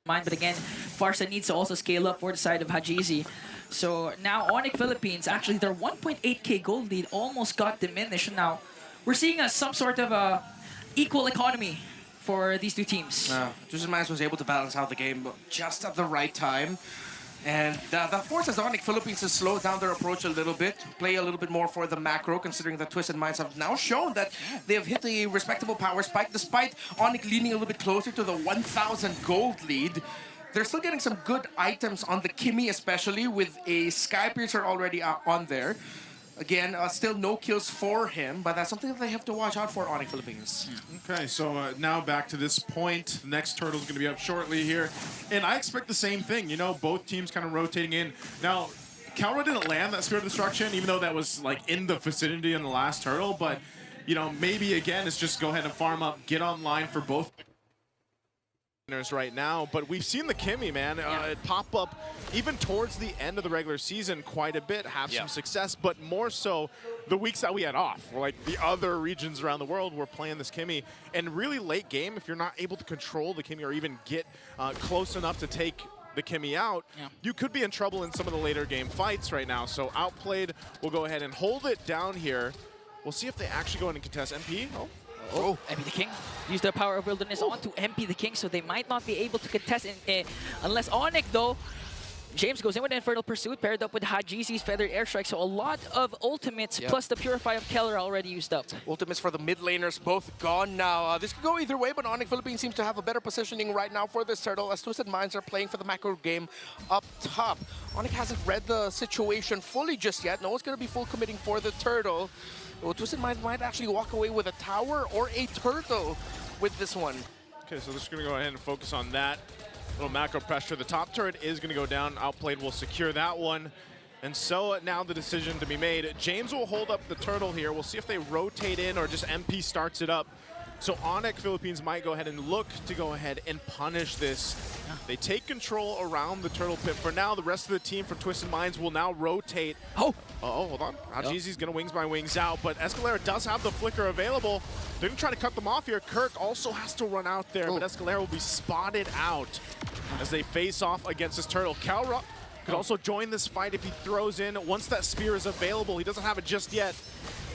mind. But again, Farsa needs to also scale up for the side of Hajizi. So now Onyx Philippines, actually their 1.8k gold lead almost got diminished. Now we're seeing some sort of a equal economy for these two teams. Twisted Minds was able to balance out the game just at the right time. And that forces Onyx Philippines to slow down their approach a little bit, play a little bit more for the macro, considering that Twisted Minds have now shown that they have hit a respectable power spike, despite Onyx leaning a little bit closer to the 1,000 gold lead. They're still getting some good items on the Kimmy, especially with a Sky Piercer already on there. Again, still no kills for him, but that's something that they have to watch out for, Onyx Philippines. Okay, so now back to this point. The next turtle's going to be up shortly here. And I expect the same thing, you know, both teams kind of rotating in. Now, Calra didn't land that Spear of Destruction, even though that was like in the vicinity in the last turtle. But, you know, maybe again, it's just go ahead and farm up, get online for both right now. But we've seen the Kimmy, man, it pop up even towards the end of the regular season quite a bit, have some success, but more so the weeks that we had off, where like the other regions around the world were playing this Kimmy. And really late game, if you're not able to control the Kimmy or even get close enough to take the Kimmy out, you could be in trouble in some of the later game fights right now. So Outplayed will go ahead and hold it down here. We'll see if they actually go in and contest MP. Oh, MP the King used their power of wilderness onto MP the King, so they might not be able to contest unless Onyx, though. James goes in with Infernal Pursuit, paired up with Hajizi's Feathered Airstrike, so a lot of ultimates plus the Purify of Keller already used up. Ultimates for the mid laners both gone now. This could go either way, but Onyx Philippines seems to have a better positioning right now for this turtle, as Twisted Minds are playing for the macro game up top. Onyx hasn't read the situation fully just yet. No one's going to be full committing for the turtle. Well, Twisted Minds might actually walk away with a tower or a turtle with this one. Okay, so they're just going to go ahead and focus on that. Little macro pressure. The top turret is going to go down. Outplayed will secure that one. And so now the decision to be made. James will hold up the turtle here. We'll see if they rotate in or just MP starts it up. So Onyx Philippines might go ahead and look to go ahead and punish this. They take control around the turtle pit. For now, the rest of the team from Twisted Minds will now rotate. Oh, hold on. Hajizi's going to Wings by Wings out, but Escalera does have the Flicker available. They're going to try to cut them off here. Kirk also has to run out there, but Escalera will be spotted out as they face off against this turtle. Calra could also join this fight if he throws in. Once that spear is available, he doesn't have it just yet.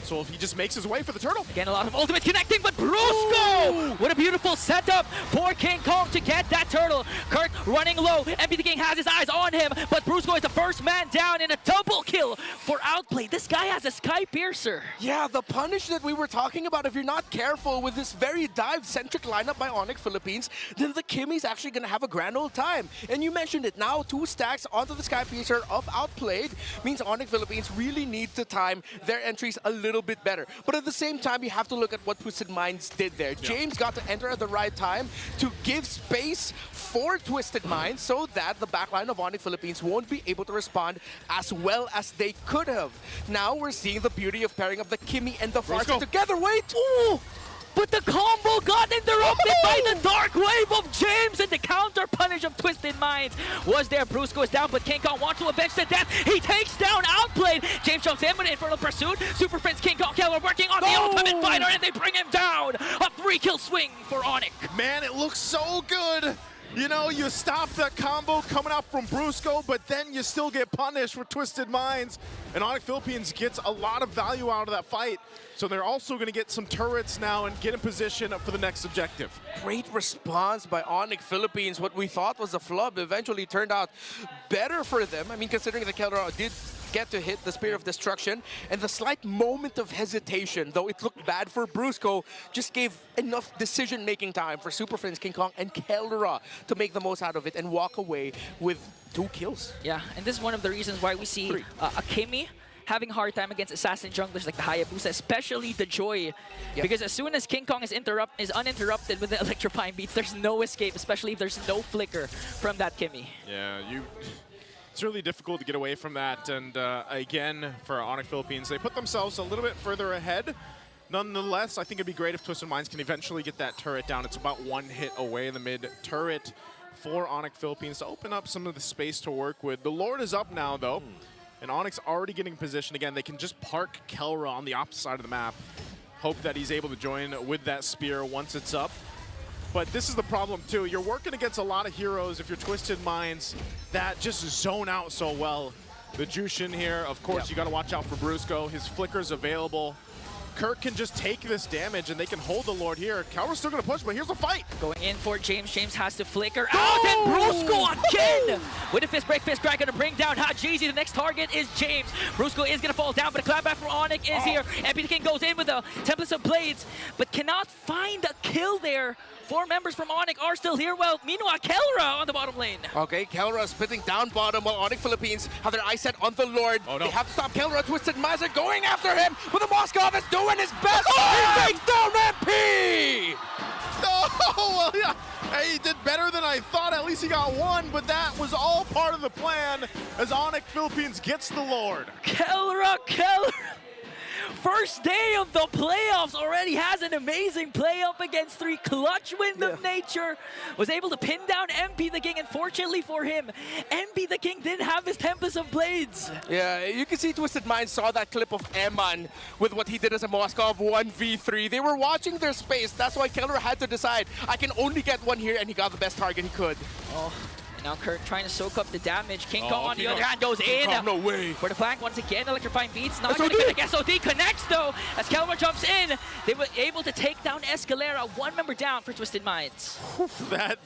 So if he just makes his way for the turtle. Again, a lot of ultimate connecting, but Brusco! What a beautiful setup for King Kong to get that turtle. Kirk running low. MP the King has his eyes on him, but Brusco is the first man down in a double kill for Outplay. This guy has a Sky Piercer. Yeah, the punish that we were talking about, if you're not careful with this very dive-centric lineup by Onyx Philippines, then the Kimmy's actually going to have a grand old time. And you mentioned it now, 2 stacks onto the Sky Piercer of Outplayed means Onyx Philippines really need to time their entries a little bit better. But at the same time, you have to look at what Twisted Minds did there. James got to enter at the right time to give space for Twisted Minds so that the backline of Onyx Philippines won't be able to respond as well as they could have. Now we're seeing the beauty of pairing up the Kimmy and the Farsa together. Wait! Ooh! But the combo got interrupted by the Dark Wave of James, and the counter punish of Twisted Minds was there. Brusco is down, but King Kong wants to avenge the death. He takes down Outplayed. James jumps in with Infernal Pursuit. Super Prince King Kong Keller working on the Ultimate Fighter, and they bring him down. A 3-kill swing for Onyx. Man, it looks so good. You know, you stop that combo coming out from Brusco, but then you still get punished for Twisted Minds. And Onyx Philippines gets a lot of value out of that fight. So they're also going to get some turrets now and get in position for the next objective. Great response by Onyx Philippines. What we thought was a flub eventually turned out better for them. I mean, considering the Keldra did get to hit the Spear of Destruction, and the slight moment of hesitation, though it looked bad for Brusco, just gave enough decision-making time for Super Friends, King Kong, and Keldra to make the most out of it and walk away with 2 kills. Yeah, and this is one of the reasons why we see a Kimmy having a hard time against assassin junglers like the Hayabusa, especially the Joy. Because as soon as King Kong is uninterrupted with the electrifying beats, there's no escape, especially if there's no flicker from that Kimmy. Yeah, it's really difficult to get away from that. And again, for Onyx Philippines, they put themselves a little bit further ahead. Nonetheless, I think it'd be great if Twisted Minds can eventually get that turret down. It's about 1 hit away, the mid turret for Onyx Philippines to open up some of the space to work with. The Lord is up now, though. And Onyx already getting in position. Again, they can just park Kelra on the opposite side of the map. Hope that he's able to join with that spear once it's up. But this is the problem too. You're working against a lot of heroes if you're Twisted Minds that just zone out so well. The Jushin here, of course, you got to watch out for Brusco. His flicker's available. Kirk can just take this damage and they can hold the Lord here. Calra's still going to push, but here's the fight. Going in for James. James has to flicker out, and Brusco again! With a fist break, fist crack, going to bring down Hot Jeezy. The next target is James. Brusco is going to fall down, but a clapback from Onyx is here. MP the King goes in with the Templates of Blades, but cannot find a kill there. 4 members from Onyx are still here. Well, meanwhile, Kelra on the bottom lane. Okay, Kelra spitting down bottom while Onyx Philippines have their eyes set on the Lord. Oh, no. They have to stop Kelra. Twisted Minds are going after him, but the Moskov is doing his best. He takes down MP! Oh, well, yeah. Hey, he did better than I thought. At least he got one, but that was all part of the plan as Onyx Philippines gets the Lord. Kelra! First day of the playoffs already has an amazing play up against 3. Clutch Wind of Nature was able to pin down MP the King, and fortunately for him, MP the King didn't have his Tempest of Blades. Yeah, you can see Twisted Minds saw that clip of Eman with what he did as a Moskov 1v3. They were watching their space. That's why Keller had to decide, I can only get one here, and he got the best target he could. Oh. Now Kirk trying to soak up the damage. King Kong on the other hand goes in. No way. For the flank once again, electrifying beats. Not going to get a SOD connects though. As Kelma jumps in, they were able to take down Escalera. 1 member down for Twisted Minds. That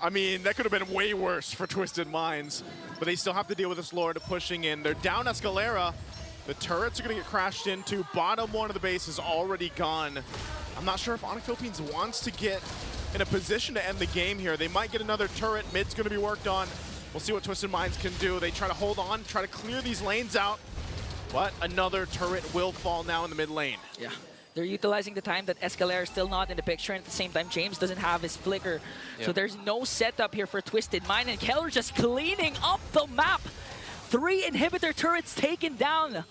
could have been way worse for Twisted Minds, but they still have to deal with this Lord pushing in. They're down Escalera. The turrets are going to get crashed into. Bottom one of the base is already gone. I'm not sure if Onyx Philippines wants to get in a position to end the game here. They might get another turret. Mid's going to be worked on. We'll see what Twisted Minds can do. They try to hold on, try to clear these lanes out. But another turret will fall now in the mid lane. Yeah. They're utilizing the time that Escalera is still not in the picture, and at the same time, James doesn't have his flicker. Yep. So there's no setup here for Twisted Mind, and Keller just cleaning up the map. 3 inhibitor turrets taken down.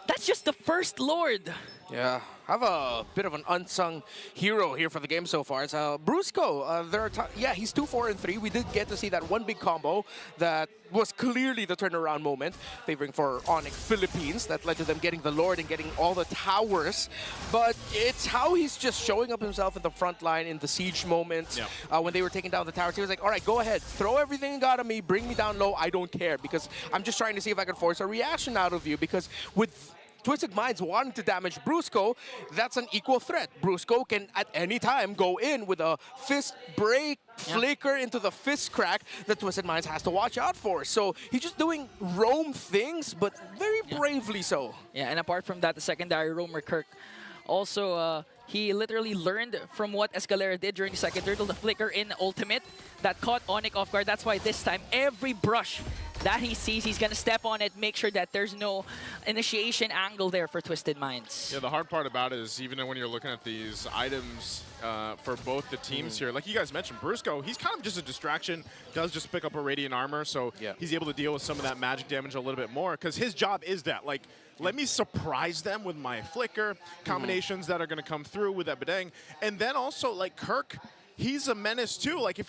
That's just the first Lord. Yeah, I have a bit of an unsung hero here for the game so far. It's Brusco. He's 2-4-3. We did get to see that one big combo that was clearly the turnaround moment, favoring for Onyx Philippines. That led to them getting the Lord and getting all the towers. But it's how he's just showing up himself in the front line in the siege moments. Yeah. When they were taking down the towers, he was like, all right, go ahead. Throw everything you got on me. Bring me down low. I don't care, because I'm just trying to see if I can force a reaction out of you, because with Twisted Minds wanting to damage Brusco, that's an equal threat. Brusco can at any time go in with a fist break, flicker into the fist crack that Twisted Minds has to watch out for. So he's just doing roam things, but very bravely so. Yeah, and apart from that, the secondary roamer Kirk also he literally learned from what Escalera did during the second turtle, the flicker in ultimate that caught Onyx off guard. That's why this time, every brush that he sees, he's going to step on it, make sure that there's no initiation angle there for Twisted Minds. Yeah, the hard part about it is, even when you're looking at these items for both the teams here, like you guys mentioned, Brusco, he's kind of just a distraction, does just pick up a Radiant Armor, so he's able to deal with some of that magic damage a little bit more, because his job is that, like, let me surprise them with my flicker combinations that are going to come through with that Bedang. And then also, like, Kirk, he's a menace too. Like, if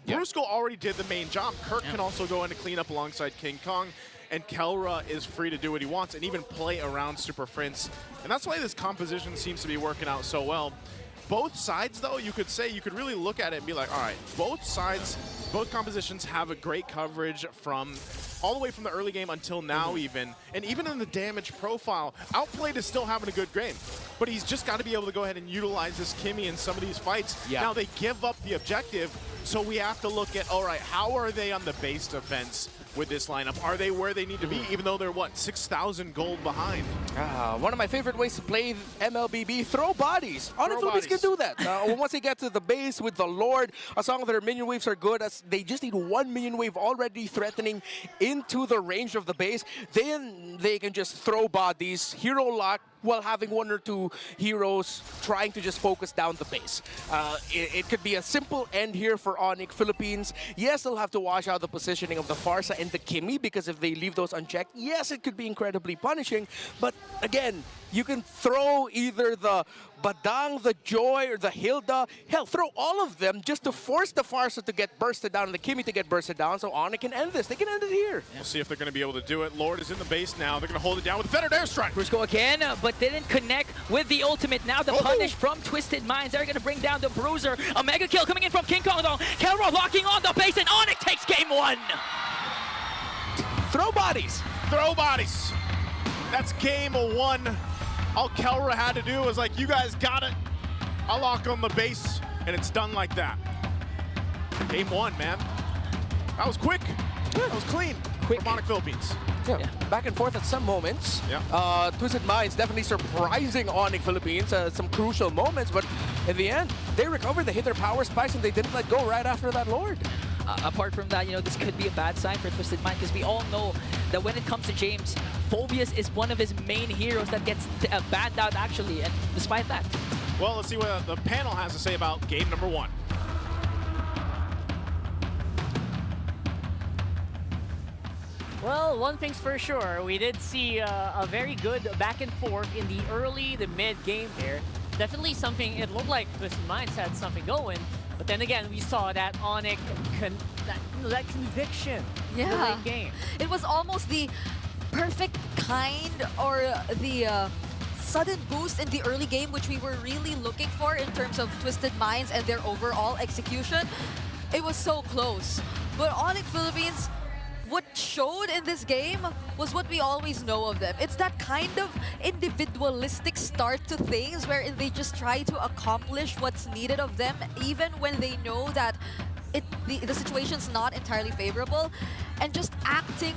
Brusco already did the main job, Kirk can also go in to clean up alongside King Kong. And Kelra is free to do what he wants and even play around Super Prince. And that's why this composition seems to be working out so well. Both sides, though, you could really look at it and be like, all right, both sides, both compositions have a great coverage from all the way from the early game until now even. And even in the damage profile, Outplayed is still having a good game. But he's just got to be able to go ahead and utilize this Kimmy in some of these fights. Yeah. Now they give up the objective, so we have to look at, all right, how are they on the base defense with this lineup? Are they where they need to be, even though they're, what, 6,000 gold behind? One of my favorite ways to play MLBB, throw bodies. Onyx Philippines can do that. Once they get to the base with the Lord, as long as their minion waves are good, as they just need 1 minion wave already threatening into the range of the base, then they can just throw bodies, hero lock, while having 1 or 2 heroes trying to just focus down the base. It could be a simple end here for Onyx Philippines. Yes, they'll have to watch out the positioning of the Farsa and the Kimmy, because if they leave those unchecked, yes, it could be incredibly punishing. But again, you can throw either the Badang, the Joy, or the Hilda, hell, throw all of them just to force the Farsa to get bursted down and the Kimmy to get bursted down so Onyx can end this. They can end it here. We'll see if they're going to be able to do it. Lord is in the base now. They're going to hold it down with a fettered airstrike. Brusco again, but didn't connect with the ultimate. Now the punish from Twisted Minds. They're going to bring down the Bruiser. A mega kill coming in from King Kong though. Kelra locking on the base and Onyx takes game 1. Throw bodies. Throw bodies. That's game 1. All Kelra had to do was like, you guys got it. I'll lock on the base, and it's done like that. Game 1, man. That was quick. That was clean. Quick. From Onyx Philippines. Yeah. Back and forth at some moments. Yeah. Twisted Minds definitely surprising Onyx Philippines some crucial moments, but in the end, they recovered, they hit their power spikes, and they didn't let go right after that Lord. Apart from that, this could be a bad sign for Twisted Mind because we all know that when it comes to James, Phobius is one of his main heroes that gets banned out actually, and despite that. Well, let's see what the panel has to say about game number 1. Well, one thing's for sure, we did see a very good back and forth in the early, the mid game there. Definitely something, it looked like Twisted Minds had something going, but then again, we saw that Onyx, that conviction in the late game. It was almost the perfect kind or the sudden boost in the early game, which we were really looking for in terms of Twisted Minds and their overall execution. It was so close. But Onyx Philippines, what showed in this game was what we always know of them. It's that kind of individualistic start to things wherein they just try to accomplish what's needed of them, even when they know that the situation's not entirely favorable, and just acting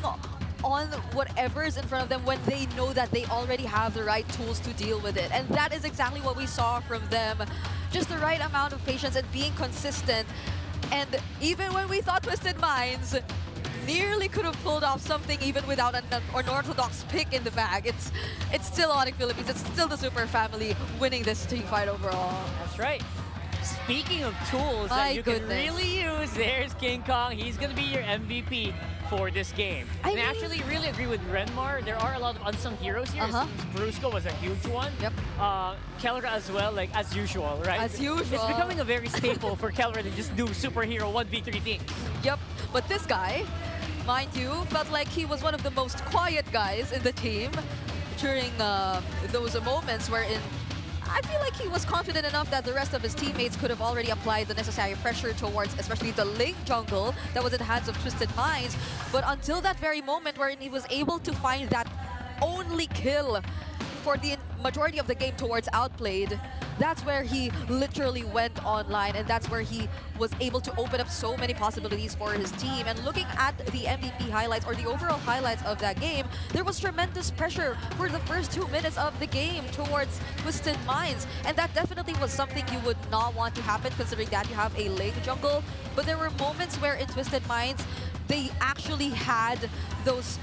on whatever is in front of them when they know that they already have the right tools to deal with it. And that is exactly what we saw from them. Just the right amount of patience and being consistent. And even when we thought Twisted Minds nearly could have pulled off something even without an unorthodox pick in the bag, it's still Onyx Philippines, it's still the Super Family winning this team fight overall. That's right. Speaking of tools that you can really use, there's King Kong. He's going to be your MVP for this game. I actually really agree with Renmar. There are a lot of unsung heroes here. Brusco was a huge one. Yep. Kelra as well, like as usual, right? As usual. It's becoming a very staple for Kelra to just do superhero 1v3 teams. Yep. But this guy, mind you, felt like he was one of the most quiet guys in the team during those moments wherein I feel like he was confident enough that the rest of his teammates could have already applied the necessary pressure towards especially the lane jungle that was in the hands of Twisted Minds. But until that very moment wherein he was able to find that only kill for the majority of the game towards Outplayed, that's where he literally went online, and that's where he was able to open up so many possibilities for his team. And looking at the MVP highlights or the overall highlights of that game, there was tremendous pressure for the first 2 minutes of the game towards Twisted Minds, and that definitely was something you would not want to happen considering that you have a lane jungle. But there were moments where in Twisted Minds, they actually had those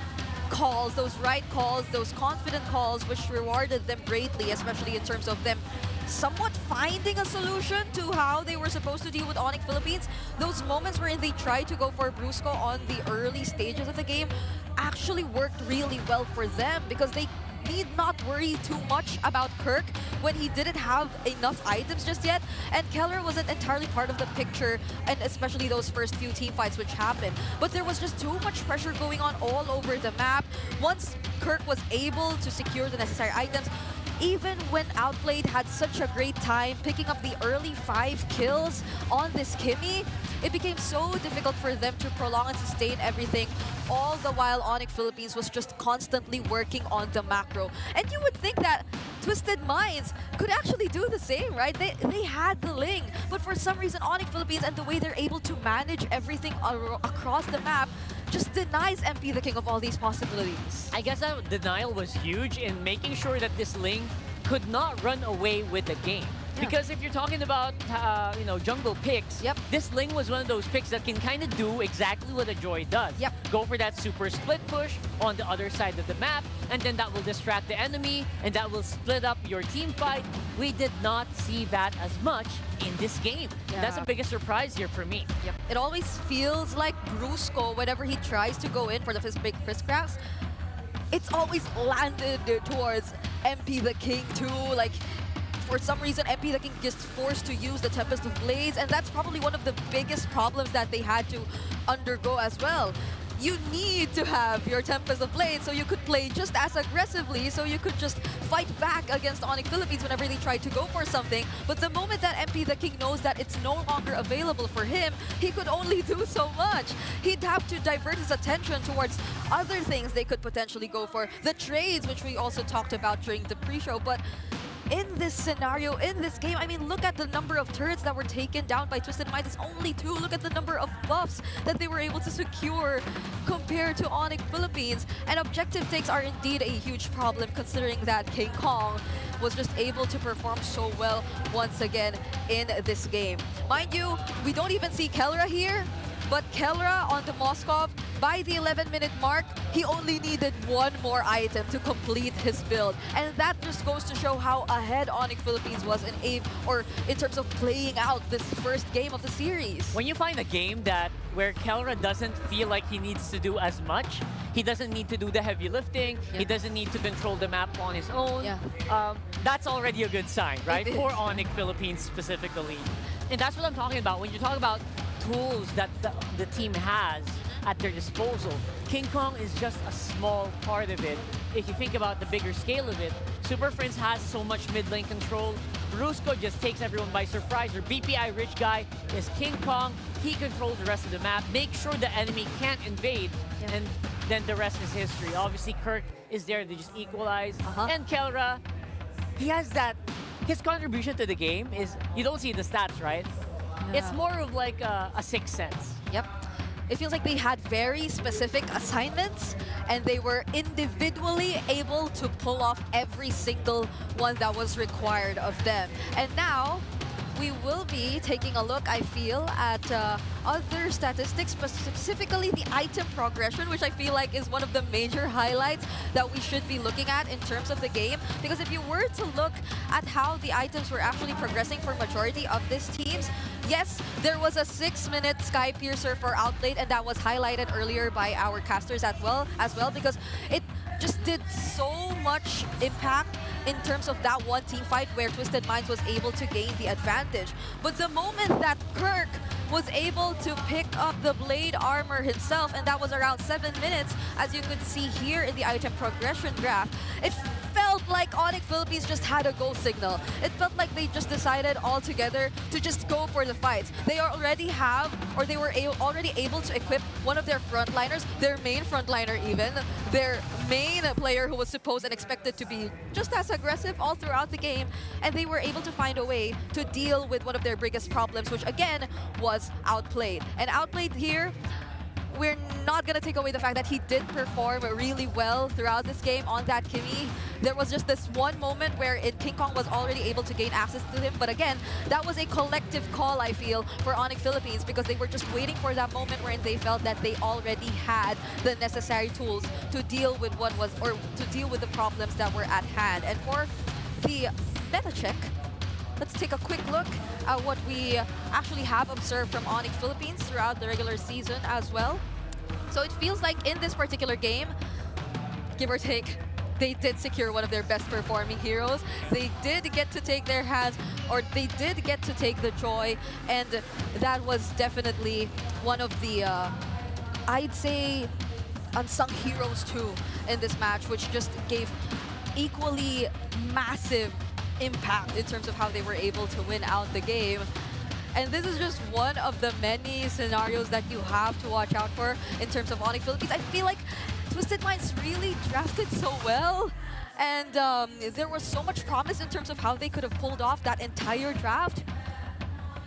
calls, those right calls, those confident calls, which rewarded them greatly, especially in terms of them somewhat finding a solution to how they were supposed to deal with Onyx Philippines. Those moments wherein they tried to go for Brusco on the early stages of the game actually worked really well for them because they need not worry too much about Kirk when he didn't have enough items just yet, and Keller wasn't entirely part of the picture, and especially those first few team fights which happened. But there was just too much pressure going on all over the map. Once Kirk was able to secure the necessary items, even when Outplayed had such a great time picking up the early 5 kills on this Kimmy, it became so difficult for them to prolong and sustain everything, all the while Onyx Philippines was just constantly working on the macro. And you would think that Twisted Minds could actually do the same, right? They had the Ling, but for some reason Onyx Philippines and the way they're able to manage everything across the map just denies MP the king of all these possibilities. I guess that denial was huge in making sure that this Ling could not run away with the game. Because if you're talking about, jungle picks, this Ling was one of those picks that can kind of do exactly what a Joy does. Go for that super split push on the other side of the map, and then that will distract the enemy, and that will split up your team fight. We did not see that as much in this game. That's the biggest surprise here for me. It always feels like Brusco, whenever he tries to go in for the big frisk crafts, it's always landed towards MP the King too. Like, for some reason, MP the King gets forced to use the Tempest of Blades, and that's probably one of the biggest problems that they had to undergo as well. You need to have your Tempest of Blades so you could play just as aggressively, so you could just fight back against Onyx Philippines whenever they try to go for something. But the moment that MP the King knows that it's no longer available for him, he could only do so much. He'd have to divert his attention towards other things they could potentially go for. The trades, which we also talked about during the pre-show, but in this scenario, in this game, I mean, look at the number of turrets that were taken down by Twisted Minds. It's only 2. Look at the number of buffs that they were able to secure compared to Onyx Philippines. And objective takes are indeed a huge problem, considering that King Kong was just able to perform so well once again in this game. Mind you, we don't even see Kelra here, but Kelra on the Moskov, by the 11-minute mark, he only needed one more item to complete his build. And that just goes to show how ahead Onyx Philippines was in terms of playing out this first game of the series. When you find a game where Kelra doesn't feel like he needs to do as much, he doesn't need to do the heavy lifting, he doesn't need to control the map on his own, that's already a good sign, right? For Onyx Philippines specifically. And that's what I'm talking about. When you talk about tools that the team has at their disposal, King Kong is just a small part of it. If you think about the bigger scale of it, Super Friends has so much mid lane control. Brusco just takes everyone by surprise. Your BPI rich guy is King Kong. He controls the rest of the map. Make sure the enemy can't invade, and then the rest is history. Obviously, Kirk is there to just equalize. And Kelra, he has that. His contribution to the game is, you don't see the stats, right? It's more of like a sixth sense. Yep. It feels like they had very specific assignments, and they were individually able to pull off every single one that was required of them. And now, we will be taking a look, I feel, at other statistics, specifically the item progression, which I feel like is one of the major highlights that we should be looking at in terms of the game. Because if you were to look at how the items were actually progressing for majority of these teams, yes, there was a 6-minute Sky Piercer for Outplayed, and that was highlighted earlier by our casters as well, because it just did so much impact in terms of that one team fight where Twisted Minds was able to gain the advantage. But the moment that Kirk was able to pick up the blade armor himself, and that was around 7 minutes, as you could see here in the item progression graph, it felt like Onyx Philippines just had a go signal. It felt like they just decided all together to just go for the fights. They already have, or they were already able to equip one of their frontliners, their main frontliner even, their main player who was supposed and expected to be just as aggressive all throughout the game, and they were able to find a way to deal with one of their biggest problems, which again was Outplayed. And Outplayed here, we're not going to take away the fact that he did perform really well throughout this game on that Kimmy. There was just this one moment where King Kong was already able to gain access to him. But again, that was a collective call, I feel, for Onyx Philippines, because they were just waiting for that moment wherein they felt that they already had the necessary tools to deal with the problems that were at hand. And for the meta check, let's take a quick look at what we actually have observed from Onyx Philippines throughout the regular season as well. So it feels like in this particular game, give or take, they did secure one of their best performing heroes. They did get to take their hands, or they did get to take the joy, and that was definitely one of the, I'd say, unsung heroes too in this match, which just gave equally massive impact in terms of how they were able to win out the game. And this is just one of the many scenarios that you have to watch out for in terms of Onyx Philippines. I feel like Twisted Minds really drafted so well, and there was so much promise in terms of how they could have pulled off that entire draft.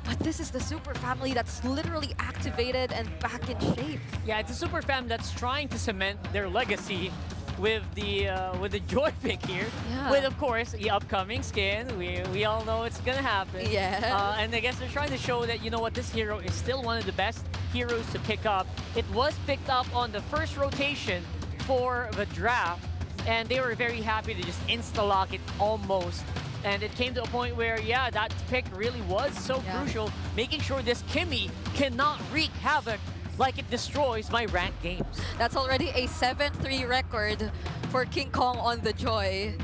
But this is the Super Family that's literally activated and back in shape. Yeah, it's a Super Fam that's trying to cement their legacy with the Joy pick here, with of course the upcoming skin. We all know it's gonna happen. Yeah. And I guess they're trying to show that, you know what, this hero is still one of the best heroes to pick up. It was picked up on the first rotation for the draft, and they were very happy to just insta-lock it almost. And it came to a point where, yeah, that pick really was so crucial, making sure this Kimmy cannot wreak havoc like it destroys my ranked games. That's already a 7-3 record for King Kong on the Joy.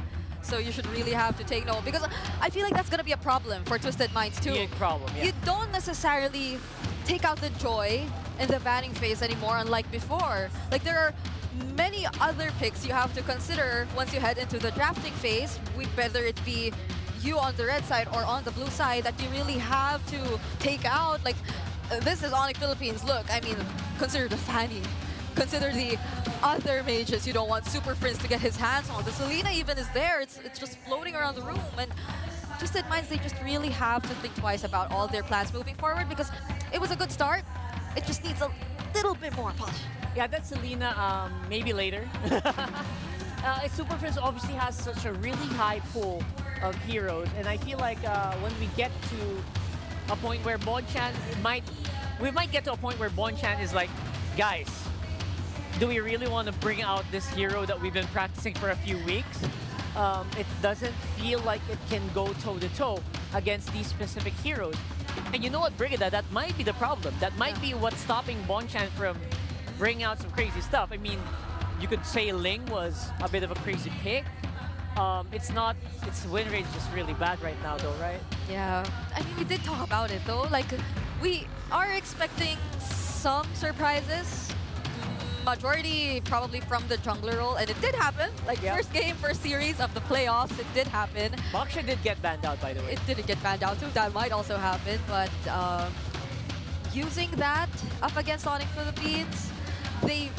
So you should really have to take note, because I feel like that's going to be a problem for Twisted Minds too. Big problem, yeah. You don't necessarily take out the joy in the banning phase anymore, unlike before. Like, there are many other picks you have to consider once you head into the drafting phase, whether it be you on the red side or on the blue side, that you really have to take out. Like, this is Onyx Philippines. Look, I mean, consider the Fanny. Consider the other mages you don't want Super Prince to get his hands on. The Selena even is there. It's just floating around the room. And Twisted Minds, they just really have to think twice about all their plans moving forward, because it was a good start. It just needs a little bit more push. Yeah, that's Selena, maybe later. Super Prince obviously has such a really high pool of heroes, and I feel like when we get to a point where Bonchan we might get to a point where Bonchan is like, guys, do we really want to bring out this hero that we've been practicing for a few weeks? It doesn't feel like it can go toe-to-toe against these specific heroes. And you know what, Brigida, that might be the problem. That might be what's stopping Bonchan from bringing out some crazy stuff. I mean, you could say Ling was a bit of a crazy pick. Its win rate is just really bad right now though, right? Yeah, I mean, we did talk about it though. Like, we are expecting some surprises. Majority probably from the jungler role, and it did happen. Like, first game, first series of the playoffs, it did happen. Moksha did get banned out, by the way. It didn't get banned out too. That might also happen, but using that up against Onyx Philippines, they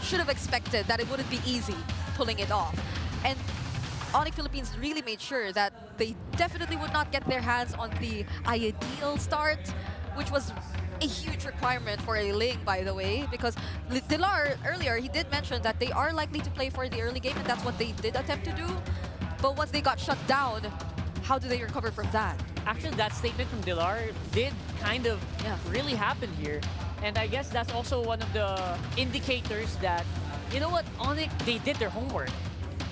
should have expected that it wouldn't be easy pulling it off. And Onyx Philippines really made sure that they definitely would not get their hands on the ideal start, which was a huge requirement for a Ling, by the way, because Dilar earlier, he did mention that they are likely to play for the early game, and that's what they did attempt to do. But once they got shut down, how do they recover from that? Actually, that statement from Dilar did kind of really happen here. And I guess that's also one of the indicators that, you know what, Onyx, they did their homework.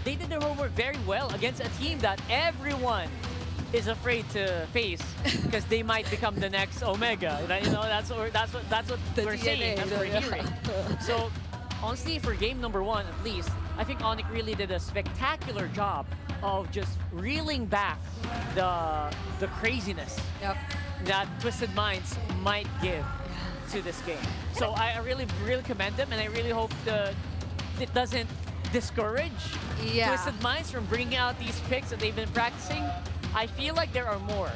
They did their homework very well against a team that everyone is afraid to face because they might become the next Omega. You know, that's what we're saying. That's what we're hearing. So honestly, for game number one at least, I think Onyx really did a spectacular job of just reeling back the craziness that Twisted Minds might give to this game. So I really commend them, and I really hope it doesn't discourage Twisted Minds from bringing out these picks that they've been practicing. I feel like there are more.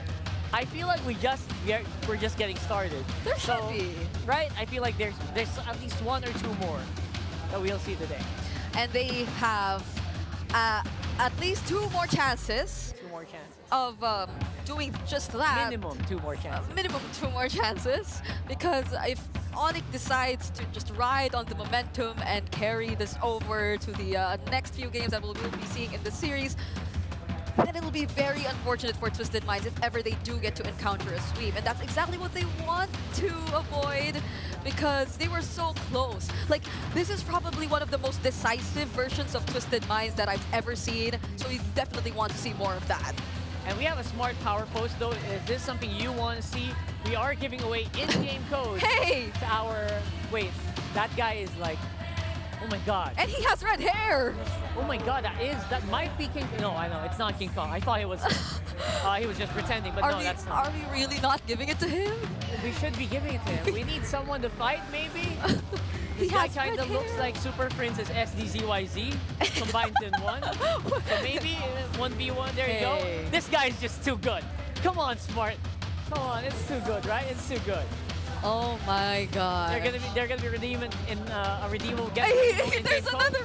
I feel like we're just getting started. There should be. Right? I feel like there's at least one or two more that we'll see today. And they have at least two more chances. Two more chances. Of doing just that. Minimum two more chances. Minimum two more chances. Because if Onyx decides to just ride on the momentum and carry this over to the next few games that we'll be seeing in the series, then it'll be very unfortunate for Twisted Minds if ever they do get to encounter a sweep. And that's exactly what they want to avoid, because they were so close. Like, this is probably one of the most decisive versions of Twisted Minds that I've ever seen, so we definitely want to see more of that. And we have a smart power post though. Is this something you want to see? We are giving away in-game codes to our... Wait, that guy is like... Oh my god. And he has red hair! Oh my god, that might be King... No, I know, it's not King Kong. I thought it was... he was just pretending, but no, that's not. Are we really not giving it to him? We should be giving it to him. We need someone to fight, maybe? This guy kind of looks like Super Prince's SDZYZ combined in one. So maybe 1v1, there you go. This guy's just too good. Come on, Smart. Come on, it's too good, right? It's too good. Oh my god. They're gonna be redeeming in a redeemable get. There's another.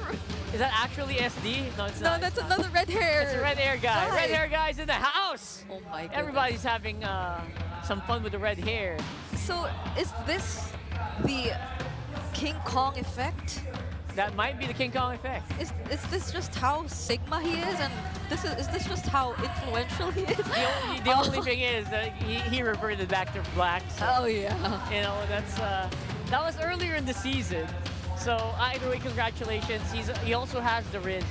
Is that actually SD? No, it's not. No, that's another red hair. It's a red hair guy. Red hair guy's in the house. Oh my god. Everybody's having some fun with the red hair. So is this the King Kong effect? That might be the King Kong effect. Is this just how Sigma he is, and is this just how influential he is? The only thing is that he reverted back to black. So, oh yeah. You know, that was earlier in the season. So either way, congratulations. He also has the Riz.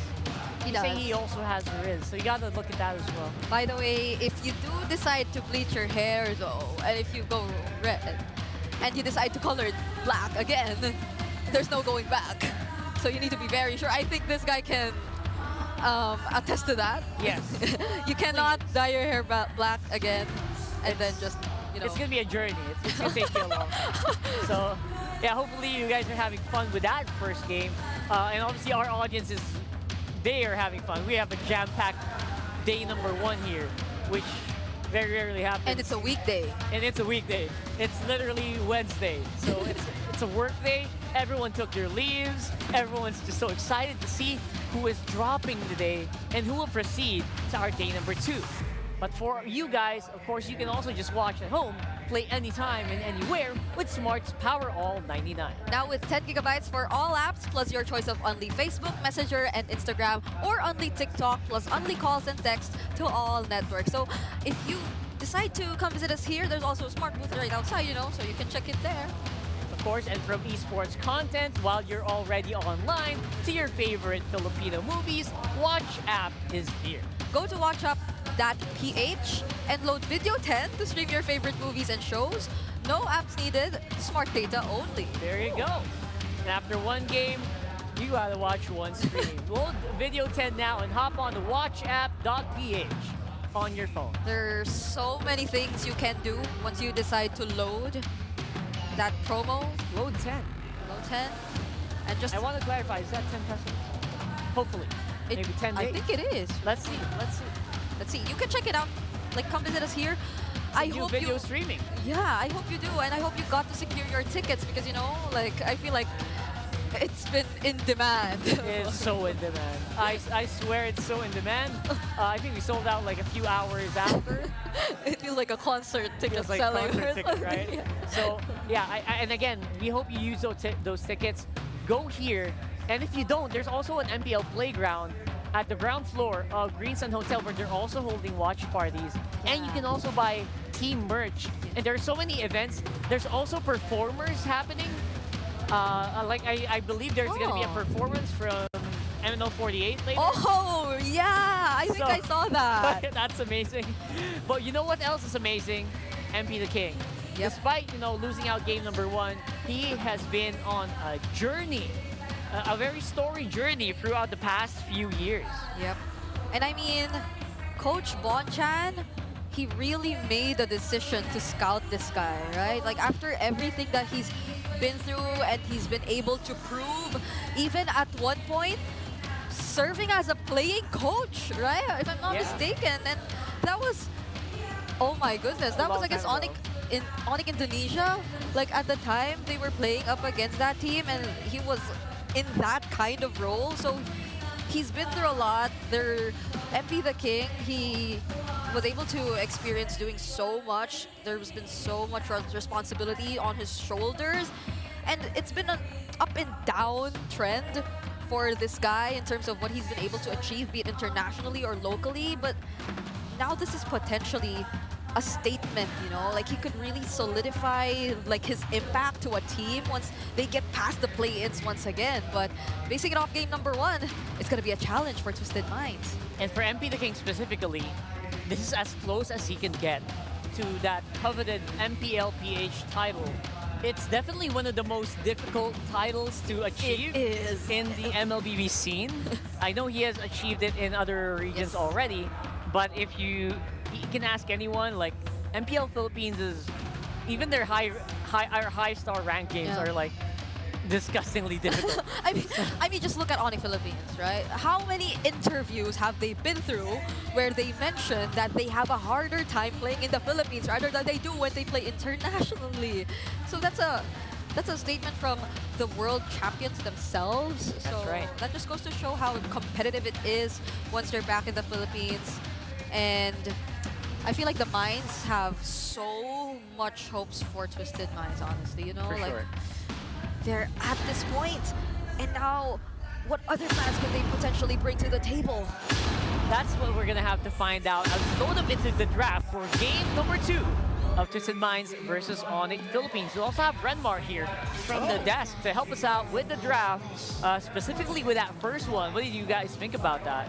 He also has the Riz, so you gotta look at that as well. By the way, if you do decide to bleach your hair though, and if you go red, and you decide to color it black again, there's no going back. So you need to be very sure. I think this guy can attest to that. Yes. You cannot dye your hair black again and then just, you know. It's gonna be a journey. It's gonna take you along. So, yeah, hopefully you guys are having fun with that first game. And obviously our audience they are having fun. We have a jam-packed day number 1 here, which very rarely happens. And it's a weekday. And it's a weekday. It's literally Wednesday. So it's a work day. Everyone took their leaves. Everyone's just so excited to see who is dropping today and who will proceed to our day number 2. But for you guys, of course, you can also just watch at home, play anytime and anywhere with Smart's Power All 99. Now with 10 gigabytes for all apps, plus your choice of only Facebook, Messenger, and Instagram, or only TikTok, plus only calls and text to all networks. So if you decide to come visit us here, there's also a Smart booth right outside, you know, so you can check it there. Of course, and from esports content while you're already online to your favorite Filipino movies, Watch app is here. Go to watchup.ph and load Video 10 to stream your favorite movies and shows. No apps needed, smart data only. There you go. And after one game, you gotta watch one stream. Load Video 10 now and hop on to watchup.ph on your phone. There's so many things you can do once you decide to load that promo. Load 10. Load 10. And just... I want to clarify, is that 10 pesos? Hopefully. Maybe 10 days. I think it is. Let's see. Let's see. You can check it out. Like, come visit us here. I hope video streaming. Yeah, I hope you do. And I hope you got to secure your tickets because, you know, like, I feel like it's been in demand. It's so in demand. I swear it's so in demand. I think we sold out like a few hours after. It feels like a concert ticket Feels like selling. concert ticket, right? Yeah. So, yeah, and again, we hope you use those tickets. Go here. And if you don't, there's also an MPL playground at the ground floor of Green Sun Hotel where they're also holding watch parties. And you can also buy team merch. And there are so many events. There's also performers happening. I believe there's going to be a performance from MNL48 later. Oh, yeah. I think I saw that. That's amazing. But you know what else is amazing? MP the King. Yep. Despite, you know, losing out game number 1, he has been on a journey. A very storied journey throughout the past few years. Yep. And I mean, Coach Bonchan, he really made a decision to scout this guy, right? Like, after everything that he's been through and he's been able to prove, even at one point, serving as a playing coach, right? If I'm not mistaken. And that was, oh my goodness, that was against Onyx Indonesia. Like, at the time, they were playing up against that team and he was in that kind of role. So he's been through a lot. MP the King, he was able to experience doing so much. There's been so much responsibility on his shoulders. And it's been an up and down trend for this guy in terms of what he's been able to achieve, be it internationally or locally. But now this is potentially a statement, you know, like he could really solidify like his impact to a team once they get past the play-ins once again. But basing it off game number 1, it's going to be a challenge for Twisted Minds. And for MP the King specifically, this is as close as he can get to that coveted MPL PH title. It's definitely one of the most difficult titles to achieve in the MLBB scene. I know he has achieved it in other regions already, but if you can ask anyone, like MPL Philippines is, even their high star ranked games are like disgustingly difficult. I mean, just look at Onyx Philippines, right? How many interviews have they been through where they mention that they have a harder time playing in the Philippines rather than they do when they play internationally? So that's a statement from the world champions themselves. So that just goes to show how competitive it is once they're back in the Philippines. And I feel like the Minds have so much hopes for Twisted Minds, honestly. You know, they're at this point, and now what other plans could they potentially bring to the table? That's what we're gonna have to find out as we go them into the draft for game number 2 of Twisted Minds versus Onyx Philippines. We also have Renmar here from the desk to help us out with the draft, specifically with that first one. What did you guys think about that?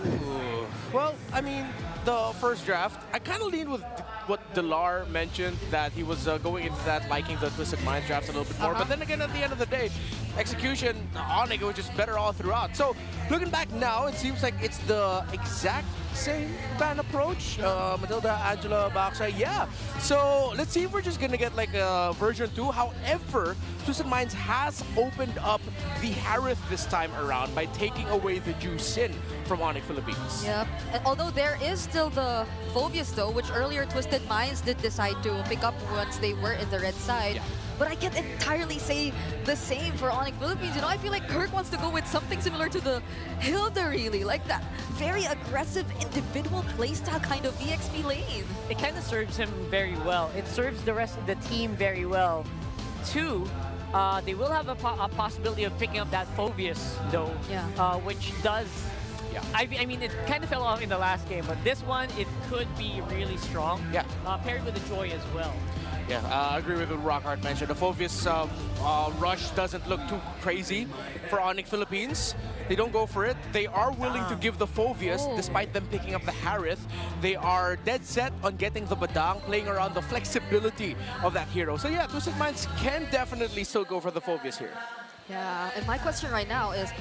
Ooh. Well, I mean, the first draft, I kind of leaned with what Delar mentioned, that he was going into that liking the Twisted Minds drafts a little bit more. But then again, at the end of the day, execution, Onyx was just better all throughout. So looking back now, it seems like it's the exact same ban approach. Matilda, Angela, Baksha, yeah. So let's see if we're just going to get like a version 2. However, Twisted Minds has opened up the Harith this time around by taking away the Juicin from Onyx Philippines. Yep. And although there is still the Phobius though, which earlier Twisted Minds did decide to pick up once they were in the red side. Yeah. But I can't entirely say the same for Onyx Philippines. You know, I feel like Kirk wants to go with something similar to the Hilda, really. Like that very aggressive individual playstyle kind of EXP lane. It kind of serves him very well. It serves the rest of the team very well. Two, they will have a possibility of picking up that Phobius, though, which does... Yeah. I mean, it kind of fell off in the last game, but this one, it could be really strong. Yeah. Paired with the Joy as well. Yeah, I agree with what Rockhart mentioned. The Phobius rush doesn't look too crazy for Onyx Philippines. They don't go for it. They are willing to give the Phobius, despite them picking up the Harith. They are dead set on getting the Badang, playing around the flexibility of that hero. So yeah, Twisted Minds can definitely still go for the Phobius here. Yeah, and my question right now is,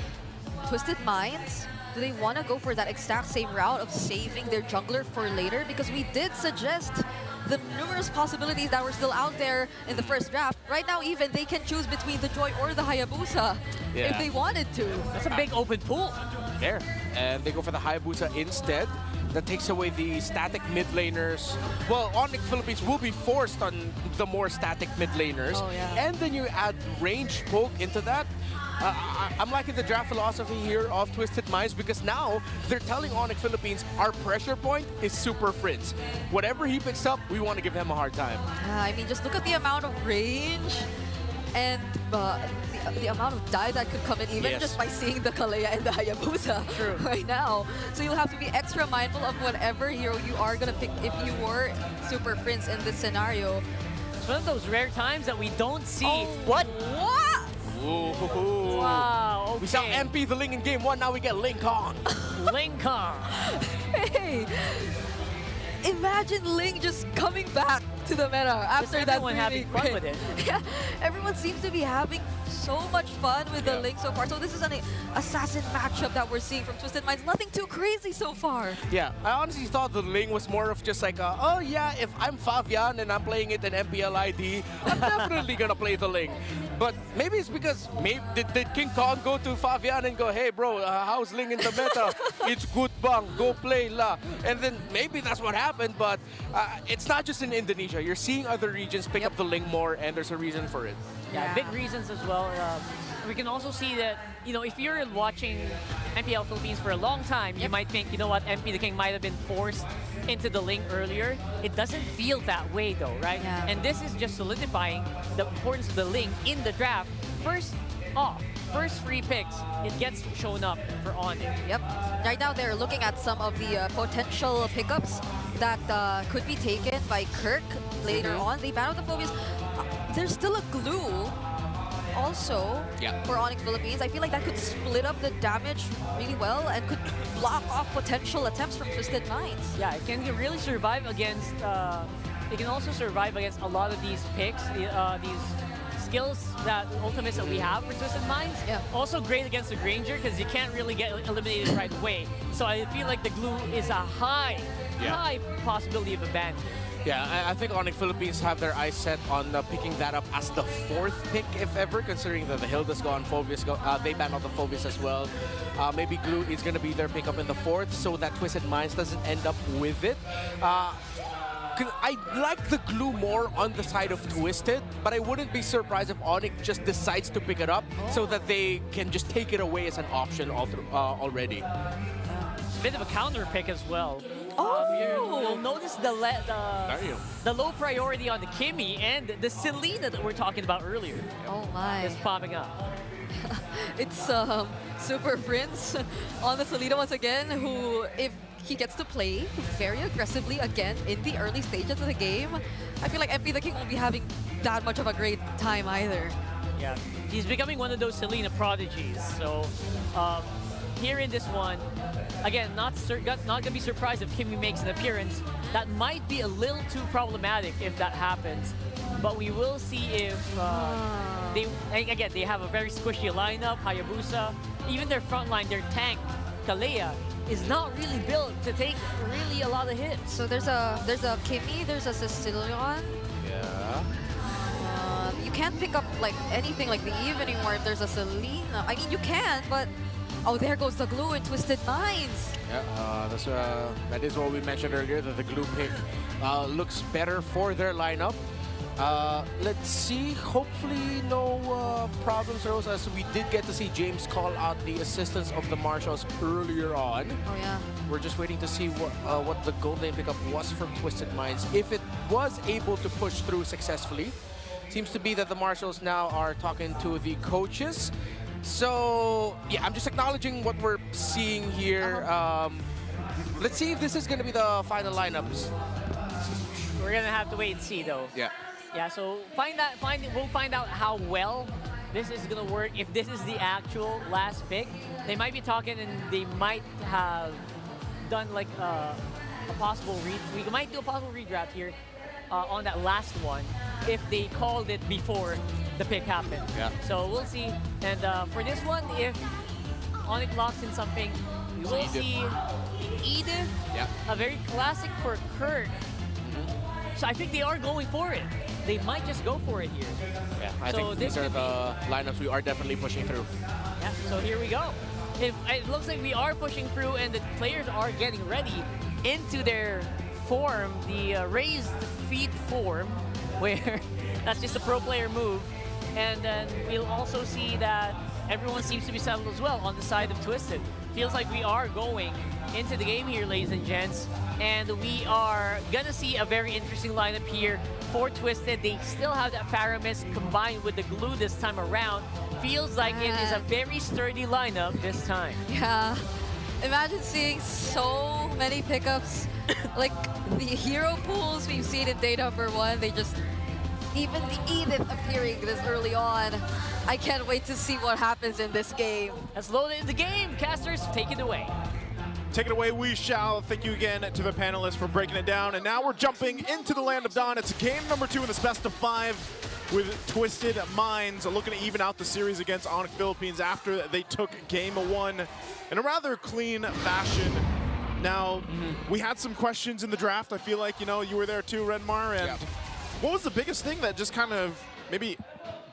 Twisted Minds, do they want to go for that exact same route of saving their jungler for later? Because we did suggest the numerous possibilities that were still out there in the first draft. Right now, even, they can choose between the Joy or the Hayabusa if they wanted to. That's a big open pool. There. And they go for the Hayabusa instead. That takes away the static mid laners. Well, Onyx Philippines will be forced on the more static mid laners. Oh, yeah. And then you add range poke into that. I'm liking the draft philosophy here of Twisted Minds, because now they're telling Onyx Philippines our pressure point is Super Fritz. Whatever he picks up, we want to give him a hard time. I mean, just look at the amount of range and the amount of die that could come in even just by seeing the Kalea and the Hayabusa right now. So you'll have to be extra mindful of whatever hero you are going to pick if you were Super Prince in this scenario. It's one of those rare times that we don't see. What? Ooh. Wow, okay. We saw MP the Ling in game 1, now we get Ling Kong. Ling Kong. Hey, imagine Ling just coming back to the meta after that. Everyone having fun with it. Yeah, everyone seems to be having so much fun with the Ling so far. So this is an assassin matchup that we're seeing from Twisted Minds. Nothing too crazy so far. Yeah, I honestly thought the Ling was more of just like, oh yeah, if I'm Fabian and I'm playing it in MPL ID, I'm definitely gonna play the Ling. But maybe it's because did King Kong go to Fabian and go, hey bro, how's Ling in the meta? It's good bang, go play la. And then maybe that's what happened, but it's not just in Indonesia. You're seeing other regions pick up the Ling more, and there's a reason for it. Yeah, big reasons as well. We can also see that, you know, if you're watching MPL Philippines for a long time, you might think, you know what, MP the King might have been forced into the Ling earlier. It doesn't feel that way though, right? Yeah. And this is just solidifying the importance of the Ling in the draft. First off, first free picks, it gets shown up for Onyx. Yep. Right now they're looking at some of the potential pickups that could be taken by Kirk later on. They battled the Phobias. There's still a glue also for Onyx Philippines. I feel like that could split up the damage really well and could block off potential attempts from Twisted Minds. Yeah, it can really survive against, it can also survive against a lot of these picks, these skills, that ultimates that we have for Twisted Minds. Yeah. Also great against the Granger because you can't really get eliminated right away. So I feel like the glue is a high possibility of a ban. Yeah, I think Onyx Philippines have their eyes set on picking that up as the 4th pick, if ever, considering that the Hilda's gone, Phobius go, they banned out the Phobius as well. Maybe Glue is going to be their pickup in the 4th, so that Twisted Minds doesn't end up with it. I like the Glue more on the side of Twisted, but I wouldn't be surprised if Onyx just decides to pick it up so that they can just take it away as an option already. Bit of a counter pick as well. You'll notice the low priority on the Kimmy and the Selena that we're talking about earlier. Oh my. Is popping up. It's Super Prince on the Selena once again, who, if he gets to play very aggressively again in the early stages of the game, I feel like MP the King won't be having that much of a great time either. Yeah, he's becoming one of those Selena prodigies. So here in this one, again, not gonna be surprised if Kimmy makes an appearance. That might be a little too problematic if that happens. But we will see if they have a very squishy lineup. Hayabusa, even their front line, their tank, Kalea, is not really built to take really a lot of hits. So there's a Kimmy, there's a Sicilian. Yeah. You can't pick up like anything like the Eve anymore if there's a Selena. I mean, you can, but oh, there goes the glue in Twisted Minds. Yeah, that is what we mentioned earlier, that the glue pick looks better for their lineup. Let's see, hopefully no problems arose, as we did get to see James call out the assistance of the Marshals earlier on. Oh yeah. We're just waiting to see what the gold lane pickup was from Twisted Minds. If it was able to push through successfully, seems to be that the Marshals now are talking to the coaches. So yeah, I'm just acknowledging what we're seeing here. Let's see if this is going to be the final lineups. We're gonna have to wait and see, though. Yeah. Yeah. So we'll find out how well this is gonna work. If this is the actual last pick, they might be talking, and they might have done like a possible we might do a possible redraft here on that last one if they called it before the pick happened. Yeah. So we'll see. And for this one, if Onyx locks in something, we will see Edith. Yeah. A very classic for Kurt. So I think they are going for it. They might just go for it here. Yeah, I So think this these are could the lineups we are definitely pushing through. Yeah, so here we go. It looks like we are pushing through, and the players are getting ready into their form, the raised feet form, where that's just a pro player move. And then we'll also see that everyone seems to be settled as well on the side of Twisted. Feels like we are going into the game here, ladies and gents. And we are gonna see a very interesting lineup here for Twisted. They still have that Paramis combined with the glue this time around. Feels like it is a very sturdy lineup this time. Yeah. Imagine seeing so many pickups. Like the hero pools we've seen in day number 1, they just, even the Edith appearing this early on. I can't wait to see what happens in this game. Let's load it in the game. Casters, take it away. Take it away, we shall. Thank you again to the panelists for breaking it down. And now we're jumping into the Land of Dawn. It's game number 2 in this best of 5 with Twisted Minds looking to even out the series against Onyx Philippines after they took game 1 in a rather clean fashion. Now, we had some questions in the draft. I feel like, you know, you were there too, Redmar. And what was the biggest thing that just kind of maybe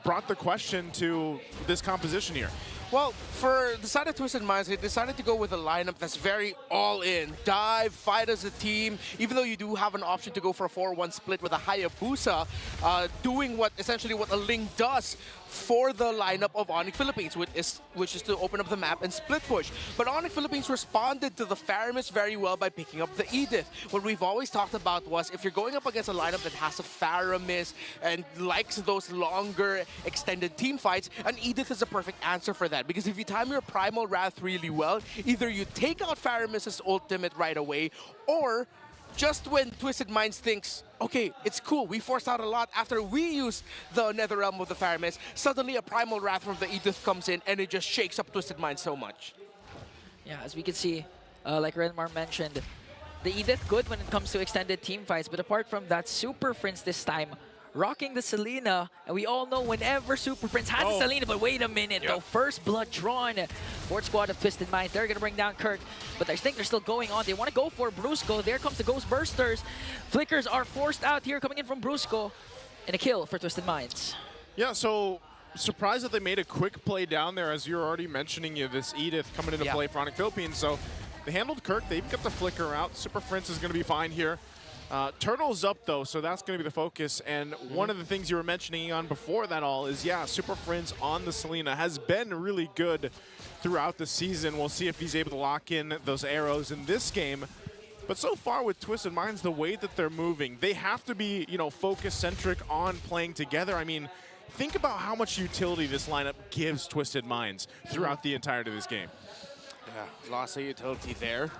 brought the question to this composition here? Well, for the side of Twisted Minds, they decided to go with a lineup that's very all-in. Dive, fight as a team, even though you do have an option to go for a 4-1 split with a Hayabusa, doing essentially what a Ling does for the lineup of Onyx Philippines, which is to open up the map and split push. But Onyx Philippines responded to the Faramis very well by picking up the Edith. What we've always talked about was, if you're going up against a lineup that has a Faramis and likes those longer extended team fights, an Edith is a perfect answer for that. Because if you time your Primal Wrath really well, either you take out Faramis's ultimate right away, or just when Twisted Minds thinks, okay, it's cool, we forced out a lot after we used the Netherrealm of the Faramis, suddenly a Primal Wrath from the Edith comes in and it just shakes up Twisted Minds so much. Yeah, as we can see, like Renmar mentioned, the Edith good when it comes to extended team fights, but apart from that, Super Prince this time rocking the Selena, and we all know whenever Super Prince has the Selena, but wait a minute, though, first blood drawn. Fourth squad of Twisted Minds, they're gonna bring down Kirk, but I think they're still going on. They want to go for Brusco. There comes the Ghost Bursters. Flickers are forced out here, coming in from Brusco, and a kill for Twisted Minds. Yeah, so surprised that they made a quick play down there, as you're already mentioning, this Edith coming into play for Onyx Philippines. So they handled Kirk, they've got the Flicker out. Super Prince is gonna be fine here. Turtle's up though, so that's going to be the focus. And one of the things you were mentioning on before that all is, Super Prince on the Selena has been really good throughout the season. We'll see if he's able to lock in those arrows in this game. But so far with Twisted Minds, the way that they're moving, they have to be, focus-centric on playing together. I mean, think about how much utility this lineup gives Twisted Minds throughout the entirety of this game. Yeah, lots of utility there.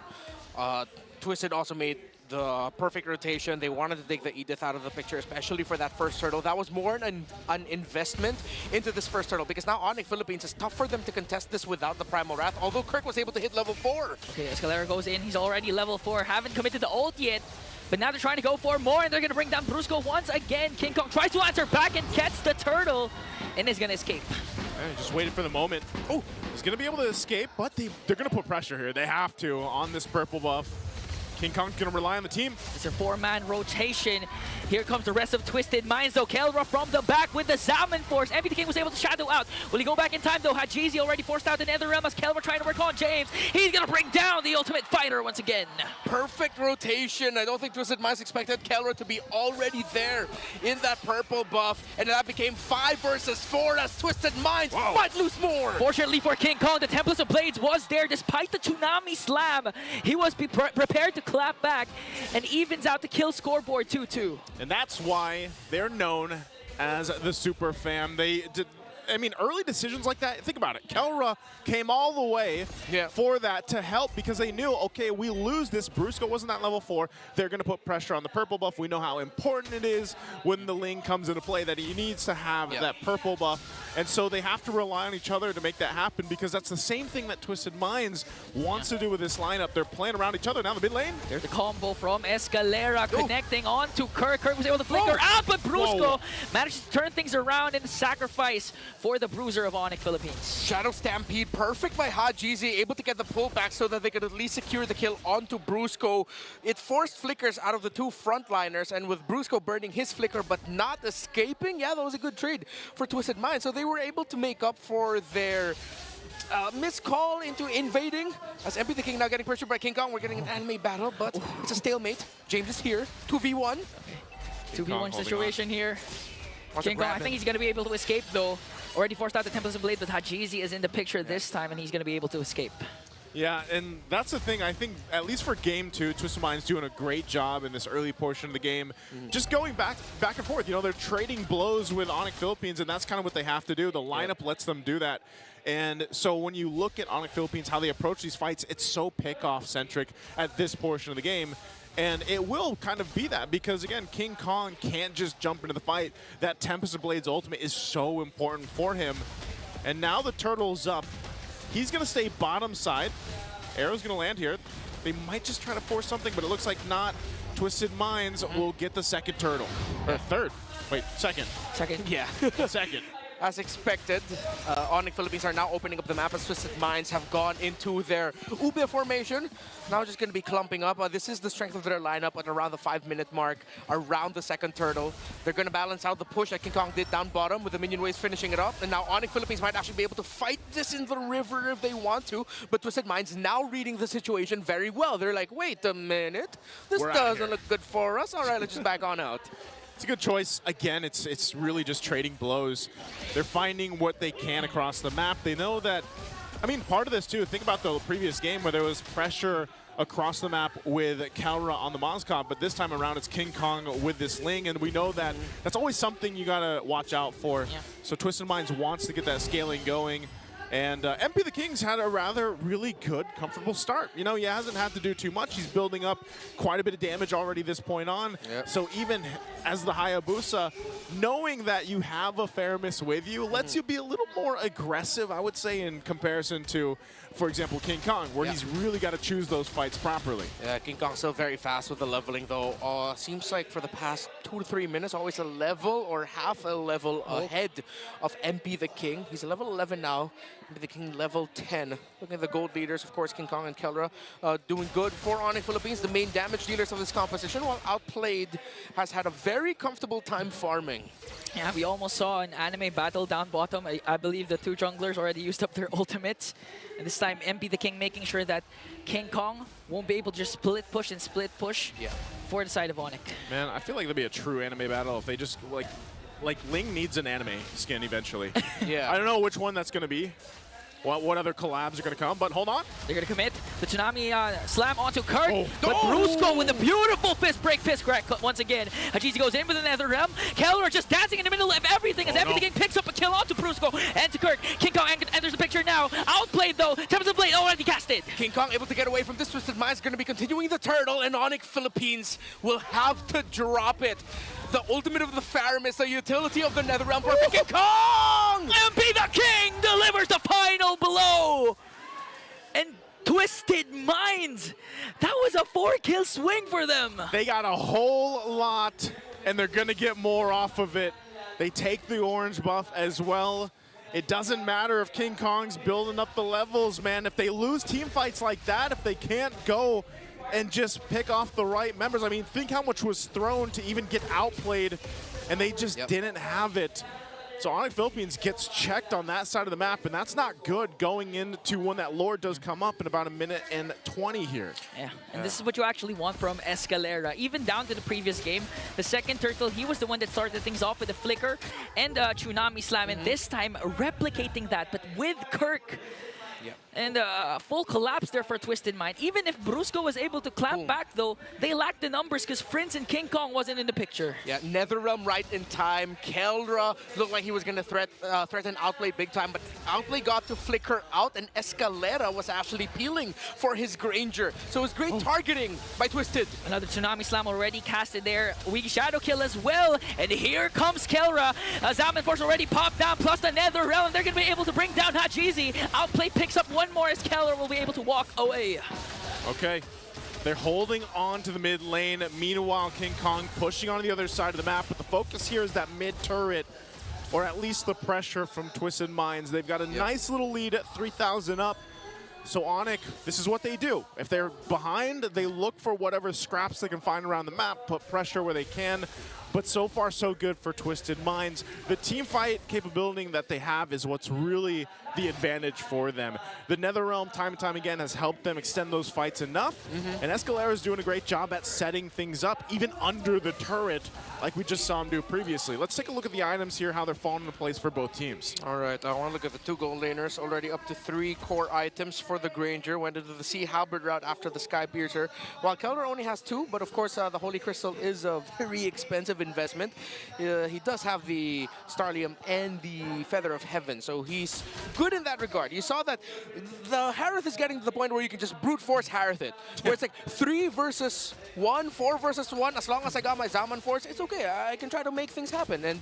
Twisted also made the perfect rotation. They wanted to take the Edith out of the picture, especially for that first turtle. That was more an investment into this first turtle, because now Onyx Philippines is tough for them to contest this without the Primal Wrath, although Kirk was able to hit level 4. Okay, Escalera goes in. He's already level 4. Haven't committed the ult yet. But now they're trying to go for more, and they're going to bring down Brusco once again. King Kong tries to answer back and gets the turtle, and is going to escape. Just waited for the moment. Oh, he's going to be able to escape, but they're going to put pressure here. They have to on this purple buff. King Kong's going to rely on the team. It's a 4-man rotation. Here comes the rest of Twisted Minds, though. Kelra from the back with the Salmon Force. MP the King was able to shadow out. Will he go back in time, though? Hajizi already forced out the Nether Realm as Kelra trying to work on James. He's going to bring down the Ultimate Fighter once again. Perfect rotation. I don't think Twisted Minds expected Kelra to be already there in that purple buff. And that became 5 versus 4 as Twisted Minds might lose more. Fortunately for King Kong, the Templars of Blades was there despite the Tsunami Slam. He was prepared to clap back and evens out the kill scoreboard 2-2. And that's why they're known as the Super Fam. I mean, early decisions like that, think about it. Kelra came all the way for that to help because they knew, okay, we lose this. Brusco wasn't at level 4. They're going to put pressure on the purple buff. We know how important it is when the Ling comes into play that he needs to have that purple buff. And so they have to rely on each other to make that happen because that's the same thing that Twisted Minds wants to do with this lineup. They're playing around each other down the mid lane. There's the combo from Escalera connecting on to Kirk. Kirk was able to flicker out, but Brusco managed to turn things around in the sacrifice for the bruiser of Onyx Philippines. Shadow Stampede, perfect by Hajizi, able to get the pullback so that they could at least secure the kill onto Brusco. It forced flickers out of the 2 frontliners, and with Brusco burning his flicker but not escaping, that was a good trade for Twisted Minds. So they were able to make up for their missed call into invading. As MP the King now getting pressured by King Kong. We're getting an anime battle, but it's a stalemate. James is here, 2v1. 2v1 situation here. King Kong, I think he's going to be able to escape, though. Already forced out the Templars of Blade, but Hajizi is in the picture this time, and he's going to be able to escape. Yeah, and that's the thing. I think, at least for Game 2, Twisted Minds doing a great job in this early portion of the game. Just going back and forth. You know, they're trading blows with Onyx Philippines, and that's kind of what they have to do. The lineup lets them do that. And so when you look at Onyx Philippines, how they approach these fights, it's so pick-off-centric at this portion of the game. And it will kind of be that because, again, King Kong can't just jump into the fight. That Tempest of Blades ultimate is so important for him. And now the turtle's up. He's going to stay bottom side. Arrow's going to land here. They might just try to force something, but it looks like not. Twisted Minds will get the second turtle. Or third. Wait, second. Second? Yeah. Second. As expected, Onyx Philippines are now opening up the map as Twisted Minds have gone into their Ube formation. Now just going to be clumping up. This is the strength of their lineup at around the 5-minute mark, around the second turtle. They're going to balance out the push that King Kong did down bottom with the minion waves finishing it up. And now Onyx Philippines might actually be able to fight this in the river if they want to. But Twisted Minds now reading the situation very well. They're like, wait a minute. This doesn't look good for us. All right, let's just back on out. It's a good choice. Again, it's really just trading blows. They're finding what they can across the map. They know that, I mean, part of this too, think about the previous game where there was pressure across the map with Kelra on the Mozcom, but this time around it's King Kong with this Ling, and we know that that's always something you gotta watch out for. So Twisted Minds wants to get that scaling going. And MP the King's had a rather really good, comfortable start. You know, he hasn't had to do too much. He's building up quite a bit of damage already this point on. So even as the Hayabusa, knowing that you have a fair miss with you lets you be a little more aggressive, I would say, in comparison to, for example, King Kong, where he's really got to choose those fights properly. Yeah, King Kong's still very fast with the leveling, though. Seems like for the past 2 to 3 minutes, always a level or half a level ahead of MP the King. He's level 11 now. MP the King level 10. Looking at the gold leaders, of course, King Kong and Kelra doing good for Onyx Philippines. The main damage dealers of this composition, while Outplayed has had a very comfortable time farming. Yeah, we almost saw an anime battle down bottom. I believe the 2 junglers already used up their ultimates. And this time, MP the King making sure that King Kong won't be able to just split push for the side of Onyx. Man, I feel like there'd be a true anime battle if they just, like Ling needs an anime skin eventually. Yeah. I don't know which one that's going to be. What other collabs are going to come, but hold on. They're going to commit. The Tsunami slam onto Kirk, but Brusco with a beautiful fist break, fist crack once again. Hajizi goes in with another realm. Keller just dancing in the middle of everything as everything picks up a kill onto Brusco and to Kirk. King Kong enters the picture now. Outplayed though. Tempest of Blade already casted. King Kong able to get away from this Twisted Mind's going to be continuing the turtle, and Onyx Philippines will have to drop it. The ultimate of the Faramis, the utility of the Netherrealm. Perfect King Kong! MP the King delivers the final blow. And Twisted Minds, that was a 4-kill swing for them. They got a whole lot, and they're going to get more off of it. They take the orange buff as well. It doesn't matter if King Kong's building up the levels, man. If they lose team fights like that, if they can't go and just pick off the right members. I mean, think how much was thrown to even get outplayed, and they just didn't have it. So Onyx Philippines gets checked on that side of the map, and that's not good going into when that Lord does come up in about 1:20 here. Yeah, and this is what you actually want from Escalera. Even down to the previous game, the second turtle, he was the one that started things off with a flicker and Tsunami Slam, and this time replicating that, but with Kirk. And full collapse there for Twisted Mind. Even if Brusco was able to clap back, though, they lacked the numbers because Prince and King Kong wasn't in the picture. Yeah, Netherrealm right in time. Keldra looked like he was going to threaten Outplay big time, but Outplay got to flicker out, and Escalera was actually peeling for his Granger. So it was great targeting by Twisted. Another Tsunami Slam already casted there. Weak Shadow Kill as well. And here comes Kelra. Zaman Force already popped down, plus the Netherrealm. They're going to be able to bring down Hajizi. Outplay picks up one more as Keller will be able to walk away. Okay, they're holding on to the mid lane. Meanwhile, King Kong pushing on the other side of the map, but the focus here is that mid turret, or at least the pressure from Twisted Minds. They've got a nice little lead at 3,000 up. So Onyx, this is what they do. If they're behind, they look for whatever scraps they can find around the map, put pressure where they can. But so far, so good for Twisted Minds. The team fight capability that they have is what's really the advantage for them. The Netherrealm, time and time again, has helped them extend those fights enough. And Escalera is doing a great job at setting things up, even under the turret, like we just saw him do previously. Let's take a look at the items here, how they're falling into place for both teams. All right, I want to look at the two gold laners. Already up to 3 core items for the Granger. Went into the Sea Halberd route after the Sky Piercer. While Keldra only has 2, but of course the Holy Crystal is a very expensive investment. He does have the Starlium and the Feather of Heaven, so he's good in that regard. You saw that the Harith is getting to the point where you can just brute force Harith it, where it's like 3 versus 1, 4 versus 1. As long as I got my Zaman Force, it's okay. I can try to make things happen, and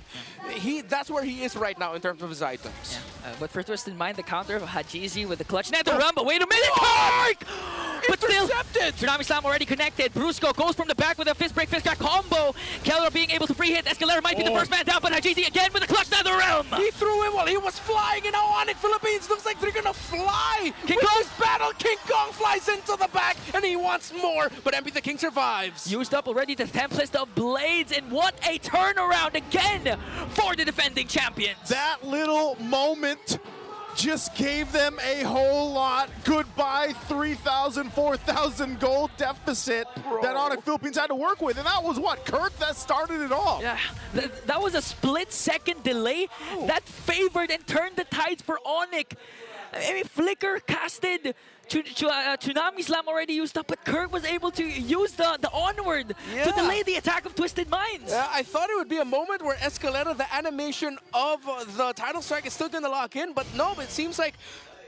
that's where he is right now in terms of his items. But for Twisted Mind, the counter of Hajizi with the clutch Netherrealm, but wait a minute, Kirk! But still, Tsunami Slam already connected. Brusco goes from the back with a fist break, fist crack combo. Keller being able to free hit. Escalera might be the first man down, but Hajizi again with a clutch Netherrealm. He threw him while he was flying, and now Onyx Philippines looks like they're gonna fly. King With Kong. this battle, King Kong flies into the back, and he wants more, but MP the King survives. Used up already the Tempest of Blades, and what a turnaround again for the defending champions. That little moment just gave them a whole lot. Goodbye 3,000, 4,000 gold deficit that Onyx Philippines had to work with. And that was what, Kirk, that started it all. Yeah, that was a split-second delay that favored and turned the tides for Onyx. I mean, Flicker casted, Tsunami Slam already used up, but Kirk was able to use the onward to delay the attack of Twisted Minds. Yeah, I thought it would be a moment where Escalera, the animation of the title strike is still gonna lock in, but no, it seems like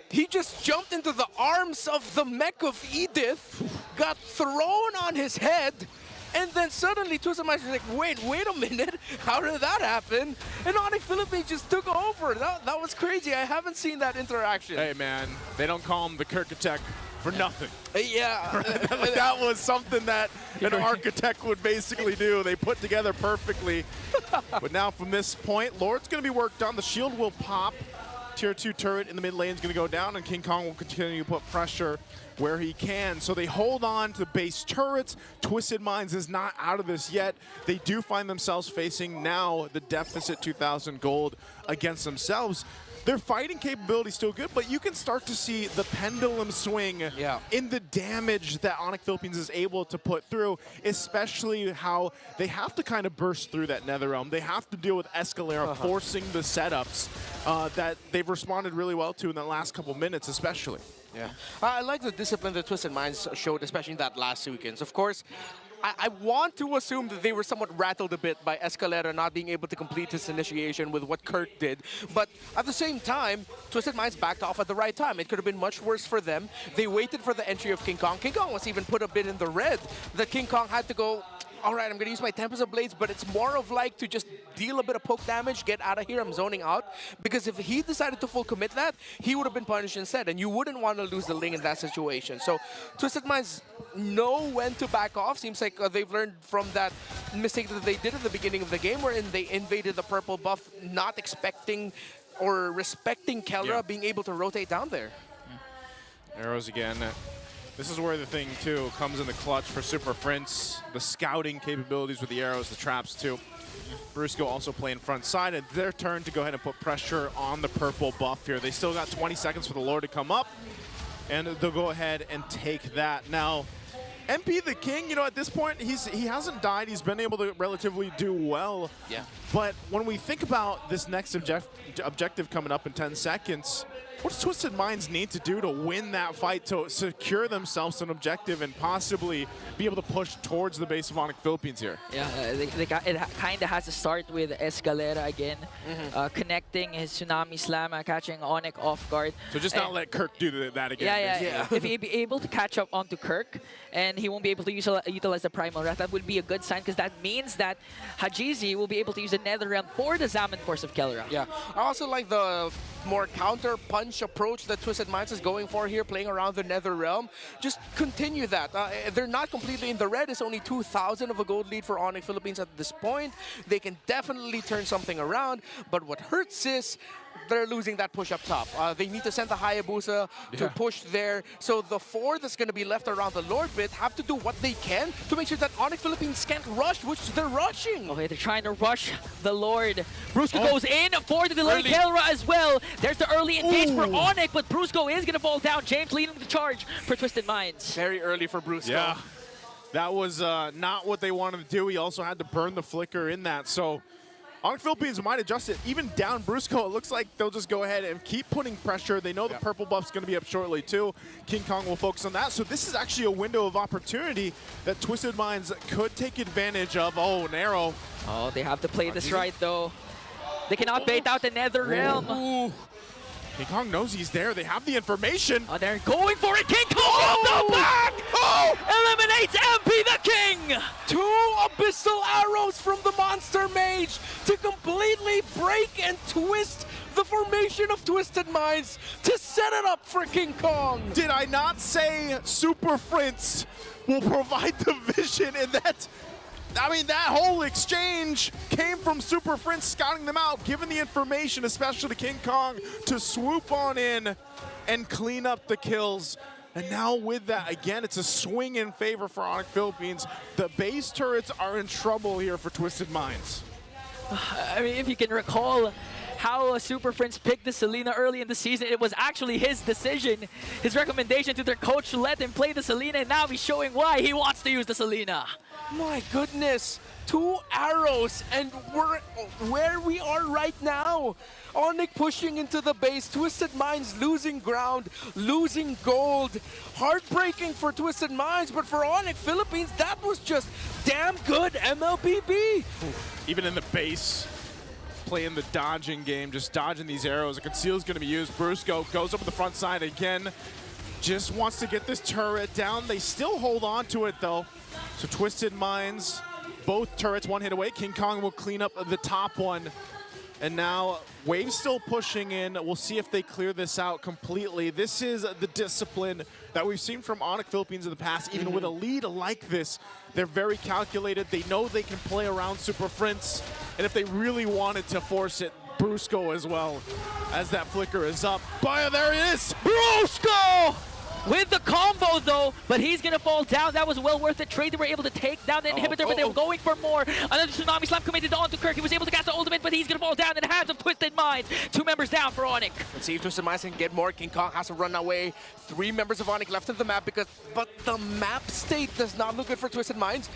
he just jumped into the arms of the mech of Edith, got thrown on his head, and then suddenly Twisted Minds was like, wait a minute, how did that happen? And Onyx Philippines just took over. That was crazy. I haven't seen that interaction. Hey man, they don't call him the Kirk attack for nothing. Yeah. That was something that an architect would basically do. They put together perfectly. But now from this point, Lord's going to be worked on. The shield will pop. Tier 2 turret in the mid lane is going to go down, and King Kong will continue to put pressure where he can. So they hold on to base turrets. Twisted Minds is not out of this yet. They do find themselves facing now the deficit 2,000 gold against themselves. their fighting capability is still good, but you can start to see the pendulum swing in the damage that Onyx Philippines is able to put through, especially how they have to kind of burst through that Netherrealm. They have to deal with Escalera forcing the setups that they've responded really well to in the last couple minutes, especially. Yeah, I like the discipline that Twisted Minds showed, especially in that last sequence. Of course, I want to assume that they were somewhat rattled a bit by Escalera not being able to complete his initiation with what Kurt did. But at the same time, Twisted Minds backed off at the right time. It could have been much worse for them. They waited for the entry of King Kong. King Kong was even put a bit in the red. That King Kong had to go, all right, I'm going to use my Tempest of Blades, but it's more of like to just deal a bit of poke damage, get out of here, I'm zoning out. Because if he decided to full commit that, he would have been punished instead, and you wouldn't want to lose the Ling in that situation. So Twisted Minds know when to back off. Seems like they've learned from that mistake that they did at the beginning of the game, wherein they invaded the purple buff, not expecting or respecting Kelra being able to rotate down there. Arrows again. This is where the thing, too, comes in the clutch for Super Prince. The scouting capabilities with the arrows, the traps, too. Brusco also playing front side, and their turn to go ahead and put pressure on the purple buff here. They still got 20 seconds for the Lord to come up, and they'll go ahead and take that. Now, MP the King, you know, at this point, he hasn't died. He's been able to relatively do well. Yeah. But when we think about this next objective coming up in 10 seconds, what does Twisted Minds need to do to win that fight, to secure themselves an objective and possibly be able to push towards the base of Onyx Philippines here? Yeah, it kind of has to start with Escalera again, connecting his Tsunami Slam, catching Onyx off guard. So just not let Kirk do that again. Yeah. If he'd be able to catch up onto Kirk and he won't be able to utilize the Primal Wrath, that would be a good sign, because that means that Hajizi will be able to use the Netherrealm for the Zaman Force of Kelra. Yeah, I also like the more counter punch approach that Twisted Minds is going for here, playing around the Netherrealm. Just continue that. They're not completely in the red. It's only 2,000 of a gold lead for Onyx Philippines at this point. They can definitely turn something around, but what hurts is they're losing that push up top. They need to send the Hayabusa to push there. So the 4 that's going to be left around the Lord bit have to do what they can to make sure that Onyx Philippines can't rush, which they're rushing. Okay, they're trying to rush the Lord. Brusco goes in for the delay. Kelra as well. There's the early engage for Onyx, but Brusco is going to fall down. James leading the charge for Twisted Minds. Very early for Brusco. Yeah, that was not what they wanted to do. He also had to burn the flicker in that. So Onyx Philippines might adjust it. Even down Brusco, it looks like they'll just go ahead and keep putting pressure. They know the purple buff's going to be up shortly, too. King Kong will focus on that. So this is actually a window of opportunity that Twisted Minds could take advantage of. Oh, narrow. Oh, they have to play this right, though. They cannot bait out the Netherrealm. King Kong knows he's there. They have the information. Oh, they're going for it. King Kong off the back! Eliminates MP the King! 2 abyssal arrows from the Monster Mage to completely break and twist the formation of Twisted Minds to set it up for King Kong. Did I not say Super Prince will provide the vision in that? I mean, that whole exchange came from Super Prince scouting them out, giving the information, especially to King Kong, to swoop on in and clean up the kills. And now with that, again, it's a swing in favor for Onyx Philippines. The base turrets are in trouble here for Twisted Minds. I mean, if you can recall how Super Prince picked the Selena early in the season, it was actually his decision, his recommendation to their coach to let him play the Selena, and now he's showing why he wants to use the Selena. My goodness, 2 arrows, and we're where we are right now. Onyx pushing into the base, Twisted Minds losing ground, losing gold. Heartbreaking for Twisted Minds, but for Onyx Philippines, that was just damn good MLBB. Even in the base, playing the dodging game, just dodging these arrows. A conceal is going to be used. Brusco goes up to the front side again. Just wants to get this turret down. They still hold on to it, though. So Twisted Minds, both turrets 1 hit away. King Kong will clean up the top one. And now Wave's still pushing in. We'll see if they clear this out completely. This is the discipline that we've seen from Onyx Philippines in the past. Even with a lead like this, they're very calculated. They know they can play around Super Prince. And if they really wanted to force it, Brusco as well, as that flicker is up. But there it is! Brusco with the combo though, but he's gonna fall down. That was well worth the trade. They were able to take down the inhibitor, but they were going for more. Another Tsunami Slam committed onto Kirk. He was able to cast the ultimate, but he's gonna fall down in the hands of Twisted Minds. 2 members down for Onyx. Let's see if Twisted Minds can get more. King Kong has to run away. 3 members of Onyx left in the map but the map state does not look good for Twisted Minds.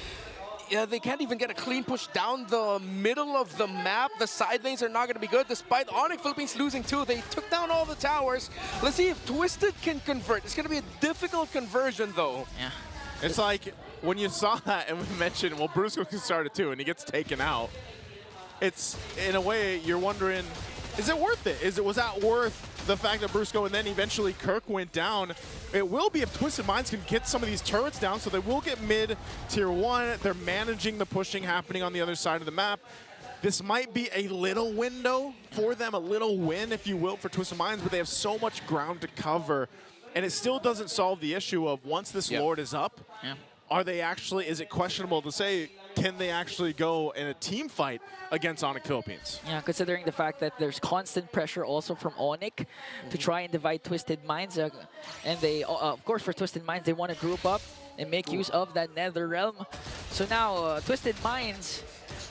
Yeah, they can't even get a clean push down the middle of the map. The side lanes are not going to be good, despite Onyx Philippines losing 2. They took down all the towers. Let's see if Twisted can convert. It's going to be a difficult conversion, though. Yeah. It's like, when you saw that and we mentioned, well, Brusco can start it too, and he gets taken out. It's, in a way, you're wondering, is it worth it? Was that worth the fact that Brusco and then eventually Kirk went down? It will be if Twisted Minds can get some of these turrets down, so they will get mid tier 1. They're managing the pushing happening on the other side of the map. This might be a little window for them, a little win, if you will, for Twisted Minds, but they have so much ground to cover. And it still doesn't solve the issue of once this Lord is up, are they actually, is it questionable to say, can they actually go in a team fight against Onyx Philippines? Yeah, considering the fact that there's constant pressure also from Onyx to try and divide Twisted Minds. And they, of course, for Twisted Minds, they want to group up and make use of that Nether Realm. So now, Twisted Minds,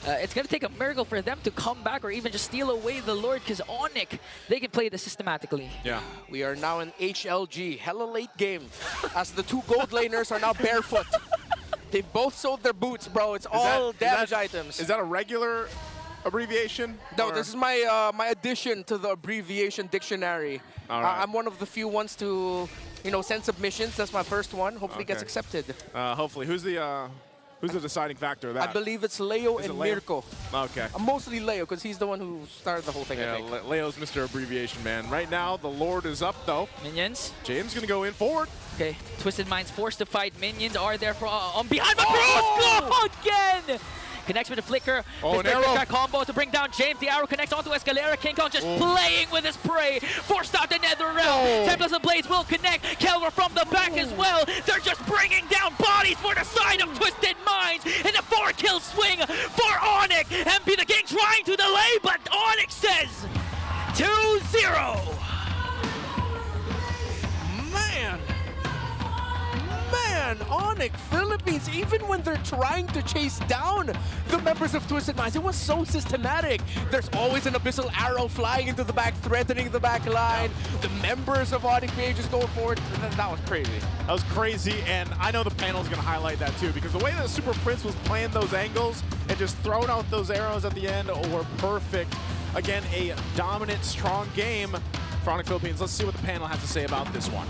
it's going to take a miracle for them to come back or even just steal away the Lord, because Onyx, they can play this systematically. Yeah. We are now in HLG, hella late game, as the 2 gold laners are now barefoot. They've both sold their boots, bro. It's all damage items. Is that a regular abbreviation? No, or? this is my my addition to the abbreviation dictionary. All right. I'm one of the few ones to, send submissions. That's my first one. Hopefully it gets accepted. Hopefully. Who's the deciding factor of that? I believe it's Leo and Mirko. Okay. Mostly Leo, because he's the one who started the whole thing, I think. Leo's Mr. Abbreviation Man. Right now, the Lord is up, though. Minions. James gonna go in forward. Okay, Twisted Minds forced to fight. Minions are there for on behind, but Brusco again! Connects with the flicker. Oh, an this arrow. combo to bring down James. The arrow connects onto Escalera. King Kong just playing with his prey. Forced out the Nether Realm. Templars and Blades will connect. Kelver from the back as well. They're just bringing down bodies for the side of Twisted Minds. And a 4-kill swing for Onyx. MP the King trying to delay, but Onyx says 2-0. Man, Onyx Philippines, even when they're trying to chase down the members of Twisted Minds, it was so systematic. There's always an abyssal arrow flying into the back, threatening the back line. The members of Onyx PA just going forward. That was crazy. That was crazy, and I know the panel's going to highlight that too, because the way that Super Prince was playing those angles and just throwing out those arrows at the end were perfect. Again, a dominant, strong game for Onyx Philippines. Let's see what the panel has to say about this one.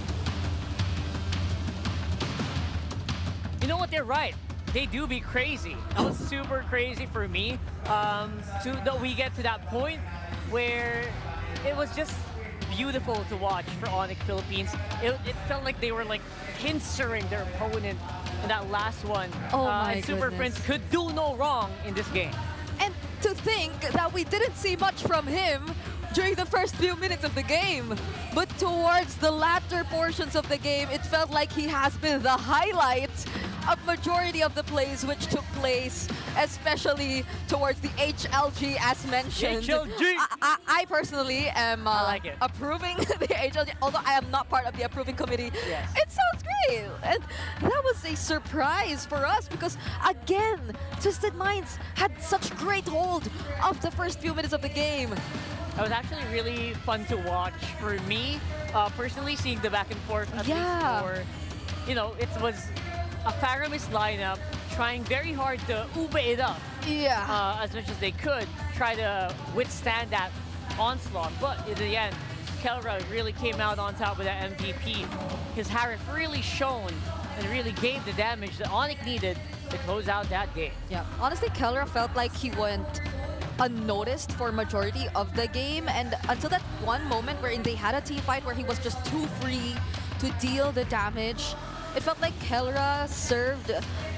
You know what? They're right. They do be crazy. That was super crazy for me. That we get to that point where it was just beautiful to watch for Onyx Philippines. It felt like they were like pincering their opponent in that last one. Oh my Super goodness. Prince could do no wrong in this game. And to think that we didn't see much from him during the first few minutes of the game. But towards the latter portions of the game, it felt like he has been the highlight of majority of the plays which took place, especially towards the HLG as mentioned. HLG! I personally am I like it. approving the HLG, although I am not part of the approving committee. Yes. It sounds great. And that was a surprise for us because, again, Twisted Minds had such great hold of the first few minutes of the game. It was actually really fun to watch for me, personally, seeing the back and forth at least for, it was a Faramis lineup trying very hard to ube it up as much as they could, try to withstand that onslaught. But in the end, Kelra really came out on top with that MVP. His Harith really shone and really gave the damage that Onyx needed to close out that game. Yeah, honestly, Kelra felt like he went unnoticed for majority of the game, and until that one moment wherein they had a team fight where he was just too free to deal the damage, it felt like Kelra served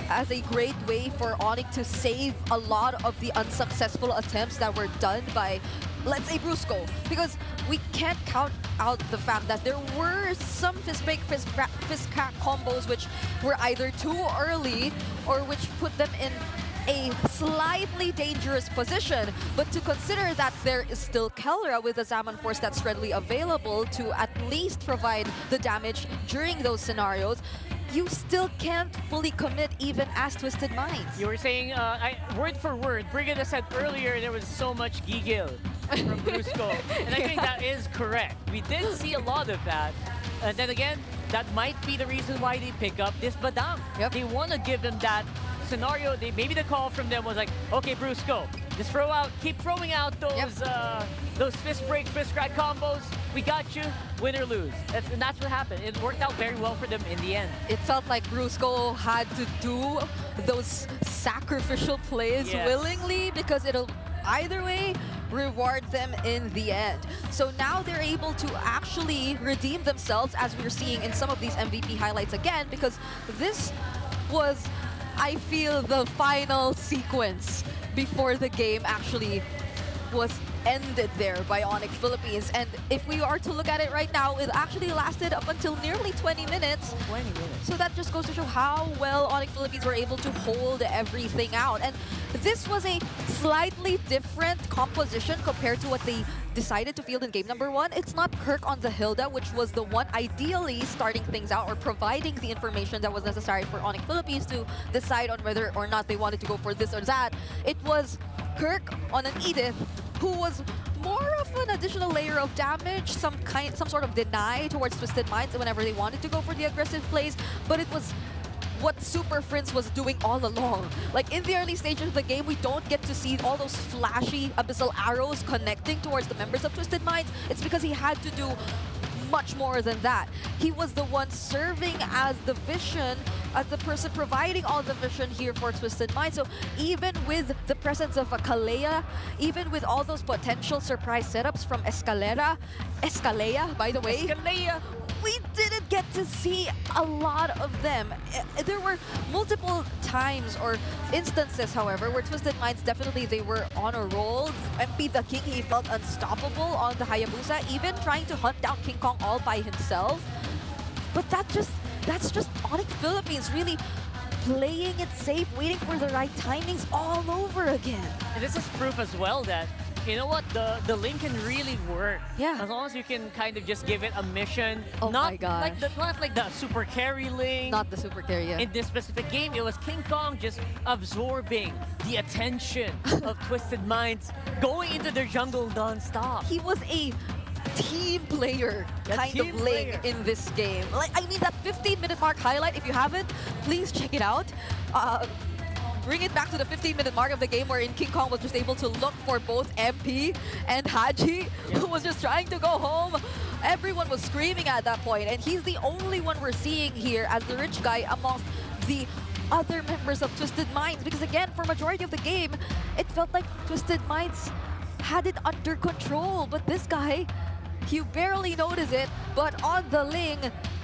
as a great way for Onyx to save a lot of the unsuccessful attempts that were done by, let's say, Brusco, because we can't count out the fact that there were some fist-break, fist-crack combos which were either too early or which put them in a slightly dangerous position, but to consider that there is still Kelra with the Zaman Force that's readily available to at least provide the damage during those scenarios, you still can't fully commit even as Twisted Minds. You were saying, word for word, Brigada said earlier there was so much gigil from Brusco, and I think that is correct. We did see a lot of that. And then again, that might be the reason why they pick up this Badam. Yep. They want to give them that scenario. Maybe the call from them was like, okay, Brusco, just keep throwing out those fist break, fist crack combos. We got you, win or lose. And that's what happened. It worked out very well for them in the end. It felt like Brusco had to do those sacrificial plays willingly, because it'll either way reward them in the end. So now they're able to actually redeem themselves, as we're seeing in some of these MVP highlights again, because this was, I feel, the final sequence before the game actually was ended there by Onyx Philippines. And if we are to look at it right now, it actually lasted up until nearly 20 minutes. 20 minutes. So that just goes to show how well Onyx Philippines were able to hold everything out. And this was a slightly different composition compared to what they decided to field in game number 1. It's not Kirk on the Hilda, which was the one ideally starting things out or providing the information that was necessary for Onyx Philippines to decide on whether or not they wanted to go for this or that. It was Kirk on an Edith, who was more of an additional layer of damage, some sort of deny towards Twisted Minds whenever they wanted to go for the aggressive plays, but it was what Super Prince was doing all along. Like, in the early stages of the game, we don't get to see all those flashy abyssal arrows connecting towards the members of Twisted Minds. It's because he had to do much more than that. He was the one serving as the vision, as the person providing all the vision here for Twisted Minds. So even with the presence of a Kalea, even with all those potential surprise setups from Escalera, by the way, we didn't get to see a lot of them. There were multiple times or instances, however, where Twisted Minds definitely they were on a roll. MP the King, he felt unstoppable on the Hayabusa, even trying to hunt down King Kong all by himself. But that's just Onyx Philippines really playing it safe, waiting for the right timings all over again. And this is proof as well that, you know what, the link can really work. Yeah. As long as you can kind of just give it a mission. Oh not my gosh. Not like the super carry link. Not the super carry, yeah. In this specific game, it was King Kong just absorbing the attention of Twisted Minds, going into their jungle non-stop. He was a team player kind of link in this game. Like, I mean, that 15-minute mark highlight, if you haven't, please check it out. Bring it back to the 15-minute mark of the game wherein King Kong was just able to look for both MP and Haji, who was just trying to go home. Everyone was screaming at that point, and he's the only one we're seeing here as the rich guy amongst the other members of Twisted Minds. Because again, for majority of the game, it felt like Twisted Minds had it under control. But this guy, you barely notice it, but on the Ling,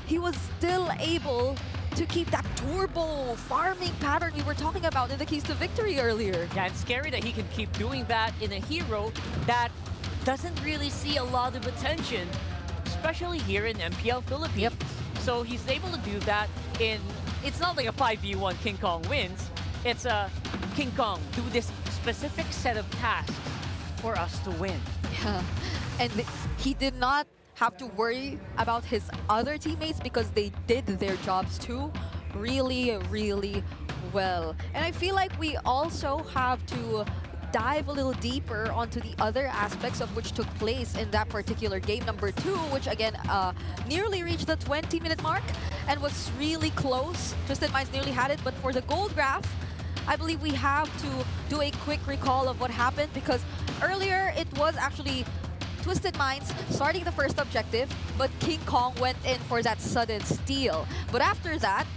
he was still able to keep that turbo farming pattern we were talking about in the Keys to Victory earlier. Yeah, it's scary that he can keep doing that in a hero that doesn't really see a lot of attention, especially here in MPL Philippines. Yep. So he's able to do that in, it's not like a 5v1 King Kong wins, it's a King Kong do this specific set of tasks for us to win. Yeah, and he did not have to worry about his other teammates because they did their jobs too really, really well. And I feel like we also have to dive a little deeper onto the other aspects of which took place in that particular game number 2, which again nearly reached the 20-minute mark and was really close. Twisted Minds nearly had it, but for the gold graph, I believe we have to do a quick recall of what happened, because earlier it was actually Twisted Minds starting the first objective, but King Kong went in for that sudden steal. But after that,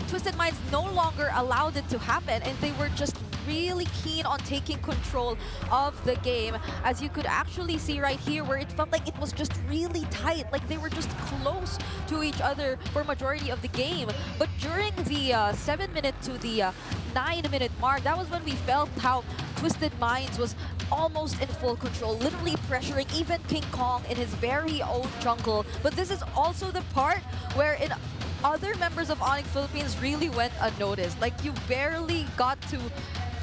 Twisted Minds no longer allowed it to happen, and they were just really keen on taking control of the game, as you could actually see right here, where it felt like it was just really tight, like they were just close to each other for majority of the game. But during the 7-minute to the 9-minute mark, that was when we felt how Twisted Minds was almost in full control, literally pressuring even King Kong in his very own jungle. But this is also the part where other members of Onyx Philippines really went unnoticed. Like, you barely got to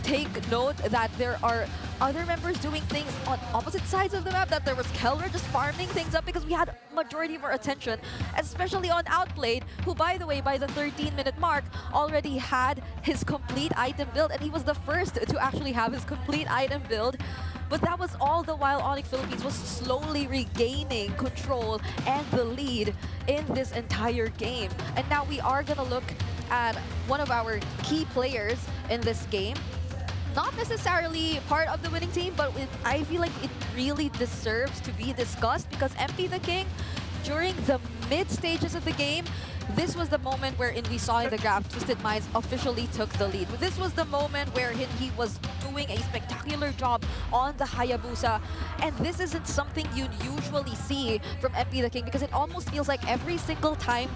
take note that there are other members doing things on opposite sides of the map, that there was Keller just farming things up because we had majority of our attention, especially on Outplayed, who, by the way, by the 13-minute mark, already had his complete item build, and he was the first to actually have his complete item build. But that was all the while Onyx Philippines was slowly regaining control and the lead in this entire game. And now we are going to look at one of our key players in this game. Not necessarily part of the winning team, but I feel like it really deserves to be discussed because MP the King, during the mid stages of the game, this was the moment wherein we saw in the graph Twisted Minds officially took the lead. This was the moment wherein he was doing a spectacular job on the Hayabusa. And this isn't something you usually see from MP the King because it almost feels like every single time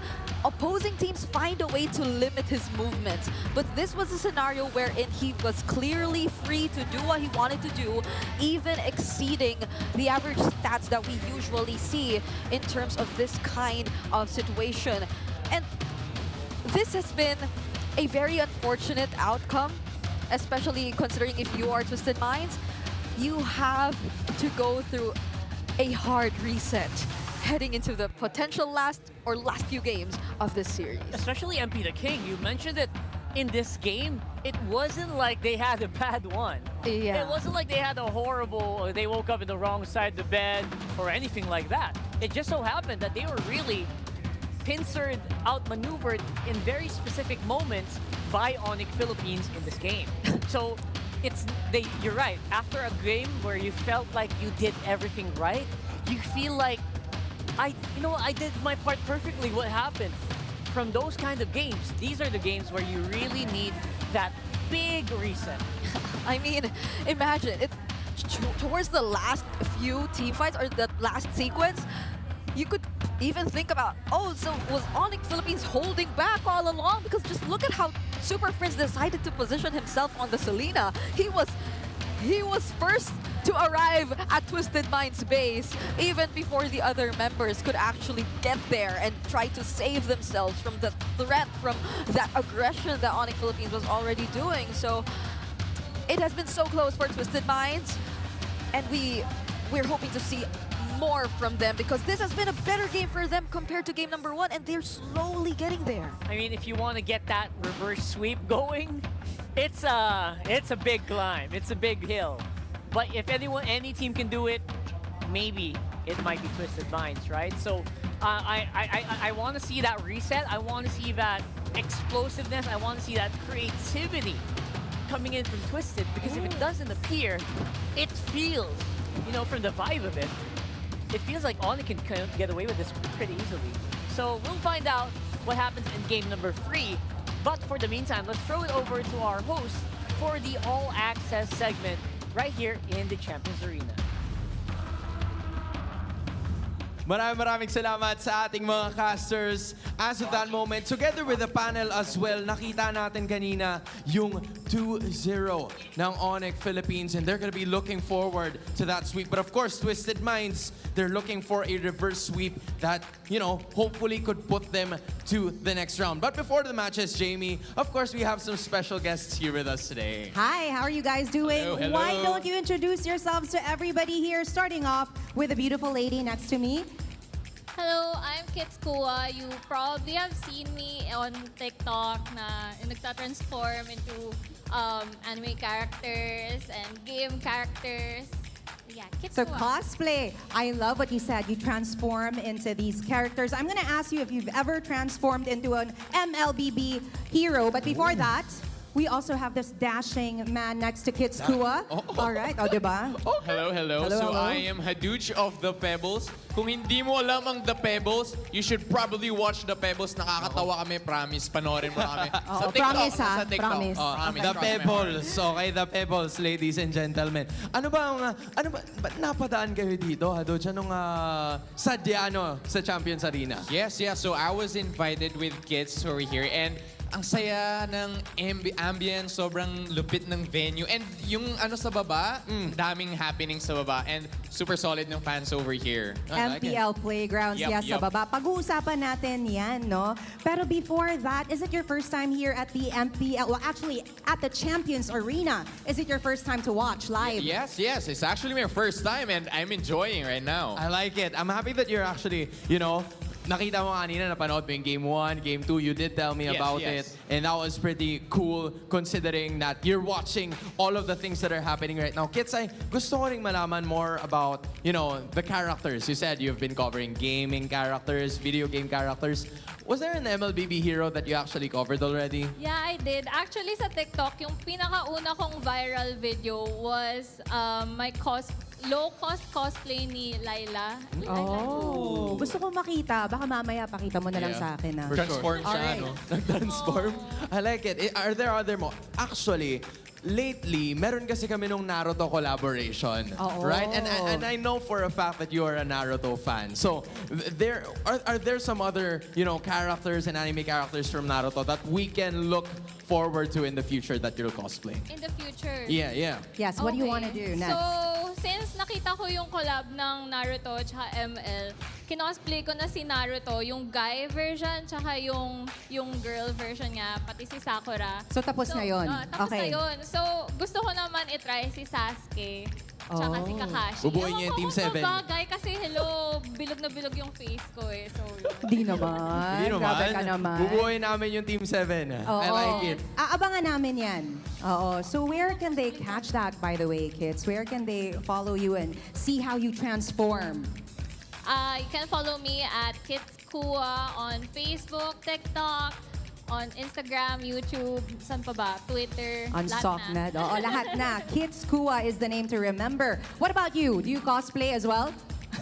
opposing teams find a way to limit his movements. But this was a scenario wherein he was clearly free to do what he wanted to do, even exceeding the average stats that we usually see in terms of this kind of situation. And this has been a very unfortunate outcome, especially considering if you are Twisted Minds, you have to go through a hard reset heading into the potential last few games of this series. Especially MP the King, you mentioned it in this game, it wasn't like they had a bad one. Yeah. It wasn't like they had a horrible, or they woke up in the wrong side of the bed or anything like that. It just so happened that they were really pincered, outmaneuvered in very specific moments by Onyx Philippines in this game. So you're right. After a game where you felt like you did everything right, you feel like I did my part perfectly. What happened? From those kind of games, these are the games where you really need that big reset. I mean, imagine it towards the last few team fights or the last sequence. You could even think about, oh, so was Onyx Philippines holding back all along? Because just look at how Super Prince decided to position himself on the Selena. He was first to arrive at Twisted Minds base even before the other members could actually get there and try to save themselves from the threat, from that aggression that Onyx Philippines was already doing. So it has been so close for Twisted Minds, and we're hoping to see more from them because this has been a better game for them compared to game number 1, and they're slowly getting there. I mean, if you want to get that reverse sweep going, it's a big climb. It's a big hill. But if any team can do it, maybe it might be Twisted Minds, right? So I want to see that reset. I want to see that explosiveness. I want to see that creativity coming in from Twisted, because if it doesn't appear, it feels, from the vibe of it, it feels like Onyx can get away with this pretty easily. So we'll find out what happens in game number 3. But for the meantime, let's throw it over to our host for the All Access segment right here in the Champions Arena. Maraming salamat sa ating mga casters. As of that moment, together with the panel as well, nakita natin kanina yung 2-0 ng Onyx Philippines, and they're going to be looking forward to that sweep. But of course, Twisted Minds, they're looking for a reverse sweep that, hopefully could put them to the next round. But before the matches, Jamie, of course, we have some special guests here with us today. Hi, how are you guys doing? Hello, hello. Why don't you introduce yourselves to everybody here, starting off with the beautiful lady next to me. Hello, I'm Kitskua. You probably have seen me on TikTok na nagta-transform into anime characters and game characters. Yeah, So Kitskua. cosplay, I love what you said. You transform into these characters. I'm gonna ask you if you've ever transformed into an MLBB hero, but before that, we also have this dashing man next to Kitskua. All right, diba? Hello. Hello, So hello. I am Haduch of The Pebbles. Kung hindi mo alam ang The Pebbles, you should probably watch The Pebbles. Nakakatawa kami, promise. Panoorin mo kami. Sa TikTok. promise, ha? Sa TikTok. Promise. Promise. The Pebbles. Okay, The Pebbles, ladies and gentlemen. Ba't napadaan kayo dito, Hadoch? Anong sadya, sa Champions Arena? Yes. So I was invited with kids who are here, and ang saya ng ambience, sobrang lupit ng venue. And yung ano sa baba, daming happening sa baba. And super solid ng fans over here. MPL Playgrounds, Yup, yes, sa yup. baba. Pag-uusapan natin yan, no? Pero before that, is it your first time here at the MPL? Well, actually, at the Champions Arena. Is it your first time to watch live? Yes. It's actually my first time and I'm enjoying right now. I like it. I'm happy that you're actually, nakita mo kanina, napanood mo yung Game 1, Game 2, you did tell me Yes, about yes. it. And that was pretty cool considering that you're watching all of the things that are happening right now. Kits, gusto ko ring malaman more about, the characters. You said you've been covering gaming characters, video game characters. Was there an MLBB hero that you actually covered already? Yeah, I did. Actually, sa TikTok, yung pinakauna kong viral video was my low-cost cosplay ni Laila. Oh, gusto ko makita. Baka mamaya pakita mo na lang sa akin. Transform siya, Alright. no? Nag-transform? I like it. Are there other mo? Actually, lately, meron kasi kami nung Naruto collaboration. Oo. Right? And I know for a fact that you are a Naruto fan. So, are there some other, characters and anime characters from Naruto that we can look forward to in the future that you'll cosplay? In the future. Yeah. Yes, what do you want to do next? So, since nakita ko yung collab ng Naruto at ML, kinosplay ko na si Naruto, yung guy version, tsaka yung girl version niya, pati si Sakura. So, tapos na yun? Tapos Okay. na yun. So, gusto ko naman itry si Sasuke. Tsaka si Kakashi. Bubuoy niya yung Team 7. Bagay kasi bilog na bilog yung face ko eh. So, Di naman. Grabe ka naman. Bubuoy namin yung Team 7. Oo. I like it. Aabangan namin yan. Oo. So where can they catch that, by the way, kids? Where can they follow you and see how you transform? you can follow me at KidsKua on Facebook, TikTok, on Instagram, YouTube, saan pa ba? Twitter, On lahat Sockmed. Oo, lahat na. Kids Kua is the name to remember. What about you? Do you cosplay as well?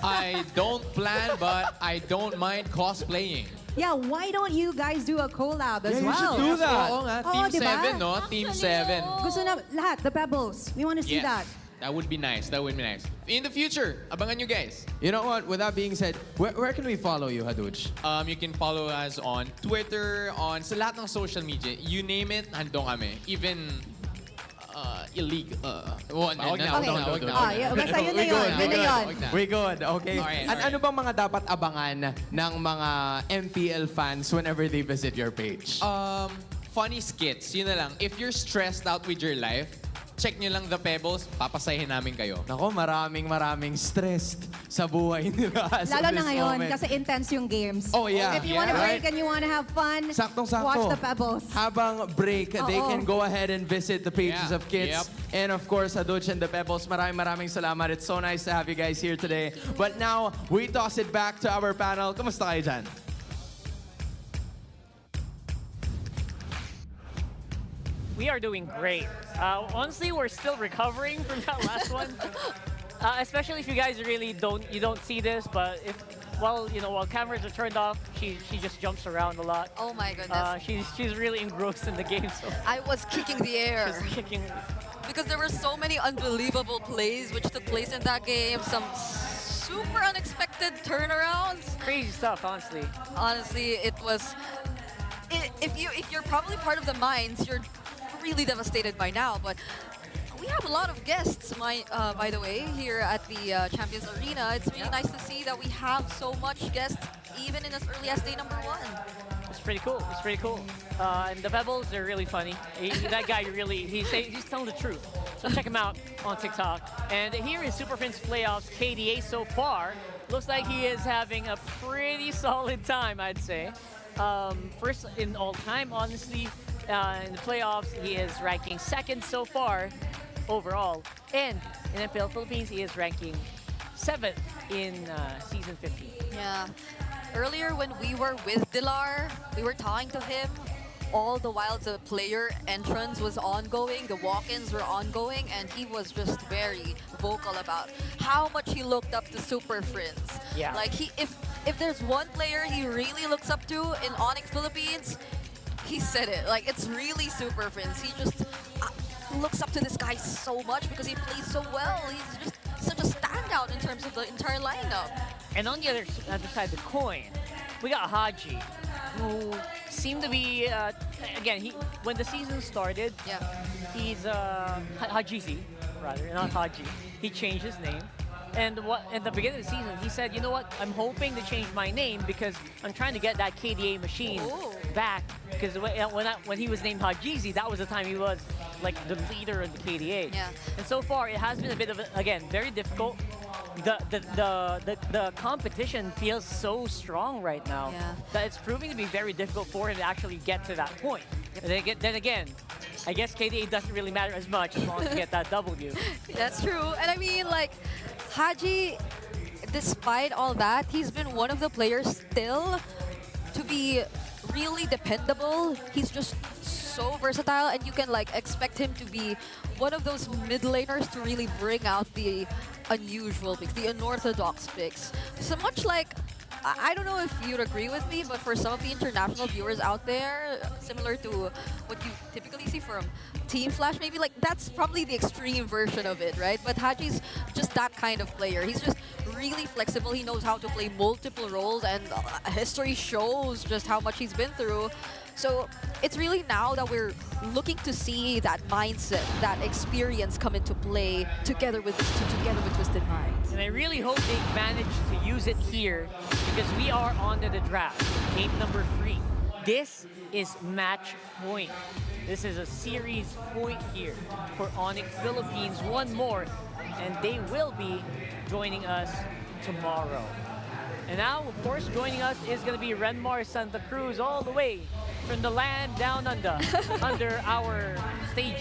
I don't plan, but I don't mind cosplaying. Yeah, why don't you guys do a collab as Yeah, you well? should do that. Oo nga, Oo, Team diba? 7, no? Team Actually, 7. oo. Gusto na, lahat, the Pebbles. We want to see Yes. that. That would be nice. In the future, abangan nyo guys. You know what? With that being said, where can we follow you, Haduch? You can follow us on Twitter, sa lahat ng social media. You name it, nandun kami. Even illegal. Wag na. Yeah, basta yun na yun. Yun na yun. We good, okay. Alright, Ano bang mga dapat abangan ng mga MPL fans whenever they visit your page? Funny skits, yun na lang. If you're stressed out with your life, check nyo lang The Pebbles, papasahin namin kayo. Nako, maraming stressed sa buhay nila as Lalo of na this ngayon, moment. kasi intense yung games. Oh, yeah. If you want to Right? break and you want to have fun, Saktong-sakto. watch the Pebbles. Habang break, they Oo. can go ahead and visit the pages Yeah. of kids. Yep. And of course, Haduch and the Pebbles, maraming salamat. It's so nice to have you guys here today. But now, we toss it back to our panel. Kamusta kayo dyan? We are doing great. Honestly, we're still recovering from that last one. Especially if you guys really don't see this, but while cameras are turned off, she just jumps around a lot. Oh my goodness. She's really engrossed in the game, so I was kicking the air. she's kicking. Because there were so many unbelievable plays which took place in that game. Some super unexpected turnarounds. Crazy stuff, honestly. Honestly, it was... If you're probably part of the Mines, you're really devastated by now. But we have a lot of guests, by the way, here at the Champions Arena. It's really nice to see that we have so much guests, even in as early as day number 1. It's pretty cool. And the Pebbles, they're really funny. That guy he's telling the truth. So check him out on TikTok. And here is Super Prince Playoffs KDA so far. Looks like he is having a pretty solid time, I'd say. First in all time, honestly. In the playoffs, he is ranking second so far overall. And in MPL Philippines, he is ranking 7th in Season 15. Yeah. Earlier when we were with Dilar, we were talking to him. All the while the player entrance was ongoing, the walk-ins were ongoing, and he was just very vocal about how much he looked up to Super Friends. Yeah. Like if there's one player he really looks up to in Onyx Philippines, he said it. Like, it's really Super Friends. He just looks up to this guy so much because he plays so well. He's just such a standout in terms of the entire lineup. And on the other side of the coin, we got Haji. who seemed to be, again, when the season started, Yeah. he's Hajizi, rather, not Haji. He changed his name. And at the beginning of the season, he said, you know what, I'm hoping to change my name because I'm trying to get that KDA machine back. Because when he was named Hajizi, that was the time he was like the leader of the KDA. Yeah. And so far, it has been a bit of, again, very difficult. The competition feels so strong right now that it's proving to be very difficult for him to actually get to that point. And then again, I guess KDA doesn't really matter as much as long as you get that W. That's true. And I mean, like, Haji, despite all that, he's been one of the players still to be really dependable. He's just so versatile, and you can like expect him to be one of those mid laners to really bring out the unusual picks, the unorthodox picks. So much like, I don't know if you'd agree with me, but for some of the international viewers out there, similar to what you typically see from Team Flash, maybe like that's probably the extreme version of it, right? But Haji's just that kind of player. He's just really flexible. He knows how to play multiple roles, and history shows just how much he's been through. So it's really now that we're looking to see that mindset, that experience come into play together with Twisted Minds. And I really hope they manage to use it here because we are on to the draft. Game number 3. This is match point. This is a series point here for Onyx Philippines. One more, and they will be joining us tomorrow. And now, of course, joining us is going to be Renmar Santa Cruz all the way from the land down under, under our stage.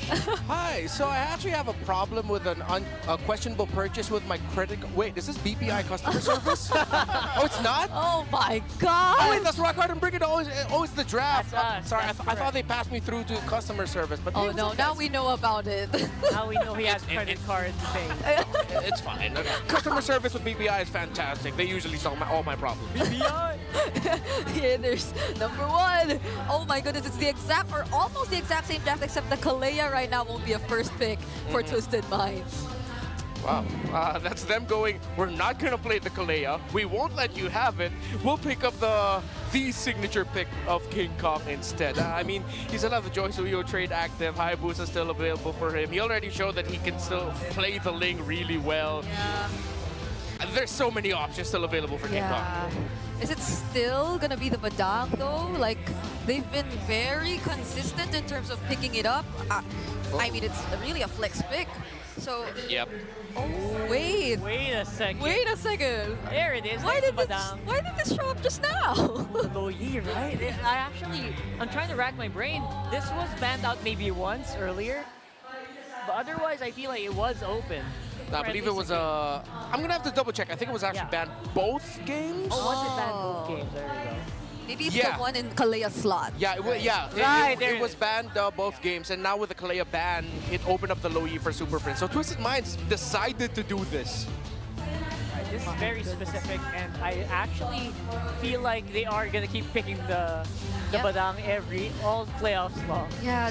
Hi, so I actually have a problem with a questionable purchase with my credit. Wait, is this BPI customer service? Oh, it's not? Oh my god! Oh wait, that's Rock Hard and Bring It. Always the draft. That's us. Sorry, That's I thought they passed me through to customer service, but Oh no, now we know about it. Now we know he has credit cards to pay. it's fine. Customer service with BPI is fantastic. They usually solve all my problems. BPI! Here, there's number 1. Oh my goodness, it's the exact, or almost the exact same draft, except the Kalea right now won't be a first pick for Twisted Minds. Wow, that's them going, we're not going to play the Kalea. We won't let you have it. We'll pick up the signature pick of King Kong instead. I mean, he's another Joy Suyo trade active. Hayabusa still available for him. He already showed that he can still play the Ling really well. Yeah. There's so many options still available for King Kong. Is it still gonna be the Badang though? Like, they've been very consistent in terms of picking it up. I mean, it's really a flex pick. So. Yep. Oh wait. Wait a second. Wait a second. There it is. Why did Badang. this show up just now? Loyi, right? I'm trying to rack my brain. This was banned out maybe once earlier, but otherwise I feel like it was open. I believe it was I'm gonna have to double check. I think it was actually banned both games. Oh, was it banned both games? There you go. Maybe it's the one in Kalea's slot. Yeah, it was banned both games, and now with the Kalea ban, it opened up the Loyi for Super Friends. So Twisted Minds decided to do this. This is very specific, and I actually feel like they are gonna keep picking the Badang all playoffs long. Yeah.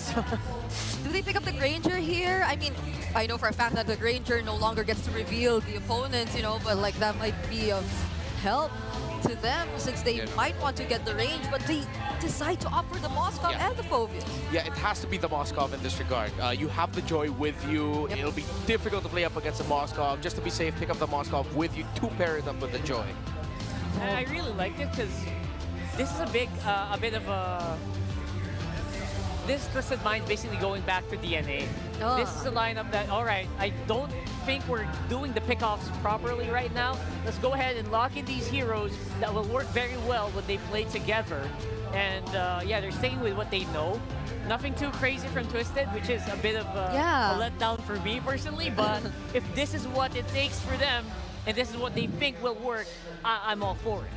Do they pick up the Granger here? I mean, I know for a fact that the Granger no longer gets to reveal the opponents, you know, but like that might be of help to them since they might want to get the range, but they decide to opt for the Moskov and the Phobius. Yeah, it has to be the Moskov in this regard. You have the Joy with you. It'll be difficult to play up against the Moskov. Just to be safe, pick up the Moskov with you to pair it up with the Joy. And I really like this because this is a bit of a... This Twisted Minds basically going back to DNA. This is a lineup that, all right, I don't think we're doing the pickoffs properly right now. Let's go ahead and lock in these heroes that will work very well when they play together. And yeah, they're staying with what they know. Nothing too crazy from Twisted, which is a bit of a letdown for me personally. But if this is what it takes for them, and this is what they think will work, I'm all for it.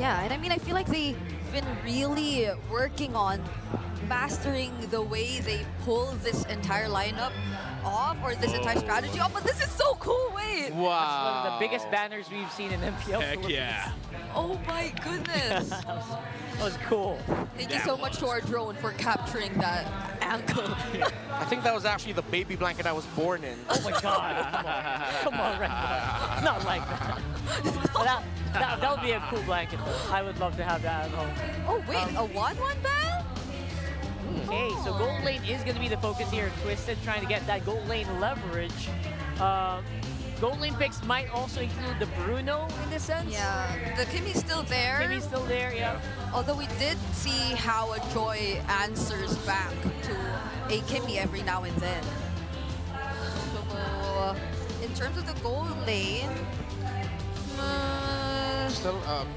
Yeah, and I mean, I feel like they've been really working on mastering the way they pull this entire lineup off, or this entire strategy off. But this is so cool, wait! Wow. That's one of the biggest banners we've seen in MPL. Heck yeah. Oh my goodness. That was cool. Thank you so much to our drone for capturing that angle. I think that was actually the baby blanket I was born in. Oh my god. Come on, Renmar. Not like that. That would be a cool blanket, though. I would love to have that at home. Oh, wait, a 1-1 ban? Okay, so gold lane is going to be the focus here. Twisted trying to get that gold lane leverage. Gold lane picks might also include the Bruno in this sense. Yeah, the Kimmy's still there. Kimmy's still there, yeah. Although we did see how a Joy answers back to a Kimmy every now and then. So, in terms of the gold lane,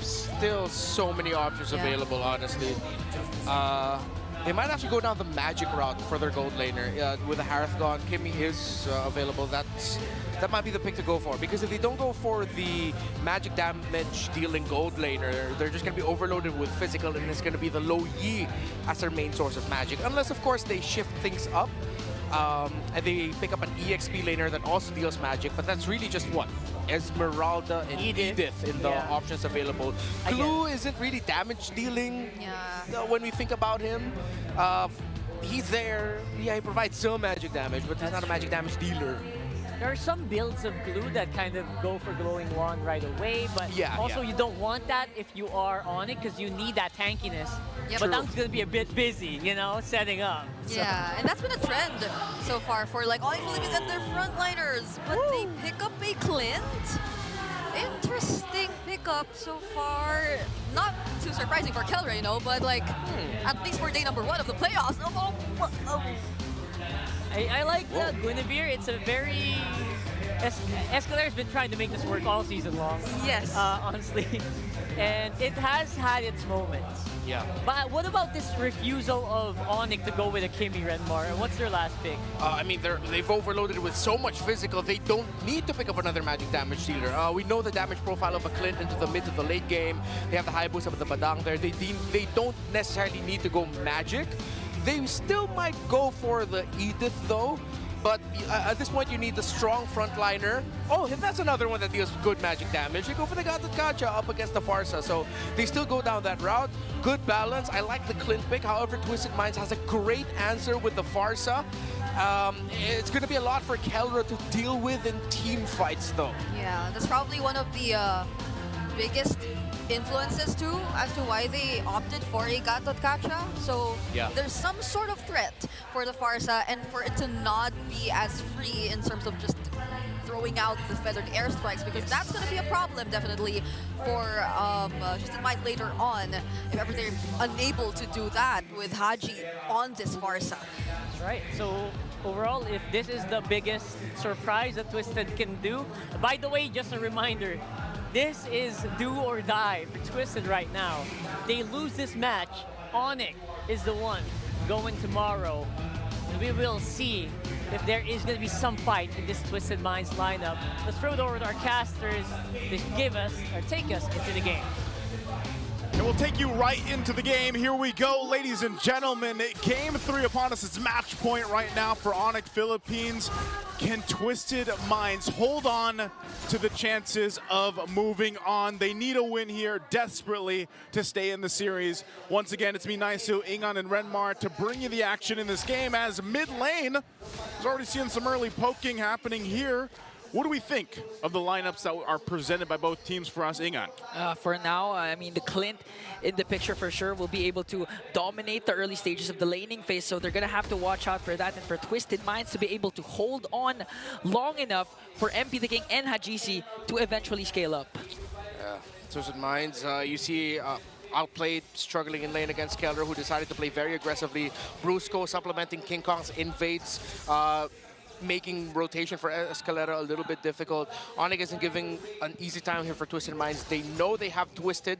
Still so many options available, honestly. They might actually go down the magic route for their gold laner. With the Harith gone, Kimmy is available. That might be the pick to go for. Because if they don't go for the magic damage dealing gold laner, they're just going to be overloaded with physical, and it's going to be the low Yi as their main source of magic. Unless, of course, they shift things up. And they pick up an EXP laner that also deals magic, but that's really just what? Esmeralda and Edith in the options available. Clue isn't really damage dealing when we think about him. He's there, yeah, he provides some magic damage, but he's not a magic damage dealer. There are some builds of Glue that kind of go for Glowing Wand right away, but also you don't want that if you are on it because you need that tankiness. Yep. But Dang's going to be a bit busy, you know, setting up. Yeah, and that's been a trend so far for like all Philippines and their frontliners. But they pick up a Clint. Interesting pickup so far. Not too surprising for Kelra, you know, but like at least for day number 1 of the playoffs. I like Guinevere. It's a very... Escalar's been trying to make this work all season long. Yes. Honestly. And it has had its moments. Yeah. But what about this refusal of Onyx to go with a Kimmy Renmar? And what's their last pick? I mean, they've overloaded with so much physical, they don't need to pick up another magic damage dealer. We know the damage profile of a Clint into the mid to the late game. They have the high boost of the Badang there. They don't necessarily need to go magic. They still might go for the Edith, though. But at this point, you need the strong frontliner. Oh, that's another one that deals good magic damage. They go for the Gacha up against the Farsa. So they still go down that route. Good balance. I like the Clint pick. However, Twisted Minds has a great answer with the Farsa. It's going to be a lot for Kelra to deal with in team fights, though. Yeah, that's probably one of the biggest influences too as to why they opted for a Gacha. So there's some sort of threat for the Farsa and for it to not be as free in terms of just throwing out the feathered airstrikes, because that's going to be a problem definitely for just in mind later on if ever they're unable to do that with Haji on this Farsa. That's right. So overall, if this is the biggest surprise that Twisted can do, by the way, just a reminder, this is do or die for Twisted right now. They lose this match, Onyx is the one going tomorrow. And we will see if there is going to be some fight in this Twisted Minds lineup. Let's throw it over to our casters to give us, or take us into the game. And we'll take you right into the game. Here we go, ladies and gentlemen. Game 3 upon us. It's match point right now for Onyx Philippines. Can Twisted Minds hold on to the chances of moving on? They need a win here desperately to stay in the series. Once again, it's me, Naisu, Ingan, and Renmar to bring you the action in this game as mid lane is already seeing some early poking happening here. What do we think of the lineups that are presented by both teams for us, Ingan? For now, I mean, the Clint in the picture for sure will be able to dominate the early stages of the laning phase, so they're going to have to watch out for that, and for Twisted Minds to be able to hold on long enough for MP the King and Hajisi to eventually scale up. Yeah, Twisted Minds, you see outplayed, struggling in lane against Kelra, who decided to play very aggressively. Brusco supplementing King Kong's invades, making rotation for Escalera a little bit difficult. Onyx isn't giving an easy time here for Twisted Minds. They know they have Twisted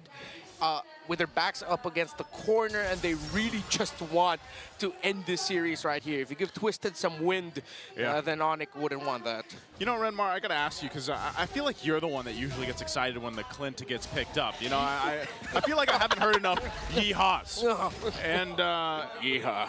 with their backs up against the corner, and they really just want to end this series right here. If you give Twisted some wind, then Onyx wouldn't want that. You know, Renmar, I gotta ask you, because I feel like you're the one that usually gets excited when the Clint gets picked up. You know, I feel like I haven't heard enough yeehaws. And yeehaw.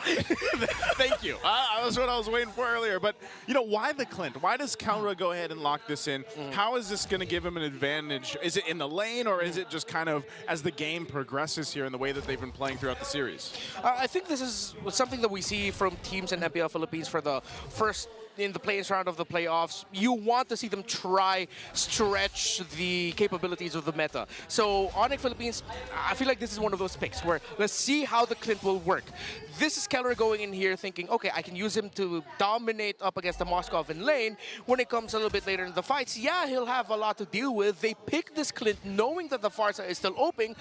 Thank you. That's what I was waiting for earlier. But, you know, why the Clint? Why does Kelra go ahead and lock this in? How is this gonna give him an advantage? Is it in the lane, or is it just kind of as the game progresses here in the way that they've been playing throughout the series? I think this is something that we see from teams in MPL Philippines for the first in the play-in round of the playoffs, you want to see them try stretch the capabilities of the meta. So Onyx Philippines, I feel like this is one of those picks where let's see how the Clint will work. This is Keller going in here thinking, okay, I can use him to dominate up against the Moskov in lane. When it comes a little bit later in the fights, yeah, he'll have a lot to deal with. They pick this Clint knowing that the Farsa is still open,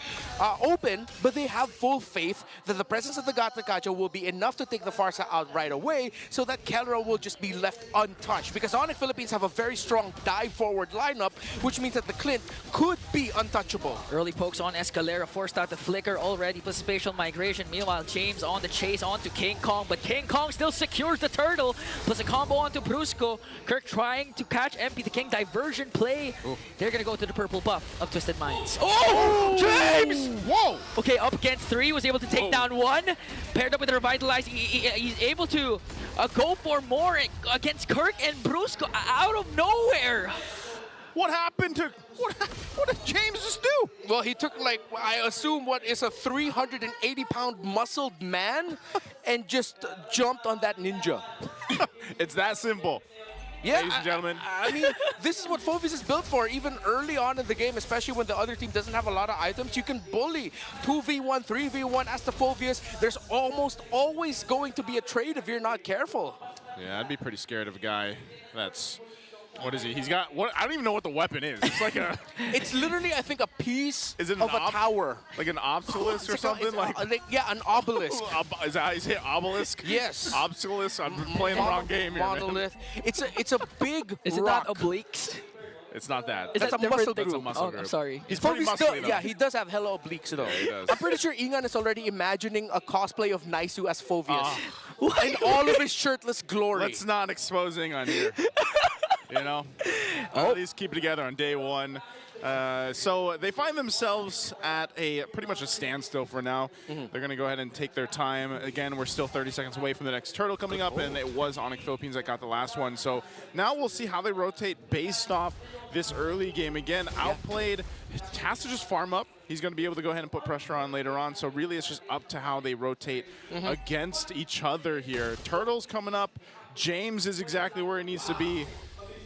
but they have full faith that the presence of the Gata Kacha will be enough to take the Farsa out right away so that Keller will just be left untouched. Because Onyx Philippines have a very strong dive-forward lineup, which means that the Clint could be untouchable. Early pokes on Escalera, forced out the flicker already, plus spatial migration. Meanwhile, James on the chase onto King Kong, but King Kong still secures the turtle, plus a combo onto Brusco. Kirk trying to catch MP the King, diversion play. Ooh. They're gonna go to the purple buff of Twisted Minds. Oh, James! Whoa! Okay, up against 3, was able to take down 1. Paired up with the Revitalize, he's able to go for more against Kirk and Brusco out of nowhere. What happened to... What did James just do? Well, he took, like, I assume what is a 380-pound muscled man and just jumped on that ninja. It's that simple. Yeah, ladies and gentlemen. I mean, this is what Phoebus is built for, even early on in the game, especially when the other team doesn't have a lot of items. You can bully 2v1, 3v1 as the Phoebus. There's almost always going to be a trade if you're not careful. Yeah, I'd be pretty scared of a guy that's... What is he? He's got what? I don't even know what the weapon is. It's like a. It's literally, I think, a piece is it of a tower, like an obelisk or something. Yeah, an obelisk. Is that how you say it? Obelisk? Yes. Obelisk. I'm playing the wrong game here. Monolith. Man. It's a big. Is it not obliques? It's not that. Is that's that a muscle That's group. a muscle Oh, group. I'm sorry. He's pretty muscly, though. Yeah, he does have hella obliques, though. Yeah, he does. I'm pretty sure Ingan is already imagining a cosplay of Naisu as Phoveus. In all of his shirtless glory. Let's not exposing on here. You know? At least keep it together on day 1. So they find themselves at pretty much a standstill for now. They're going to go ahead and take their time. Again, we're still 30 seconds away from the next turtle coming up, and it was Onyx Philippines that got the last one. So now we'll see how they rotate based off this early game. Again, outplayed, has to just farm up. He's going to be able to go ahead and put pressure on later on. So really it's just up to how they rotate against each other here. Turtles coming up. James is exactly where he needs to be.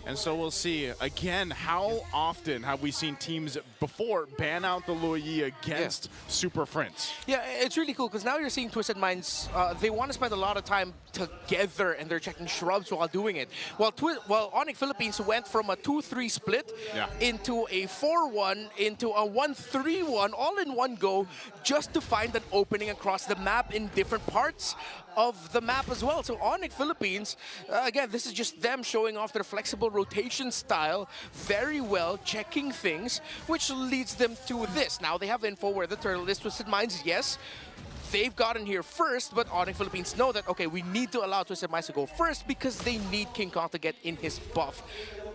And so we'll see. Again, how often have we seen teams before ban out the Luoyi against Super Friends? Yeah, it's really cool because now you're seeing Twisted Minds, they want to spend a lot of time together and they're checking shrubs while doing it. While Onyx Philippines went from a 2-3 split into a 4-1, into a 1-3-1, all in one go, just to find an opening across the map in different parts of the map as well. So Onyx Philippines, again, this is just them showing off their flexible rotation style very well, checking things, which leads them to this. Now they have info where the turtle is. Twisted Minds, yes, they've gotten here first, but Onyx Philippines know that, okay, we need to allow Twisted Minds to go first because they need King Kong to get in his buff.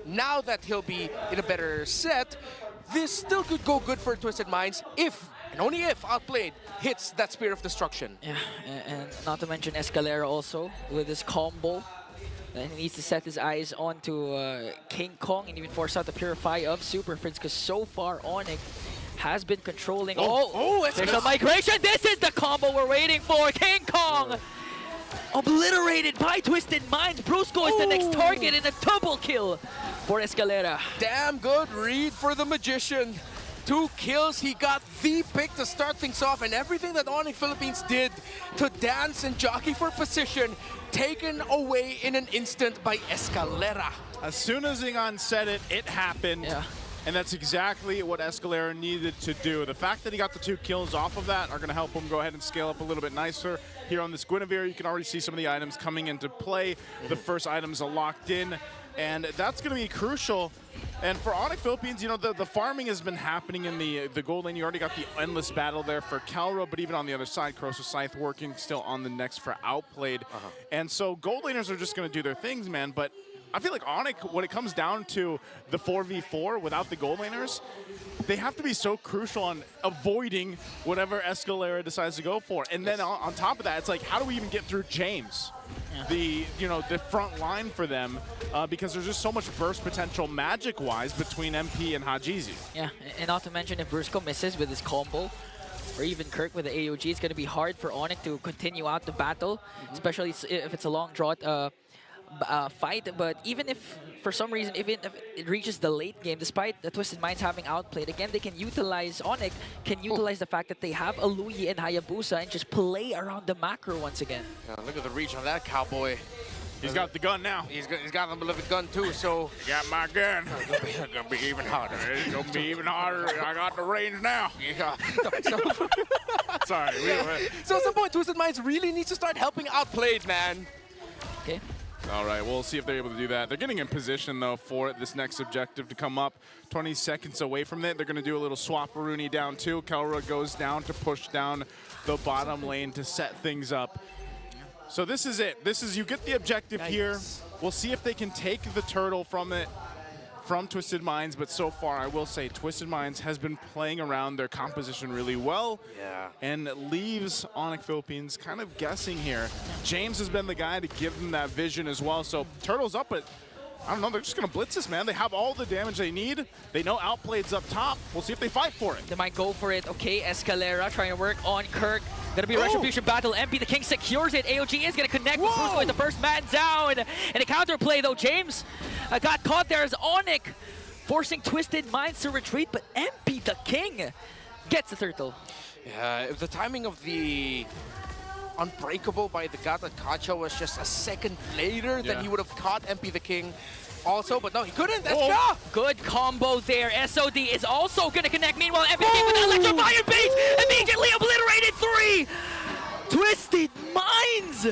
Now that he'll be in a better set, this still could go good for Twisted Minds if, and only if, Outplayed hits that Spear of Destruction. Yeah, and not to mention Escalera also with his combo. And he needs to set his eyes onto King Kong and even force out the Purify of Super Friends because so far Onyx has been controlling. There's a migration. This is the combo we're waiting for. King Kong obliterated by Twisted Minds. Brusco is the next target and a double kill for Escalera. Damn good read for the Magician. 2 kills, he got the pick to start things off, and everything that Onyx Philippines did to dance and jockey for position, taken away in an instant by Escalera. As soon as Ingan said it, it happened. Yeah. And that's exactly what Escalera needed to do. The fact that he got the 2 kills off of that are going to help him go ahead and scale up a little bit nicer. Here on this Guinevere, you can already see some of the items coming into play. The first items are locked in, and that's going to be crucial. And for Onyx Philippines, you know, the farming has been happening in the gold lane. You already got the endless battle there for Calro, but even on the other side, Corrosive Scythe working still on the next for Outplayed. And so gold laners are just going to do their things, man. But I feel like Onyx, when it comes down to the 4v4 without the gold laners, they have to be so crucial on avoiding whatever Escalera decides to go for. And then on top of that, it's like, how do we even get through James? The front line for them, because there's just so much burst potential magic-wise between MP and Hajizi. Yeah, and not to mention if Brusco misses with his combo, or even Kirk with the AOG, it's going to be hard for Onyx to continue out the battle, especially if it's a long draw fight, but even if for some reason, even if it reaches the late game, despite the Twisted Minds having outplayed, again, they can utilize, Onyx can utilize the fact that they have a Luyi and Hayabusa and just play around the macro once again. Yeah, look at the reach on that cowboy. He's got the gun now. He's got the beloved gun too, so... You got my gun. It's gonna be even harder. It's gonna be even harder. I got the range now. Yeah. Sorry. So at some point, Twisted Minds really needs to start helping Outplayed, man. Okay. All right, we'll see if they're able to do that. They're getting in position, though, for this next objective to come up. 20 seconds away from it. They're going to do a little swap-a-rooney down, too. Kelra goes down to push down the bottom lane to set things up. So this is it. This is, you get the objective here. We'll see if they can take the turtle from Twisted Minds, but so far I will say Twisted Minds has been playing around their composition really well, and leaves Onyx Philippines kind of guessing here. James has been the guy to give them that vision as well, so Turtle's up, but I don't know, they're just going to blitz this, man. They have all the damage they need. They know Outplayed's up top. We'll see if they fight for it. They might go for it. Okay, Escalera trying to work on Kirk. Gonna be a retribution battle. MP the King secures it. AOG is gonna connect with Bruce with the first man down. And a counterplay though. James got caught there as Onyx forcing Twisted Minds to retreat, but MP the King gets the turtle. Yeah, if the timing of the Unbreakable by the Gata Kacha was just a second later, then he would have caught MP the King also, but no, he couldn't. Good combo there. SOD is also going to connect. Meanwhile, MP the King with electrifying bait immediately obliterated 3. Twisted Minds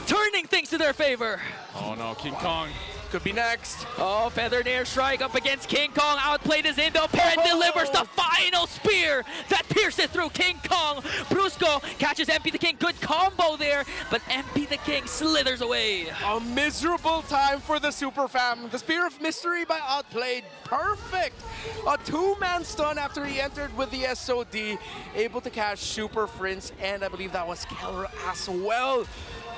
turning things to their favor. Oh no, King Kong. Could be next. Oh, feathered airstrike up against King Kong. Outplayed is in. The Pen delivers the final spear that pierces through King Kong. Brusco catches MP the King. Good combo there, but MP the King slithers away. A miserable time for the Super Fam. The Spear of Mystery by Outplayed. Perfect. A 2-man stun after he entered with the SOD. Able to catch Super Prince, and I believe that was Kelra as well.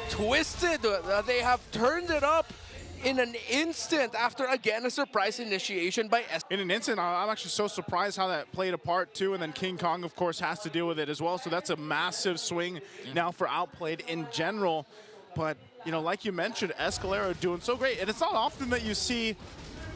Twisted. They have turned it up in an instant after, again, a surprise initiation by S. In an instant, I'm actually so surprised how that played a part too, and then King Kong, of course, has to deal with it as well, so that's a massive swing now for Outplayed in general. But, you know, like you mentioned, Escalera doing so great, and it's not often that you see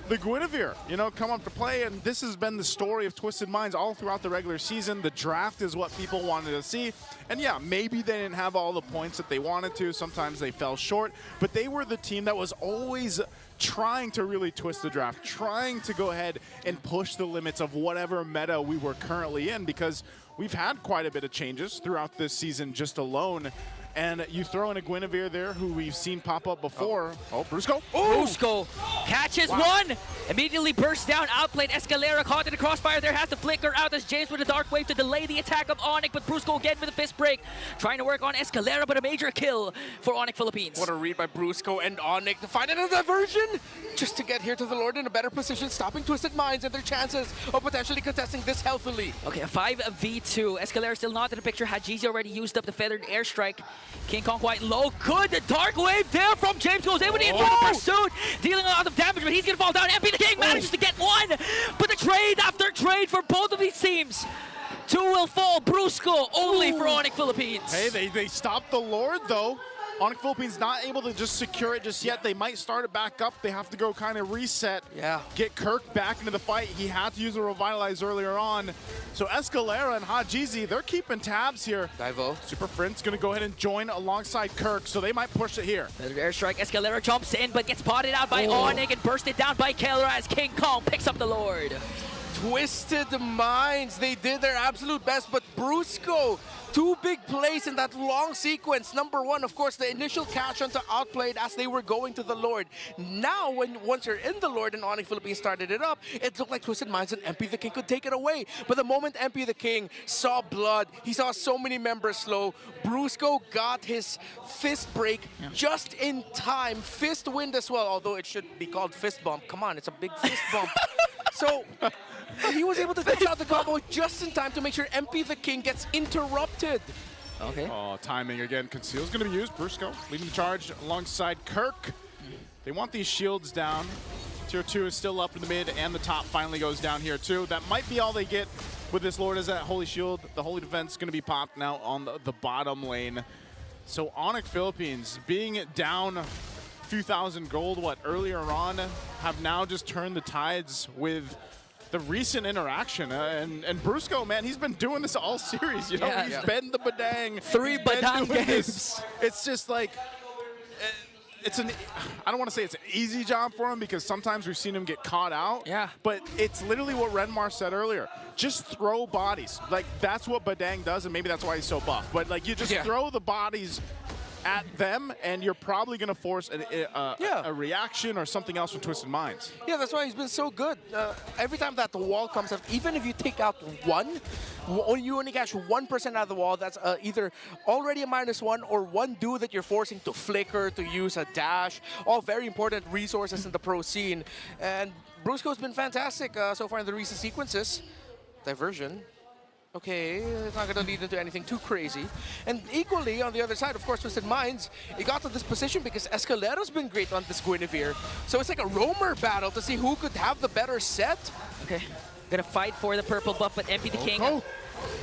the Guinevere, you know, come up to play, and this has been the story of Twisted Minds all throughout the regular season. The draft is what people wanted to see, and yeah, maybe they didn't have all the points that they wanted to. Sometimes they fell short, but they were the team that was always trying to really twist the draft, trying to go ahead and push the limits of whatever meta we were currently in, because we've had quite a bit of changes throughout this season just alone. And you throw in a Guinevere there, who we've seen pop up before. Oh, Brusco. Brusco catches one. Immediately bursts down. Outplayed. Escalera caught in the crossfire there. Has to flicker out as James with a dark wave to delay the attack of Onyx. But Brusco again with a fist break. Trying to work on Escalera, but a major kill for Onyx Philippines. What a read by Brusco and Onyx to find another diversion just to get here to the Lord in a better position, stopping Twisted Minds and their chances of potentially contesting this healthily. Okay, a 5v2. Escalera still not in the picture. Hajizi already used up the feathered airstrike. King Kong quite low. Good. The dark wave there from James goes in with the inverted pursuit, dealing a lot of damage, but he's going to fall down. MP the King manages to get one, but the trade after trade for both of these teams. 2 will fall. Brusco only for Onyx Philippines. Hey, they stopped the Lord, though. Onyx Philippines not able to just secure it just yet. They might start it back up. They have to go kind of reset. Yeah. Get Kirk back into the fight. He had to use a Revitalize earlier on. So Escalera and Hajizi, they're keeping tabs here. Divo. Super Prince going to go ahead and join alongside Kirk, so they might push it here. Feathered airstrike. Escalera jumps in, but gets potted out by Onyx and bursted down by Kelra as King Kong picks up the Lord. Twisted Minds, they did their absolute best, but Brusco, 2 big plays in that long sequence. Number 1, of course, the initial catch onto Outplayed as they were going to the Lord. Now, once you're in the Lord and Onyx Philippines started it up, it looked like Twisted Minds and MP the King could take it away. But the moment MP the King saw blood, he saw so many members slow, Brusco got his fist break just in time. Fist wind as well, although it should be called fist bump. Come on, it's a big fist bump. So he was able to finish out the combo just in time to make sure MP the King gets interrupted. Okay. Oh, timing again. Conceal's going to be used. Brusco leading the charge alongside Kirk. They want these shields down. Tier 2 is still up in the mid, and the top finally goes down here too. That might be all they get with this Lord, is that Holy Shield. The Holy Defense is going to be popped now on the bottom lane. So Onyx Philippines being down few thousand gold, earlier on, have now just turned the tides with the recent interaction. And Brusco, man, he's been doing this all series. You know, he's been the Badang. 3 He's been Badang doing games. this. It's just like, I don't want to say it's an easy job for him because sometimes we've seen him get caught out. Yeah. But it's literally what Renmar said earlier. Just throw bodies. Like, that's what Badang does, and maybe that's why he's so buff. But, like, you just throw the bodies at them, and you're probably going to force a reaction or something else from Twisted Minds. Yeah, that's why he's been so good. Every time that the wall comes up, even if you take out one, you only catch 1% out of the wall. That's either already a -1 or one dude that you're forcing to flicker, to use a dash. All very important resources in the pro scene. And Brusco's been fantastic so far in the recent sequences. Diversion. Okay, it's not going to lead into anything too crazy. And equally, on the other side, of course, Twisted Minds, he got to this position because Escalero's been great on this Guinevere. So it's like a roamer battle to see who could have the better set. Okay, gonna fight for the purple buff, but MP the King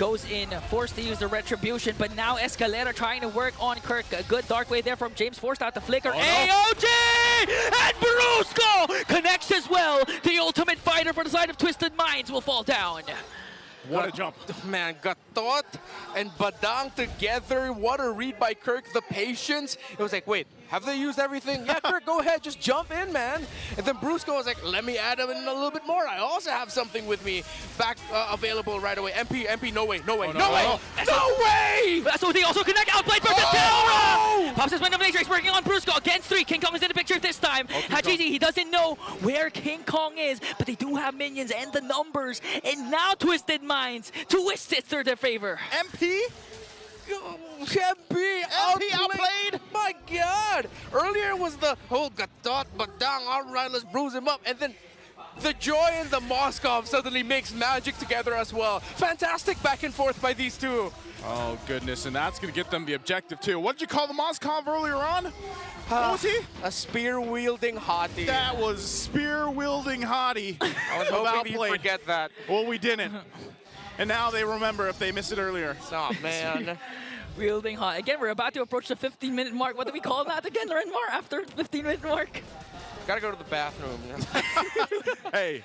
goes in, forced to use the Retribution, but now Escalera trying to work on Kirk. A good dark way there from James, forced out the flicker. AOG! And Brusco connects as well. The ultimate fighter for the side of Twisted Minds will fall down. What a jump. Man, Gatot and Badang together. What a read by Kirk, the patience. It was like, wait, have they used everything? Yeah, Kirk, go ahead, just jump in, man. And then Brusco was like, let me add him in a little bit more. I also have something with me back available right away. MP, no way, no way, no way, no way! So they also connect, outplayed versus Aurora! Pops his Wind of Nature, he's working on Brusco against 3. King Kong is in the picture this time. Hajizi, he doesn't know where King Kong is, but they do have minions and the numbers. And now Twisted Minds twist it to their favor. MP? MP outplayed. My God! Earlier was the whole Gatot, Badang, all right, let's bruise him up, and then the Joy and the Moskov suddenly makes magic together as well. Fantastic back and forth by these two. Oh goodness, and that's gonna get them the objective too. What did you call the Moskov earlier on? What was he? A spear-wielding hottie. That was spear-wielding hottie. I was hoping you'd forget that. Well, we didn't. And now they remember if they missed it earlier. Oh, man. Wielding hot. Again, we're about to approach the 15-minute mark. What do we call that again, Renmar, after 15-minute mark? Gotta go to the bathroom. Hey,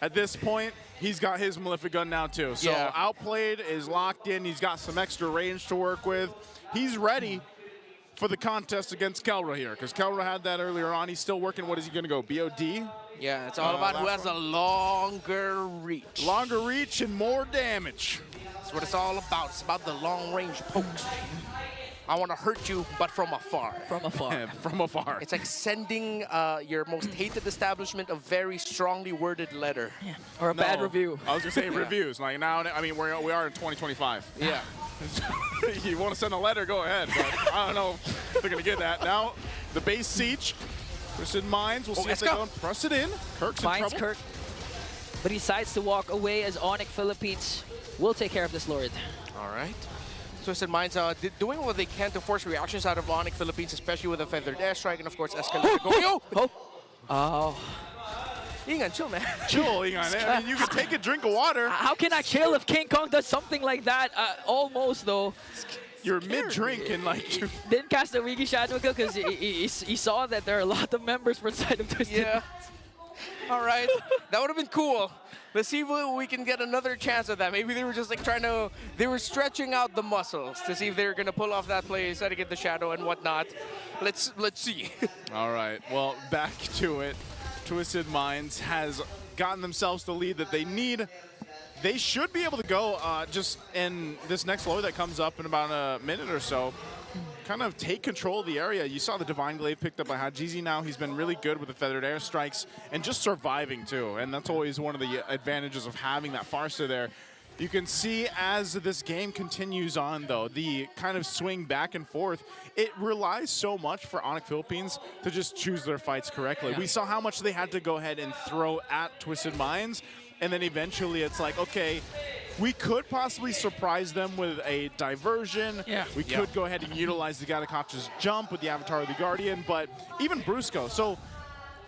at this point, he's got his Malefic gun now too. So Outplayed is locked in. He's got some extra range to work with. He's ready for the contest against Kelra here, because Kelra had that earlier on. He's still working. What is he going to go? BOD? Yeah, it's all about who has a longer reach. Longer reach and more damage. That's what it's all about. It's about the long-range pokes. I want to hurt you, but from afar. From afar. From afar. It's like sending your most hated establishment a very strongly worded letter. Yeah. Or a bad review. I was going to say reviews. Like now, I mean, we are in 2025. Yeah. You want to send a letter, go ahead. But I don't know if they're going to get that. Now, the base siege. Twisted Minds. We'll see if they don't press it in. Kirk's in Finds trouble. Kirk, but he decides to walk away as Onyx Philippines will take care of this Lord. All right. Twisted Minds doing what they can to force reactions out of Onyx Philippines, especially with a feathered airstrike and, of course, Escalator going. Oh. Ingan, chill, man. Chill, Ingan. I mean, you can take a drink of water. How can I chill if King Kong does something like that? Almost, though. You're mid-drink and, like... Didn't cast the Wiki Shadow because he saw that there are a lot of members for side of Twisted. Yeah. All right. That would have been cool. Let's see if we can get another chance at that. Maybe they were just like they were stretching out the muscles to see if they were going to pull off that play, try to get the shadow and whatnot. Let's see. All right. Well, back to it. Twisted Minds has gotten themselves the lead that they need. They should be able to go just in this next low that comes up in about a minute or so. Kind of take control of the area. You saw the Divine Glaive picked up by Hajizi now. He's been really good with the feathered airstrikes and just surviving too. And that's always one of the advantages of having that Farsa there. You can see as this game continues on though, the kind of swing back and forth, it relies so much for Onyx Philippines to just choose their fights correctly. Yeah. We saw how much they had to go ahead and throw at Twisted Minds. And then eventually it's like, okay, we could possibly surprise them with a diversion. Yeah. We could go ahead and utilize the Gatakacha's jump with the Avatar of the Guardian, but even Brusco. So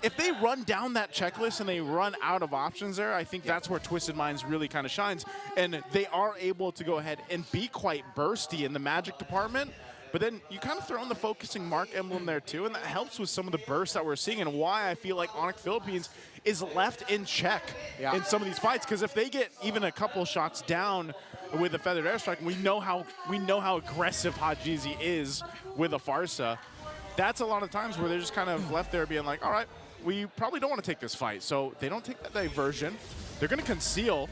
if they run down that checklist and they run out of options there, I think that's where Twisted Minds really kind of shines. And they are able to go ahead and be quite bursty in the magic department, But then you kind of throw in the focusing mark emblem there too, and that helps with some of the bursts that we're seeing and why I feel like Onyx Philippines is left in check in some of these fights. Because if they get even a couple shots down with a feathered airstrike, we know how aggressive Hajizi is with a Farsa. That's a lot of times where they're just kind of left there being like, all right, we probably don't want to take this fight. So they don't take that diversion. They're going to conceal.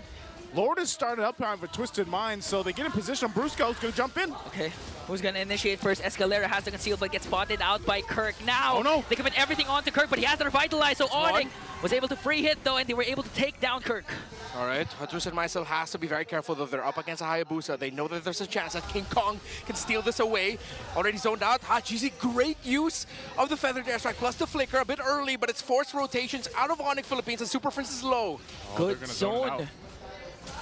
Lord has started up behind with Twisted Minds, so they get in position. Brusco's going to jump in. Okay, who's going to initiate first? Escalera has to conceal, but gets spotted out by Kirk. Now, oh no, they commit everything onto Kirk, but he has to revitalize, so Onyx was able to free hit, though, and they were able to take down Kirk. All right, Twisted Minds still has to be very careful, though. They're up against a Hayabusa. They know that there's a chance that King Kong can steal this away. Already zoned out. Hajizi, great use of the feathered airstrike, plus the flicker, a bit early, but it's forced rotations out of Onyx Philippines, and Super Prince is low. Good zone.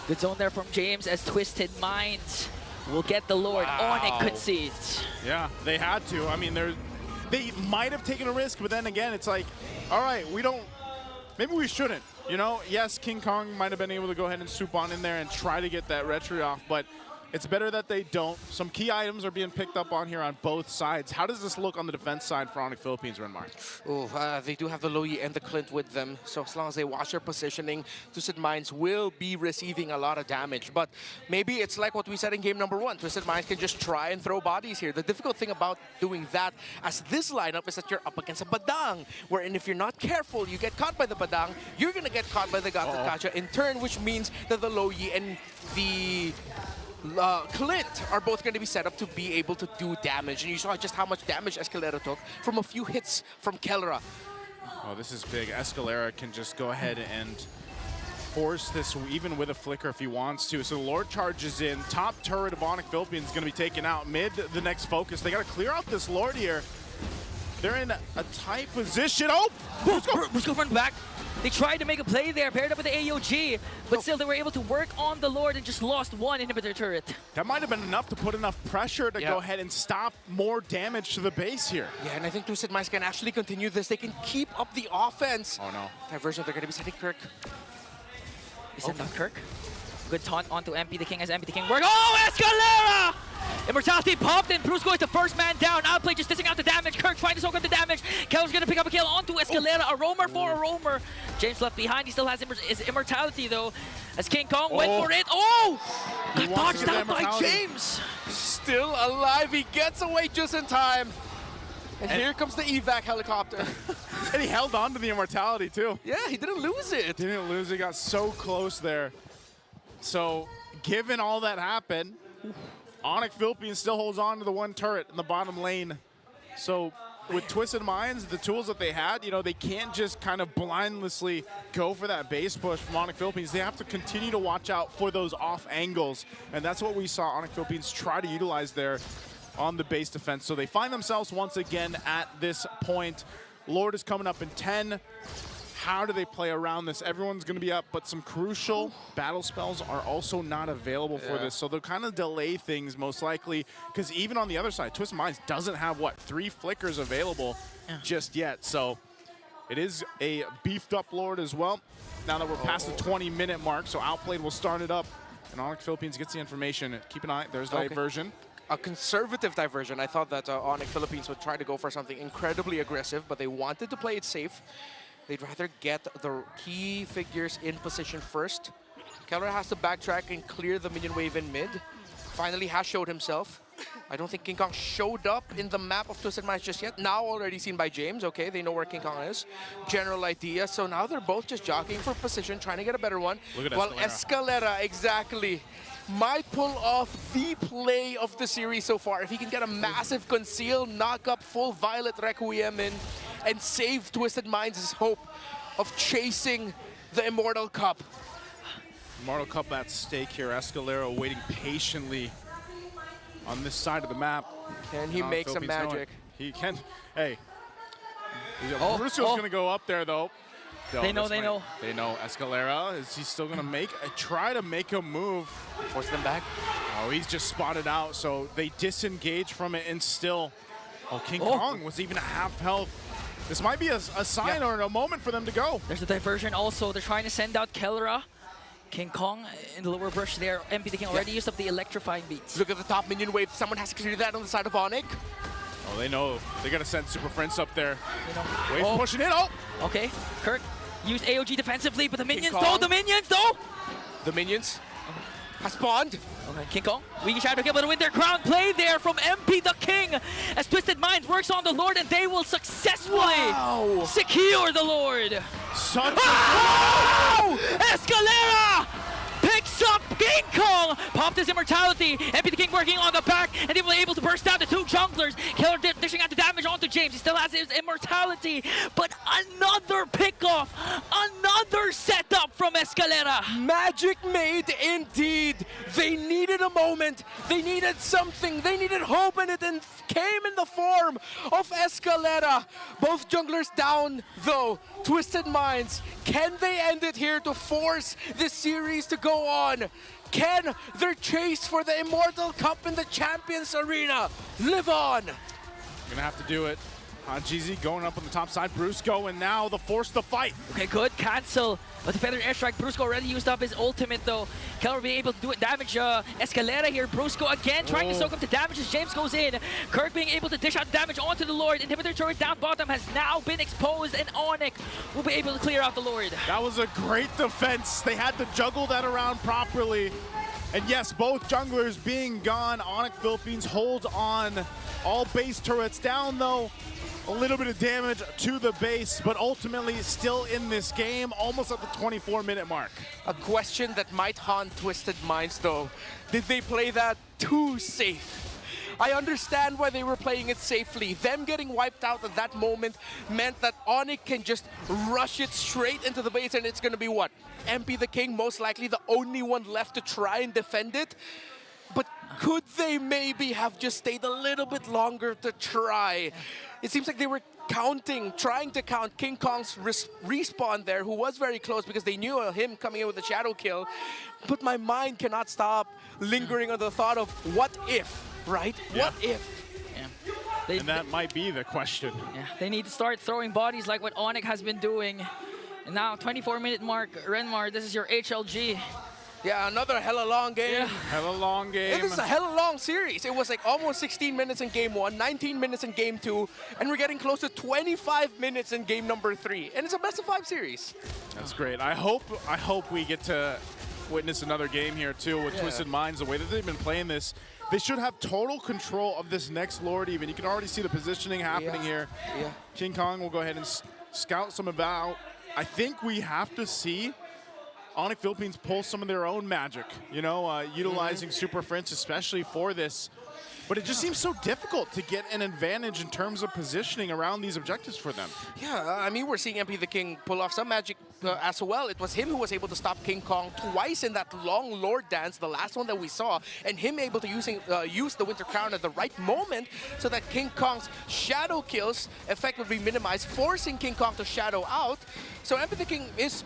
Good zone there from James as Twisted Minds will get the Lord. Onyx concedes. Yeah, they had to. I mean, they might have taken a risk, but then again, it's like, all right, maybe we shouldn't. You know, yes, King Kong might have been able to go ahead and swoop on in there and try to get that retry off, but it's better that they don't. Some key items are being picked up on here on both sides. How does this look on the defense side for Onyx Philippines, Renmar? Oh, they do have the Loyi and the Clint with them, so as long as they watch their positioning, Twisted Minds will be receiving a lot of damage. But maybe it's like what we said in game number 1. Twisted Minds can just try and throw bodies here. The difficult thing about doing that as this lineup is that you're up against a Badang, wherein if you're not careful, you get caught by the Badang, you're going to get caught by the Gatakacha in turn, which means that the Loyi and the Clint are both going to be set up to be able to do damage. And you saw just how much damage Escalera took from a few hits from Kellera. Oh, this is big. Escalera can just go ahead and force this even with a flicker if he wants to. So the Lord charges in. Top turret of Onyx Philippines is going to be taken out. Mid, the next focus. They got to clear out this Lord here. They're in a tight position. Oh! Brusco front back. They tried to make a play there, paired up with the AOG, but still they were able to work on the Lord and just lost one inhibitor turret. That might have been enough to put enough pressure to go ahead and stop more damage to the base here. Yeah, and I think Twisted Minds can actually continue this. They can keep up the offense. Oh no. Diversion, they're going to be setting Kirk. Is it not Kirk? Good taunt onto MP the King as MP the King work. Oh, Escalera! Immortality popped in. Brusco is the first man down. Outplay just dishing out the damage. Kirk trying to soak up the damage. Keller's going to pick up a kill onto Escalera. A roamer for a roamer. James left behind. He still has his immortality though. As King Kong went for it. Oh! Got dodged out by James. Still alive. He gets away just in time. And here comes the evac helicopter. And he held on to the immortality too. Yeah, he didn't lose it. Didn't lose it. Got so close there. So, given all that happened, Onyx Philippines still holds on to the one turret in the bottom lane. So, with Twisted Minds, the tools that they had, you know, they can't just kind of blindlessly go for that base push from Onyx Philippines. They have to continue to watch out for those off angles. And that's what we saw Onyx Philippines try to utilize there on the base defense. So they find themselves once again at this point. Lord is coming up in 10. How do they play around this? Everyone's going to be up, but some crucial battle spells are also not available for this. So they'll kind of delay things most likely, because even on the other side, Twisted Minds doesn't have, what, 3 flickers available just yet. So it is a beefed up Lord as well. Now that we're past the 20-minute mark, so Outplayed will start it up. And Onyx Philippines gets the information. Keep an eye. There's diversion. A conservative diversion. I thought that Onyx Philippines would try to go for something incredibly aggressive, but they wanted to play it safe. They'd rather get the key figures in position first. Keller has to backtrack and clear the minion wave in mid. Finally has showed himself. I don't think King Kong showed up in the map of Twisted Minds just yet. Now already seen by James. Okay, they know where King Kong is. General idea. So now they're both just jockeying for position, trying to get a better one. Look at While Escalera, exactly, might pull off the play of the series so far. If he can get a massive conceal, knock up full Violet Requiem in, and save Twisted Minds' hope of chasing the Immortal Cup. Immortal Cup at stake here. Escalera waiting patiently on this side of the map. Can he make some magic? He can. Hey. Brusco's going to go up there, though. They know. They know Escalera. Is he still going to try to make a move? Force them back. Oh, he's just spotted out. So they disengage from it and still. Oh, King Kong was even a half health. This might be a sign or a moment for them to go. There's a diversion also. They're trying to send out Kellera. King Kong in the lower brush there. MP the King already used up the electrifying beats. Look at the top minion wave. Someone has to clear that on the side of Onyx. Oh, they know. They gotta send Super Friends up there. You know. Wave pushing in. Oh! Okay, Kirk used AOG defensively, but the minions Kong. though, the minions though! The minions has spawned. Okay, King Kong, we can shadow able to win their crown play there from MP the King as Twisted Minds works on the Lord and they will successfully secure the Lord. Such Oh! Escalera picks up King Kong, popped his immortality. MP the King working on the back, and they were able to burst down the two junglers. Killer dishing out the damage onto James. He still has his immortality, but another pickoff, another setup from Escalera. Magic made indeed. They needed a moment. They needed something. They needed hope, and it came in the form of Escalera. Both junglers down, though. Twisted Minds, can they end it here to force this series to go on? Can their chase for the Immortal Cup in the Champions Arena live on? Gonna have to do it. GZ going up on the top side. Brusco, and now the force to fight. Okay, good cancel. But the Feather Airstrike, Brusco already used up his ultimate though. Keller being able to do it, damage Escalera here. Brusco again trying to soak up the damage as James goes in. Kirk being able to dish out damage onto the Lord. Inhibitor turret down bottom has now been exposed, and Onyx will be able to clear out the Lord. That was a great defense. They had to juggle that around properly. And yes, both junglers being gone. Onyx Philippines holds on. All base turrets down though. A little bit of damage to the base, but ultimately still in this game, almost at the 24-minute mark. A question that might haunt Twisted Minds, though. Did they play that too safe? I understand why they were playing it safely. Them getting wiped out at that moment meant that Onyx can just rush it straight into the base, and it's going to be what? MP the King, most likely the only one left to try and defend it. But could they maybe have just stayed a little bit longer to try? It seems like they were trying to count King Kong's respawn there, who was very close because they knew him coming in with a shadow kill. But my mind cannot stop lingering on the thought of what if, right? Yeah. What if? Yeah. And that might be the question. Yeah, they need to start throwing bodies like what Onyx has been doing. And now, 24-minute mark, Renmar, this is your HLG. Yeah, another hella long game. Yeah. Hella long game. It is a hella long series. It was like almost 16 minutes in game 1, 19 minutes in game 2, and we're getting close to 25 minutes in game number 3. And it's a best-of-5 series. That's great. I hope we get to witness another game here too with Twisted Minds. The way that they've been playing this, they should have total control of this next Lord even. You can already see the positioning happening here. Yeah. King Kong will go ahead and scout some about. I think we have to see Onyx Philippines pull some of their own magic, you know, utilizing Super Friends especially for this. But it just seems so difficult to get an advantage in terms of positioning around these objectives for them. Yeah, I mean, we're seeing MP the King pull off some magic as well. It was him who was able to stop King Kong twice in that long Lord dance, the last one that we saw, and him able to use the Winter Crown at the right moment so that King Kong's shadow kills effectively minimized, forcing King Kong to shadow out. So MP the King is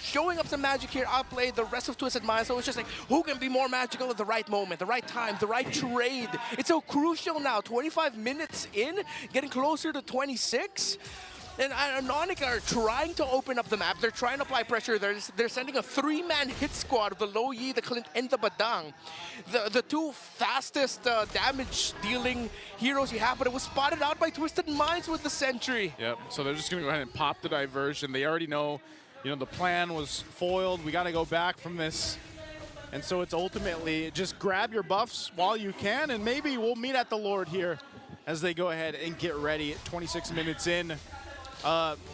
showing up some magic here, outplayed the rest of Twisted Minds. So it's just like, who can be more magical at the right moment, the right time, the right trade? It's so crucial now. 25 minutes in, getting closer to 26. And Onyx are trying to open up the map. They're trying to apply pressure. They're sending a 3-man hit squad of the Lo Yi, the Clint, and the Badang. The two fastest damage-dealing heroes you have, but it was spotted out by Twisted Minds with the Sentry. Yep, so they're just going to go ahead and pop the diversion. They already know, you know, the plan was foiled. We got to go back from this. And so it's ultimately just grab your buffs while you can, and maybe we'll meet at the Lord here as they go ahead and get ready. 26 minutes in.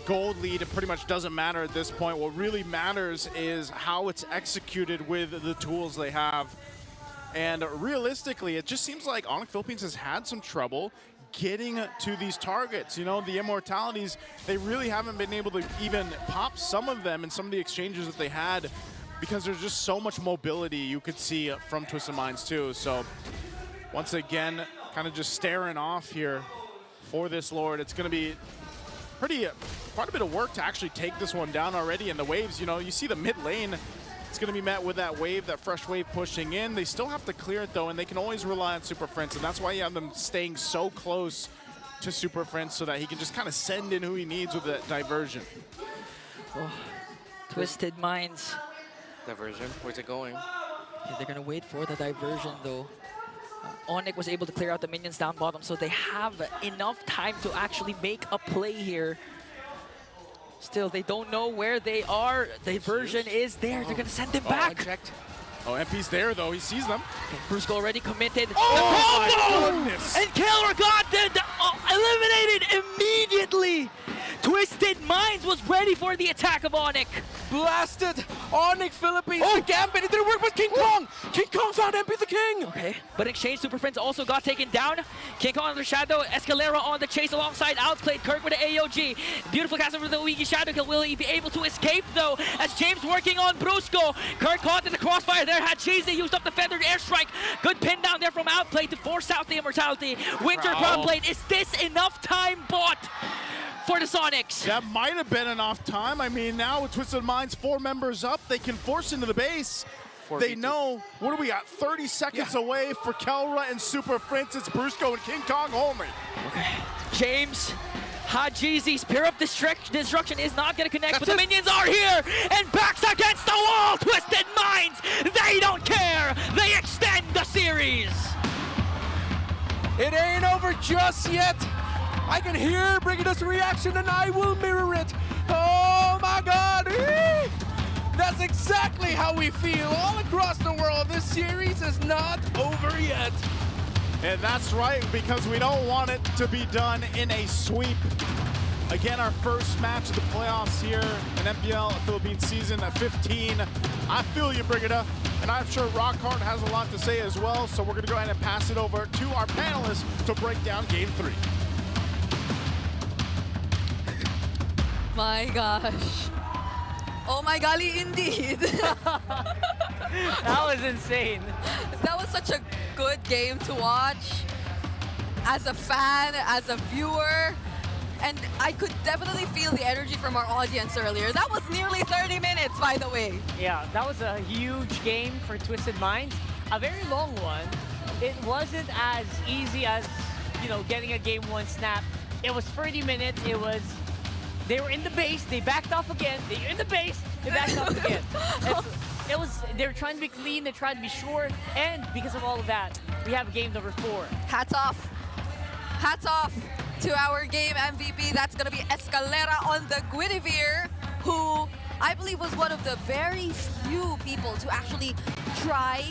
Gold lead, it pretty much doesn't matter at this point. What really matters is how it's executed with the tools they have. And realistically, it just seems like Onyx Philippines has had some trouble getting to these targets. You know, the immortalities, they really haven't been able to even pop some of them in some of the exchanges that they had because there's just so much mobility you could see from Twisted Minds too. So once again, kind of just staring off here for this Lord. It's going to be quite a bit of work to actually take this one down already. And the waves, you know, you see the mid lane, it's going to be met with that wave, that fresh wave pushing in. They still have to clear it though, and they can always rely on Super Friends, and that's why you have them staying so close to Super Friends so that he can just kind of send in who he needs with that diversion. Oh, Twisted Minds Diversion. Where's it going? Okay, they're gonna wait for the diversion though. Onyx was able to clear out the minions down bottom, so they have enough time to actually make a play here. Still, they don't know where they are. Diversion is there. They're gonna send him back. Unchecked. Oh, MP's there though. He sees them. Okay, Brusco already committed. Oh the combo! my goodness! And Killer got eliminated immediately. Twisted Minds was ready for the attack of Onyx. Blasted! Onyx Philippines! The gambit! It didn't work with King Kong! King Kong found MP the King! Okay, but in exchange, Super Friends also got taken down. King Kong under Shadow, Escalera on the chase alongside Outplayed, Kirk with the AOG. Beautiful cast over the Wiki Shadow Kill. Will he be able to escape though? As James working on Brusco. Kirk caught in the crossfire there, had Cheesy used up the feathered airstrike. Good pin down there from Outplayed to force out the immortality. Winter Crown Blade, is this enough time bought for the Sonics? That might have been enough time. I mean, now with Twisted Minds 4 members up, they can force into the base. They know, what do we got, 30 seconds away for Kelra and Super Prince. It's Brusco and King Kong only. Okay, James, Hajizi, Spear of Destruction is not going to connect, but the minions are here, and backs against the wall. Twisted Minds, they don't care. They extend the series. It ain't over just yet. I can hear Brigida's reaction and I will mirror it. Oh my God. That's exactly how we feel all across the world. This series is not over yet. And that's right, because we don't want it to be done in a sweep. Again, our first match of the playoffs here in MPL Philippines season at 15. I feel you, Brigida, and I'm sure Rockhart has a lot to say as well, so we're gonna go ahead and pass it over to our panelists to break down Game 3. My gosh. Oh my golly, indeed. That was insane. That was such a good game to watch as a fan, as a viewer. And I could definitely feel the energy from our audience earlier. That was nearly 30 minutes, by the way. Yeah, that was a huge game for Twisted Minds. A very long one. It wasn't as easy as, you know, getting a game 1 snap. It was 30 minutes. They were in the base, they backed off again. They're in the base, they backed off again. They were trying to be clean, they tried to be short, and because of all of that, we have game number 4. Hats off. Hats off to our game MVP. That's going to be Escalera on the Guinevere, who I believe was one of the very few people to actually try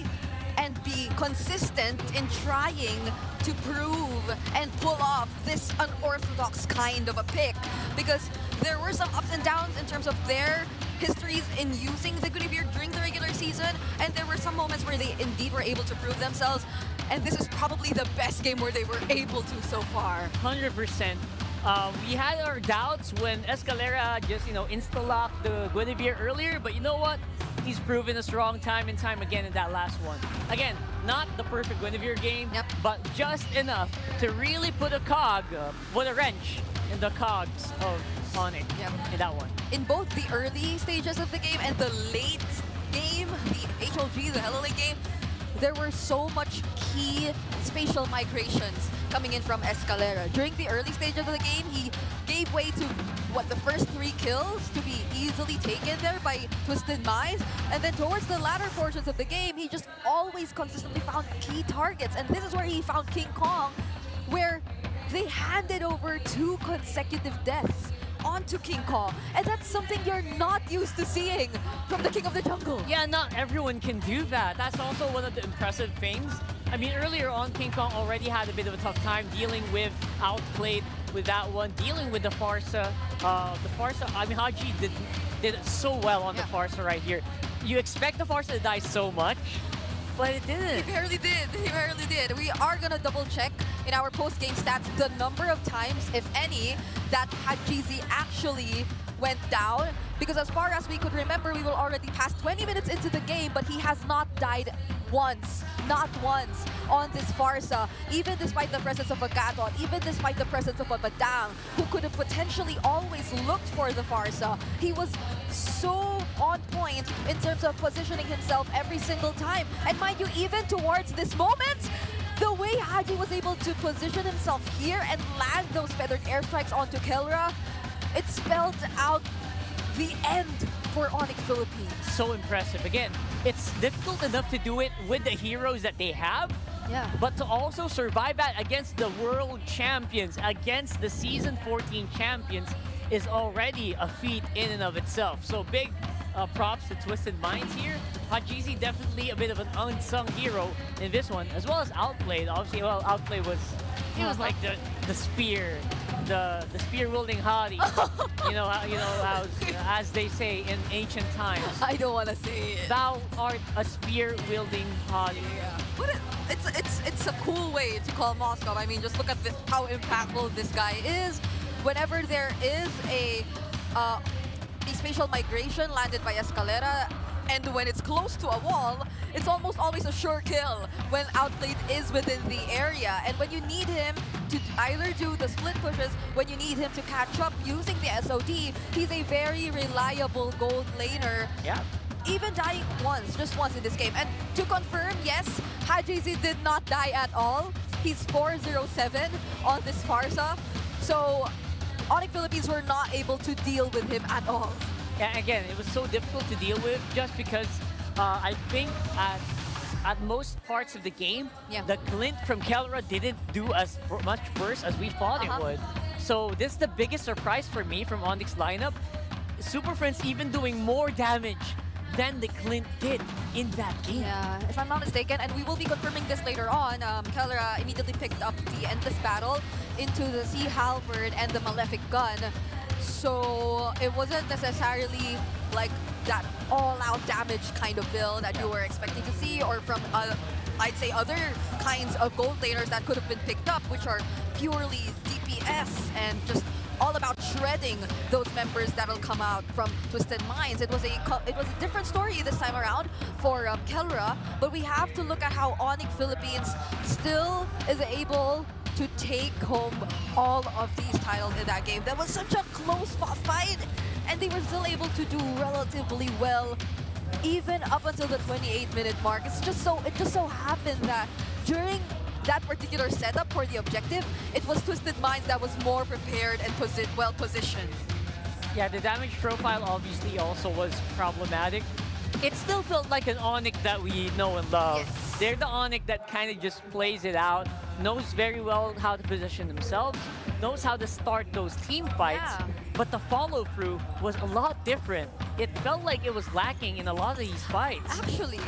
and be consistent in trying to prove and pull off this unorthodox kind of a pick, because there were some ups and downs in terms of their histories in using the Guinevere during the regular season, and there were some moments where they indeed were able to prove themselves, and this is probably the best game where they were able to so far. 100%. We had our doubts when Escalera just, you know, insta-locked the Guinevere earlier, but you know what? He's proven us wrong time and time again in that last one. Again, not the perfect Guinevere game, but just enough to really put a wrench in the cogs of Onyx in that one. In both the early stages of the game and the late game, the HLG, the Hello Late game, there were so much key spatial migrations coming in from Escalera. During the early stage of the game, he gave way to the first 3 kills to be easily taken there by Twisted Minds. And then towards the latter portions of the game, he just always consistently found key targets. And this is where he found King Kong, where they handed over 2 consecutive deaths onto King Kong. And that's something you're not used to seeing from the King of the Jungle. Yeah, not everyone can do that. That's also one of the impressive things. I mean, earlier on, King Kong already had a bit of a tough time dealing with Outplayed with that one, dealing with the Farsa. I mean, Haji did it so well on the Farsa right here. You expect the Farsa to die so much, but it didn't. He barely did. He barely did. We are going to double check in our post-game stats the number of times, if any, that Hajizi actually went down. Because as far as we could remember, we were already past 20 minutes into the game, but he has not died once. Not once on this Farsa, even despite the presence of a Gatot, even despite the presence of a Badang, who could have potentially always looked for the Farsa. He was so on point in terms of positioning himself every single time. And mind you, even towards this moment, the way Haji was able to position himself here and land those feathered airstrikes onto Kelra, it spelled out the end for Onyx Philippines. So impressive. Again, it's difficult enough to do it with the heroes that they have, Yeah. but to also survive that against the world champions, against the Season 14 champions, is already a feat in and of itself. So big props to Twisted Minds here. Hajizi definitely a bit of an unsung hero in this one, as well as Outplayed. Obviously, well, Outplay was like the spear, the spear-wielding hottie. how, as they say in ancient times. I don't want to say it. Thou art a spear-wielding hottie. Yeah. But it's a cool way to call Moscow. I mean, just look at how impactful this guy is. Whenever there is a spatial migration landed by Escalera, and when it's close to a wall, it's almost always a sure kill when Outplayed is within the area. And when you need him to either do the split pushes, when you need him to catch up using the SOD, he's a very reliable gold laner. Yeah. Even dying just once in this game. And to confirm, yes, Hajizi did not die at all. He's 407 on this Farsa. So Onyx Philippines were not able to deal with him at all. And again, it was so difficult to deal with just because I think at most parts of the game, the Clint from Kelra didn't do as much burst as we thought it would. So this is the biggest surprise for me from Onyx lineup. Super Friends even doing more damage than the Clint did in that game. Yeah, if I'm not mistaken, and we will be confirming this later on, Kelra immediately picked up the Endless Battle into the Sea Halberd and the Malefic Gun. So it wasn't necessarily like that all-out damage kind of build that you were expecting to see, or from, I'd say, other kinds of gold laners that could have been picked up, which are purely DPS and just all about shredding those members that'll come out from Twisted Minds. It was a different story this time around for Kelra, but we have to look at how Onyx Philippines still is able to take home all of these titles in that game. That was such a close fight, and they were still able to do relatively well, even up until the 28-minute mark. It just so happened that during that particular setup for the objective, it was Twisted Minds that was more prepared and well positioned. Yeah, the damage profile obviously also was problematic. It still felt like an Onyx that we know and love. Yes. They're the Onyx that kind of just plays it out, knows very well how to position themselves, knows how to start those team fights, but the follow-through was a lot different. It felt like it was lacking in a lot of these fights. Actually,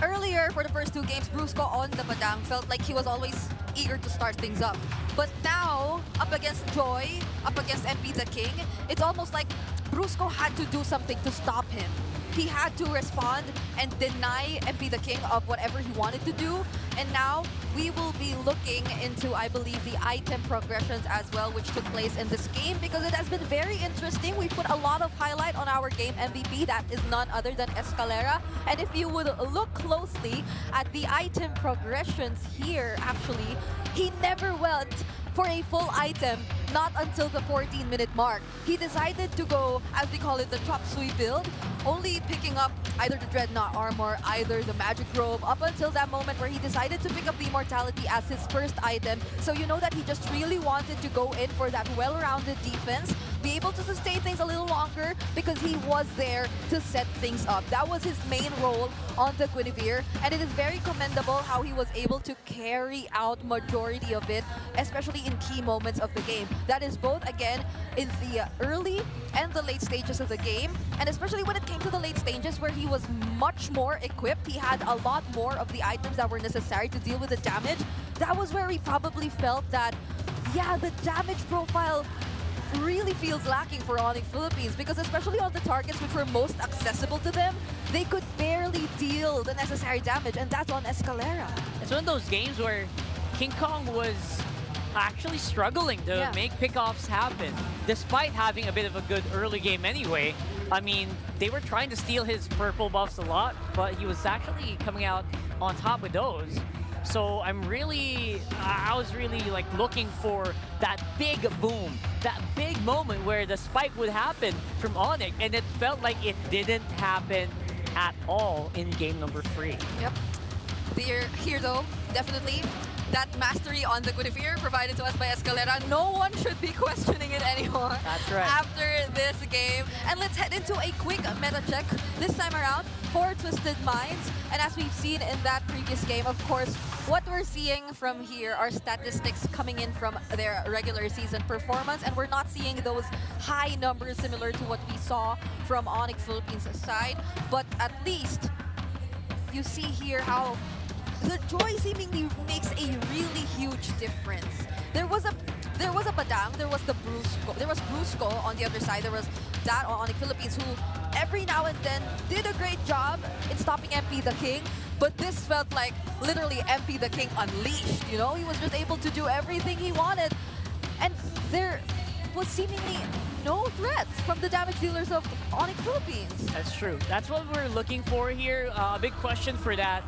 earlier for the first two games, Brusco on the Padang felt like he was always eager to start things up. But now, up against Joy, up against MP the King, it's almost like Brusco had to do something to stop him. He had to respond and deny MP the King of whatever he wanted to do. And now we will be looking into, I believe, the item progressions as well, which took place in this game, because it has been very interesting. We put a lot of highlight on our game MVP. That is none other than Escalera. And if you would look closely at the item progressions here, actually, he never went for a full item, not until the 14-minute mark. He decided to go, as we call it, the chop suey build, only picking up either the Dreadnought armor, either the magic robe, up until that moment where he decided to pick up the immortality as his first item. So you know that he just really wanted to go in for that well-rounded defense, be able to sustain things a little longer, because he was there to set things up. That was his main role on the Guinevere, and it is very commendable how he was able to carry out majority of it, especially in key moments of the game. That is both, again, in the early and the late stages of the game, and especially when it came to the late stages where he was much more equipped. He had a lot more of the items that were necessary to deal with the damage. That was where we probably felt that, yeah, the damage profile really feels lacking for Onyx Philippines, because especially on the targets which were most accessible to them, they could barely deal the necessary damage, and that's on Escalera. It's one of those games where King Kong was actually struggling to make pickoffs happen, despite having a bit of a good early game anyway. I mean, they were trying to steal his purple buffs a lot, but he was actually coming out on top with those. So I was really like looking for that big boom, that big moment where the spike would happen from Onyx, and it felt like it didn't happen at all in game number 3. Yep. Here though, definitely, that mastery on the Guinevere provided to us by Escalera, no one should be questioning it anymore. That's right. After this game. And let's head into a quick meta check this time around for Twisted Minds. And as we've seen in that previous game, of course, what we're seeing from here are statistics coming in from their regular season performance, and we're not seeing those high numbers similar to what we saw from Onyx Philippines' side. But at least you see here how the joy seemingly makes a really huge difference. There was a Badang, there was Brusco on the other side, there was that on Onyx Philippines who every now and then did a great job in stopping MP the King, but this felt like literally MP the King unleashed, you know? He was just able to do everything he wanted, and there was seemingly no threats from the damage dealers of Onyx Philippines. That's true. That's what we're looking for here. A big question for that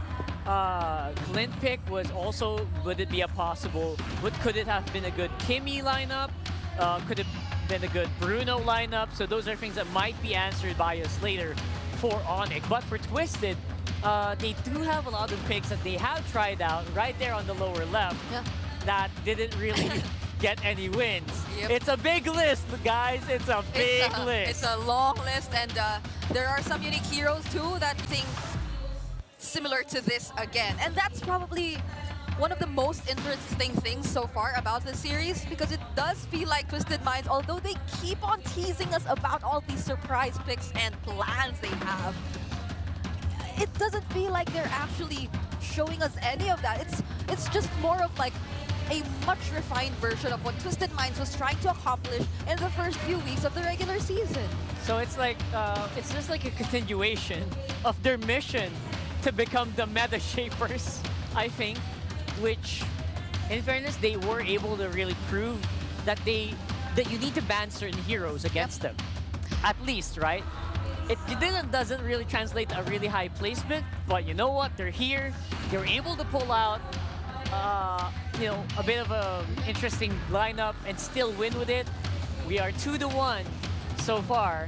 Clint pick was also, would it be a possible, could it have been a good Kimmy lineup? Could it have been a good Bruno lineup? So those are things that might be answered by us later for Onyx. But for Twisted, they do have a lot of picks that they have tried out right there on the lower left that didn't really get any wins. Yep. It's a big list, guys. It's a big list. It's a long list, and there are some unique heroes too that think similar to this again. And that's probably one of the most interesting things so far about the series, because it does feel like Twisted Minds, although they keep on teasing us about all these surprise picks and plans they have, it doesn't feel like they're actually showing us any of that. It's just more of like a much refined version of what Twisted Minds was trying to accomplish in the first few weeks of the regular season. So it's like, it's just like a continuation of their mission to become the meta shapers, I think, which, in fairness, they were able to really prove that that you need to ban certain heroes against them, at least, right? It doesn't really translate to a really high placement, but you know what? They're here. They were able to pull out you know, a bit of an interesting lineup and still win with it. We are 2-1 so far.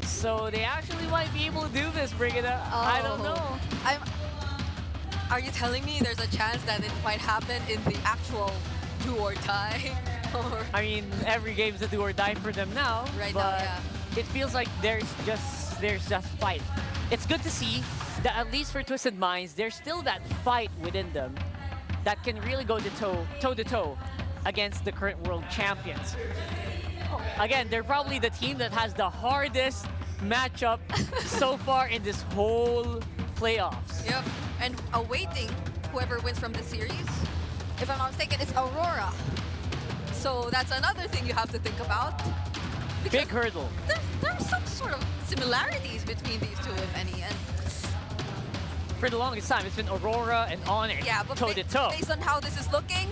So they actually might be able to do this, Brigida. I don't know. Are you telling me there's a chance that it might happen in the actual do or die? I mean, every game's a do or die for them now. Right but now, yeah. It feels like there's just fight. It's good to see that at least for Twisted Minds, there's still that fight within them that can really go toe-to-toe against the current world champions. Again, they're probably the team that has the hardest matchup so far in this whole playoffs. Yep, and awaiting whoever wins from the series, if I'm not mistaken, it's Aurora. So that's another thing you have to think about. Big hurdle. There's some sort of similarities between these two, if any. And for the longest time, it's been Aurora and Onyx toe-to-toe. Based on how this is looking,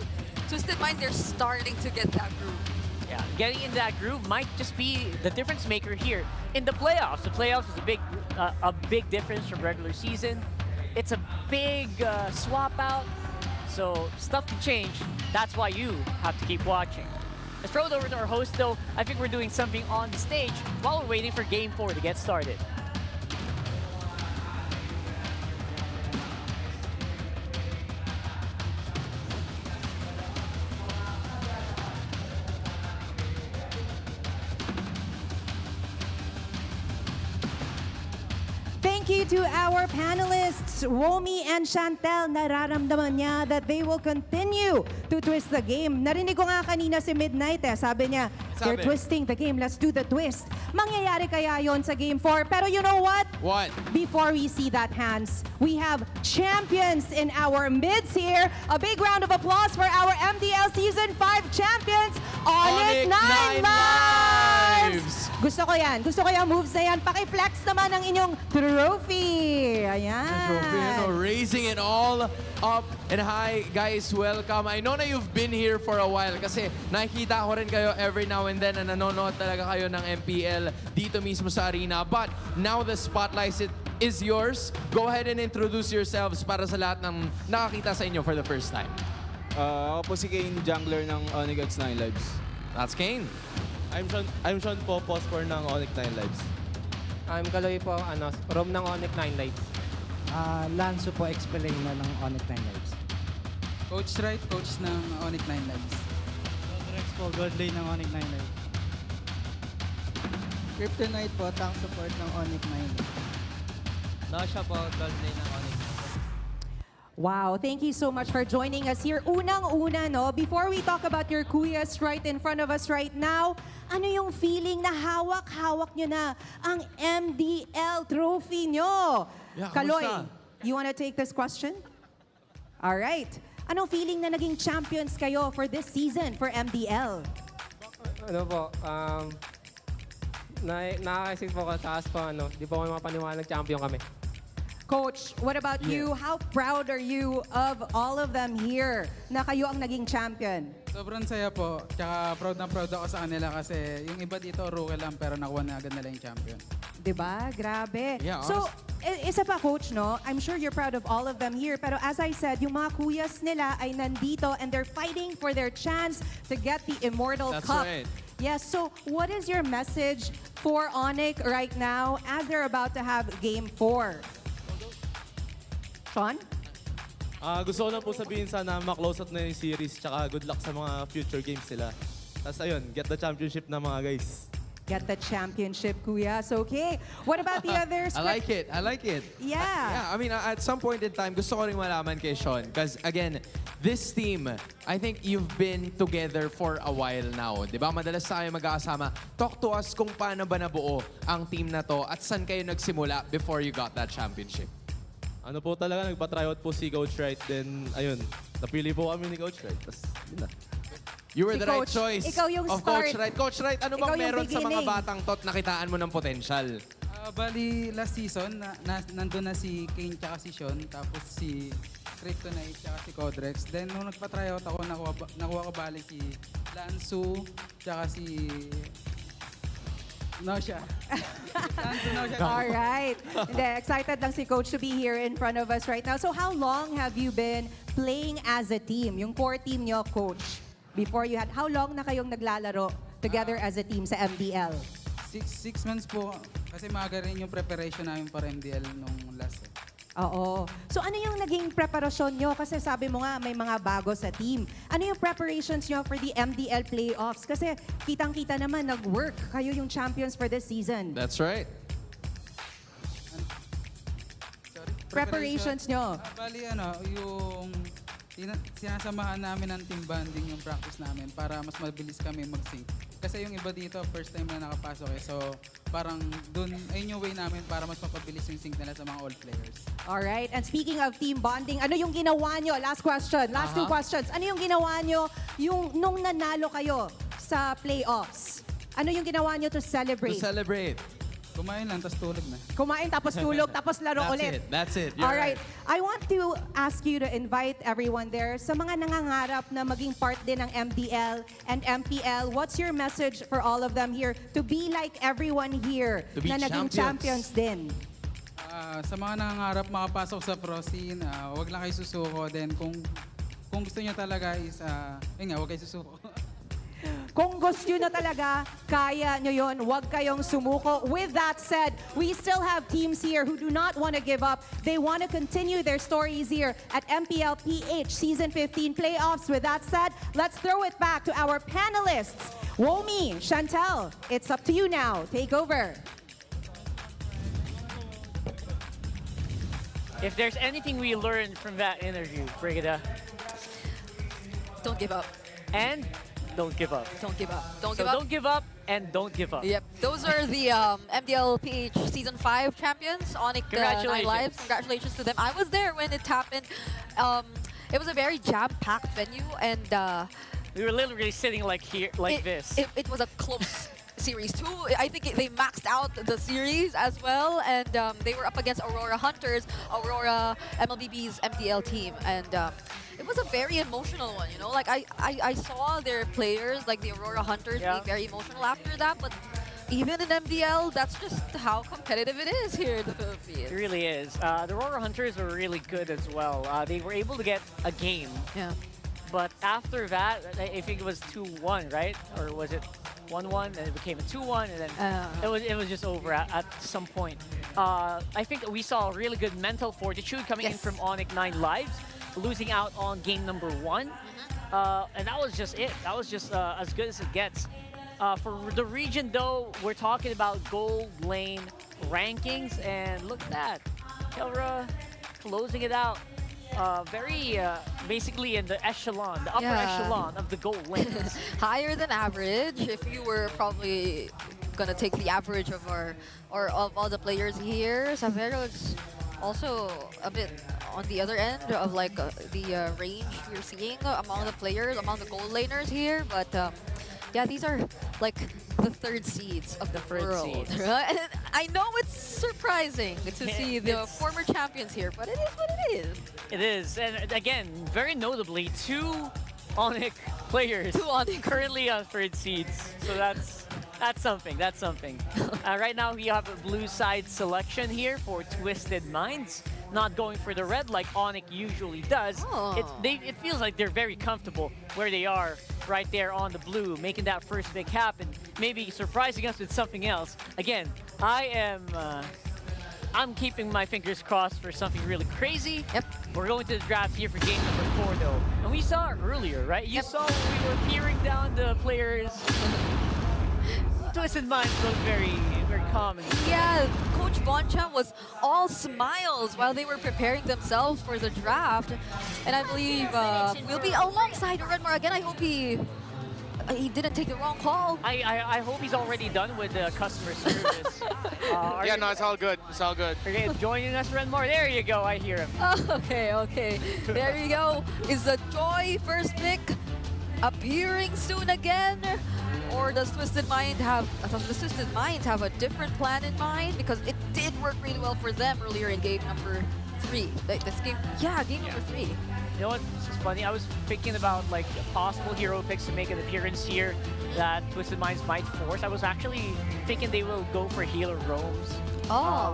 Twisted Minds, they're starting to get that groove. Yeah, getting in that groove might just be the difference maker here in the playoffs. The playoffs is a big difference from regular season. It's a big swap out, so stuff can change. That's why you have to keep watching. Let's throw it over to our host, though. I think we're doing something on the stage while we're waiting for Game 4 to get started. Thank you to our panelists, Romy and Chantel. Nararamdaman niya that they will continue to twist the game. Narinig ko nga kanina si Midnight sabi niya, they're twisting the game, let's do the twist. Mangyayari kaya yon sa Game 4? Pero you know what? What? Before we see that, Hans, we have champions in our midst here. A big round of applause for our MDL Season 5 champions, Onyx 9 Lives! Gusto ko yan. Gusto ko yung moves na yan. Paki-flex naman ang inyong trophy. Ayan. Trophy, raising it all up. And hi, guys, welcome. I know na you've been here for a while kasi nakikita ko rin kayo every now and then na nanonood talaga kayo ng MPL dito mismo sa arena. But now the spotlight is yours. Go ahead and introduce yourselves para sa lahat ng nakakita sa inyo for the first time. Ako po si Kane, jungler ng Onyx 9 Lives. That's Kane. I'm Sean po, post-for ng Onyx 9 Lives. I'm Kaloy po, Rom ng Onyx 9 Lives. Lanzo po, explain na ng Onyx 9 Lives. Coach Wright, coach ng Onyx 9 Lives. Rex po, God lane ng Onyx 9 Lives. Kryptonite po, tank support ng Onyx 9. Nasha po, God lane ng Onyx. Wow, thank you so much for joining us here. Unang-una, no, before we talk about your kuyas right in front of us right now, ano yung feeling na hawak-hawak nyo na ang MDL trophy nyo? Yeah, Kaloy, kamusta? you wanna take this question? All right. Anong feeling na naging champions kayo for this season for MDL? Ano po, nakakaisip po ko taas po, di po kami mapaniwalang champion kami. Coach, what about you? How proud are you of all of them here na kayo ang naging champion? Sobrang saya po, tsaka proud na proud ako sa kanila kasi yung iba dito rookie lang pero nakuha na agad nila yung champion. Diba? Grabe. Yeah, So, isa pa coach, no? I'm sure you're proud of all of them here. Pero as I said, yung mga kuyas nila ay nandito and they're fighting for their chance to get the Immortal That's Cup. right. Yes, so what is your message for Onyx right now as they're about to have Game 4? Sean? Gusto ko lang po sabihin sana ma-close out na yung series tsaka good luck sa mga future games nila. Tapos ayun, get the championship na mga guys. Get the championship, kuyas. Okay. What about the others? I like it. I like it. Yeah. Yeah, I mean, at some point in time, gusto ko rin malaman kay Sean. Because, again, this team, I think you've been together for a while now. Di ba? Madalas tayo magkakasama. Talk to us kung paano ba nabuo ang team na to at saan kayo nagsimula before you got that championship. Ano po talaga, nagpa-tryout po si Coach Wright. Then, ayun, napili po kami ni Coach Wright. Tapos, yun na. You were Si the right Coach, choice ikaw yung of start. Coach Wright. Coach Wright, ano Ikaw bang yung meron sa mga beginning. batang tot nakitaan mo ng potential? Bali, last season, nandun na si Kane tsaka si Sean, tapos si Kryptonite tsaka si Codrex. Then, nung nagpa-tryout ako, nakuha ko bali si Lansu, tsaka si Nosha. Lansu, Nosha. All right. Hindi, excited lang si Coach to be here in front of us right now. So how long have you been playing as a team? Yung core team nyo, Coach, before you had, how long na kayong naglalaro together as a team sa MDL? Six months po, kasi maaga rin yung preparation namin para MDL nung last. Oo. So ano yung naging preparasyon nyo? Kasi sabi mo nga may mga bago sa team. Ano yung preparations nyo for the MDL playoffs? Kasi kitang-kita naman nag-work. Kayo yung champions for this season. That's right. Preparations nyo. Bali, yung sinasamahan namin ng team bonding yung practice namin para mas mabilis kami mag-sync. Kasi yung iba dito, first time na nakapasok eh. So, parang dun, ayun yung way namin para mas mapabilis yung sync nila sa mga all players. Alright, and speaking of team bonding, ano yung ginawa nyo? Last question, last two questions. Ano yung ginawa nyo nung nanalo kayo sa playoffs? Ano yung ginawa nyo to celebrate? To celebrate. Kumain lang, tapos tulog na. Kumain, tapos tulog, tapos laro ulit. That's it. You're Alright, I want to ask you to invite everyone there sa mga nangangarap na maging part din ng MDL and MPL. What's your message for all of them here to be like everyone here To be na naging champions din? Sa mga nangangarap makapasok sa pro scene, wag lang kayo susuko. Then kung gusto niyo talaga is, yun nga, wag kayo susuko. Kung gusto nyo na talaga, kaya nyo yun. Huwag kayong sumuko. With that said, we still have teams here who do not want to give up. They want to continue their stories here at MPL PH Season 15 playoffs. With that said, let's throw it back to our panelists. Womi, Chantel, it's up to you now. Take over. If there's anything we learned from that interview, Brigida, Don't give up. and don't give up. Don't give up. Don't So give up. don't give up and don't give up. Yep. Those are the MDL PH Season 5 champions, Onyx 9 Congratulations. Lives. Congratulations to them. I was there when it happened. It was a very jam-packed venue, and We were literally sitting like here, like this. It was a close series too. I think they maxed out the series as well, and they were up against Aurora Hunters, Aurora MLBB's MPL team, and it was a very emotional one. You know, like I saw their players, like the Aurora Hunters, being very emotional after that, but. Even in MDL, that's just how competitive it is here in the Philippines. It really is. The Aurora Hunters were really good as well. They were able to get a game. Yeah. But after that, I think it was 2-1, right? Or was it 1-1, and it became a 2-1, and then it was just over at some point. I think we saw really good mental fortitude coming in from Onyx 9 Lives. losing out on game number 1. And that was just it. That was just as good as it gets. For the region, though, we're talking about gold lane rankings, and look at that. Kelra closing it out. Basically in the echelon, the upper echelon of the gold lanes. Higher than average. If you were probably gonna take the average of of all the players here, Savero is also a bit on the other end of like the range we're seeing among the players, among the gold laners here. But yeah, these are like the third seeds of the world. Right? And I know it's surprising to see the former champions here, but it is what it is. It is, and again, very notably, 2 Onyx players currently on third seeds. So that's something. That's something. Right now, we have a blue side selection here for Twisted Minds. Not going for the red like Onyx usually does. It feels like they're very comfortable where they are right there on the blue, making that first pick happen, maybe surprising us with something else. Again, I'm keeping my fingers crossed for something really crazy. Yep. We're going to the draft here for game number 4, though. And we saw it earlier, right? You saw when we were peering down the players. Twisted Minds looked very, very calm. Yeah, Coach Bonchan was all smiles while they were preparing themselves for the draft. And I believe we'll be alongside Redmar again. I hope he didn't take the wrong call. I hope he's already done with the customer service. Yeah, no, it's all good. It's all good. Okay, joining us, Renmar. There you go. I hear him. Okay. There you go. Is the Joy first pick appearing soon again? Or does Twisted Minds have a different plan in mind? Because it did work really well for them earlier in game number 3. Game number 3. You know what? This is funny. I was thinking about like possible hero picks to make an appearance here that Twisted Minds might force. I was actually thinking they will go for healer roams.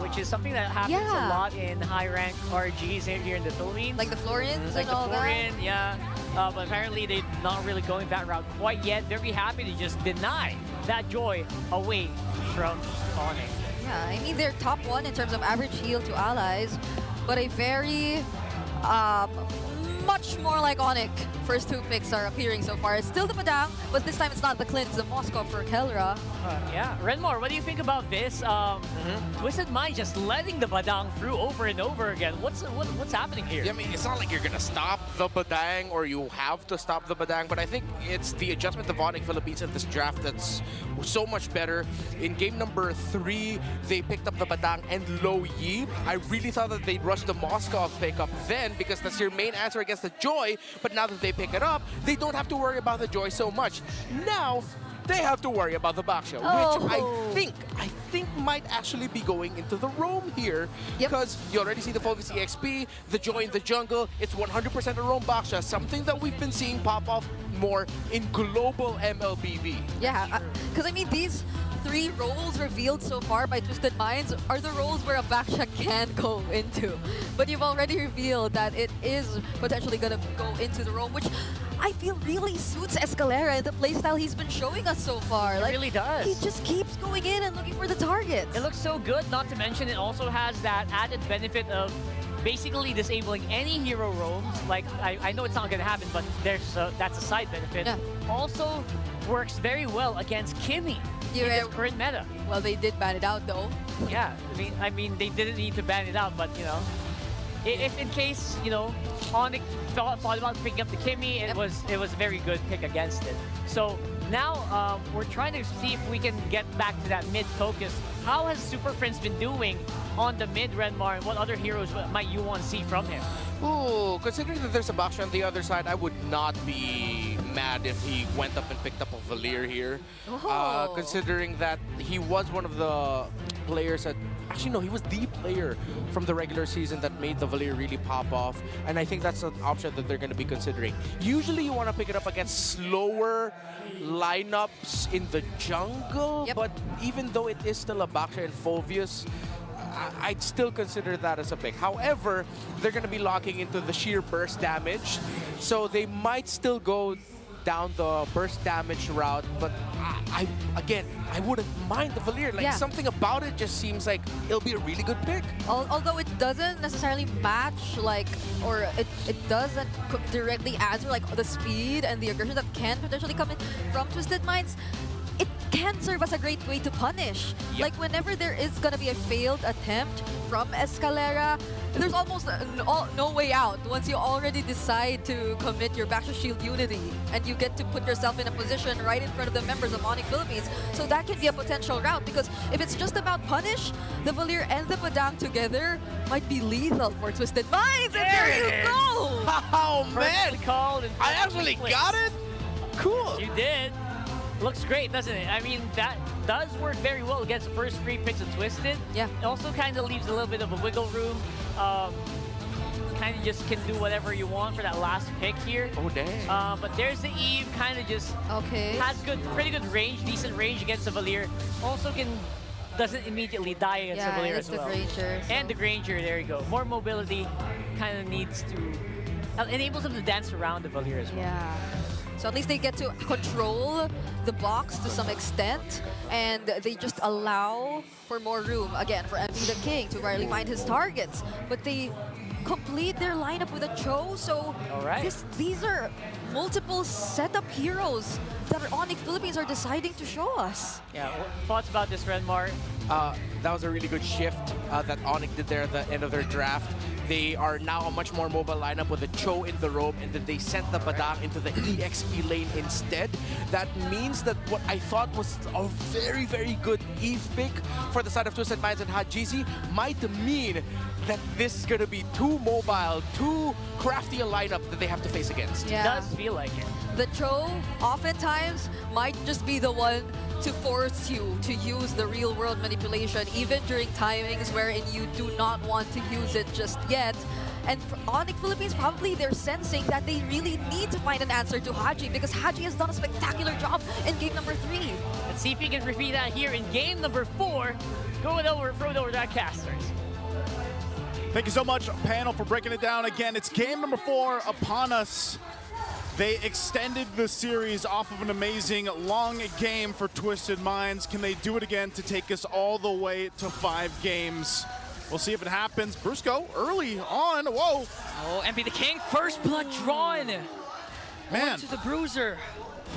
Which is something that happens a lot in high-rank RGs here in the Philippines. Like the Florians like and all the Florian, that? but apparently they're not really going that route quite yet. Very happy to just deny that joy away from Onyx. Yeah, I mean, they're top 1 in terms of average heal to allies, but a very much more like Onyx first 2 picks are appearing so far. It's still the Padang, but this time it's not the Clint, it's the Moscow for Kelra. Yeah, Renmar, what do you think about this? Twisted Mind just letting the Padang through over and over again. What's happening here? Yeah, I mean, it's not like you're gonna stop the Badang or you have to stop the Badang, but I think it's the adjustment of Onyx Philippines in this draft that's so much better. In game number 3, they picked up the Badang and Lo Yi. I really thought that they'd rush the Moscow pickup then because that's your main answer against the Joy, but now that they pick it up, they don't have to worry about the Joy so much. Now, they have to worry about the Baksha, which I think might actually be going into the roam here. Because you already see the Focus EXP, the Joy in the jungle, it's 100% a roam Baksha, something that we've been seeing pop off more in global MLBB. Yeah, because I mean, these 3 roles revealed so far by Twisted Minds are the roles where a Baksha can go into. But you've already revealed that it is potentially going to go into the roam, which I feel really suits Escalera and the playstyle he's been showing us so far. It really does. He just keeps going in and looking for the targets. It looks so good, not to mention it also has that added benefit of basically disabling any hero roams. Like, I know it's not going to happen, but that's a side benefit. Yeah. Also works very well against Kimmy in this current meta. Well, they did ban it out, though. Yeah, I mean, they didn't need to ban it out, but, you know, if in case, you know, Onyx thought about picking up the Kimmy, it was a very good pick against it. So now we're trying to see if we can get back to that mid focus. How has Super Friends been doing on the mid, Renmar, and what other heroes might you want to see from him? Ooh, considering that there's a Baksha on the other side, I would not be mad if he went up and picked up a Valir here. Considering that he was one of the players that... Actually, no, he was the player from the regular season that made the Valir really pop off. And I think that's an option that they're going to be considering. Usually, you want to pick it up against slower lineups in the jungle. But even though it is still a Baksha and Phoveus, I'd still consider that as a pick. However, they're going to be locking into the sheer burst damage. So they might still go down the burst damage route, but again, I wouldn't mind the Valier. Like, something about it just seems like it'll be a really good pick. Although it doesn't necessarily match, like, or it doesn't directly answer, like, the speed and the aggression that can potentially come in from Twisted Minds, it can serve as a great way to punish. Like, whenever there is going to be a failed attempt from Escalera, there's almost no way out once you already decide to commit your back to shield unity, and you get to put yourself in a position right in front of the members of Onyx Philippines. So that can be a potential route, because if it's just about punish, the Valier and the Padang together might be lethal for Twisted Minds. And there you go! Oh, man! Called I actually got it? Cool! You did. Looks great, doesn't it? I mean, that does work very well against the first 3 picks of Twisted. Yeah. It also kind of leaves a little bit of a wiggle room. Kind of just can do whatever you want for that last pick here. Oh, dang. But there's the Eve, kind of just has pretty good range, decent range against the Valier. Also doesn't immediately die against the Valier as well. Granger, and the Granger, there you go. More mobility, kind of needs to, enables them to dance around the Valier as well. Yeah. So at least they get to control the box to some extent, and they just allow for more room, again, for MP the King to rarely find his targets. But they complete their lineup with a Cho, so these are multiple setup heroes that Onyx Philippines are deciding to show us. Yeah, thoughts about this, Renmar? That was a really good shift that Onyx did there at the end of their draft. They are now a much more mobile lineup with a Cho in the rope, and then they sent the Padang into the EXP lane instead. That means that what I thought was a very, very good Eve pick for the side of Twisted Minds and Hajizi might mean that this is going to be too mobile, too crafty a lineup that they have to face against. It does feel like it. The Cho oftentimes might just be the one to force you to use the real-world manipulation, even during timings wherein you do not want to use it just yet. And for Onyx Philippines, probably they're sensing that they really need to find an answer to Haji, because Haji has done a spectacular job in game number 3. Let's see if he can repeat that here in game number 4. Throw it over that casters. Thank you so much, panel, for breaking it down. Again, it's game number 4 upon us. They extended the series off of an amazing long game for Twisted Minds. Can they do it again to take us all the way to 5 games? We'll see if it happens. Brusco early on. Whoa. Oh, MP the King, first blood drawn. Man. To the Bruiser.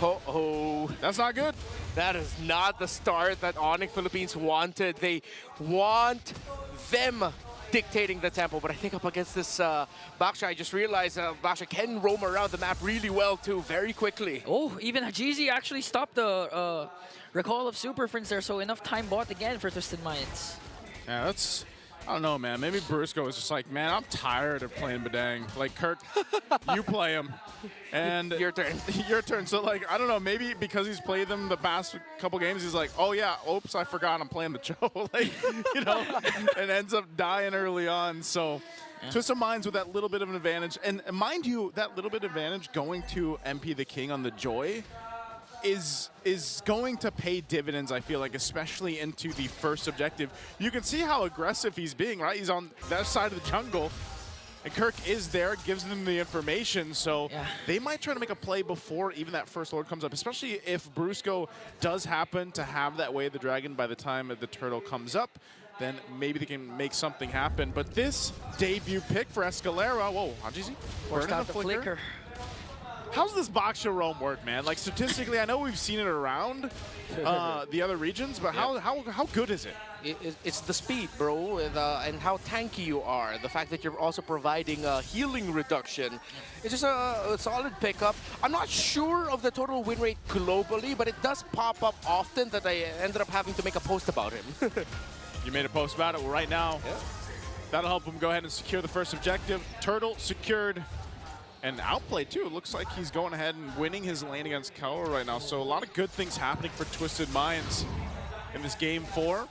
Oh, that's not good. That is not the start that Onyx Philippines wanted. They want them dictating the tempo, but I think up against this Baksha, I just realized Baksha can roam around the map really well too, very quickly. Oh, even Hajizi actually stopped the recall of Super Friends there, so enough time bought again for Twisted Minds. Yeah, that's, I don't know, man. Maybe Brusco was just like, man, I'm tired of playing Badang. Like, Kurt, you play him. And your turn. Your turn. So, like, I don't know, maybe because he's played them the past couple games, he's like, oh, yeah, oops, I forgot I'm playing the Cho. Like, you know, and ends up dying early on. So, Twisted Minds with that little bit of an advantage. And mind you, that little bit of advantage going to MP the King on the Joy is going to pay dividends, I feel like, especially into the first objective. You can see how aggressive he's being, right? He's on that side of the jungle. And Kirk is there, gives them the information, so they might try to make a play before even that first Lord comes up, especially if Brusco does happen to have that Way of the Dragon by the time the turtle comes up, then maybe they can make something happen. But this debut pick for Escalera, whoa, Hajizi, Forced out the flicker. How's this Baksha roam work, man? Like, statistically, I know we've seen it around the other regions, but how good is it? It's the speed, bro, and how tanky you are. The fact that you're also providing healing reduction. It's just a solid pickup. I'm not sure of the total win rate globally, but it does pop up often that I ended up having to make a post about him. You made a post about it right now. Yeah. That'll help him go ahead and secure the first objective. Turtle secured. And outplayed too. It looks like he's going ahead and winning his lane against Kawa right now. So a lot of good things happening for Twisted Minds in this game 4.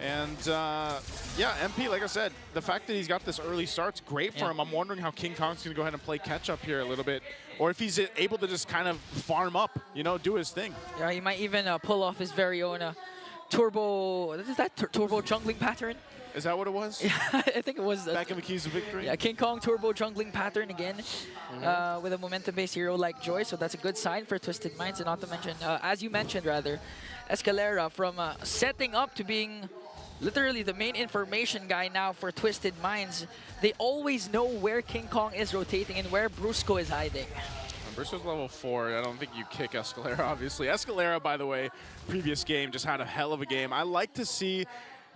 And yeah, MP, like I said, the fact that he's got this early start's great for him. I'm wondering how King Kong's gonna go ahead and play catch up here a little bit, or if he's able to just kind of farm up, you know, do his thing. Yeah, he might even pull off his very own turbo. Is that turbo jungling pattern? Is that what it was? Yeah, I think it was. Back in the keys of victory? Yeah, King Kong turbo jungling pattern again with a momentum-based hero like Joy, so that's a good sign for Twisted Minds. And not to mention, as you mentioned rather, Escalera from setting up to being literally the main information guy now for Twisted Minds. They always know where King Kong is rotating and where Brusco is hiding. Brusco's level 4. I don't think you kick Escalera, obviously. Escalera, by the way, previous game, just had a hell of a game. I like to see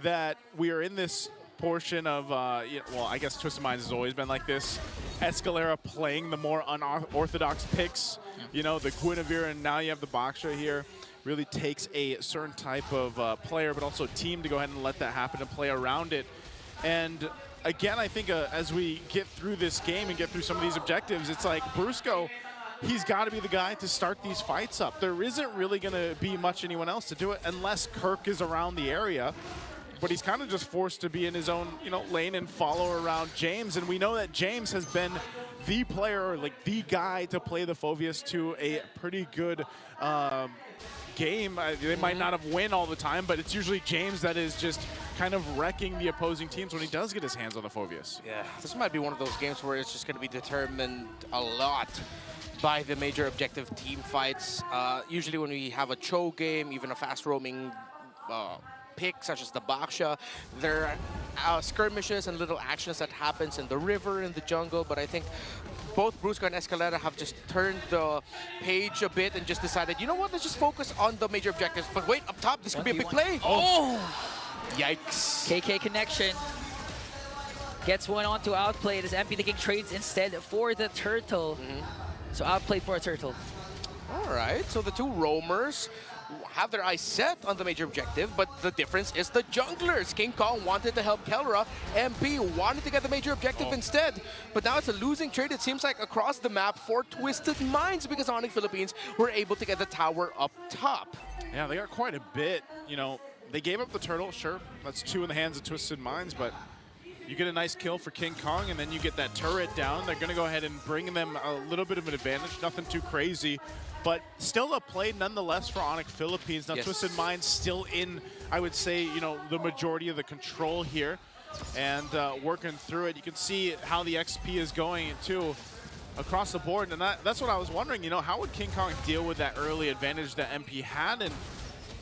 that we are in this portion of, well, I guess Twisted Minds has always been like this. Escalera playing the more unorthodox picks. You know, the Guinevere, and now you have the Baksha here. Really takes a certain type of player, but also team to go ahead and let that happen and play around it. And again, I think as we get through this game and get through some of these objectives, it's like Brusco, he's got to be the guy to start these fights up. There isn't really going to be much anyone else to do it unless Kirk is around the area. But he's kind of just forced to be in his own, lane and follow around James. And we know that James has been the player, or like the guy to play the Phoveus to a pretty good game. They might not have win all the time, but it's usually James that is just kind of wrecking the opposing teams when he does get his hands on the Phoveus. Yeah, this might be one of those games where it's just going to be determined a lot by the major objective team fights. Usually when we have a Cho game, even a fast roaming pick such as the Baksha, there are skirmishes and little actions that happens in the river, in the jungle, but I think both Brusco and Escalera have just turned the page a bit and just decided, you know what, let's just focus on the major objectives. But wait, up top, this could be a big play. Oh! Yikes. KK connection. Gets one on to Outplayed as MP taking trades instead for the turtle. So Outplayed for a turtle. All right, so the two roamers have their eyes set on the major objective, but the difference is the junglers. King Kong wanted to help Kelra. MP wanted to get the major objective instead. But now it's a losing trade, it seems like, across the map for Twisted Minds, because Onyx Philippines were able to get the tower up top. Yeah, they got quite a bit. They gave up the turtle, sure. That's 2 in the hands of Twisted Minds, but you get a nice kill for King Kong, and then you get that turret down. They're going to go ahead and bring them a little bit of an advantage, nothing too crazy. But still a play nonetheless for Onyx Philippines. Now Twisted Minds still in, I would say, the majority of the control here. And working through it, you can see how the XP is going too across the board. And that's what I was wondering, how would King Kong deal with that early advantage that MP had? And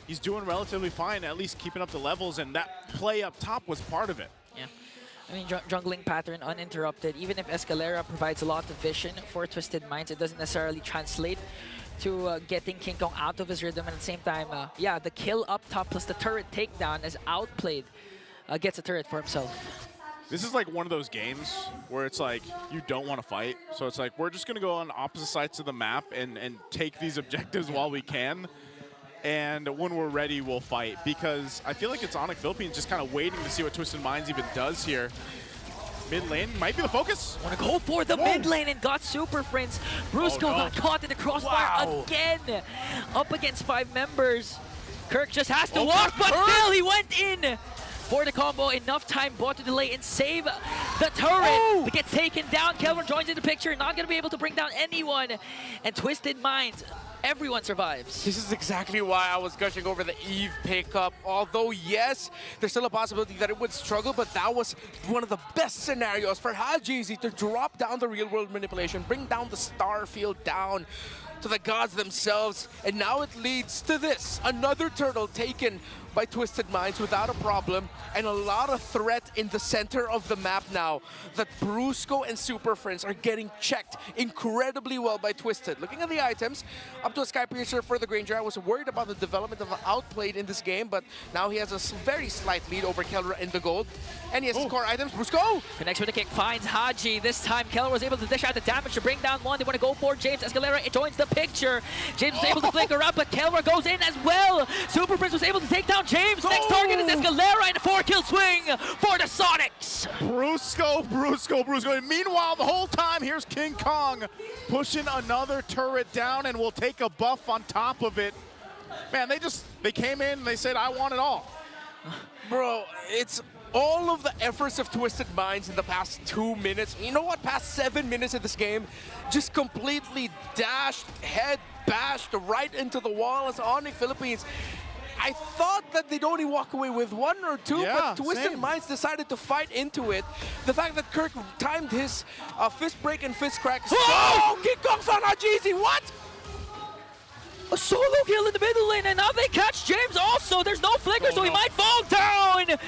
he's doing relatively fine, at least keeping up the levels. And that play up top was part of it. Yeah. I mean, jungling pattern uninterrupted. Even if Escalera provides a lot of vision for Twisted Minds, it doesn't necessarily translate to getting King Kong out of his rhythm. And at the same time, yeah, the kill up top plus the turret takedown as Outplayed gets a turret for himself. This is like one of those games where it's like you don't want to fight. So it's like we're just going to go on opposite sides of the map and take these objectives while we can. And when we're ready, we'll fight. Because I feel like it's Onyx Philippines just kind of waiting to see what Twisted Minds even does here. Mid lane might be the focus. Want to go for the mid lane and got Super Friends. Brusco got caught in the crossfire again. Up against 5 members. Kirk just has to walk, but still he went in for the combo. Enough time bought to delay and save the turret. But gets taken down. Kelvin joins in the picture. Not going to be able to bring down anyone. And Twisted Minds, everyone survives. This is exactly why I was gushing over the Eve pickup. Although, yes, there's still a possibility that it would struggle, but that was one of the best scenarios for Hajizi to drop down the real-world manipulation, bring down the star field down to the gods themselves, and now it leads to this. Another turtle taken by Twisted Minds without a problem, and a lot of threat in the center of the map now that Brusco and Super Friends are getting checked incredibly well by Twisted. Looking at the items, up to a Sky Piercer for the Granger. I was worried about the development of Outplayed in this game, but now he has a very slight lead over Kelra in the gold. And he has his core items. Brusco! Connects with the kick, finds Haji. This time, Kelra was able to dish out the damage to bring down one. They want to go for James. Escalera, it joins the picture. James was able to flicker up, but Kelra goes in as well. Super Prince was able to take down James. Next target is Escalera, and a 4-kill swing for the Sonics. Brusco. And meanwhile, the whole time, here's King Kong pushing another turret down, and will take a buff on top of it. Man, they came in and they said, I want it all. Bro, it's all of the efforts of Twisted Minds in the past 2 minutes. You know what? Past 7 minutes of this game, just completely dashed, head bashed right into the wall as Onyx Philippines I thought that they'd only walk away with 1 or 2, Yeah, but Twisted same. Minds decided to fight into it. The fact that Kirk timed his fist break and fist crack. Oh! King Kong found Hajizi, what? A solo kill in the middle lane, and now they catch James also. There's no flicker, so he might fall down.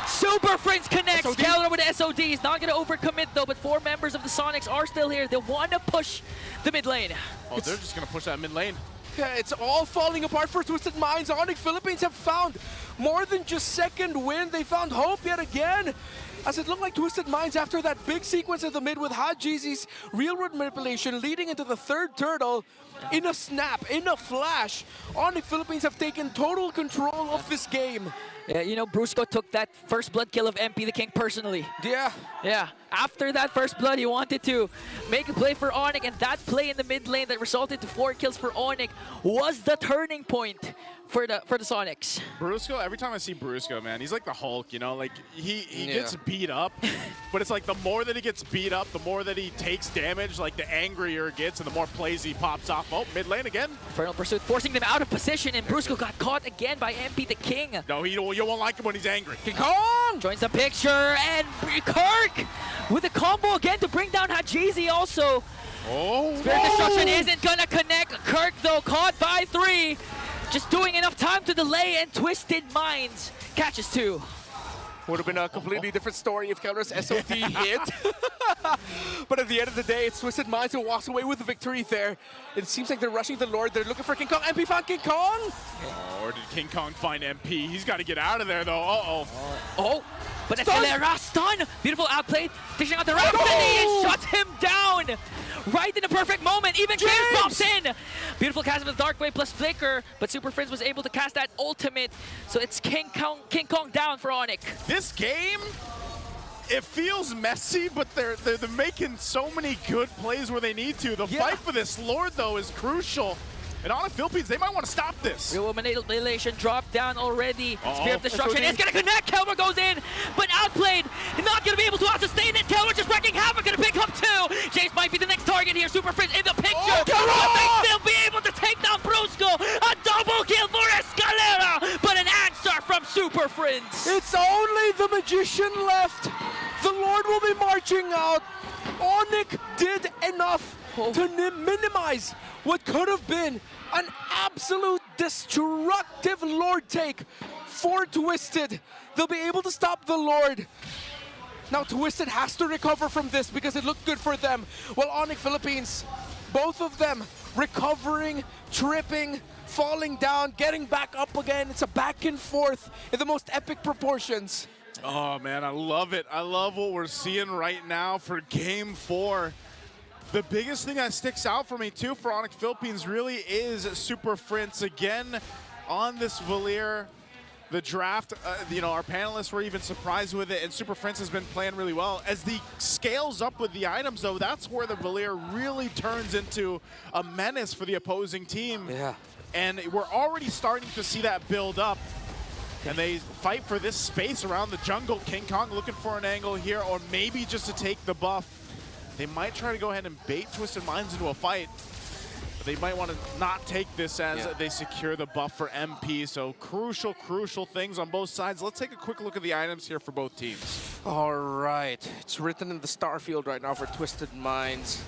Super Friends connects. SOD. Keller with the SOD. He's not going to overcommit, though, but 4 members of the Sonics are still here. They want to push the mid lane. Oh, they're just going to push that mid lane. Yeah, it's all falling apart for Twisted Minds. Onyx Philippines have found more than just second win. They found hope yet again. As it looked like Twisted Minds after that big sequence in the mid with Hajizi's real-world manipulation leading into the third turtle. In a snap, in a flash, Onyx Philippines have taken total control of this game. Yeah, you know, Brusco took that first blood kill of MP the King personally. Yeah. Yeah, after that first blood, he wanted to make a play for Onyx, and that play in the mid lane that resulted to 4 kills for Onyx was the turning point for the Sonics. Brusco, every time I see Brusco, man, he's like the Hulk, you know? Like, he gets beat up, but it's like the more that he gets beat up, the more that he takes damage, like the angrier it gets and the more plays he pops off. Oh, mid lane again. Infernal Pursuit forcing them out of position, and Brusco got caught again by MP the King. No, you won't like him when he's angry. King Kong! Joins the picture, and Kirk with a combo again to bring down Hajizi also. Oh, Spirit Destruction isn't gonna connect. Kirk, though, caught by 3. Just doing enough time to delay, and Twisted Minds catches 2. Would have been a completely different story if Keller's SOD hit. But at the end of the day, it's Twisted Minds who walks away with the victory there. It seems like they're rushing the Lord. They're looking for King Kong. MP found King Kong! Oh, or did King Kong find MP? He's got to get out of there, though. Uh-oh. Oh, but Escalera stun! Beautiful outplay, fishing out the ramp, and he shut him down! Right in the perfect moment, even James pops in! Beautiful cast with Dark Wave plus Flicker, but Super Friends was able to cast that ultimate, so it's King Kong down for Onyx. This game, it feels messy, but they're making so many good plays where they need to. The fight for this Lord, though, is crucial. And on the Philippines, they might want to stop this. Real Manipulation dropped down already. Spirit of Destruction is going to connect. Kelmer goes in, but outplayed. Not going to be able to sustain it. Kelmer just wrecking havoc. Going to pick up 2. James might be the next target here. Super Friends in the picture. Will they still be able to take down Brusco? A double kill for Escalera, but an answer from Super Friends. It's only the Magician left. The Lord will be marching out. Onyx did enough to minimize what could have been an absolute destructive Lord take for Twisted. They'll be able to stop the Lord. Now Twisted has to recover from this because it looked good for them. While Onyx Philippines, both of them recovering, tripping, falling down, getting back up again. It's a back and forth in the most epic proportions. Oh, man, I love it. I love what we're seeing right now for Game 4. The biggest thing that sticks out for me, too, for Onyx Philippines really is Super Friends again on this Valier. The draft, you know, our panelists were even surprised with it, and Super Friends has been playing really well. As the scales up with the items, though, that's where the Valier really turns into a menace for the opposing team. Yeah. And we're already starting to see that build up. And they fight for this space around the jungle. King Kong looking for an angle here, or maybe just to take the buff. They might try to go ahead and bait Twisted Minds into a fight. But they might want to not take this as they secure the buff for MP. So crucial, crucial things on both sides. Let's take a quick look at the items here for both teams. All right. It's written in the star field right now for Twisted Minds.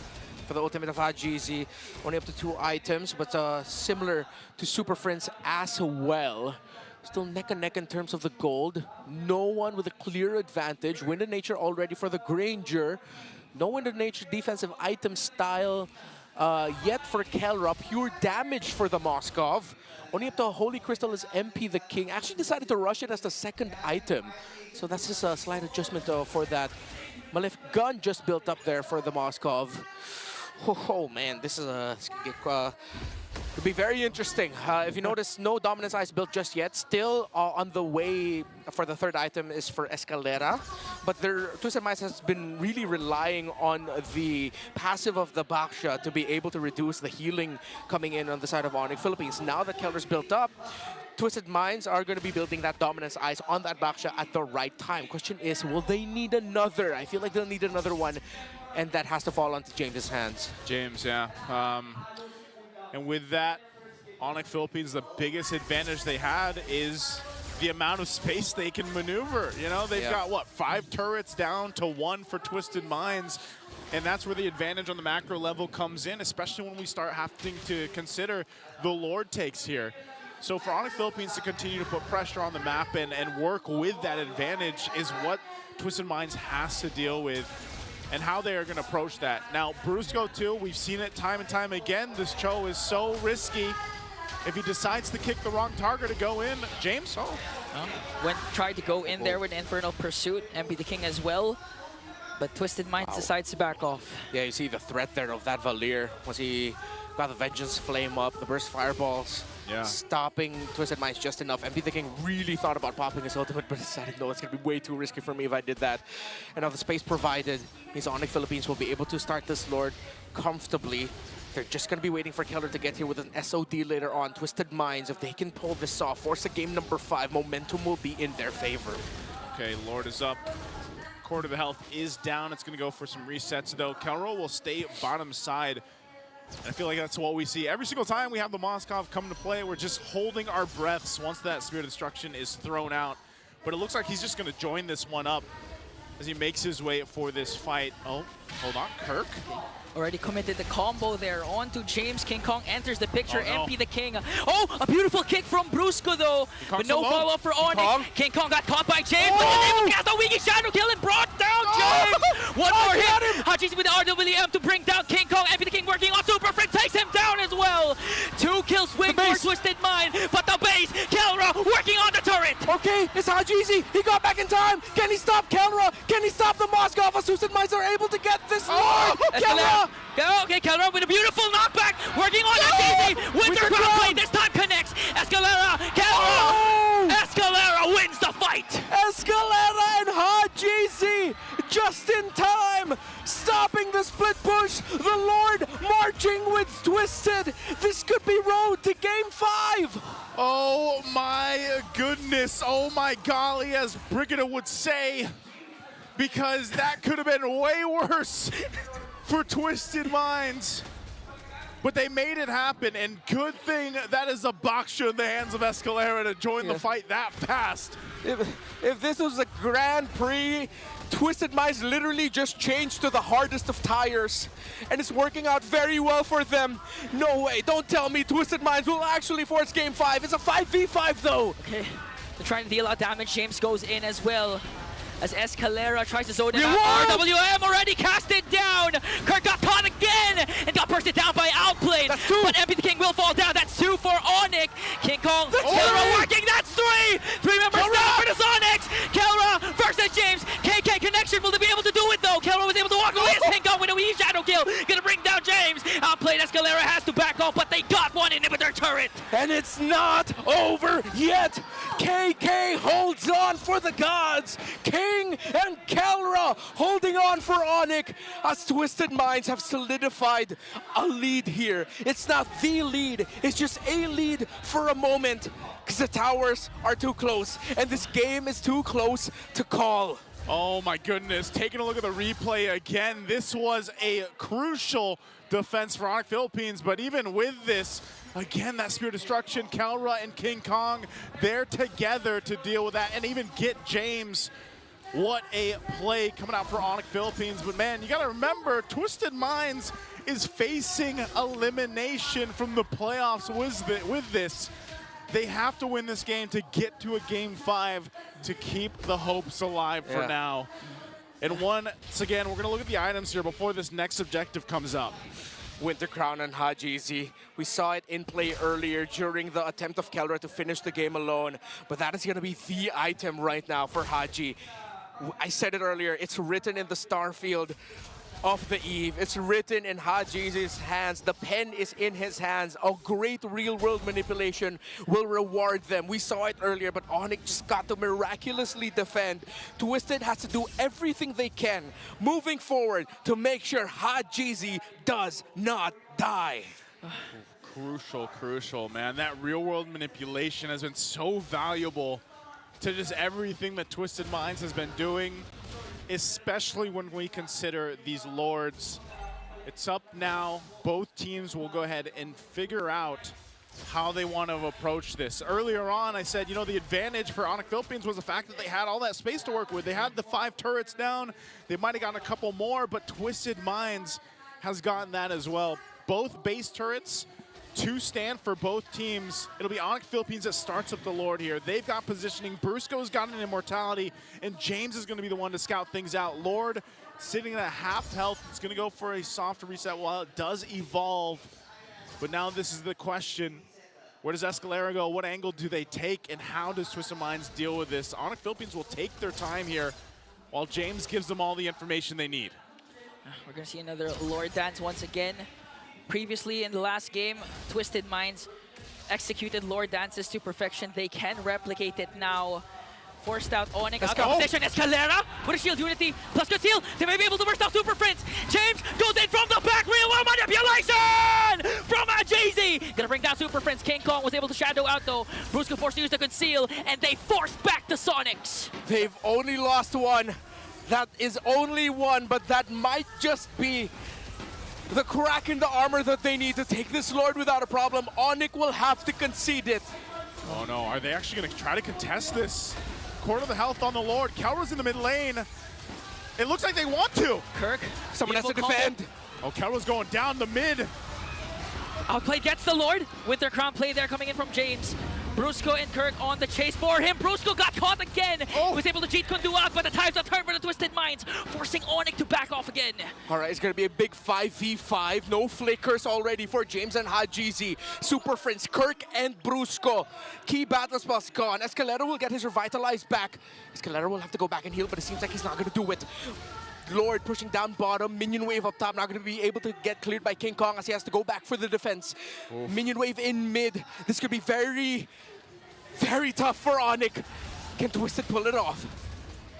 For the ultimate of Hajizi, only up to 2 items, but similar to Super Friends as well. Still neck and neck in terms of the gold. No one with a clear advantage. Wind of Nature already for the Granger. No Wind of Nature defensive item style yet for Kelra. Pure damage for the Moskov. Only up to a Holy Crystal is MP the King. Actually decided to rush it as the second item. So that's just a slight adjustment for that. Malefic Gun just built up there for the Moskov. Oh man, this is it'll be very interesting. If you notice, no Dominance Eyes built just yet. Still on the way for the third item is for Escalera. But their Twisted Minds has been really relying on the passive of the Baksha to be able to reduce the healing coming in on the side of Onyx Philippines. Now that Keller's built up, Twisted Minds are going to be building that Dominance Eyes on that Baksha at the right time. Question is, will they need another? I feel like they'll need another one, and that has to fall onto James's hands. James, yeah. And with that, Onyx Philippines, the biggest advantage they had is the amount of space they can maneuver. You know, they've got, what, 5 turrets down to 1 for Twisted Minds. And that's where the advantage on the macro level comes in, especially when we start having to consider the Lord takes here. So for Onyx Philippines to continue to put pressure on the map and work with that advantage is what Twisted Minds has to deal with and how they are going to approach that. Now, Brusco too, we've seen it time and time again. This Cho is so risky. If he decides to kick the wrong target to go in, James, tried to go in there with Infernal Pursuit, MP the King as well. But Twisted Minds decides to back off. Yeah, you see the threat there of that Valir. Once he got the Vengeance Flame up, the Burst Fireballs, stopping Twisted Minds just enough. MP the King really thought about popping his ultimate, but decided, no, it's going to be way too risky for me if I did that. And now the space provided means Onyx Philippines will be able to start this Lord comfortably. They're just going to be waiting for Keller to get here with an SOD later on. Twisted Minds, if they can pull this off, force a game number 5, momentum will be in their favor. Okay, Lord is up. Quarter of the health is down. It's going to go for some resets, though. Kelro will stay bottom side. And I feel like that's what we see. Every single time we have the Moskov come to play, we're just holding our breaths once that Spirit of Destruction is thrown out. But it looks like he's just going to join this one up as he makes his way for this fight. Oh, hold on, Kirk. Already committed the combo there. On to James. King Kong enters the picture. MP the King. Oh, a beautiful kick from Brusco though. But no follow-up for Onyx. King Kong got caught by James. But then able to cast a Wiki Shadow Kill and brought down James. One more hit. Hajis with the RWM to bring down King Kong. MP the King working on Super Friend takes him down as well. 2 kills swing for Twisted Mind. But the base, Kelra working on the turret. Okay, it's Hajizi. He got back in time. Can he stop Kelra? Can he stop the Moskov? Twisted Minds are able to get this Lord. Kelra! Okay, Kelra with a beautiful knockback, working on Hajizi with their ground play. This time connects. Escalera, Kelra! Escalera wins the fight. Escalera and Hajizi just in time, stopping the split push. The Lord marching with Twisted. This could be road to game 5. Oh my goodness. Oh my golly, as Brigida would say, because that could have been way worse for Twisted Minds. But they made it happen, and good thing that is a boxer in the hands of Escalera to join the fight that fast. If this was a Grand Prix, Twisted Minds literally just changed to the hardest of tires, and it's working out very well for them. No way, don't tell me Twisted Minds will actually force game 5. It's a 5v5 though. Okay, they're trying to deal out damage. James goes in as well. As Escalera tries to zone him out. RWM already cast it down. Kirk got caught again and got bursted down by Outplayed. That's 2. But MP the King will fall down. That's 2 for Onyx. King Kong, Kelra working. That's 3. 3 members down for the Sonics. Kelra versus James. KK connection. Will they be able to do it though? Kelra was able to walk away as King Kong with a wee shadow kill. Gonna bring down James. Outplayed. Escalera has to back off, but they got one inhibitor turret. And it's not over yet. KK holds on for the gods. King and Kelra holding on for Onyx as Twisted Minds have solidified a lead here. It's not the lead, it's just a lead for a moment because the towers are too close and this game is too close to call. Oh my goodness, taking a look at the replay again, this was a crucial defense for Onyx Philippines, but even with this, again, that Spirit of Destruction, Kelra and King Kong, they're together to deal with that and even get James. What a play coming out for Onyx Philippines. But man, you gotta remember, Twisted Minds is facing elimination from the playoffs with this. They have to win this game to get to a game 5 to keep the hopes alive for now. And once again, we're gonna look at the items here before this next objective comes up. Winter Crown and Hajizi. We saw it in play earlier during the attempt of Kelra to finish the game alone, but that is gonna be the item right now for Haji. I said it earlier, it's written in the star field of the Eve. It's written in Haji's hands. The pen is in his hands. A great real-world manipulation will reward them. We saw it earlier, but Onyx just got to miraculously defend. Twisted has to do everything they can moving forward to make sure Hajizi does not die. Crucial, man. That real-world manipulation has been so valuable to just everything that Twisted Minds has been doing, especially when we consider these Lords. It's up now. Both teams will go ahead and figure out how they want to approach this. Earlier on, I said, you know, the advantage for Onyx Philippines was the fact that they had all that space to work with. They had the 5 turrets down. They might have gotten a couple more, but Twisted Minds has gotten that as well. Both base turrets to stand for both teams. It'll be Onyx Philippines that starts up the Lord here. They've got positioning. Brusco's got an immortality, and James is going to be the one to scout things out. Lord sitting at half health. It's going to go for a soft reset while it does evolve. But now this is the question. Where does Escalera go? What angle do they take? And how does Twisted Minds deal with this? Onyx Philippines will take their time here while James gives them all the information they need. We're going to see another Lord dance once again. Previously in the last game, Twisted Minds executed Lord dances to perfection. They can replicate it now. Forced out Onyx out of position. Escalera with a shield unity plus good seal. They may be able to burst out Super Friends. James goes in from the back. Real world manipulation from Jay-Z. Gonna bring down Super Friends. King Kong was able to shadow out though. Brusco forced to use the conceal, and they forced back the Sonics. They've only lost one. That is only one, but that might just be the crack in the armor that they need to take this Lord without a problem. Onyx will have to concede it. Oh no, are they actually gonna try to contest this? Quarter of the health on the Lord. Kelra's in the mid lane. It looks like they want to. Kirk, someone has to defend. Oh, Kelra's going down the mid. Outplay gets the Lord with their crown play there coming in from James. Brusco and Kirk on the chase for him. Brusco got caught again. He was able to cheat Kundu out, but the times have turned for the Twisted Minds, forcing Onyx to back off again. All right, it's going to be a big 5v5. No flickers already for James and Hajizi. Super Friends, Kirk and Brusco. Key battle spells gone. Escalera will get his revitalized back. Escalera will have to go back and heal, but it seems like he's not going to do it. Lord pushing down bottom, minion wave up top, not going to be able to get cleared by King Kong as he has to go back for the defense. Minion wave in mid. This could be very, very tough for Onyx. Can Twisted pull it off?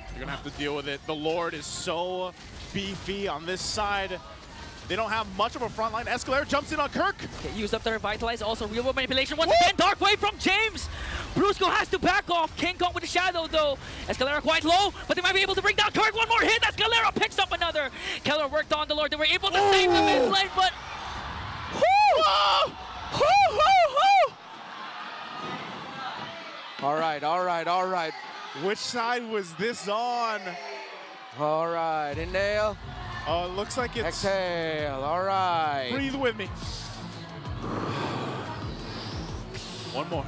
You're going to have to deal with it. The Lord is so beefy on this side. They don't have much of a front line. Escalera jumps in on Kirk. Okay, used up the revitalize, also real world manipulation. Once again, dark wave from James. Brusco has to back off. King Kong with the shadow though. Escalera quite low, but they might be able to bring down Kirk. One more hit. Escalera picks up another. Keller worked on the Lord. They were able to save the mid lane, but All right, all right, all right. Which side was this on? All right, inhale. Oh, it looks like it's... Exhale, all right. Breathe with me. One more.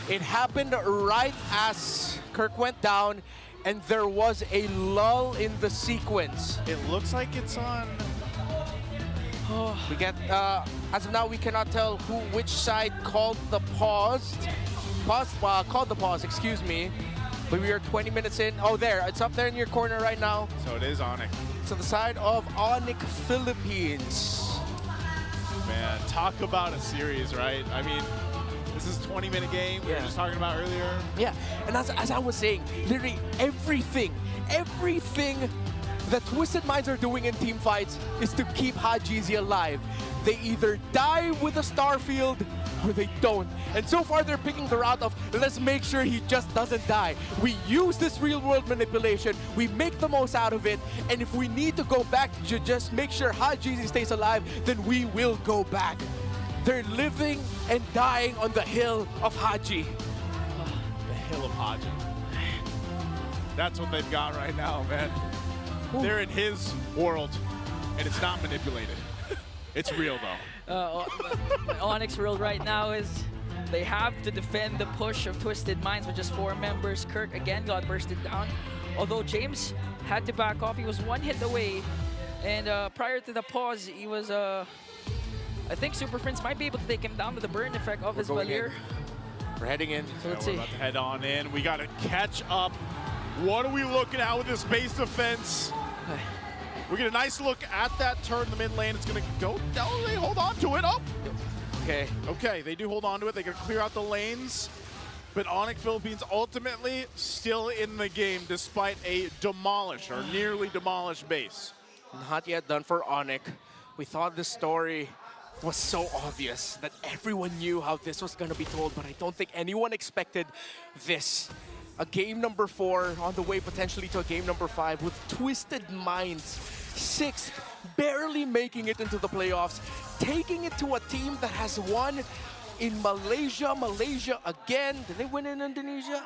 It happened right as Kirk went down, and there was a lull in the sequence. It looks like it's on... We get, as of now, we cannot tell which side called the pause. Called the pause, excuse me. But we are 20 minutes in. Oh, there, it's up there in your corner right now. So it is Onyx. To the side of Onyx Philippines. Man, talk about a series, right? I mean, this is a 20-minute game we were just talking about earlier. Yeah, and as I was saying, literally everything that Twisted Minds are doing in team fights is to keep Hajizi alive. They either die with a Starfield or they don't. And so far they're picking the route of let's make sure he just doesn't die. We use this real world manipulation, we make the most out of it, and if we need to go back to just make sure Hajizi stays alive, then we will go back. They're living and dying on the hill of Haji. The hill of Haji. That's what they've got right now, man. They're in his world, and it's not manipulated. It's real, though. Onyx world right now is they have to defend the push of Twisted Minds with just 4 members. Kirk again got bursted down. Although James had to back off, he was 1 hit away. And prior to the pause, he was, I think Super Friends might be able to take him down with the burn effect of his Valir. We're heading in. So let's we're see. about to head on in. We got to catch up. What are we looking at with this base defense? We get a nice look at that turn in the mid lane. It's going to go down. They hold on to it. Oh. Okay. Okay, they do hold on to it. They can clear out the lanes. But Onyx Philippines ultimately still in the game despite a demolished or nearly demolished base. Not yet done for Onyx. We thought this story was so obvious that everyone knew how this was going to be told, but I don't think anyone expected this. A game number 4 on the way potentially to a game number 5 with Twisted Minds 6th, barely making it into the playoffs, taking it to a team that has won in Malaysia. Malaysia again. Did they win in Indonesia?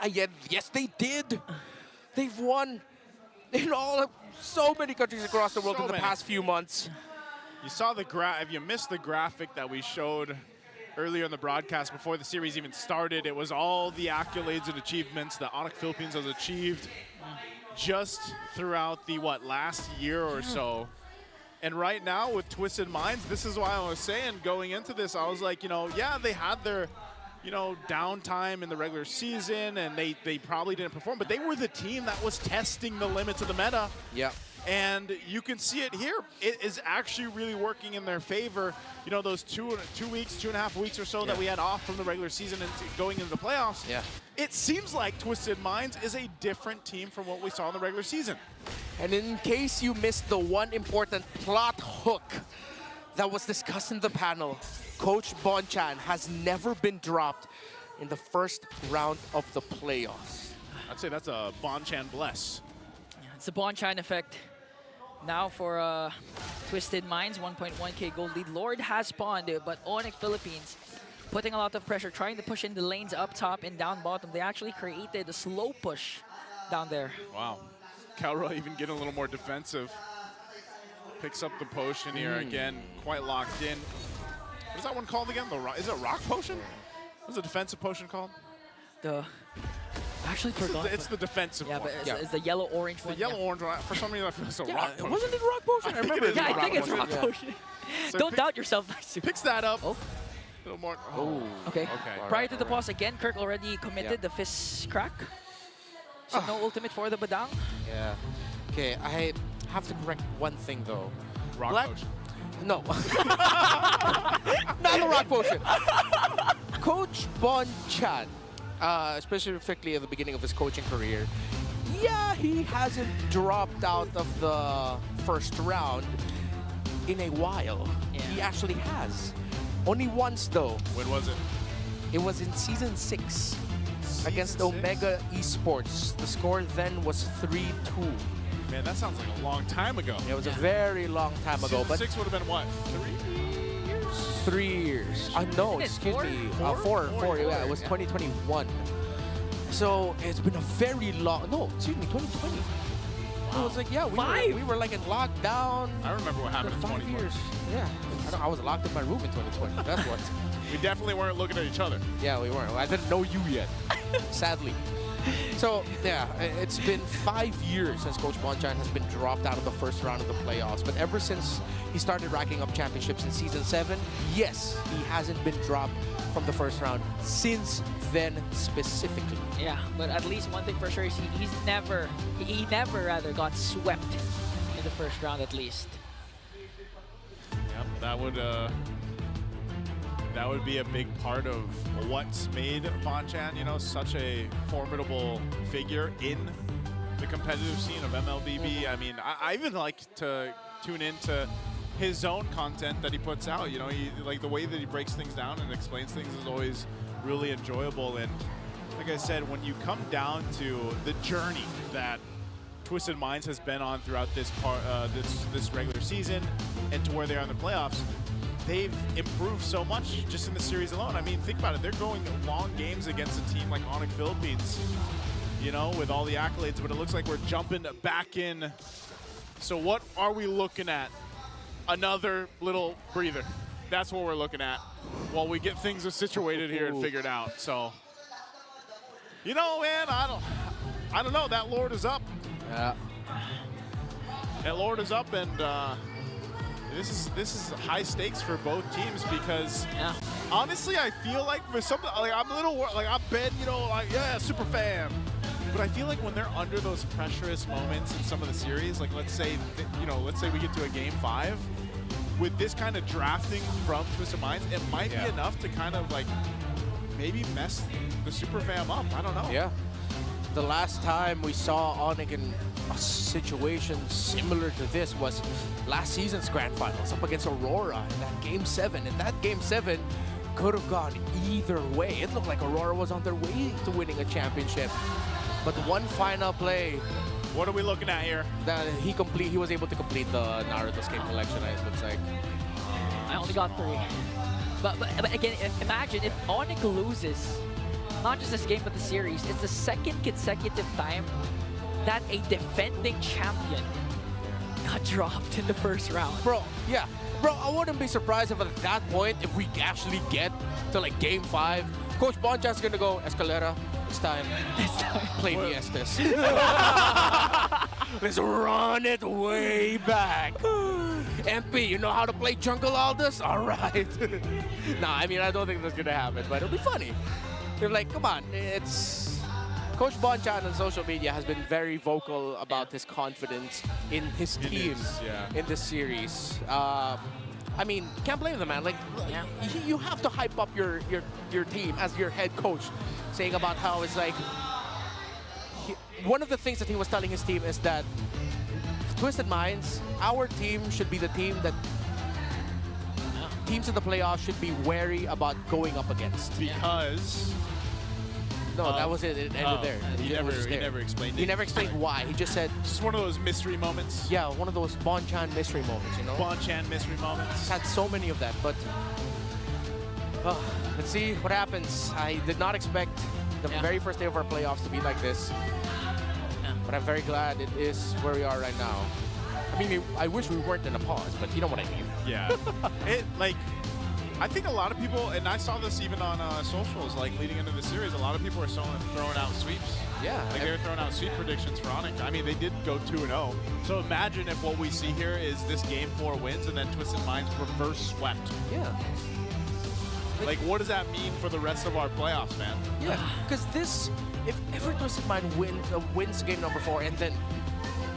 Yes, they did. They've won in so many countries across the world in the past few months. You saw the if you missed the graphic that we showed earlier in the broadcast before the series even started, it was all the accolades and achievements that Onyx Philippines has achieved just throughout the last year or so. And right now with Twisted Minds, this is why I was saying going into this, I was like, yeah, they had their downtime in the regular season and they probably didn't perform, but they were the team that was testing the limits of the meta. Yeah. And you can see it here. It is actually really working in their favor. Those 2.5 weeks or so that we had off from the regular season and going into the playoffs. Yeah. It seems like Twisted Minds is a different team from what we saw in the regular season. And in case you missed the one important plot hook that was discussed in the panel, Coach Bonchan has never been dropped in the first round of the playoffs. I'd say that's a Bonchan bless. Yeah, it's the Bonchan effect. Now for Twisted Minds, 1.1k gold lead. Lord has spawned, but Onyx Philippines putting a lot of pressure, trying to push in the lanes up top and down bottom. They actually created a slow push down there. Wow. Calro even getting a little more defensive. Picks up the potion here again, quite locked in. What is that one called again? Is it Rock Potion? What's the defensive potion called? I actually forgot. It's the defensive one. But it's the yellow-orange one. The yellow-orange one. For some reason, I feel so Rock Potion. Wasn't it Rock Potion? I remember it. Yeah, I think it's Rock Potion. So Don't doubt yourself, Nice. Picks that up. A little more. Okay. Prior to the pause again, Kirk already committed the fist crack. So no ultimate for the Badang. Yeah. Okay, I have to correct one thing though. Rock Potion. No. Not the Rock Potion. Coach Bonchan, specifically at the beginning of his coaching career, yeah, he hasn't dropped out of the first round in a while. Yeah. He actually has. Only once though. When was it? It was in Season 6 against Omega Esports. The score then was 3-2. Man, that sounds like a long time ago. It was a very long time ago. Season But 6 would have been what? 3 years. No, excuse me. Four. Yeah, it was 2021. So it's been a very long. No, excuse me, 2020. I was like, yeah, we were like in lockdown. I remember what happened in 5 2020. years. Yeah, I was locked in my room in 2020. That's what. We definitely weren't looking at each other. Yeah, we weren't. I didn't know you yet, sadly. So, yeah, it's been 5 years since Coach Bonchan has been dropped out of the first round of the playoffs. But ever since he started racking up championships in Season 7, yes, he hasn't been dropped from the first round since then specifically. Yeah, but at least one thing for sure is he never got swept in the first round at least. Yep, that would be a big part of what's made Bonchan, such a formidable figure in the competitive scene of MLBB. I mean, I even like to tune into his own content that he puts out. He, like the way that he breaks things down and explains things is always really enjoyable. And like I said, when you come down to the journey that Twisted Minds has been on throughout this regular season and to where they are in the playoffs, they've improved so much just in the series alone. I mean, think about it. They're going long games against a team like Onyx Philippines, with all the accolades, but it looks like we're jumping back in. So what are we looking at? Another little breather. That's what we're looking at while we get things situated here and figured out. So, man, I don't know. That Lord is up. Yeah. That Lord is up, and this is high stakes for both teams because honestly, I feel like for some, I'm a little I've been, super fan. But I feel like when they're under those pressurous moments in some of the series, like let's say we get to a game 5, with this kind of drafting from Twisted Minds, it might be enough to kind of maybe mess the super fam up. I don't know. Yeah. The last time we saw Onyx in a situation similar to this was last season's grand finals up against Aurora in that game 7. And that game 7 could have gone either way. It looked like Aurora was on their way to winning a championship. But one final play. What are we looking at here? That he was able to complete the Naruto Skin collection, it looks like. I only got 3. But again, imagine if Onyx loses, not just this game but the series, it's the second consecutive time that a defending champion got dropped in the first round. Bro, yeah. Bro, I wouldn't be surprised if at that point, if we actually get to like Game 5, Coach Bonchan's gonna go, Escalera, it's time. Play me Estes. Let's run it way back. MP, you know how to play jungle Aldous? All right. Nah, I mean, I don't think that's gonna happen, but it'll be funny. They're like, come on, it's... Coach Bonchan on social media has been very vocal about his confidence in his team in this series. I mean, can't blame the man. Like, you have to hype up your team as your head coach, saying about how it's like. One of the things that he was telling his team is that Twisted Minds, our team should be the team that teams in the playoffs should be wary about going up against. Because. No, that was it. It ended there. He never explained it. He never explained why. He just said... Just one of those mystery moments. Yeah, one of those Bonchan mystery moments, you know? Bonchan mystery moments. He's had so many of that, but... let's see what happens. I did not expect the very first day of our playoffs to be like this. But I'm very glad it is where we are right now. I mean, I wish we weren't in a pause, but you know what I mean. Yeah. I think a lot of people, and I saw this even on socials, like leading into the series, a lot of people are throwing out sweeps. Yeah. Like they were throwing out sweep predictions for Onyx. I mean, they did go 2-0. So imagine if what we see here is this Game 4 wins and then Twisted Minds reverse swept. Yeah. Like, what does that mean for the rest of our playoffs, man? Yeah, because this, if ever Twisted Mind wins game number 4 and then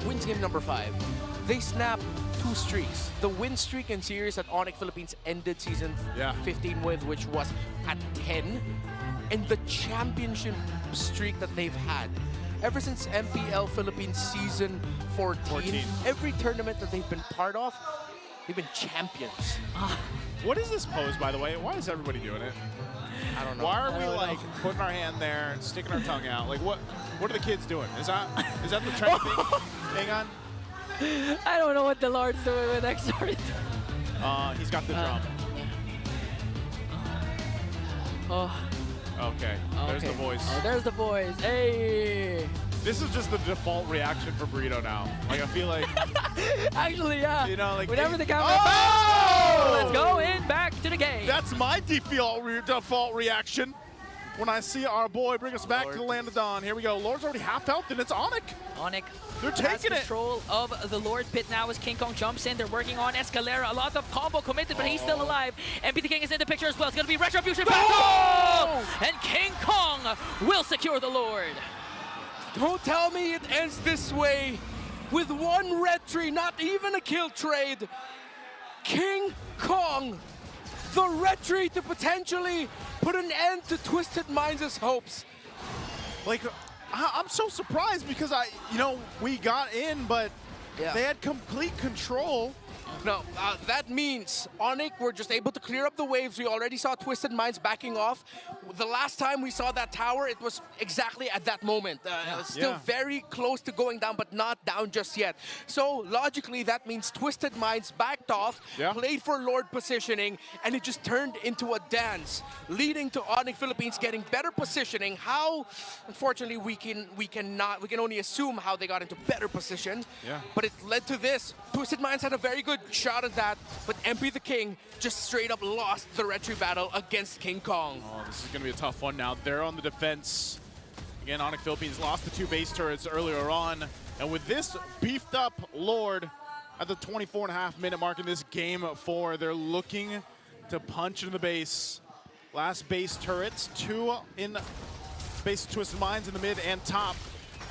wins game number 5, they snap 2 streaks. The win streak in series that Onyx Philippines ended season 15 with, which was at 10, and the championship streak that they've had. Ever since MPL Philippines season 14, every tournament that they've been part of, they've been champions. What is this pose, by the way? Why is everybody doing it? I don't know. Why are we like putting our hand there and sticking our tongue out? Like what are the kids doing? Is that the trendy thing? Hang on. I don't know what the Lord's doing with XR. He's got the drum. Okay, there's the voice. Oh, there's the voice. Hey! This is just the default reaction for Burrito now. Like, I feel like... Actually, yeah. You know, like... Whenever the camera... Oh! Let's go in, back to the game. That's my default reaction when I see our boy bring us back to the land of dawn. Here we go. Lord's already half health, and it's Onyx. Onyx. They're taking it. Control of the Lord pit now as King Kong jumps in. They're working on Escalera. A lot of combo committed, but he's still alive. MP the King is in the picture as well. It's going to be Retribution battle! And King Kong will secure the Lord. Don't tell me it ends this way. With one red tree, not even a kill trade. King Kong, the red tree to potentially put an end to Twisted Minds' hopes. Like, I'm so surprised because we got in, but they had complete control. No, that means Onyx were just able to clear up the waves. We already saw Twisted Minds backing off. The last time we saw that tower, it was exactly at that moment. Still very close to going down, but not down just yet. So logically, that means Twisted Minds backed off, played for Lord positioning, and it just turned into a dance, leading to Onyx Philippines getting better positioning. How, unfortunately, we can only assume how they got into better position. But it led to this. Twisted Minds had a very good shot at that, but MP the King just straight up lost the retry battle against King Kong. Oh, this is going to be a tough one now. They're on the defense. Again, Onyx Philippines lost the 2 base turrets earlier on, and with this beefed up Lord at the 24.5-minute mark in this game 4, they're looking to punch in the base. Last base turrets, 2 in base Twisted Minds in the mid and top.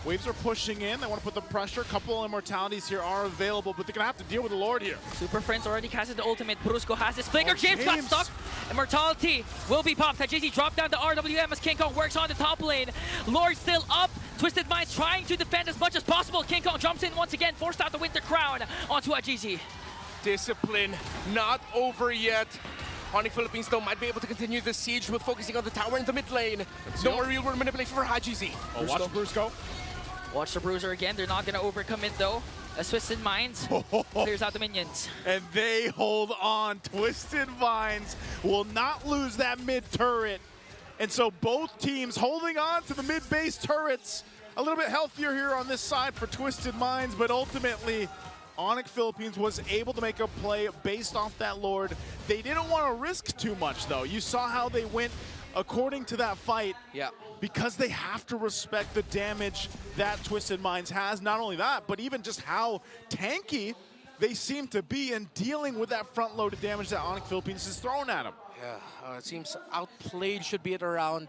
Waves are pushing in. They want to put the pressure. A couple immortalities here are available, but they're going to have to deal with the Lord here. Super Friends already casted the ultimate. Brusco has his flicker. James got stuck. Immortality will be popped. JC dropped down the RWM as King Kong works on the top lane. Lord still up. Twisted Minds trying to defend as much as possible. King Kong jumps in once again, forced out the Winter Crown onto Ajizi. Discipline not over yet. Onyx Philippines, though, might be able to continue the siege with focusing on the tower in the mid lane. No more real world manipulation for Hajizi. Oh, watch Brusco. Watch the Bruiser again. They're not going to overcommit, though. As Twisted Minds clears out the minions. And they hold on. Twisted Minds will not lose that mid turret. And so both teams holding on to the mid base turrets. A little bit healthier here on this side for Twisted Minds, but ultimately Onyx Philippines was able to make a play based off that Lord. They didn't want to risk too much though. You saw how they went according to that fight. Yeah. Because they have to respect the damage that Twisted Minds has. Not only that, but even just how tanky they seem to be in dealing with that front-loaded damage that Onyx Philippines is throwing at them. Yeah, it seems outplayed should be at around,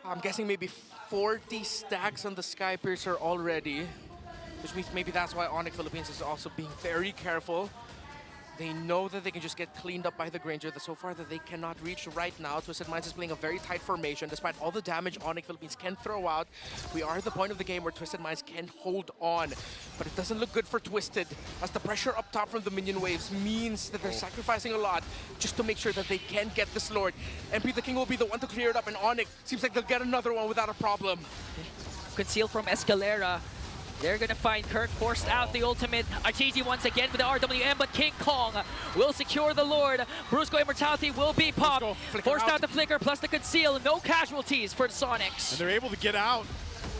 I'm guessing maybe 40 stacks on the Sky Piercer already, which means maybe that's why Onyx Philippines is also being very careful. They know that they can just get cleaned up by the Granger, that so far that they cannot reach right now. Twisted Minds is playing a very tight formation. Despite all the damage Onyx Philippines can throw out, we are at the point of the game where Twisted Minds can hold on. But it doesn't look good for Twisted, as the pressure up top from the minion waves means that they're sacrificing a lot just to make sure that they can get this Lord. MP the King will be the one to clear it up, and Onyx seems like they'll get another one without a problem. Concealed from Escalera. They're gonna find Kirk, forced out the ultimate. Arteezy once again with the RWM, but King Kong will secure the Lord. Brusco Immortality will be popped. Forced out the Flicker plus the Conceal. No casualties for the Sonics. And they're able to get out,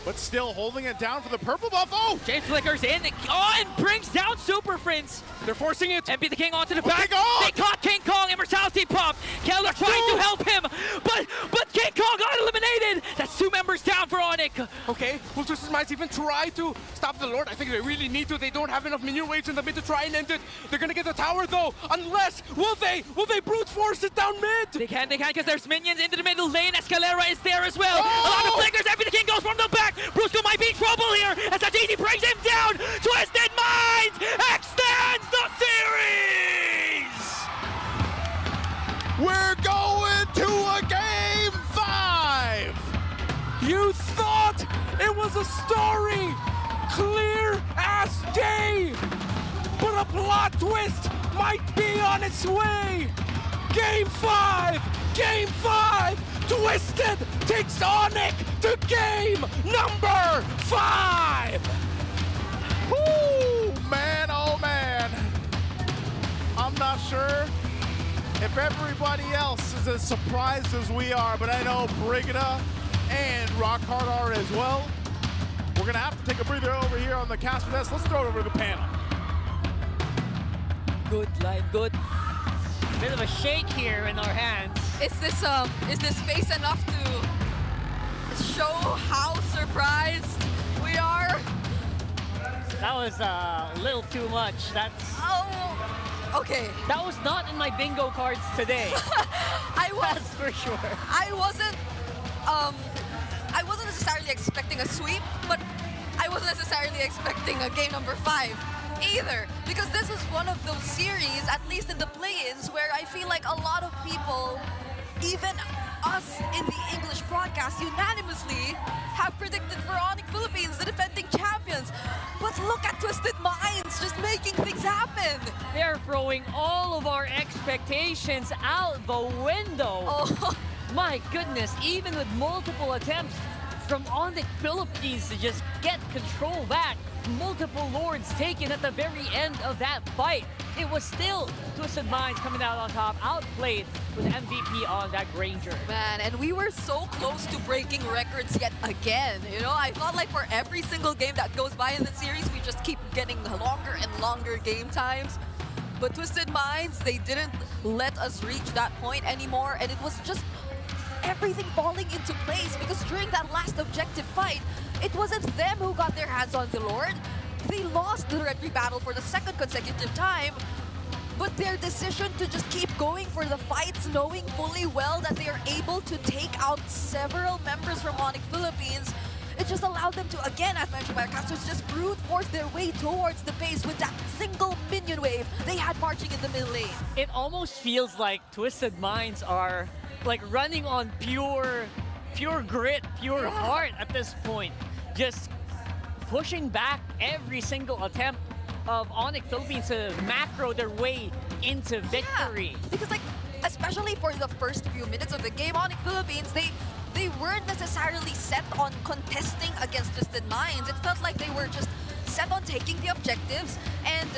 but still holding it down for the purple buff. Oh! James Flickers in. Oh, and brings down Super Prince. They're forcing it. MP the King onto the back. Oh, they caught King Kong. Immortality pop. Keller trying to help him, but King Kong got eliminated. That's 2 members down for Onyx. Okay, will Twisted Minds even try to stop the Lord? I think they really need to. They don't have enough minion waves in the mid to try and end it. They're gonna get the tower though, unless, will they brute force it down mid? They can, because there's minions into the middle lane. Escalera is there as well. A lot of flickers. MP the King goes from the back. Brusco might be in trouble here as Arteezy brings him down. Twisted Minds extends the series. We're going to a game 5. You thought it was a story, clear as day, but a plot twist might be on its way. Game 5, Twisted takes Onyx to game number 5. Woo, man, oh man. I'm not sure if everybody else is as surprised as we are, but I know Brigida and Rockhard are as well. We're gonna have to take a breather over here on the caster desk. Let's throw it over to the panel. Good line, good. Bit of a shake here in our hands. Is this face enough to show how surprised we are? That was a little too much. Oh, okay. That was not in my bingo cards today. That's for sure. I wasn't necessarily expecting a sweep, but I wasn't necessarily expecting a game number 5 either, because this is one of those series, at least in the play-ins, where I feel like a lot of people, even us in the English broadcast, unanimously have predicted for Onyx Philippines, the defending champions. But look at Twisted Minds just making things happen. They're throwing all of our expectations out the window. Oh. My goodness, even with multiple attempts from Onyx Philippines to just get control back, multiple Lords taken at the very end of that fight. It was still Twisted Minds coming out on top, outplayed with MVP on that Granger. Man, and we were so close to breaking records yet again. You know, I felt like for every single game that goes by in the series, we just keep getting longer and longer game times. But Twisted Minds, they didn't let us reach that point anymore, and it was just everything falling into place, because during that last objective fight, it wasn't them who got their hands on the Lord. They lost the Red 3 battle for the 2nd consecutive time, but their decision to just keep going for the fights, knowing fully well that they are able to take out several members from Onyx Philippines, it just allowed them to, again, as mentioned by our casters, just brute force their way towards the base with that single minion wave they had marching in the middle lane. It almost feels like Twisted Minds are like running on pure grit, pure heart at this point. Just pushing back every single attempt of Onyx Philippines to macro their way into victory. Yeah, because like, especially for the first few minutes of the game, Onyx Philippines, they weren't necessarily set on contesting against Twisted Minds. It felt like they were just set on taking the objectives, and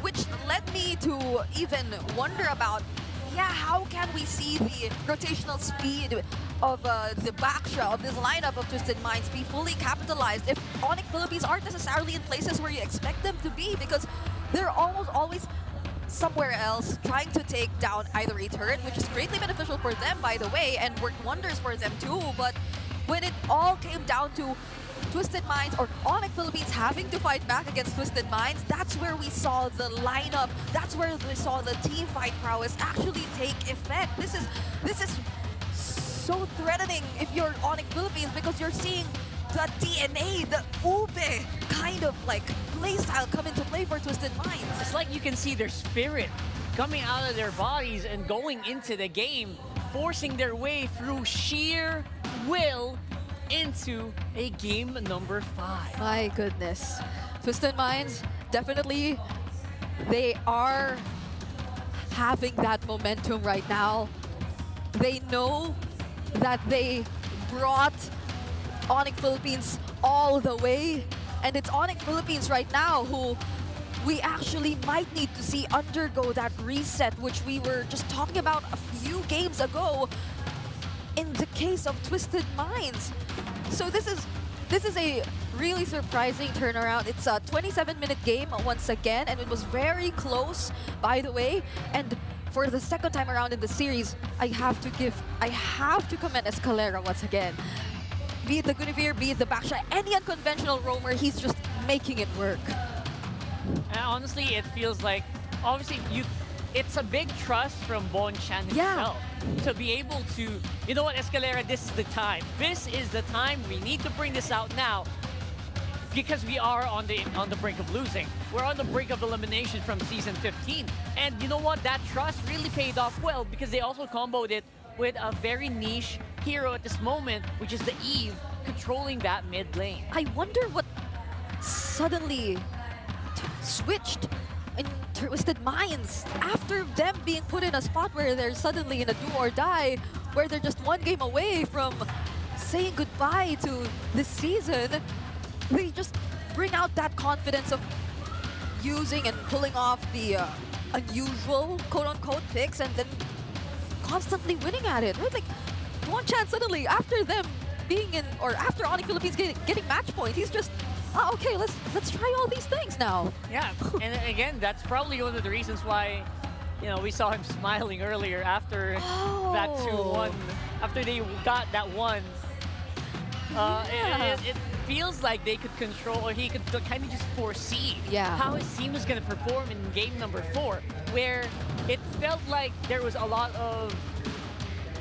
which led me to even wonder about, yeah, how can we see the rotational speed of the backstra of this lineup of Twisted Minds be fully capitalized if Onyx Philippines aren't necessarily in places where you expect them to be, because they're almost always somewhere else trying to take down either a turret, which is greatly beneficial for them, by the way, and worked wonders for them too. But when it all came down to Twisted Minds or Onyx Philippines having to fight back against Twisted Minds, that's where we saw the lineup, that's where we saw the team fight prowess actually take effect. This is so threatening if you're Onyx Philippines, because you're seeing the DNA, the ube kind of like playstyle come into play for Twisted Minds. It's like you can see their spirit coming out of their bodies and going into the game, forcing their way through sheer will into a game number 5. My goodness. Twisted Minds, definitely, they are having that momentum right now. They know that they brought Onyx Philippines all the way, and it's Onyx Philippines right now who we actually might need to see undergo that reset, which we were just talking about a few games ago in the case of Twisted Minds. So this is a really surprising turnaround. It's a 27-minute game once again, and it was very close, by the way. And for the second time around in the series, I have to commend Escalera once again. Be it the Guinevere, be it the backshot, any unconventional roamer, he's just making it work. And honestly, it feels like, obviously, it's a big trust from Bonchan himself to be able to, you know what, Escalera, this is the time. This is the time. We need to bring this out now, because we are on the brink of losing. We're on the brink of elimination from Season 15. And you know what? That trust really paid off well, because they also comboed it with a very niche hero at this moment, which is the Eve, controlling that mid lane. I wonder what suddenly switched in Twisted Minds after them being put in a spot where they're suddenly in a do or die, where they're just one game away from saying goodbye to this season. They just bring out that confidence of using and pulling off the unusual quote-unquote picks, and then constantly winning at it, right? Like, one chance suddenly after them being in, or after Onyx Philippines getting match point, he's just, okay, let's try all these things now. Yeah, and again, that's probably one of the reasons why, you know, we saw him smiling earlier after that 2-1, after they got that one. It feels like they could control, or he could kind of just foresee how his team was going to perform in game number 4, where it felt like there was a lot of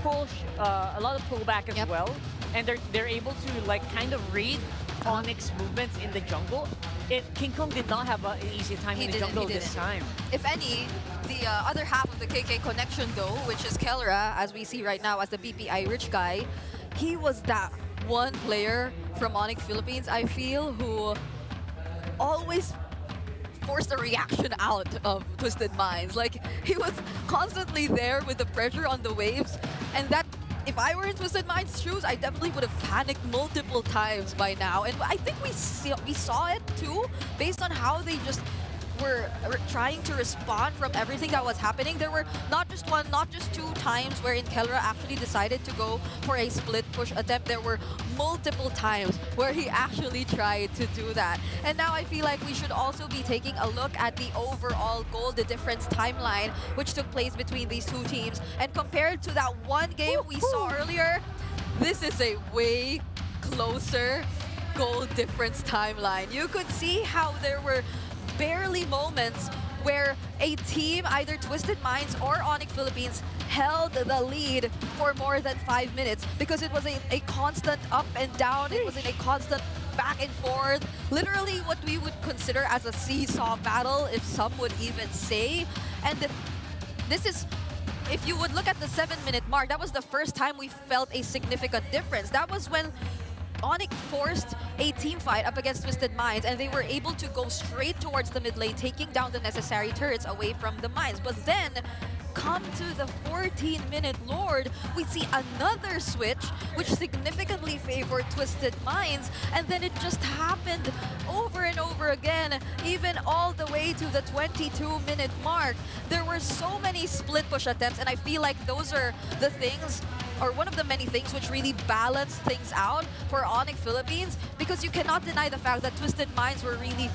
pullback as well, and they're able to like kind of read Onyx movements in the jungle. King Kong did not have an easy time in the jungle this time. If any, the other half of the KK connection though, which is Kelra, as we see right now as the BPI rich guy, he was that one player from Onyx Philippines, I feel, who always forced a reaction out of Twisted Minds. Like, he was constantly there with the pressure on the waves, and that, if I were in Twisted Minds' shoes, I definitely would have panicked multiple times by now. And I think we saw it too, based on how they just were trying to respond from everything that was happening. There were not just one, not just 2 times wherein Kelra actually decided to go for a split push attempt. There were multiple times where he actually tried to do that. And now I feel like we should also be taking a look at the overall goal, the difference timeline, which took place between these 2 teams. And compared to that one game we saw earlier, this is a way closer goal difference timeline. You could see how there were barely moments where a team, either Twisted Minds or Onyx Philippines, held the lead for more than 5 minutes, because it was a constant up and down. It was in a constant back and forth. Literally what we would consider as a seesaw battle, if some would even say. And this is, if you would look at the 7-minute mark, that was the first time we felt a significant difference. That was when Onyx forced a team fight up against Twisted Minds, and they were able to go straight towards the mid lane, taking down the necessary turrets away from the mines. But then, come to the 14-minute Lord, we see another switch, which significantly favored Twisted Minds, and then it just happened over and over again, even all the way to the 22-minute mark. There were so many split push attempts, and I feel like those are the things, or one of the many things which really balance things out for Onyx Philippines, because you cannot deny the fact that Twisted Minds were really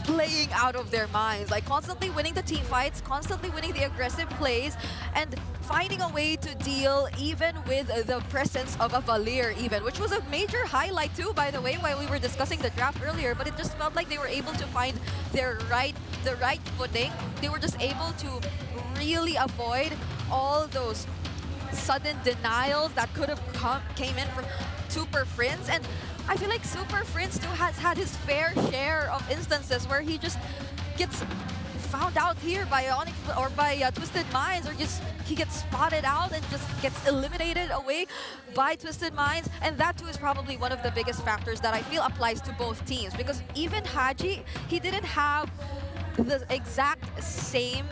playing out of their minds, like constantly winning the team fights, constantly winning the aggressive plays, and finding a way to deal even with the presence of a Valir even, which was a major highlight too, by the way, while we were discussing the draft earlier, but it just felt like they were able to find the right footing. They were just able to really avoid all those sudden denials that could have came in from Super Friends, and I feel like Super Friends too has had his fair share of instances where he just gets found out here by Onyx or by Twisted Minds, or just he gets spotted out and just gets eliminated away by Twisted Minds, and that too is probably one of the biggest factors that I feel applies to both teams, because even Haji, he didn't have the exact same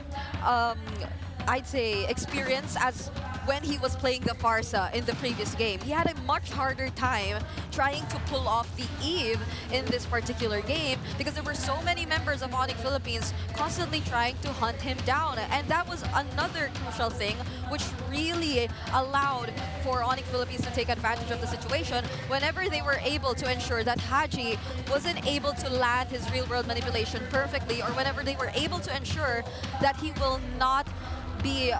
I'd say experience as when he was playing the Farsa in the previous game. He had a much harder time trying to pull off the Eve in this particular game because there were so many members of Onyx Philippines constantly trying to hunt him down. And that was another crucial thing which really allowed for Onyx Philippines to take advantage of the situation whenever they were able to ensure that Haji wasn't able to land his real-world manipulation perfectly, or whenever they were able to ensure that he will not be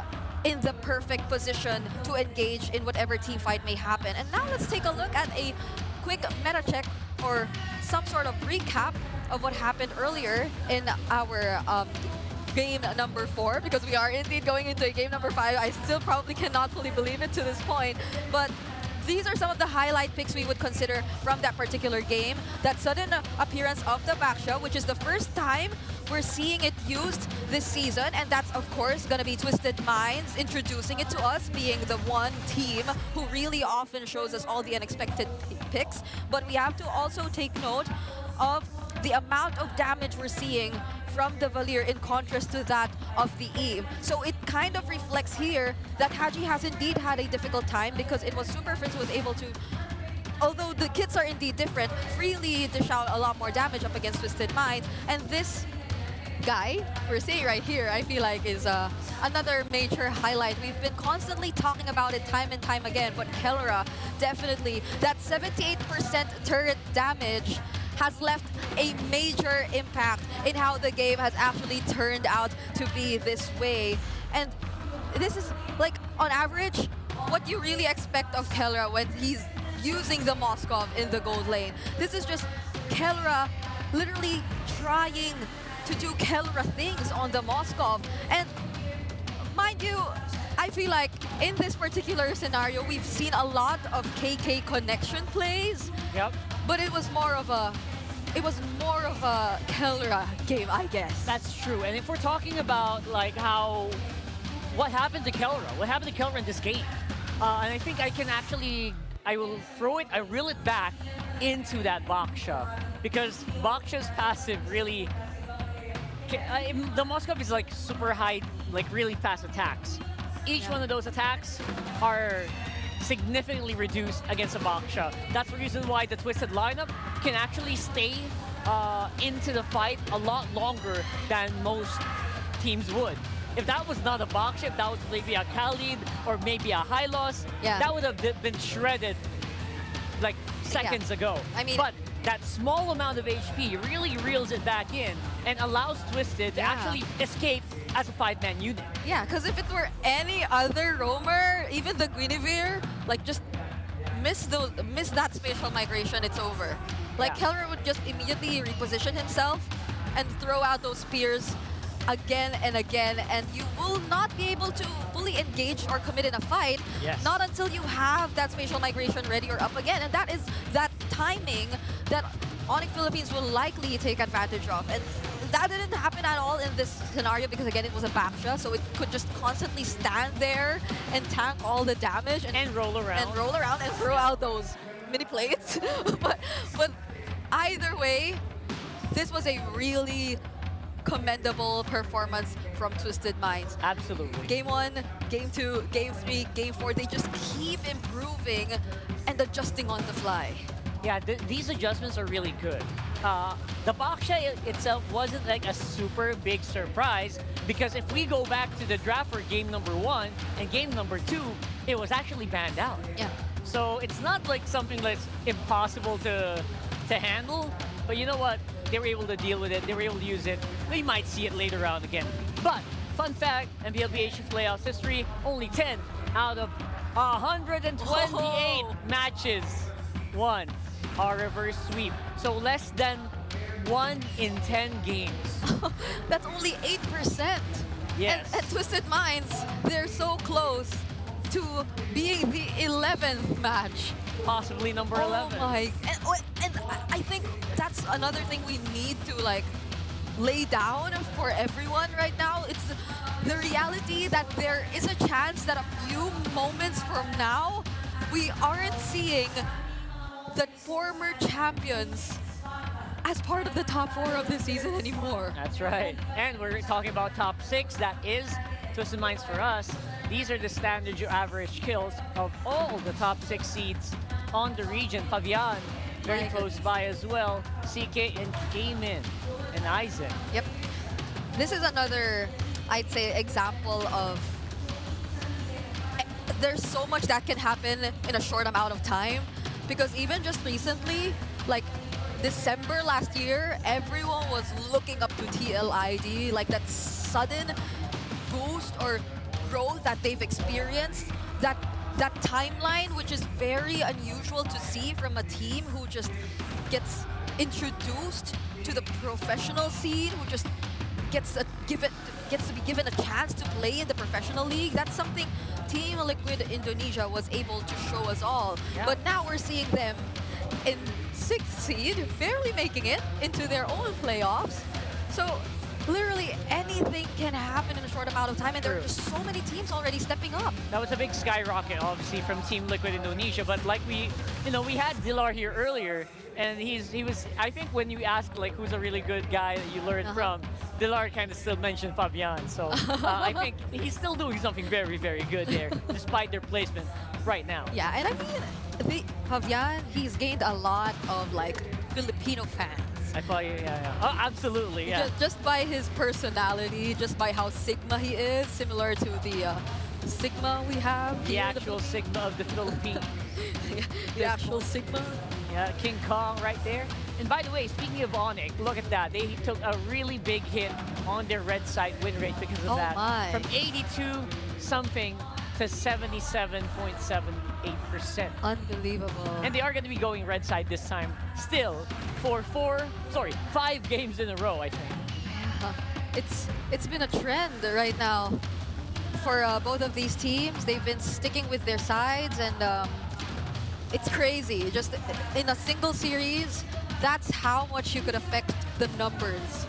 in the perfect position to engage in whatever team fight may happen. And now let's take a look at a quick meta check or some sort of recap of what happened earlier in our game number 4, because we are indeed going into a game number 5. I still probably cannot fully believe it to this point, but these are some of the highlight picks we would consider from that particular game. That sudden appearance of the backshow, which is the first time we're seeing it used this season, and that's of course gonna be Twisted Minds introducing it to us, being the one team who really often shows us all the unexpected picks. But we have to also take note of the amount of damage we're seeing from the Valir in contrast to that of the Eve. So it kind of reflects here that Haji has indeed had a difficult time, because it was Super Friends who was able to, although the kits are indeed different, freely dish out a lot more damage up against Twisted Minds. And this guy we're seeing right here, I feel like is another major highlight. We've been constantly talking about it time and time again, but Kelra, definitely, that 78% turret damage has left a major impact in how the game has actually turned out to be this way. And this is, like, on average, what you really expect of Kelra when he's using the Moskov in the gold lane. This is just Kelra literally trying to do Kelra things on the Moskov. And mind you, I feel like in this particular scenario, we've seen a lot of KK connection plays. Yep. But it was more of a Kelra game, I guess. That's true. And if we're talking about like what happened to Kelra in this game, and I think I will reel it back into that Baksha, because Baksha's passive really, the Moskov is like super high, like really fast attacks. Each one of those attacks are significantly reduced against a Baksha. That's the reason why the Twisted lineup can actually stay into the fight a lot longer than most teams would. If that was not a Baksha, if that was maybe a Khalid or maybe a Hylos, that would have been shredded like seconds ago. I mean, but that small amount of HP really reels it back in and allows Twisted to actually escape as a 5-man unit. Yeah, because if it were any other roamer, even the Guinevere, like just miss that spatial migration, it's over. Like Kelra would just immediately reposition himself and throw out those spears again and again, and you will not be able to fully engage or commit in a fight, not until you have that spatial migration ready or up again. And that is that timing that Onyx Philippines will likely take advantage of. And that didn't happen at all in this scenario because, again, it was a Baksha, so it could just constantly stand there and tank all the damage and roll around and throw out those mini plates. but either way, this was a really commendable performance from Twisted Minds. Absolutely. Game 1, Game 2, Game 3, Game 4, they just keep improving and adjusting on the fly. Yeah, these adjustments are really good. The Baksha itself wasn't like a super big surprise because if we go back to the draft for game number 1 and game number 2, it was actually banned out. Yeah. So it's not like something that's impossible to handle, but you know what? They were able to deal with it. They were able to use it. We might see it later on again. But fun fact, MPL BH playoffs history, only 10 out of 128 matches won our reverse sweep. So less than 1 in 10 games. That's only 8%. Yes. And Twisted Minds, they're so close to being the 11th match. Possibly number 11. Oh my, and I think that's another thing we need to like lay down for everyone right now. It's the reality that there is a chance that a few moments from now, we aren't seeing the former champions as part of the top 4 of the season anymore. That's right. And we're talking about top 6. That is Twisted Minds for us. These are the standard average kills of all the top 6 seeds on the region. Fabian, very close by as well. CK and Cayman and Isaac. Yep. This is another, I'd say, example of there's so much that can happen in a short amount of time. Because even just recently, like December last year, everyone was looking up to TLID, like that sudden boost or growth that they've experienced, that timeline, which is very unusual to see from a team who just gets introduced to the professional scene, who just gets to be given a chance to play in the professional league. That's something Team Liquid Indonesia was able to show us all. Yeah. But now we're seeing them in 6th seed, barely making it into their own playoffs. So literally anything can happen in a short amount of time, and there are just so many teams already stepping up. That was a big skyrocket, obviously, from Team Liquid Indonesia. But like we had Dilar here earlier, and he was. I think when you asked like who's a really good guy that you learned from, Dilar kind of still mentioned Fabian. So I think he's still doing something very, very good there, despite their placement right now. Yeah, and I mean, Fabian, he's gained a lot of like Filipino fans. I thought, yeah. Oh, absolutely, yeah. Just by his personality, just by how Sigma he is, similar to the Sigma we have. The actual Sigma of the Philippines. The actual Sigma. Yeah, King Kong right there. And by the way, speaking of Onyx, look at that. They took a really big hit on their red side win rate because of that. My. From 82 something to 77.78%. Unbelievable. And they are going to be going red side this time still for 5 games in a row, I think. It's been a trend right now for both of these teams. They've been sticking with their sides, and it's crazy. Just in a single series, that's how much you could affect the numbers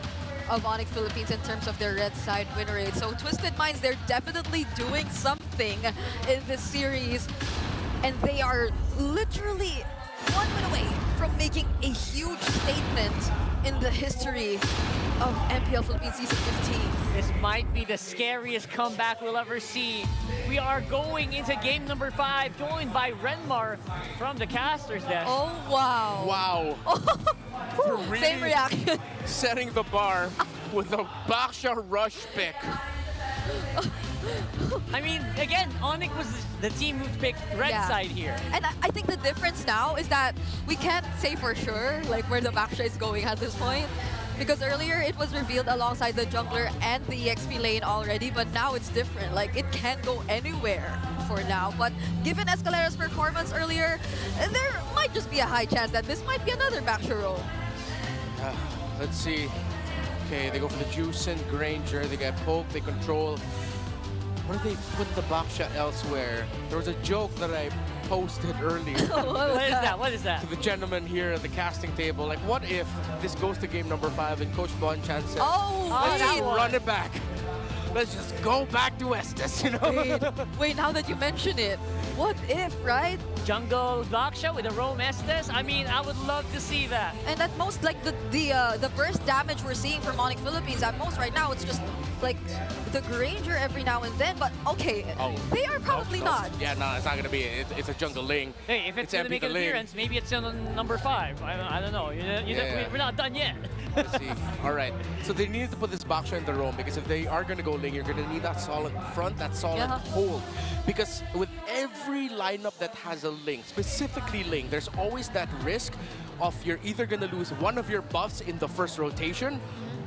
of Onyx Philippines in terms of their red side win rate. So Twisted Minds, they're definitely doing something in this series, and they are literally 1 win away from making a huge statement in the history of MPL Philippines Season 15. This might be the scariest comeback we'll ever see. We are going into game number 5, joined by Renmar from the caster's desk. Oh, wow. Wow. Really Same reaction. setting the bar with a Baksha rush pick. I mean, again, Onyx was the team who picked red side here. And I think the difference now is that we can't say for sure like where the Baksha is going at this point. Because earlier it was revealed alongside the jungler and the EXP lane already, but now it's different. Like, it can go anywhere for now. But given Escalera's performance earlier, there might just be a high chance that this might be another Baksha roll. Let's see. Okay, they go for the Juice and Granger. They get poked, they control. What if they put the Baksha elsewhere? There was a joke that I posted earlier. What is that? To the gentleman here at the casting table. Like, what if this goes to game number 5 and Coach Bonchan says, let's run it back. let's just go back to Estes, you know? Wait, now that you mention it, what if, right? Jungle Daksha with a Roam Estes. I mean, I would love to see that. And at most, like the burst damage we're seeing from Onyx Philippines, at most right now, it's just like the Granger every now and then. But okay, they are probably not. Yeah, no, it's not gonna be. It's a jungle Ling. Hey, if it's gonna make an appearance, maybe it's on number 5. I don't know. We're not done yet. Let's see. All right. So they needed to put this Baksha in the roam because if they are gonna go Ling, you're gonna need that solid front, that solid hold. Because with every lineup that has a Ling, specifically Ling, there's always that risk of you're either gonna lose one of your buffs in the first rotation,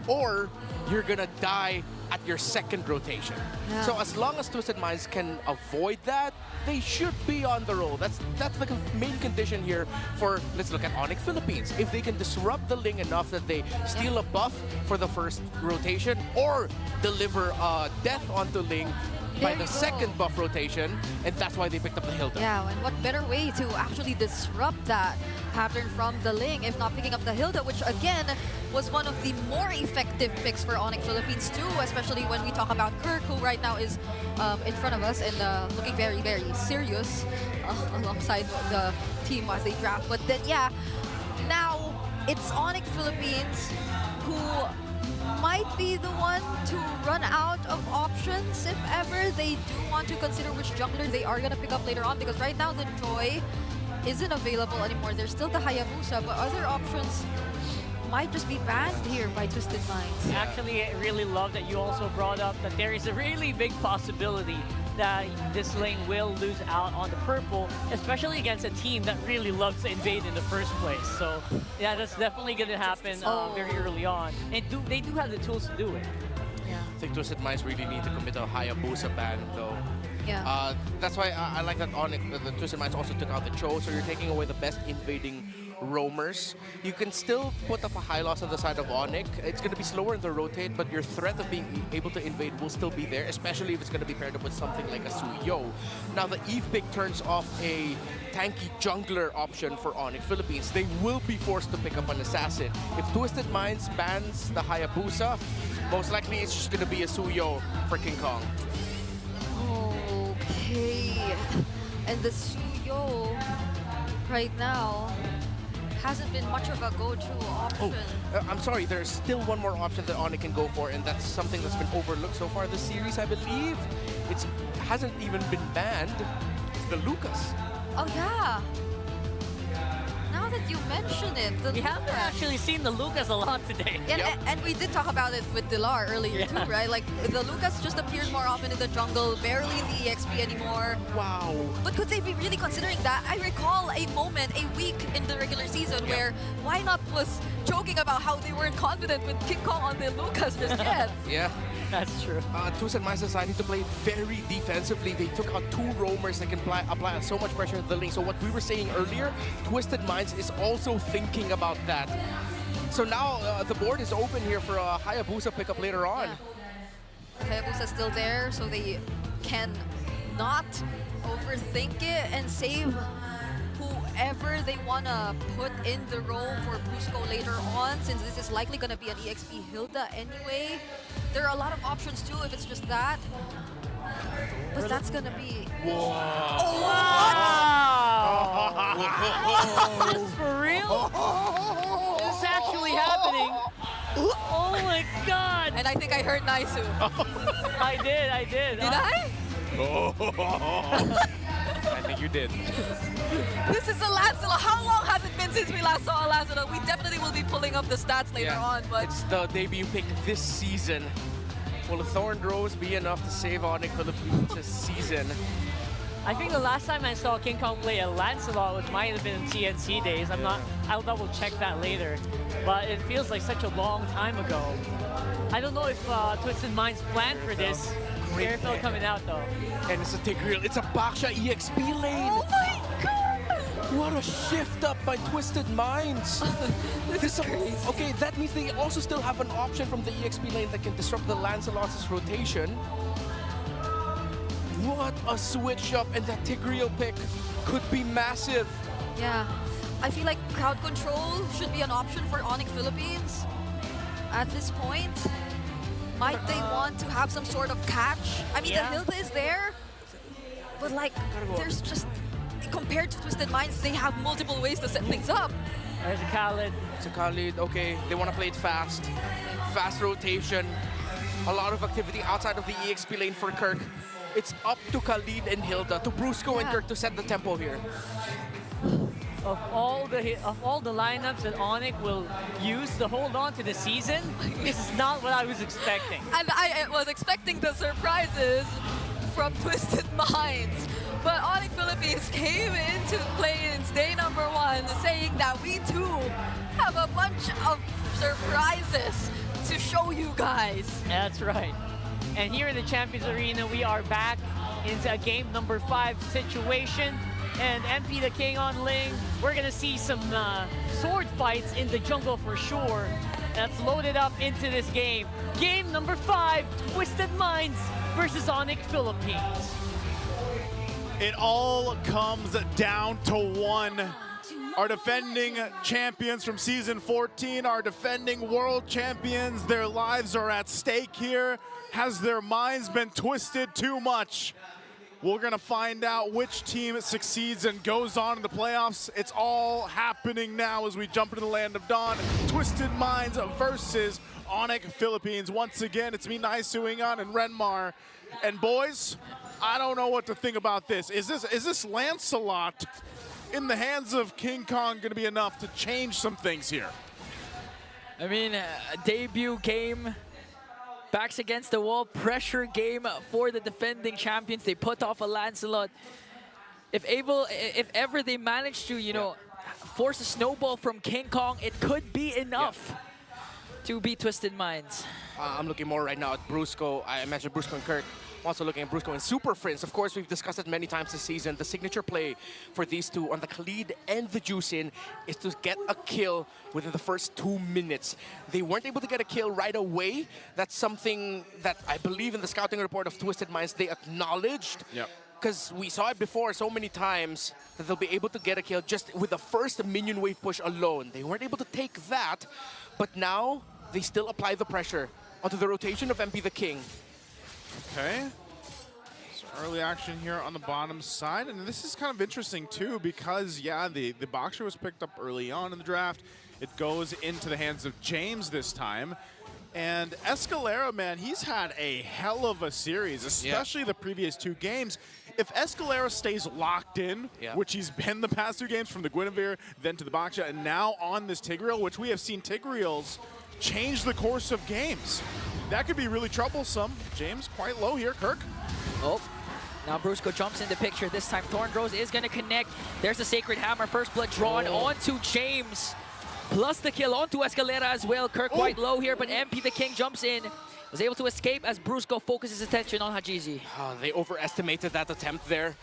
or you're gonna die at your second rotation. So as long as Twisted Minds can avoid that, they should be on the roll. That's the main condition here for, let's look at Onyx Philippines. If they can disrupt the Ling enough that they steal a buff for the first rotation or deliver death onto Ling by the second buff rotation, and that's why they picked up the Hilda. Yeah, and what better way to actually disrupt that pattern from the Ling if not picking up the Hilda, which again was one of the more effective picks for Onyx Philippines too, especially when we talk about Kirk, who right now is in front of us and looking very, very serious alongside the team as they draft. But then, yeah, now it's Onyx Philippines who might be the one to run out of options if ever they do want to consider which jungler they are going to pick up later on, because right now the Joy isn't available anymore. There's still the Hayabusa, but other options might just be banned here by Twisted Minds. Actually, I really love that you also brought up that there is a really big possibility that this lane will lose out on the purple, especially against a team that really loves to invade in the first place. So yeah, that's definitely going to happen very early on. And they do have the tools to do it. Yeah. I think Twisted Minds really need to commit a Hayabusa ban, though. Yeah. That's why I like that Onyx, the Twisted Minds also took out the Cho, so you're taking away the best invading roamers. You can still put up a high loss on the side of Onyx. It's going to be slower in the rotate, but your threat of being able to invade will still be there, especially if it's going to be paired up with something like a Suyo. Now the Eve pick turns off a tanky jungler option for Onyx Philippines. They will be forced to pick up an assassin. If Twisted Minds bans the Hayabusa, most likely it's just going to be a Suyo for King Kong. Okay. And the Suyo right now hasn't been much of a go-to option. I'm sorry, there's still one more option that Onyx can go for, and that's something that's been overlooked so far this series, I believe. It hasn't even been banned. It's the Lucas. Oh yeah. Now that you mention it, we haven't actually seen the Lucas a lot today. And we did talk about it with Dilar earlier too, right? Like the Lucas just appears more often in the jungle, barely in the EXP anymore. Wow. But could they be really considering that? I recall a moment, a week in the regular season where Why Not was joking about how they weren't confident with King Kong on the Lucas just yet. Yeah. That's true. Twisted Minds decided to play very defensively. They took out 2 roamers that can apply so much pressure to the lane. So what we were saying earlier, Twisted Minds is also thinking about that. So now the board is open here for a Hayabusa pickup later on. Yeah. Hayabusa's still there, so they can not overthink it and save whoever they want to put in the role for Brusco later on, since this is likely going to be an EXP Hilda anyway. There are a lot of options too if it's just that. But that's going to be... Whoa. Oh, wow! Is this for real? Is this actually happening? Oh my god! And I think I heard Naisu. I did. Did I? I think you did. This is a Lancelot. How long has it been since we last saw a Lancelot? We definitely will be pulling up the stats later on, but... It's the debut pick this season. Will the Thorned Rose be enough to save Onyx Philippines this season? I think the last time I saw King Kong play a Lancelot, which might have been in TNC days. I'll double check that later. But it feels like such a long time ago. I don't know if Twisted Minds planned for this. Airfield coming out though. And it's a Tigreal. It's a Baksha EXP lane. Oh my god! What a shift up by Twisted Minds. This is crazy. Okay, that means they also still have an option from the EXP lane that can disrupt the Lancelot's rotation. What a switch up, and that Tigreal pick could be massive. Yeah, I feel like crowd control should be an option for Onyx Philippines at this point. Might they want to have some sort of catch? I mean, Yeah. the Hilda is there, but like, there's just, compared to Twisted Minds, they have multiple ways to set things up. There's a Khaled. It's a Khalid, okay. They want to play it fast. Fast rotation. A lot of activity outside of the EXP lane for Kirk. It's up to Khalid and Hilda, to Brusco and Kirk to set the tempo here. Of all the lineups that Onyx will use to hold on to the season, this is not what I was expecting. And I was expecting the surprises from Twisted Minds. But Onyx Philippines came into play-ins day number 1 saying that we too have a bunch of surprises to show you guys. That's right. And here in the Champions Arena, we are back into a game number 5 situation. And MP the King on Ling. We're gonna see some sword fights in the jungle for sure. That's loaded up into this game. Game number 5, Twisted Minds versus Onyx Philippines. It all comes down to one. Our defending champions from season 14, our defending world champions, their lives are at stake here. Has their minds been twisted too much? We're gonna find out which team succeeds and goes on in the playoffs. It's all happening now as we jump into the land of Dawn. Twisted Minds versus Onyx Philippines. Once again, it's me, Naya Suingan and Renmar. And boys, I don't know what to think about this. Is this Lancelot in the hands of King Kong gonna be enough to change some things here? I mean, debut game, backs against the wall, pressure game for the defending champions. They put off a Lancelot. If ever they manage to, you know, force a snowball from King Kong, it could be enough to beat Twisted Minds. I'm looking more right now at Brusco. I mentioned Brusco and Kirk. I'm also looking at Brusco and Super Friends. Of course, we've discussed it many times this season. The signature play for these two on the Khalid and the Juicin is to get a kill within the first 2 minutes. They weren't able to get a kill right away. That's something that I believe in the scouting report of Twisted Minds they acknowledged. Yep. Because we saw it before so many times that they'll be able to get a kill just with the first minion wave push alone. They weren't able to take that, but now they still apply the pressure onto the rotation of MP the King. Okay. So early action here on the bottom side. And this is kind of interesting too because, yeah, the Boxer was picked up early on in the draft. It goes into the hands of James this time. And Escalera, man, he's had a hell of a series, especially the previous 2 games. If Escalera stays locked in, which he's been the past 2 games from the Guinevere, then to the Boxer, and now on this Tigreal, which we have seen Tigreals change the course of games. That could be really troublesome. James quite low here. Kirk. Oh, now Brusco jumps in the picture. This time Thornrose is going to connect. There's the Sacred Hammer. First blood drawn onto James. Plus the kill onto Escalera as well. Kirk quite low here, but MP the King jumps in. Was able to escape as Brusco focuses attention on Hajizi. They overestimated that attempt there.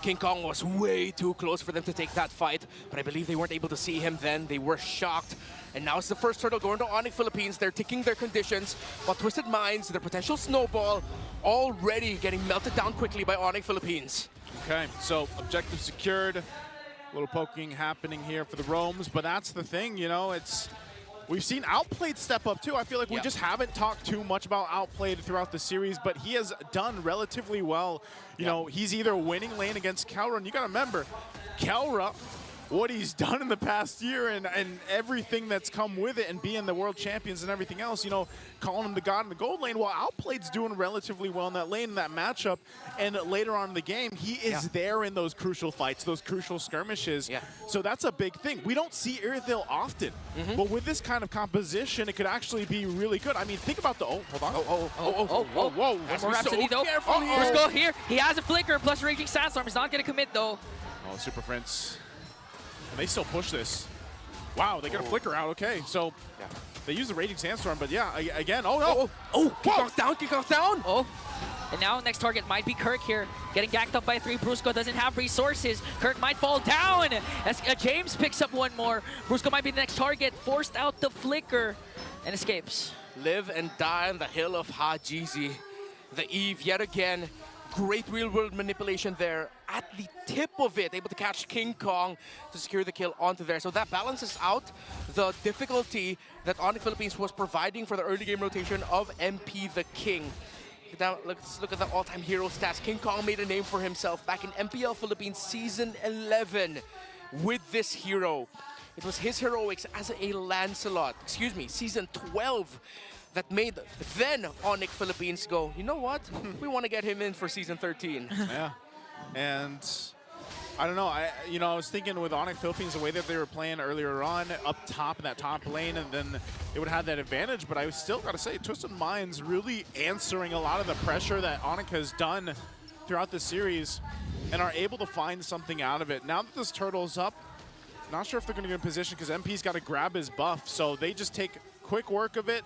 King Kong was way too close for them to take that fight, but I believe they weren't able to see him then. They were shocked. And now it's the first turtle going to Onyx Philippines. They're ticking their conditions, while Twisted Minds, their potential snowball, already getting melted down quickly by Onyx Philippines. Okay, so objective secured. A little poking happening here for the Roams, but that's the thing, you know, we've seen Outplayed step up too. I feel like we just haven't talked too much about Outplayed throughout the series, but he has done relatively well. You know, he's either winning lane against Kelra, and you gotta remember, Kelra, what he's done in the past year and everything that's come with it and being the world champions and everything else, you know, calling him the god in the gold lane, while Outplayed's doing relatively well in that lane, in that matchup, and later on in the game, he is there in those crucial fights, those crucial skirmishes. So that's a big thing. We don't see Irithyll often, but with this kind of composition, it could actually be really good. I mean, think about the, hold on. Whoa. More Rhapsody though. Brusco here, he has a flicker, plus Raging Sandstorm. He's not going to commit though. Oh, Super Prince. And they still push this. Wow, they get a flicker out. Okay, so they use the Raging Sandstorm, but yeah, again, Kick off down. And now next target might be Kirk here. Getting gacked up by 3. Brusco doesn't have resources. Kirk might fall down. As James picks up one more. Brusco might be the next target. Forced out the flicker and escapes. Live and die on the hill of Hajizi. The Eve yet again Great real-world manipulation there at the tip of it, able to catch King Kong to secure the kill onto there. So that balances out the difficulty that Onyx Philippines was providing for the early game rotation of MP the King. Now, let's look at the all-time hero stats. King Kong made a name for himself back in MPL Philippines Season 11 with this hero. It was his heroics as a Lancelot, Season 12, that made then Onyx Philippines go, you know what? We want to get him in for Season 13. Yeah, and I don't know. I was thinking with Onyx Philippines, the way that they were playing earlier on, up top in that top lane, and then it would have that advantage. But I still got to say, Twisted Minds really answering a lot of the pressure that Onyx has done throughout the series, and are able to find something out of it. Now that this turtle's up, not sure if they're going to get in position because MP's got to grab his buff. So they just take quick work of it.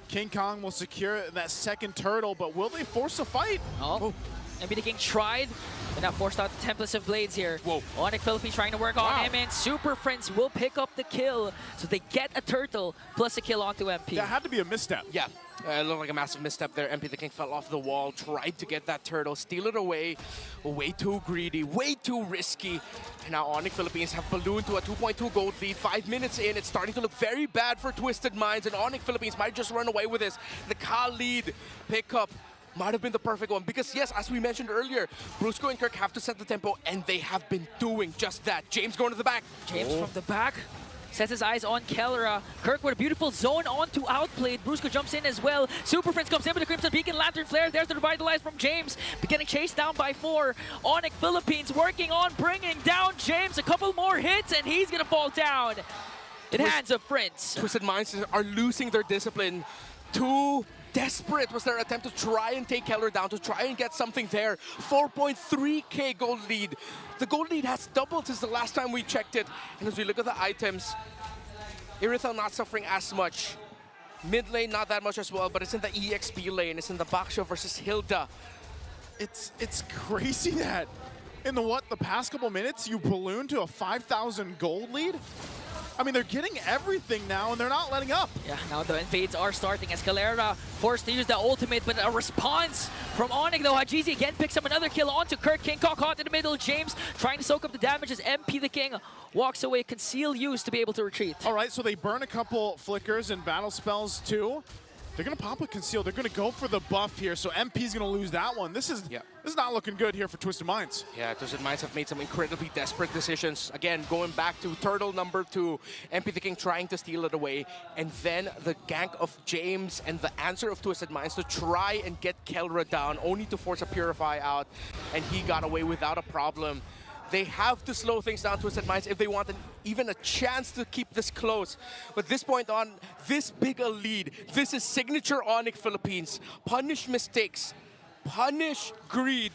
King Kong will secure that second turtle, but will they force a fight? Oh. MP the King tried, but now forced out the Templars of Blades here. Whoa. Onyx Philippines trying to work on him, and Super Friends will pick up the kill. So they get a turtle plus a kill onto MP. That had to be a misstep. Yeah, it looked like a massive misstep there. MP the King fell off the wall, tried to get that turtle, steal it away. Way too greedy, way too risky. And now Onyx Philippines have ballooned to a 2.2 gold lead. 5 minutes in, it's starting to look very bad for Twisted Minds, and Onyx Philippines might just run away with this. The Khalid pickup might have been the perfect one because, yes, as we mentioned earlier, Brusco and Kirk have to set the tempo, and they have been doing just that. James going to the back. James from the back sets his eyes on Kellera. Kirk with a beautiful zone onto outplayed. Brusco jumps in as well. Super Prince comes in with the Crimson Beacon Lantern Flare. There's the revitalize from James. But getting chased down by 4. Onyx Philippines working on bringing down James. A couple more hits and he's going to fall down in hands of Prince. Twisted Minds are losing their discipline. Too desperate was their attempt to try and take Keller down, to try and get something there. 4.3k gold lead. The gold lead has doubled since the last time we checked it. And as we look at the items, Irithel not suffering as much. Mid lane not that much as well, but it's in the EXP lane. It's in the Baksha versus Hilda. It's crazy that in the past couple minutes you ballooned to a 5,000 gold lead. I mean, they're getting everything now, and they're not letting up. Yeah, now the invades are starting as Kellera forced to use the ultimate, but a response from Onyx, though. Hajizi again picks up another kill onto Kirk. King Kong caught in the middle. James trying to soak up the damage as MP the King walks away. Conceal use to be able to retreat. All right, so they burn a couple flickers and battle spells, too. They're going to pop a conceal. They're going to go for the buff here, so MP's going to lose that one. This is not looking good here for Twisted Minds. Yeah, Twisted Minds have made some incredibly desperate decisions. Again, going back to turtle number 2, MP the King trying to steal it away, and then the gank of James and the answer of Twisted Minds to try and get Kellera down, only to force a Purify out, and he got away without a problem. They have to slow things down, Twisted Minds, if they want even a chance to keep this close. But this point on, this big a lead, this is signature Onyx Philippines. Punish mistakes, punish greed,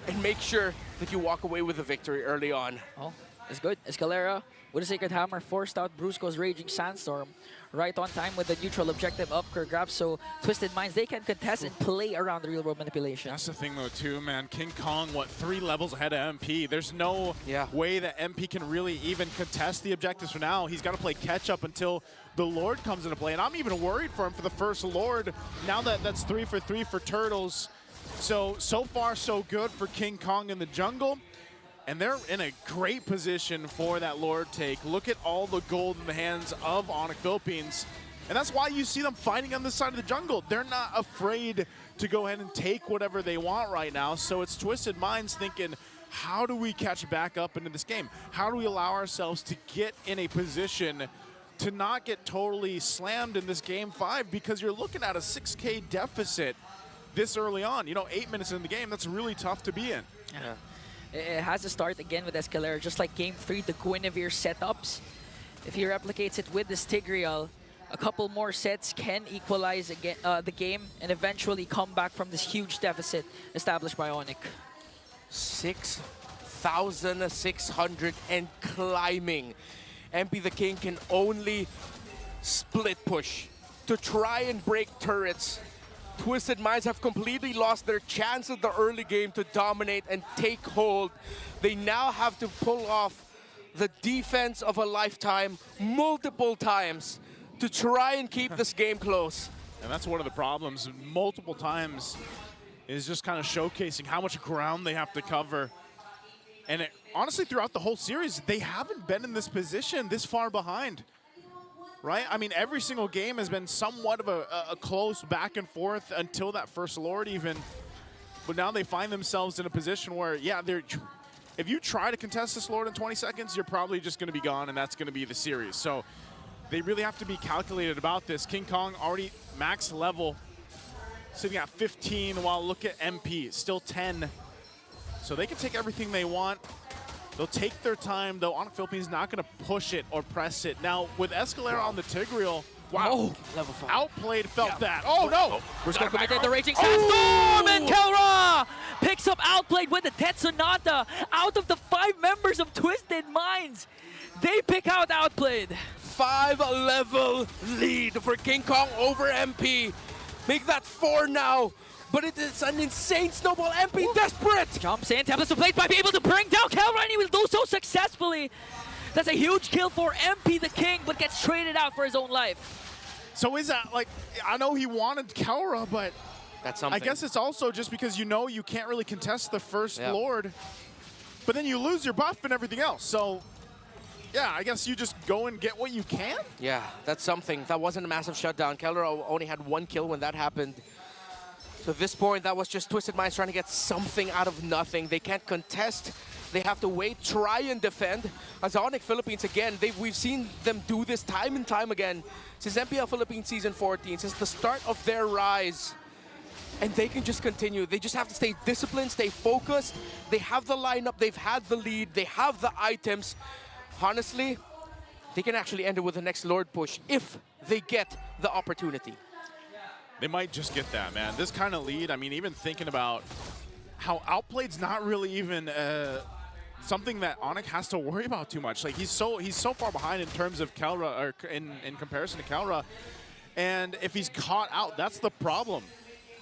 and make sure that you walk away with a victory early on. Oh, it's good. Escalera with a Sacred Hammer forced out Brusco's Raging Sandstorm. Right on time with the neutral objective up for grabs, so Twisted Minds, they can contest and play around the real-world manipulation. That's the thing, though, too, man. King Kong, 3 levels ahead of MP. There's no way that MP can really even contest the objectives for now. He's got to play catch-up until the Lord comes into play, and I'm even worried for him for the first Lord. Now that's 3 for 3 for Turtles. So far, so good for King Kong in the jungle. And they're in a great position for that Lord take. Look at all the gold in the hands of Onyx Philippines. And that's why you see them fighting on this side of the jungle. They're not afraid to go ahead and take whatever they want right now. So it's Twisted Minds thinking, how do we catch back up into this game? How do we allow ourselves to get in a position to not get totally slammed in this game 5? Because you're looking at a 6K deficit this early on. 8 minutes in the game, that's really tough to be in. Yeah. It has to start again with Escalera, just like Game 3, the Guinevere setups. If he replicates it with the Stigriel, a couple more sets can equalize again, the game and eventually come back from this huge deficit established by Onyx. 6,600 and climbing. MP the King can only split push to try and break turrets. Twisted Minds have completely lost their chance at the early game to dominate and take hold. They now have to pull off the defense of a lifetime multiple times to try and keep this game close. And that's one of the problems. Multiple times is just kind of showcasing how much ground they have to cover. And honestly, throughout the whole series, they haven't been in this position this far behind, right? I mean, every single game has been somewhat of a close back and forth until that first Lord even. But now they find themselves in a position where, yeah, if you try to contest this Lord in 20 seconds, you're probably just going to be gone, and that's going to be the series. So they really have to be calculated about this. King Kong already max level, sitting at 15, while look at MP, still 10. So they can take everything they want. They'll take their time, though. Onyx Philippines not going to push it or press it. Now, with Escalera on the Tigreal, wow, level 5. Outplayed felt that. Oh, no! We're going to commit the Raging Sandstorm, and Kelra picks up Outplayed with the Death Sonata. Out of the 5 members of Twisted Minds, they pick out Outplayed. 5-level lead for King Kong over MP. Make that 4 now. But it is an insane snowball. MP desperate. Jumps in, tablets to plate, might be able to bring down Kelra, and he will do so successfully. That's a huge kill for MP the King, but gets traded out for his own life. So is that, like, I know he wanted Kelra, but that's something. I guess it's also just because you know you can't really contest the first Lord, but then you lose your buff and everything else. So, yeah, I guess you just go and get what you can? Yeah, that's something. That wasn't a massive shutdown. Kelra only had 1 kill when that happened. So at this point, that was just Twisted Minds trying to get something out of nothing. They can't contest. They have to wait, try and defend. As Onyx Philippines, again, we've seen them do this time and time again since MPL Philippines Season 14, since the start of their rise. And they can just continue. They just have to stay disciplined, stay focused. They have the lineup, they've had the lead, they have the items. Honestly, they can actually end it with the next Lord push if they get the opportunity. They might just get that, man. This kind of lead, I mean, even thinking about how Outplayed's not really even something that Onyx has to worry about too much. Like, he's so far behind in terms of Kelra, or in comparison to Kelra. And if he's caught out, that's the problem.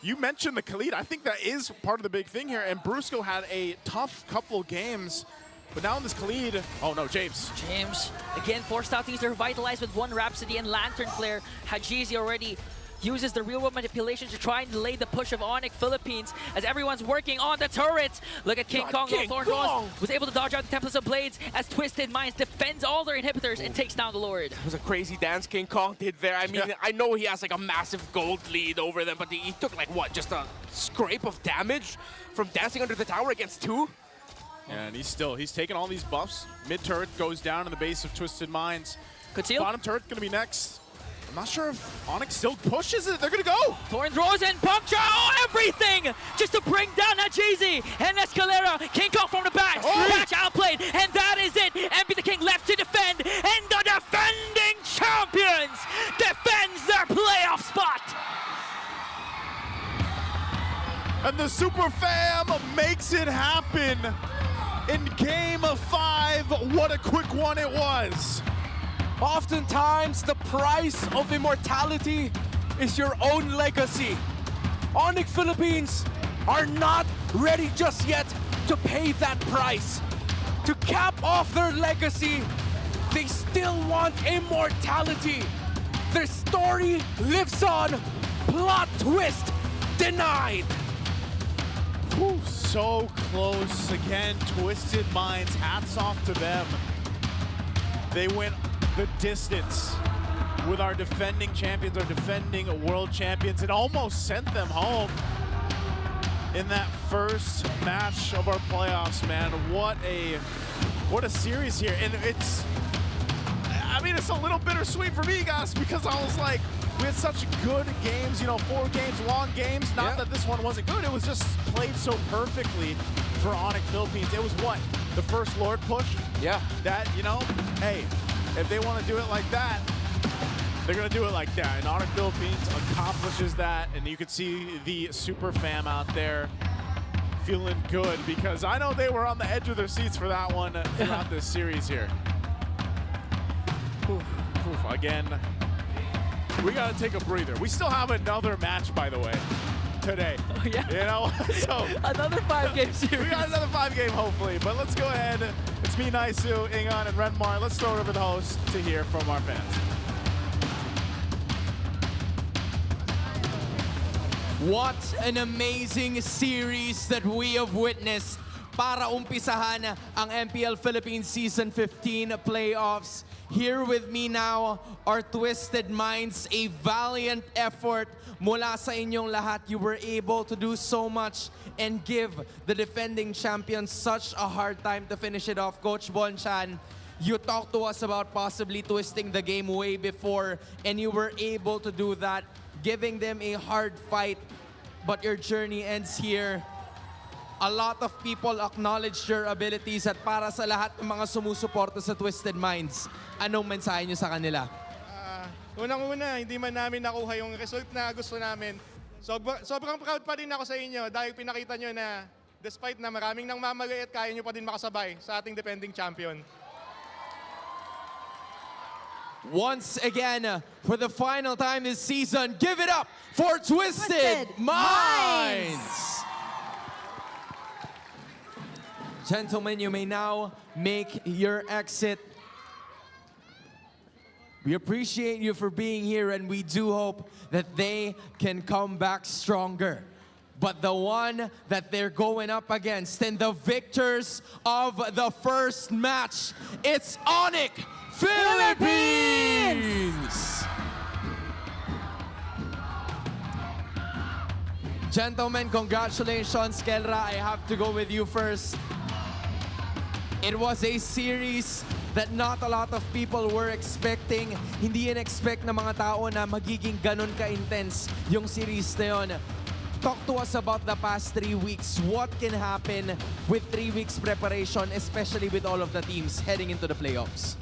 You mentioned the Khalid. I think that is part of the big thing here. And Brusco had a tough couple games. But now in this Khalid, oh no, James. James, again, forced out to use their Revitalize with 1 Rhapsody and Lantern Flare. Hajizi already uses the real-world manipulation to try and delay the push of Onyx Philippines as everyone's working on the turrets. Look at King Kong. Was able to dodge out the Templates of Blades as Twisted Minds defends all their inhibitors and takes down the Lord. It was a crazy dance King Kong did there. I mean, I know he has like a massive gold lead over them, but he took like what, just a scrape of damage from dancing under the tower against 2? Yeah, and he's taking all these buffs. Mid turret goes down in the base of Twisted Minds. Conceal. Bottom turret gonna be next. I'm not sure if Onyx still pushes it. They're gonna go. Thorn throws and puncture everything just to bring down Hajizi and Escalera. King Kong from the back. Match outplayed, and that is it. MP the King left to defend, and the defending champions defends their playoff spot. And the Super Fam makes it happen in Game 5. What a quick one it was. Oftentimes, the price of immortality is your own legacy. Onyx Philippines are not ready just yet to pay that price. To cap off their legacy, they still want immortality. Their story lives on. Plot twist denied. Whew, so close. Again, Twisted Minds, hats off to them. They went the distance with our defending champions, our defending world champions. It almost sent them home in that first match of our playoffs, man. What a series here. And I mean, it's a little bittersweet for me, guys, because I was like, we had such good games, you know, 4 games, long games. Not that this one wasn't good, it was just played so perfectly for Onyx Philippines. It was what? The first Lord push? Yeah. That, you know, hey, if they want to do it like that, they're going to do it like that. And Onyx Philippines accomplishes that, and you can see the Super Fam out there feeling good, because I know they were on the edge of their seats for that one throughout this series here. Again, we got to take a breather. We still have another match, by the way, today. Oh, yeah. You know, so another 5-game series. We got another 5-game, hopefully. But let's go ahead. It's me, Naisu, Ingon, and Renmar. Let's throw it over to the host to hear from our fans. What an amazing series that we have witnessed para umpisahan ang MPL Philippines Season 15 playoffs. Here with me now are Twisted Minds, a valiant effort mula sa inyong lahat. You were able to do so much and give the defending champions such a hard time to finish it off. Coach Bonchan, you talked to us about possibly twisting the game way before, and you were able to do that, giving them a hard fight, but your journey ends here. A lot of people acknowledge your abilities at para sa lahat ng mga sumusuporta sa Twisted Minds, anong mensahe nyo sa kanila? Unang-una, hindi man namin nakuha yung result na gusto namin. Sobrang proud pa rin ako sa inyo dahil pinakita nyo na despite na maraming nang mamaliit, kaya nyo pa din makasabay sa ating defending champion. Once again, for the final time this season, give it up for Twisted Minds! Gentlemen, you may now make your exit. We appreciate you for being here, and we do hope that they can come back stronger. But the one that they're going up against and the victors of the first match, it's Onyx Philippines! Gentlemen, congratulations. Kelra, I have to go with you first. It was a series that not a lot of people were expecting. Hindi in-expect ng mga tao na magiging ganun ka-intense yung series na yun. Talk to us about the past 3 weeks. What can happen with 3 weeks preparation, especially with all of the teams heading into the playoffs?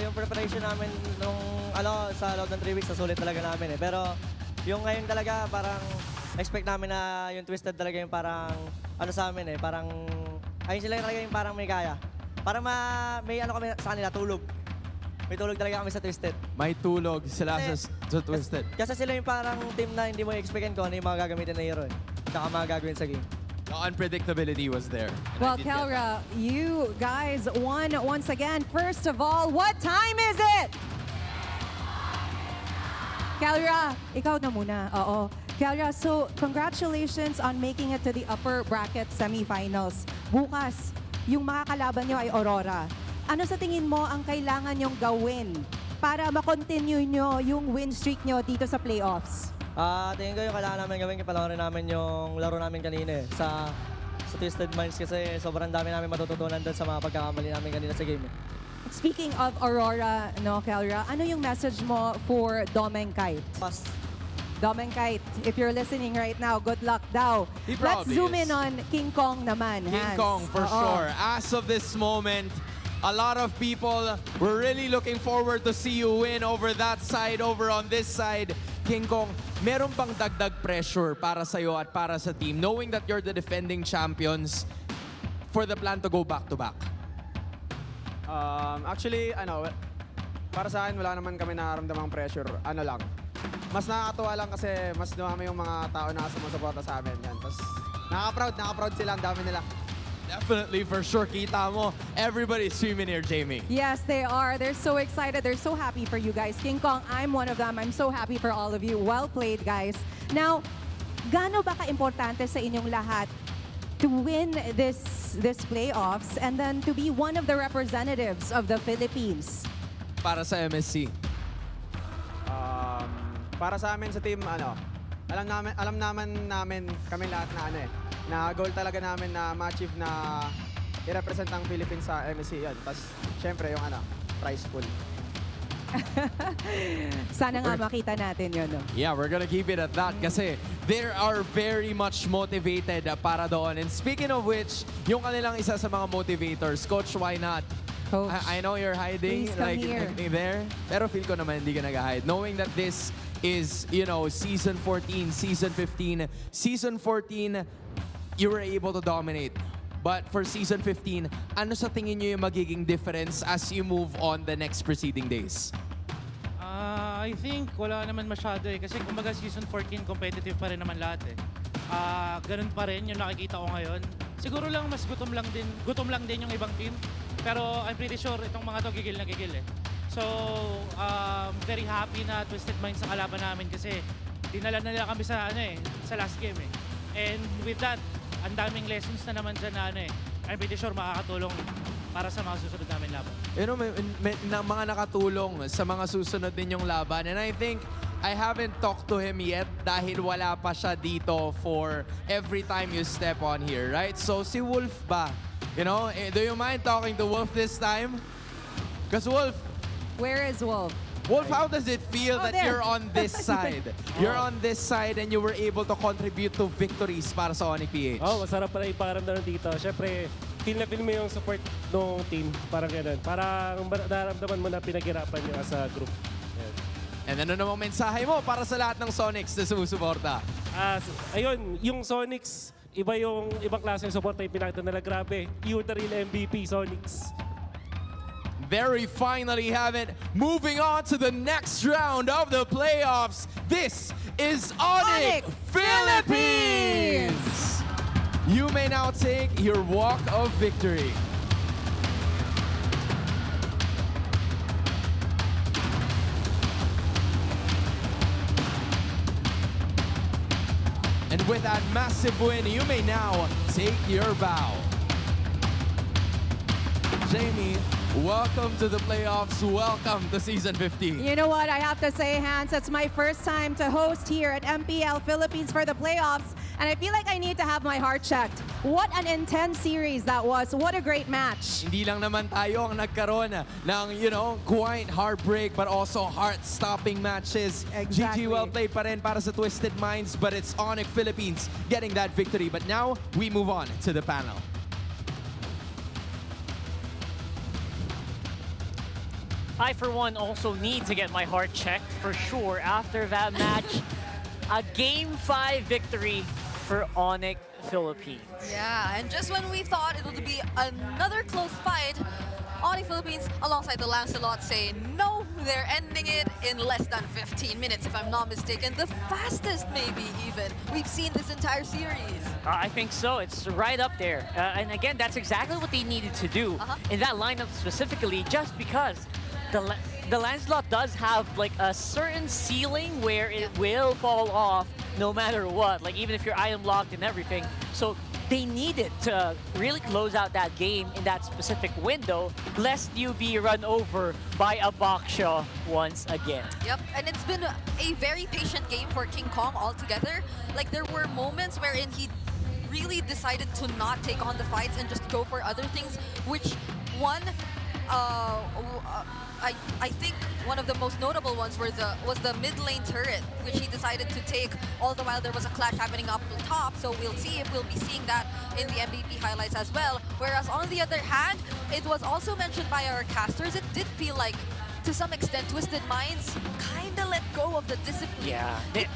Yung preparation namin nung sa loob ng 3 weeks, nasulit talaga namin eh. Pero yung ngayon talaga, parang expect namin na yung Twisted talaga yung parang sa amin eh. Parang, ayun sila talaga yung parang may kaya. Parang may kami sa kanila, tulog. May tulog talaga kami sa Twisted. May tulog sila sa Twisted. Kasi sila yung parang team na hindi mo expectin kung ano yung mga gagamitin na hero eh. Tsaka mga gagawin sa game. The unpredictability was there. Well, Kelra, you guys won once again. First of all, what time is it? Kelra, ikaw na muna. Oo. Kelra, so congratulations on making it to the upper bracket semifinals. Bukas, yung makakalaban nyo ay Aurora. Ano sa tingin mo ang kailangan nyong gawin para makontinue nyo yung win streak nyo dito sa playoffs? Tingin ko yung kailangan namin gawin, panoorin namin yung laro namin kanina sa Twisted Minds kasi sobrang dami namin matututunan doon sa mga pagkakamali namin kanina sa game. Speaking of Aurora, Kelra, ano yung message mo for Domeng Kite? Domeng Kite, if you're listening right now, good luck daw. Let's zoom in on King Kong naman, King Kong, for sure. As of this moment, a lot of people were really looking forward to see you win over that side, over on this side. King Kong, meron bang dagdag pressure para sa'yo at para sa team, knowing that you're the defending champions, for the plan to go back-to-back? Actually, para sa akin, wala naman kami nararamdamang pressure. Lang. Mas nakakatuwa lang kasi mas dumami yung mga tao na sumusuporta sa amin. Yan. Tapos, nakaka-proud sila, ang dami nila. Definitely, for sure. Kita mo, everybody's streaming here, Jamie. Yes, they are. They're so excited. They're so happy for you guys. King Kong, I'm one of them. I'm so happy for all of you. Well played, guys. Now, gaano ba ka-importante sa inyong lahat to win this playoffs and then to be one of the representatives of the Philippines? Para sa MSC. Para sa amin sa team, alam namin kami lahat na goal talaga namin na ma-achieve na i-represent ang Philippines sa MSC yan. Tapos, syempre, yung prize pool. Sana nga makita natin yun. Yeah, we're gonna keep it at that kasi they are very much motivated para doon. And speaking of which, yung kanilang isa sa mga motivators, Coach, why not? Coach, I know you're hiding like there, pero feel ko naman hindi ka nag-hide. Knowing that this is, Season 14, Season 15. Season 14, you were able to dominate. But for Season 15, ano sa tingin nyo yung magiging difference as you move on the next preceding days? I think wala naman masyado eh. Kasi kumbaga Season 14, competitive pa rin naman lahat eh. Ganun pa rin yung nakikita ko ngayon. Siguro lang mas gutom lang din yung ibang team. Pero I'm pretty sure itong mga to gigil na gigil eh. So, very happy na Twisted Minds sa kalaban namin kasi dinala na nila kami sa sa last game eh. And with that, ang daming lessons na naman dyan na I'm pretty sure makakatulong para sa mga susunod namin laban. You know, may mga nakatulong sa mga susunod din yung laban. And I think I haven't talked to him yet dahil wala pa siya dito for every time you step on here, right? So si Wolf ba? You know, do you mind talking to Wolf this time? Because Wolf... Where is Wolf? Wolf, how does it feel that there. you're on this side? You're on this side and you were able to contribute to victories para sa Onyx PH. Masarap pala iparamdam dito. Siyempre, feel na feel mo yung support ng team. Parang ganun. Parang nararamdaman mo na pinaghirapan nyo as a group. And ano namang mensahe mo para sa lahat ng Sonics na sumusuporta? Ayun, yung Sonics, ibang klase yung support na ipinakita nila. Grabe, you the real MVP, Sonics. Very finally have it. Moving on to the next round of the playoffs. This is Onyx Philippines! You may now take your walk of victory. And with that massive win, you may now take your bow. Jamie, welcome to the playoffs. Welcome to Season 15. You know what? I have to say, Hans, it's my first time to host here at MPL Philippines for the playoffs, and I feel like I need to have my heart checked. What an intense series that was. What a great match. Hindi lang naman tayo ang nagkaroon ng, you know, quite heartbreak but also heart-stopping matches. Exactly. GG well played pa rin para sa Twisted Minds, but it's Onyx Philippines getting that victory. But now, we move on to the panel. I, for one, also need to get my heart checked for sure after that match. A Game 5 victory for Onyx Philippines. Yeah, and just when we thought it would be another close fight, Onyx Philippines, alongside the Lancelot, say no, they're ending it in less than 15 minutes, if I'm not mistaken. The fastest, maybe, even, we've seen this entire series. I think so. It's right up there. And again, that's exactly what they needed to do in that lineup specifically, just because the Lancelot does have like a certain ceiling where it will fall off no matter what, like even if you're item locked and everything. So they needed to really close out that game in that specific window, lest you be run over by a Baksha once again. Yep, and it's been a very patient game for King Kong altogether. Like there were moments wherein he really decided to not take on the fights and just go for other things, which one, I think one of the most notable ones was the mid lane turret, which he decided to take all the while there was a clash happening up top. So we'll see if we'll be seeing that in the MVP highlights as well. Whereas on the other hand, it was also mentioned by our casters, it did feel like to some extent Twisted Minds kind of let go of the discipline. Yeah. It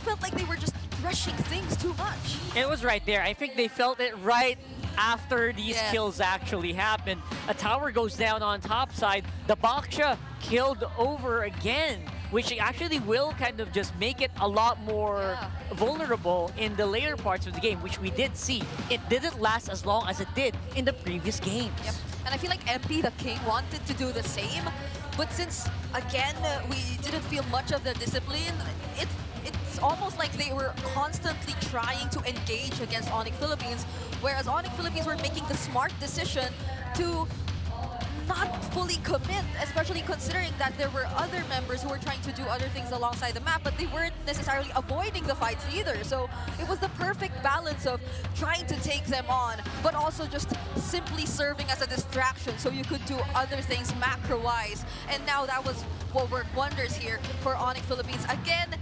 felt like they were just rushing things too much. It was right there. I think they felt it right after these kills actually happened. A tower goes down on top side. The Baksha killed over again, which actually will kind of just make it a lot more vulnerable in the later parts of the game, which we did see. It didn't last as long as it did in the previous games. Yep. And I feel like MP the King wanted to do the same, but since, again, we didn't feel much of the discipline, it's almost like they were constantly trying to engage against Onyx Philippines, whereas Onyx Philippines were making the smart decision to not fully commit, especially considering that there were other members who were trying to do other things alongside the map, but they weren't necessarily avoiding the fights either. So it was the perfect balance of trying to take them on, but also just simply serving as a distraction so you could do other things macro-wise. And now that was what worked wonders here for Onyx Philippines. Again,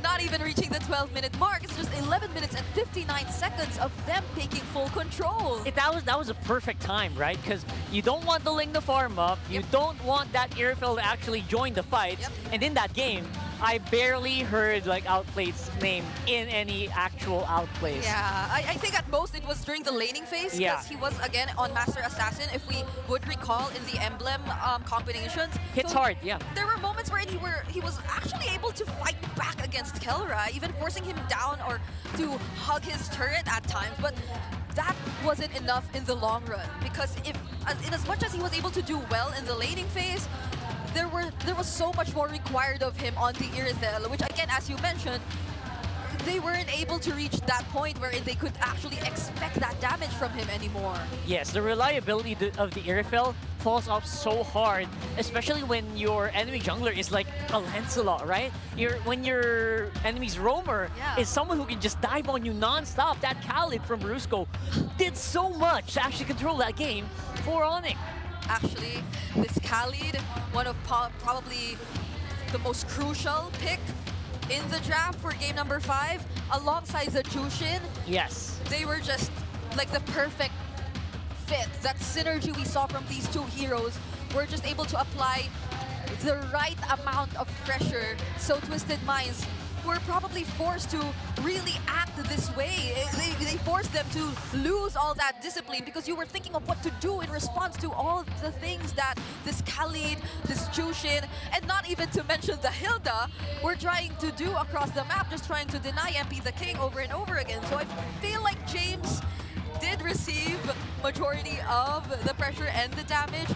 not even reaching the 12-minute mark. It's just 11 minutes and 59 seconds of them taking full control. That was a perfect time, right? Because you don't want the Ling to farm up. You don't want that Airfield to actually join the fights. And in that game, I barely heard like Outplayed's name in any actual outplays. Yeah, I think at most it was during the laning phase because he was again on Master Assassin, if we would recall in the emblem combinations. Hits hard, yeah. There were moments where he was actually able to fight back against Kelra, even forcing him down or to hug his turret at times, but that wasn't enough in the long run because in as much as he was able to do well in the laning phase, there was so much more required of him on the Irithel, which again, as you mentioned, they weren't able to reach that point where they could actually expect that damage from him anymore. Yes, the reliability of the Irithel falls off so hard, especially when your enemy jungler is like a Lancelot, right? When your enemy's roamer is someone who can just dive on you non-stop. That Khalid from Brusco did so much to actually control that game for Onyx. Actually, this Khalid, one of probably the most crucial pick in the draft for game number 5, alongside the Jushin. Yes. They were just like the perfect fit. That synergy we saw from these two heroes were just able to apply the right amount of pressure. So Twisted Minds were probably forced to really act this way. They forced them to lose all that discipline because you were thinking of what to do in response to all the things that this Khalid, this Jushin, and not even to mention the Hilda were trying to do across the map, just trying to deny MP the King over and over again. So I feel like James did receive majority of the pressure and the damage.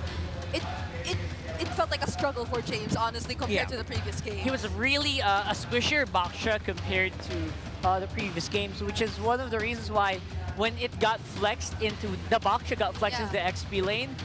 It felt like a struggle for James, honestly, compared to the previous game. He was really a squishier Baksha compared to the previous games, which is one of the reasons why when it got flexed into, the Baksha got flexed into the XP lane,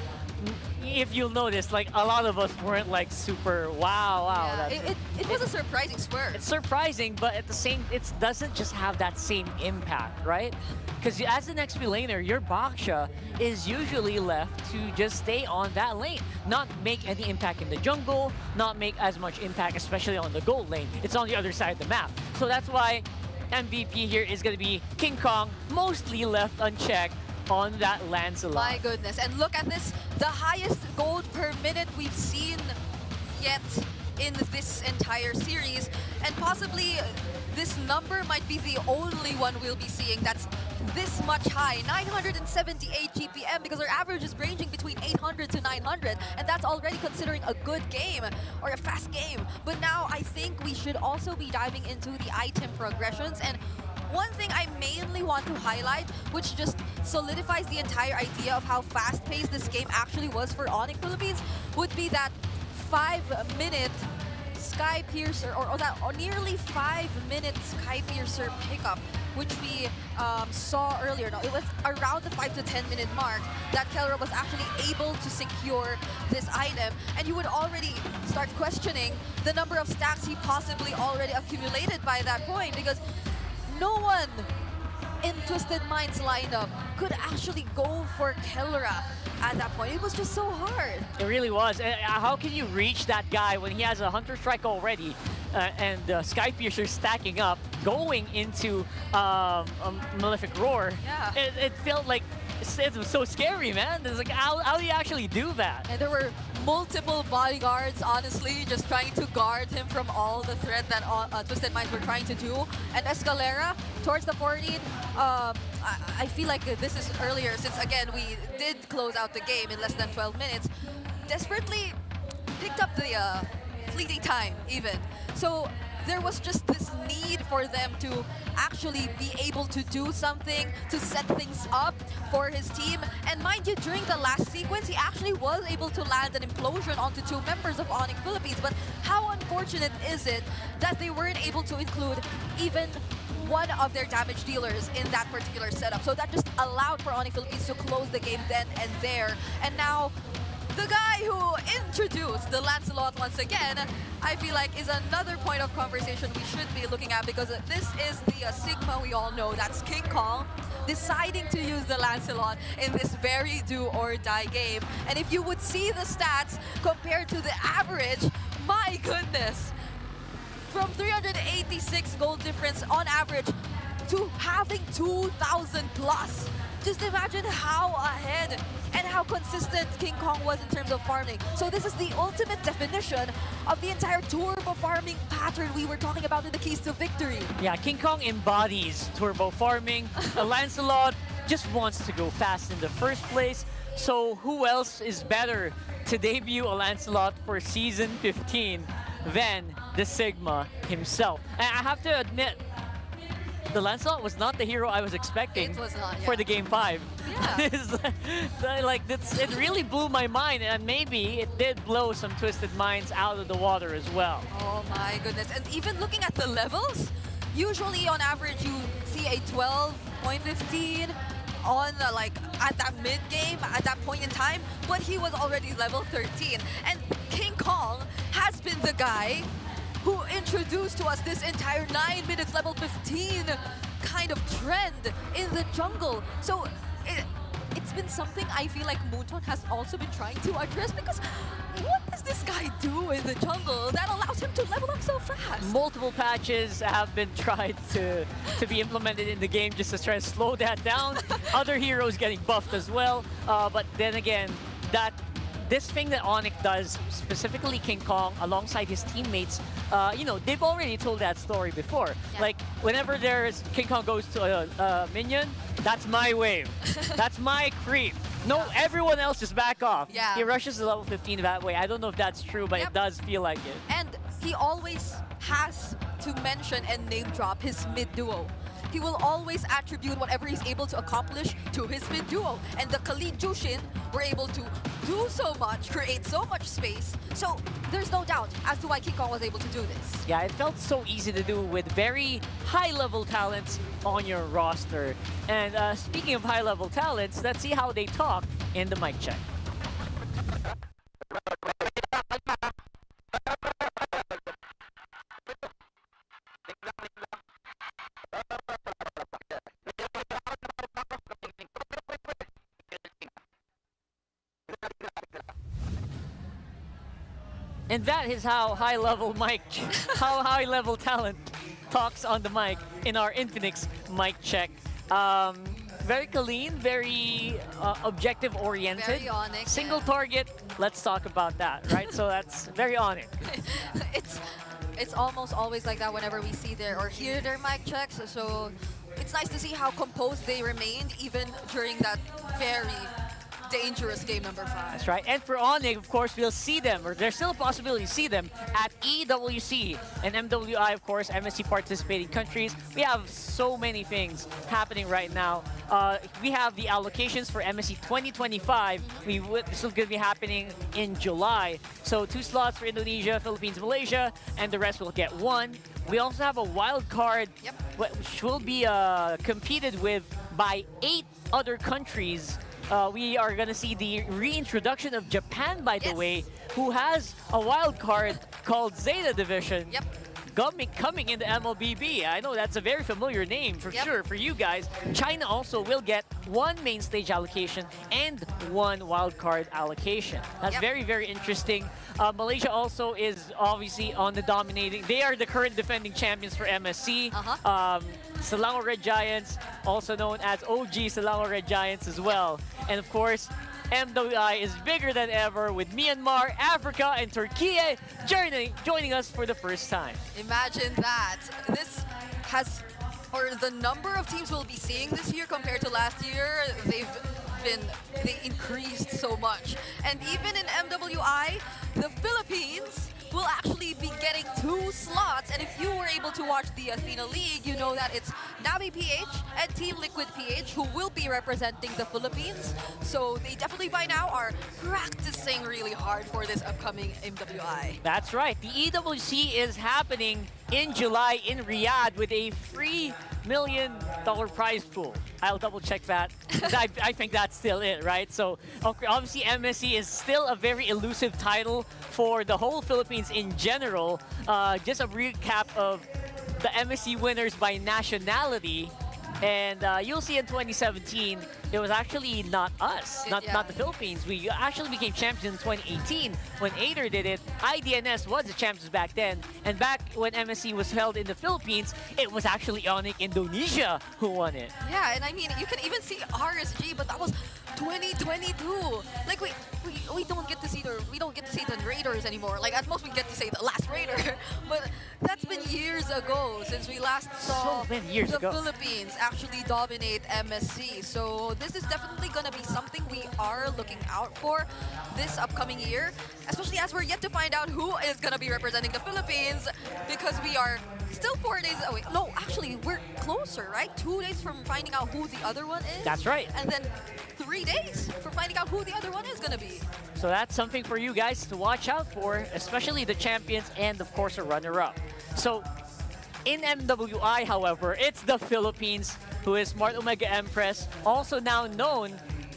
if you'll notice, like a lot of us weren't like super wow. It was a surprising swerve. It's surprising, but at the same, it doesn't just have that same impact, right? Because as an XP laner, your Baksha is usually left to just stay on that lane, not make any impact in the jungle, not make as much impact, especially on the gold lane. It's on the other side of the map. So that's why MVP here is going to be King Kong, mostly left unchecked on that Lancelot. My goodness. And look at this, the highest gold per minute we've seen yet in this entire series. And possibly this number might be the only one we'll be seeing that's this much high, 978 GPM, because our average is ranging between 800 to 900, and that's already considering a good game or a fast game. But now I think we should also be diving into the item progressions. And one thing I mainly want to highlight, which just solidifies the entire idea of how fast-paced this game actually was for Onyx Philippines, would be that 5-minute Sky Piercer, or that nearly 5-minute Sky Piercer pickup, which we saw earlier. No, it was around the 5 to 10 minute mark that Kelra was actually able to secure this item, and you would already start questioning the number of stacks he possibly already accumulated by that point, because no one in Twisted Minds lineup could actually go for Kelra at that point. It was just so hard. It really was. How can you reach that guy when he has a Hunter Strike already and Sky Piercer stacking up, going into a Malefic Roar? Yeah. It felt like it was so scary, man. It's like, how do you actually do that? And there were multiple bodyguards, honestly, just trying to guard him from all the threat that Twisted Minds were trying to do. And Escalera, towards the 14, I feel like this is earlier, since again, we did close out the game in less than 12 minutes, desperately picked up the fleeting time, even. So there was just this need for them to actually be able to do something, to set things up for his team. And mind you, during the last sequence, he actually was able to land an implosion onto 2 members of Onyx Philippines. But how unfortunate is it that they weren't able to include even one of their damage dealers in that particular setup? So that just allowed for Onyx Philippines to close the game then and there. And now, the guy who introduced the Lancelot once again, I feel like is another point of conversation we should be looking at, because this is the Sigma we all know, that's King Kong, deciding to use the Lancelot in this very do-or-die game. And if you would see the stats compared to the average, my goodness, from 386 gold difference on average to having 2,000 plus. Just imagine how ahead and how consistent King Kong was in terms of farming. So this is the ultimate definition of the entire turbo farming pattern we were talking about in the keys to victory. Yeah, King Kong embodies turbo farming. Lancelot just wants to go fast in the first place. So who else is better to debut a Lancelot for Season 15 than the Sigma himself? And I have to admit, the Lancelot was not the hero I was expecting It was not, for yeah. the game 5. Yeah. It really blew my mind, and maybe it did blow some Twisted Minds out of the water as well. Oh my goodness. And even looking at the levels, usually on average you see a 12.15 on like at that mid game, at that point in time, but he was already level 13. And King Kong has been the guy who introduced to us this entire 9 minutes level 15 kind of trend in the jungle. So it's been something I feel like Moonton has also been trying to address, because what does this guy do in the jungle that allows him to level up so fast? Multiple patches have been tried to be implemented in the game just to try to slow that down. Other heroes getting buffed as well. But then again, this thing that Onyx does, specifically King Kong, alongside his teammates, you know, they've already told that story before. Yeah. Like, whenever King Kong goes to a minion, that's my wave. That's my creep. No, everyone else just back off. Yeah. He rushes to level 15 that way. I don't know if that's true, but Yep. it does feel like it. And he always has to mention and name drop his mid duo. He will always attribute whatever he's able to accomplish to his mid duo. And the Khalid Jushin were able to do so much, create so much space. So there's no doubt as to why King Kong was able to do this. Yeah, it felt so easy to do with very high-level talents on your roster. And speaking of high-level talents, let's see how they talk in the mic check. And that is how high-level talent talks on the mic in our Infinix mic check. Very clean, very objective-oriented. Very Onyx, Single yeah. target. Let's talk about that, right? So that's very Onyx. It's almost always like that whenever we see their or hear their mic checks. So it's nice to see how composed they remained even during that very dangerous game number 5. That's right. And for Onyx, of course, we'll see them, or there's still a possibility to see them at EWC and MWI, of course, MSC participating countries. We have so many things happening right now. We have the allocations for MSC 2025. This is going to be happening in July. So 2 slots for Indonesia, Philippines, Malaysia, and the rest will get 1. We also have a wild card, which will be competed with by 8 other countries. We are going to see the reintroduction of Japan, by the way, who has a wild card called Zeta Division. Yep. Coming in the MLBB. I know that's a very familiar name for sure for you guys. China also will get 1 main stage allocation and 1 wild card allocation. That's very, very interesting. Malaysia also is obviously on the dominating. They are the current defending champions for MSC. Selangor Red Giants, also known as OG Selangor Red Giants as well. And of course, MWI is bigger than ever with Myanmar, Africa, and Turkey joining us for the first time. Imagine that. This has, or the number of teams we'll be seeing this year compared to last year, they increased so much. And even in MWI, the Philippines will actually be getting 2 slots. And if you were able to watch the Athena League, you know that it's Navi PH and Team Liquid PH who will be representing the Philippines. So they definitely by now are practicing really hard for this upcoming MWI. That's right. The EWC is happening in July in Riyadh with a free $1 million prize pool. I'll double check that. I think that's still it, right? So obviously MSC is still a very elusive title for the whole Philippines in general. Just a recap of the MSC winners by nationality. And you'll see in 2017, it was actually not us, not the Philippines. We actually became champions in 2018 when Ader did it. IDNS was the champions back then. And back when MSC was held in the Philippines, it was actually Onyx Indonesia who won it. Yeah, and I mean, you can even see RSG, but that was 2022. Like we don't get to see the Raiders anymore. Like at most we get to say the last Raider, but that's been years ago since we last saw So many years the ago. Philippines actually dominate MSC. So this is definitely going to be something we are looking out for this upcoming year, especially as we're yet to find out who is going to be representing the Philippines because we are still 4 days away. No, actually, we're closer, right? 2 days from finding out who the other one is. That's right. And then 3 days for finding out who the other one is going to be. So that's something for you guys to watch out for, especially the champions and, of course, a runner-up. So in MWI, however, it's the Philippines who is Smart Omega Empress, also now known,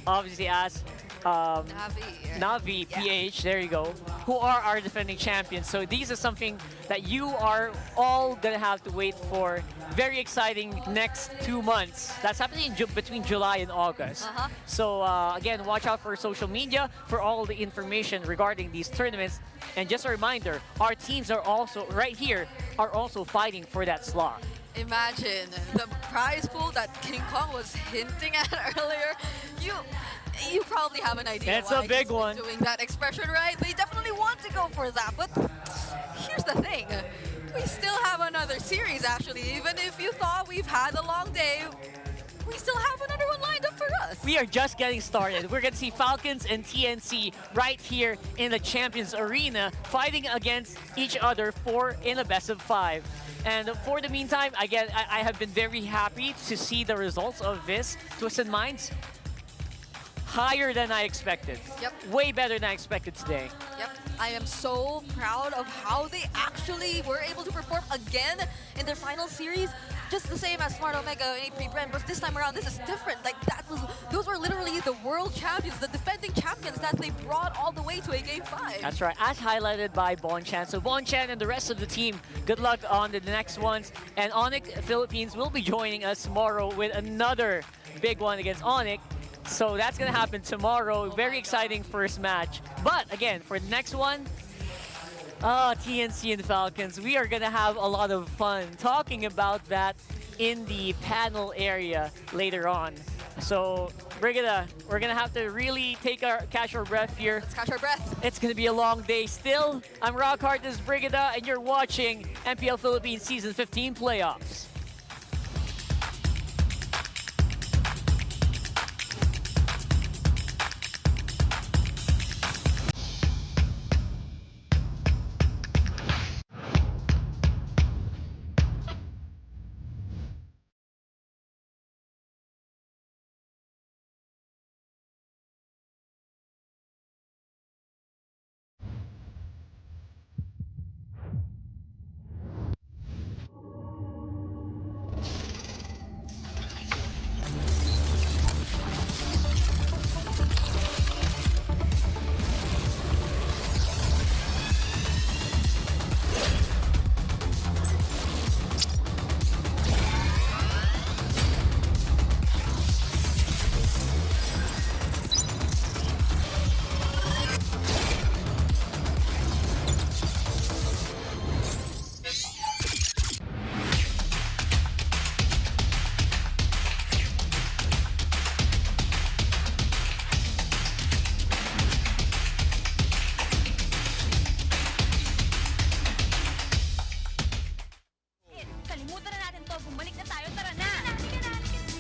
obviously, as Navi PH, there you go, who are our defending champions. So these are something that you are all gonna have to wait for. Very exciting next 2 months. That's happening between July and August. So again, watch out for social media for all the information regarding these tournaments. And just a reminder, our teams are also, right here, are also fighting for that slot. Imagine the prize pool that King Kong was hinting at earlier. You probably have an idea It's why a big he's one. doing that expression, right? They definitely want to go for that, but here's the thing. We still have another series, actually. Even if you thought we've had a long day, we still have another one lined up for us. We are just getting started. We're going to see Falcons and TNC right here in the Champions Arena fighting against each other in a best of 5. And for the meantime, again, I have been very happy to see the results of this. Twisted Minds, higher than I expected. Yep. Way better than I expected today. Yep, I am so proud of how they actually were able to perform again in their final series. Just the same as Smart Omega and AP Brand, but this time around, this is different. Like, those were literally the world champions, the defending champions that they brought all the way to a Game 5. That's right, as highlighted by Bonchan. So Bonchan and the rest of the team, good luck on the next ones. And Onyx Philippines will be joining us tomorrow with another big one against Onyx. So that's gonna happen tomorrow. Very exciting first match. But again, for the next one, TNC and Falcons, we are gonna have a lot of fun talking about that in the panel area later on. So, Brigida, we're gonna have to really catch our breath here. Let's catch our breath. It's gonna be a long day still. I'm Rockhart, this is Brigida, and you're watching MPL Philippines Season 15 Playoffs.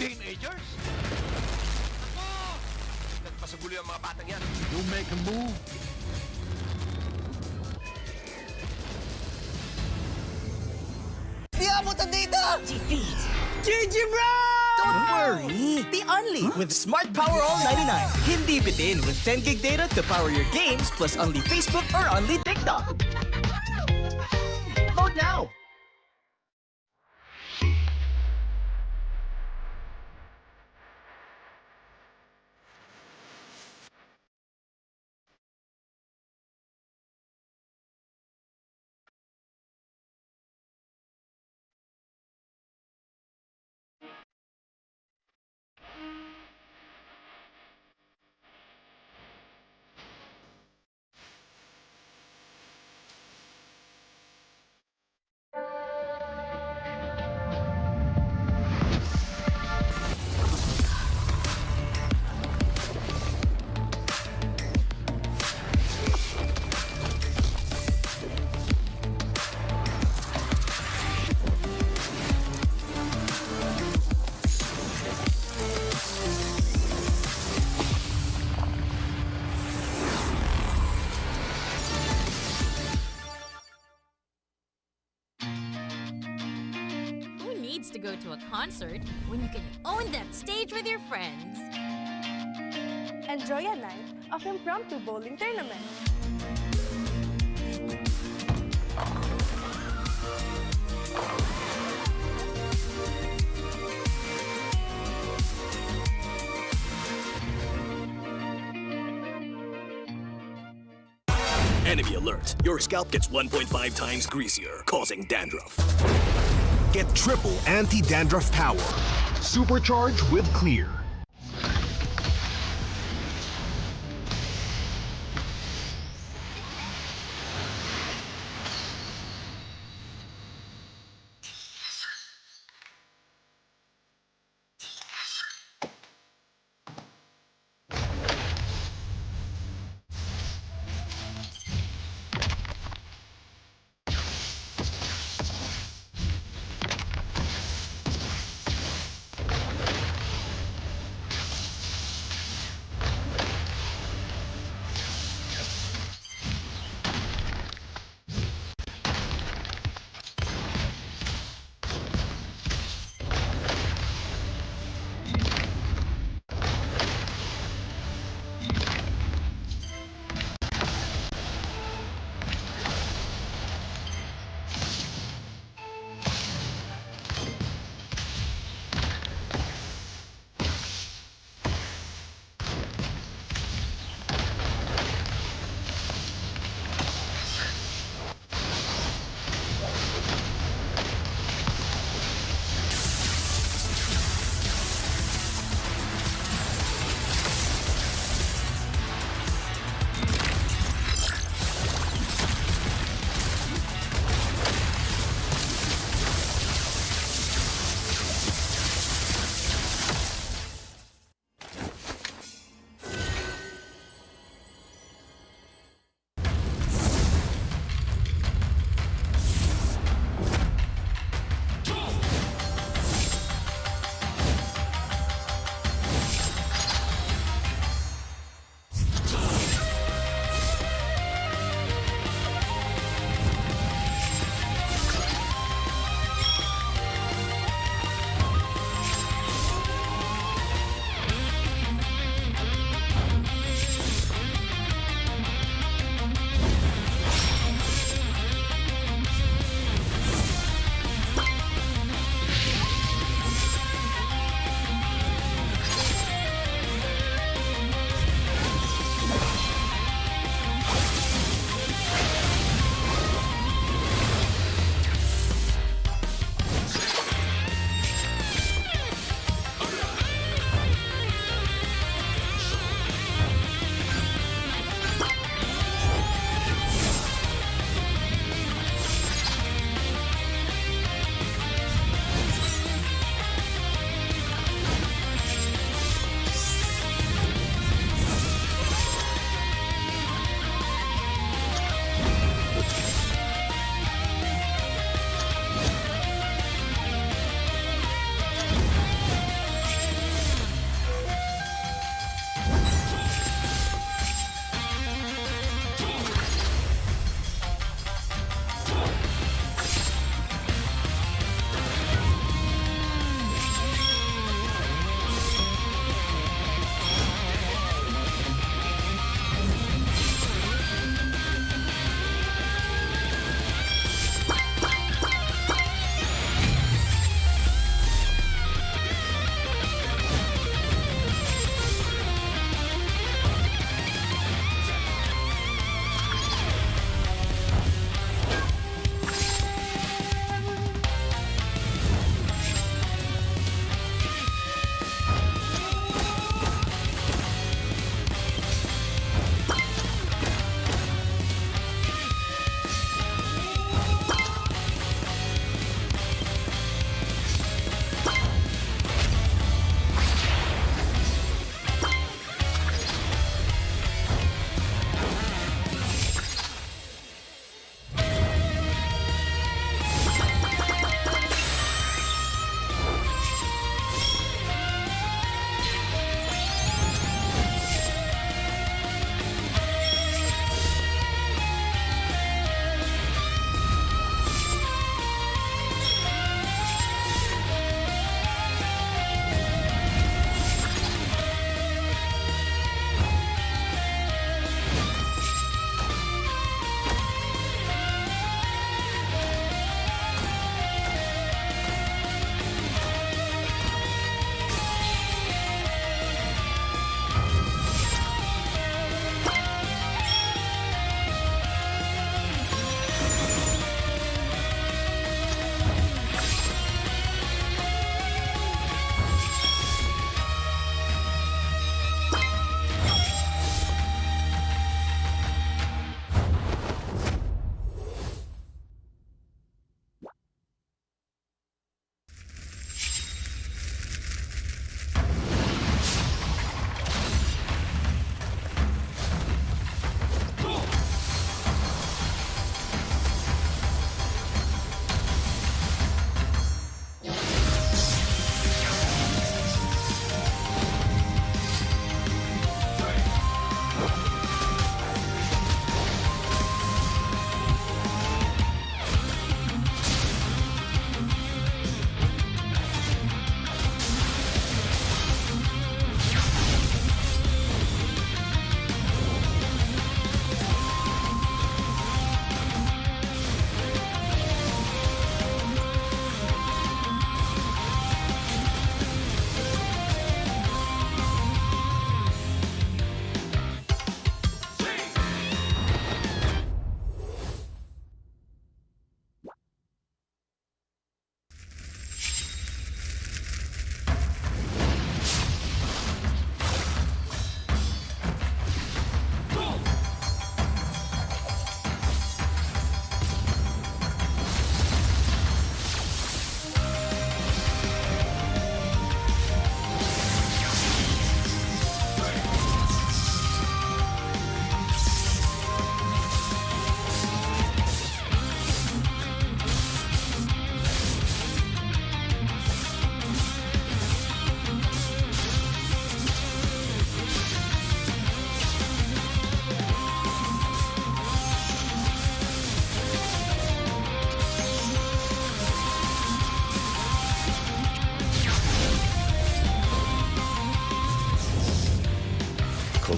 Teenagers? Ako! Nagpasagulo yung mga batang yan. You make a move. Di abutan dito! Defeat! GG bro! Don't worry! Be only with Smart Power All 99. Hindi bitin with 10 gig data to power your games plus only Facebook or only TikTok. Load now! needs to go to a concert when you can own that stage with your friends? Enjoy a night of impromptu bowling tournament. Enemy alert. Your scalp gets 1.5 times greasier, causing dandruff. Get triple anti-dandruff power. Supercharged with Clear.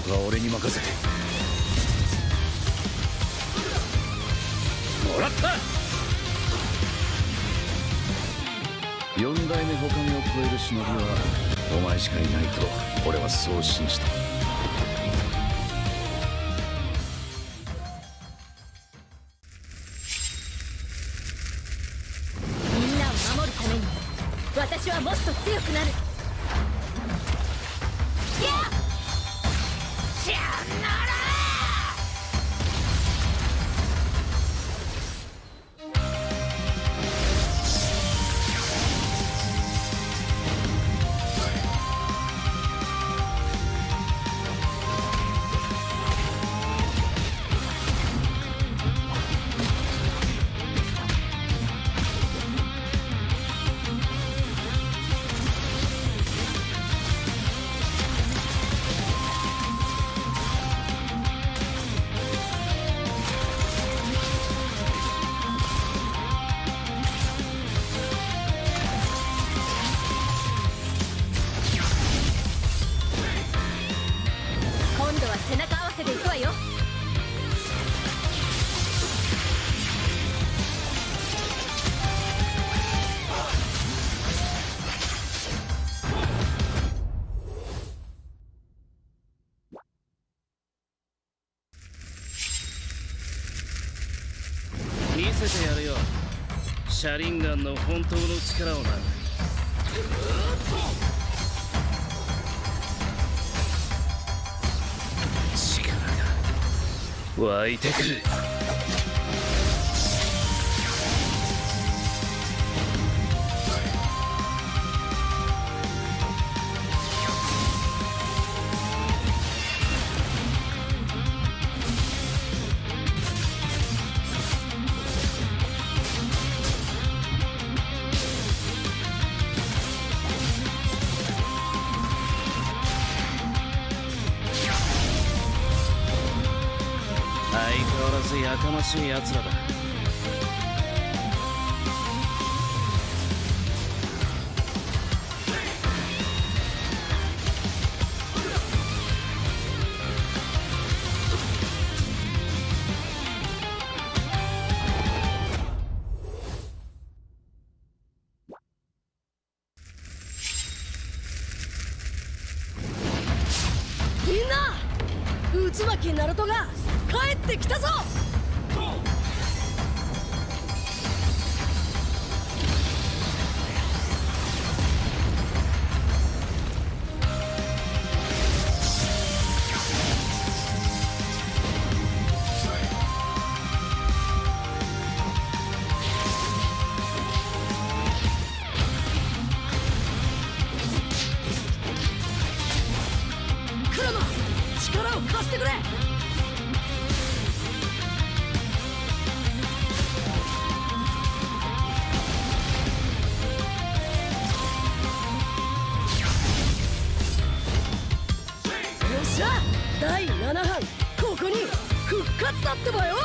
とは俺に任せてもらった。4代目他目を超える忍びはお前しかいないと俺はそう信じた。みんなを守るために私はもっと強くなる。やっしゃなら背中合わせでいくわよ。見せてやるよシャリンガンの本当の力をな。湧いてくる。相変わらずやかましい奴らだ。みんな渦巻きナルトが帰ってきたぞ。クラマ力を貸してくれ。第7班ここに復活だってばよ。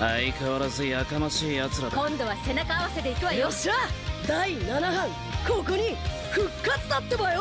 相変わらずやかましい奴らだ。今度は背中合わせでいくわよ。よっしゃ、第7班ここに復活だってばよ。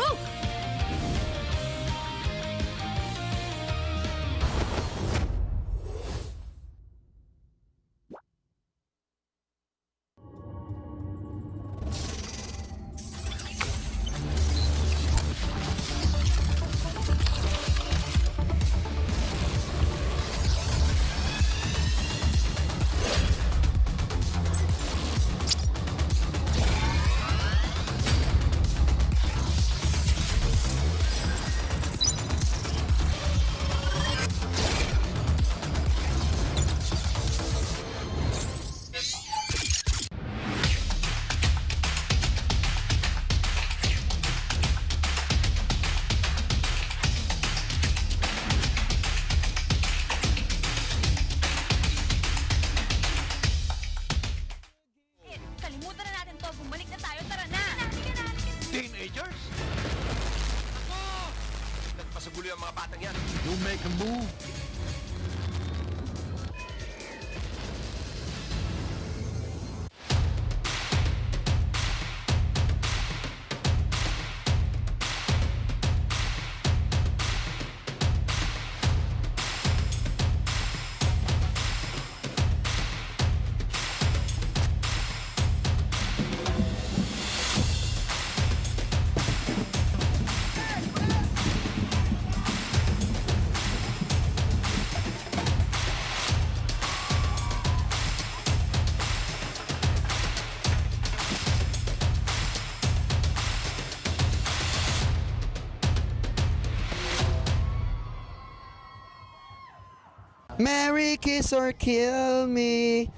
Teenagers? Ako! Nagpasagulo yung mga batang yan. You make a move. Marry, kiss, or kill me.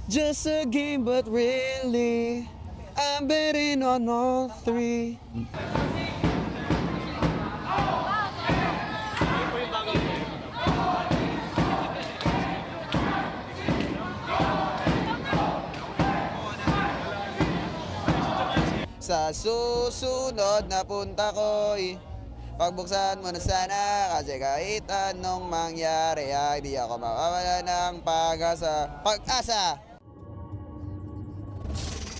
Just a game, but really, I'm betting on all three. Sa susunod na punta ko'y pagbuksan mo na sana kasi kahit anong mangyari ay di ako mawawala ng pag-asa. Pag-asa!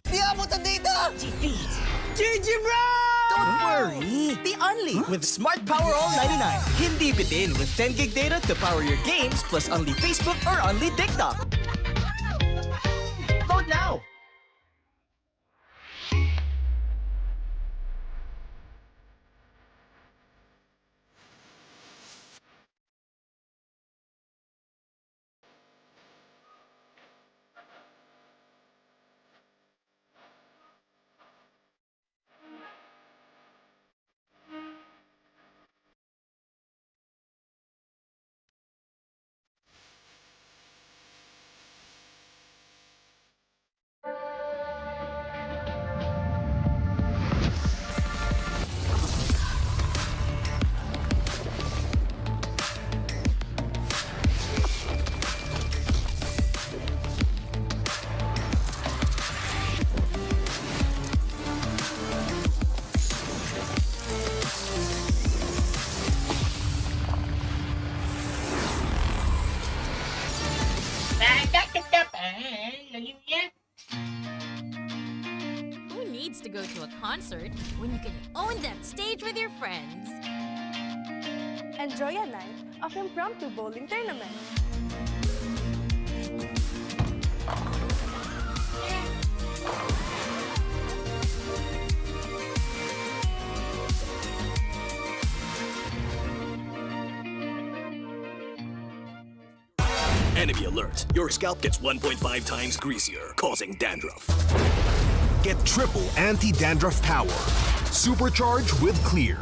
Di abutan dito! Defeat. GG bro! Don't worry. The Only with Smart Power All 99. Hindi bitin with 10 gig data to power your games plus only Facebook or only TikTok. Load now! Who needs to go to a concert when you can own that stage with your friends? Enjoy a night of impromptu bowling tournament. Enemy alert. Your scalp gets 1.5 times greasier, causing dandruff. Get triple anti-dandruff power. Supercharge with Clear.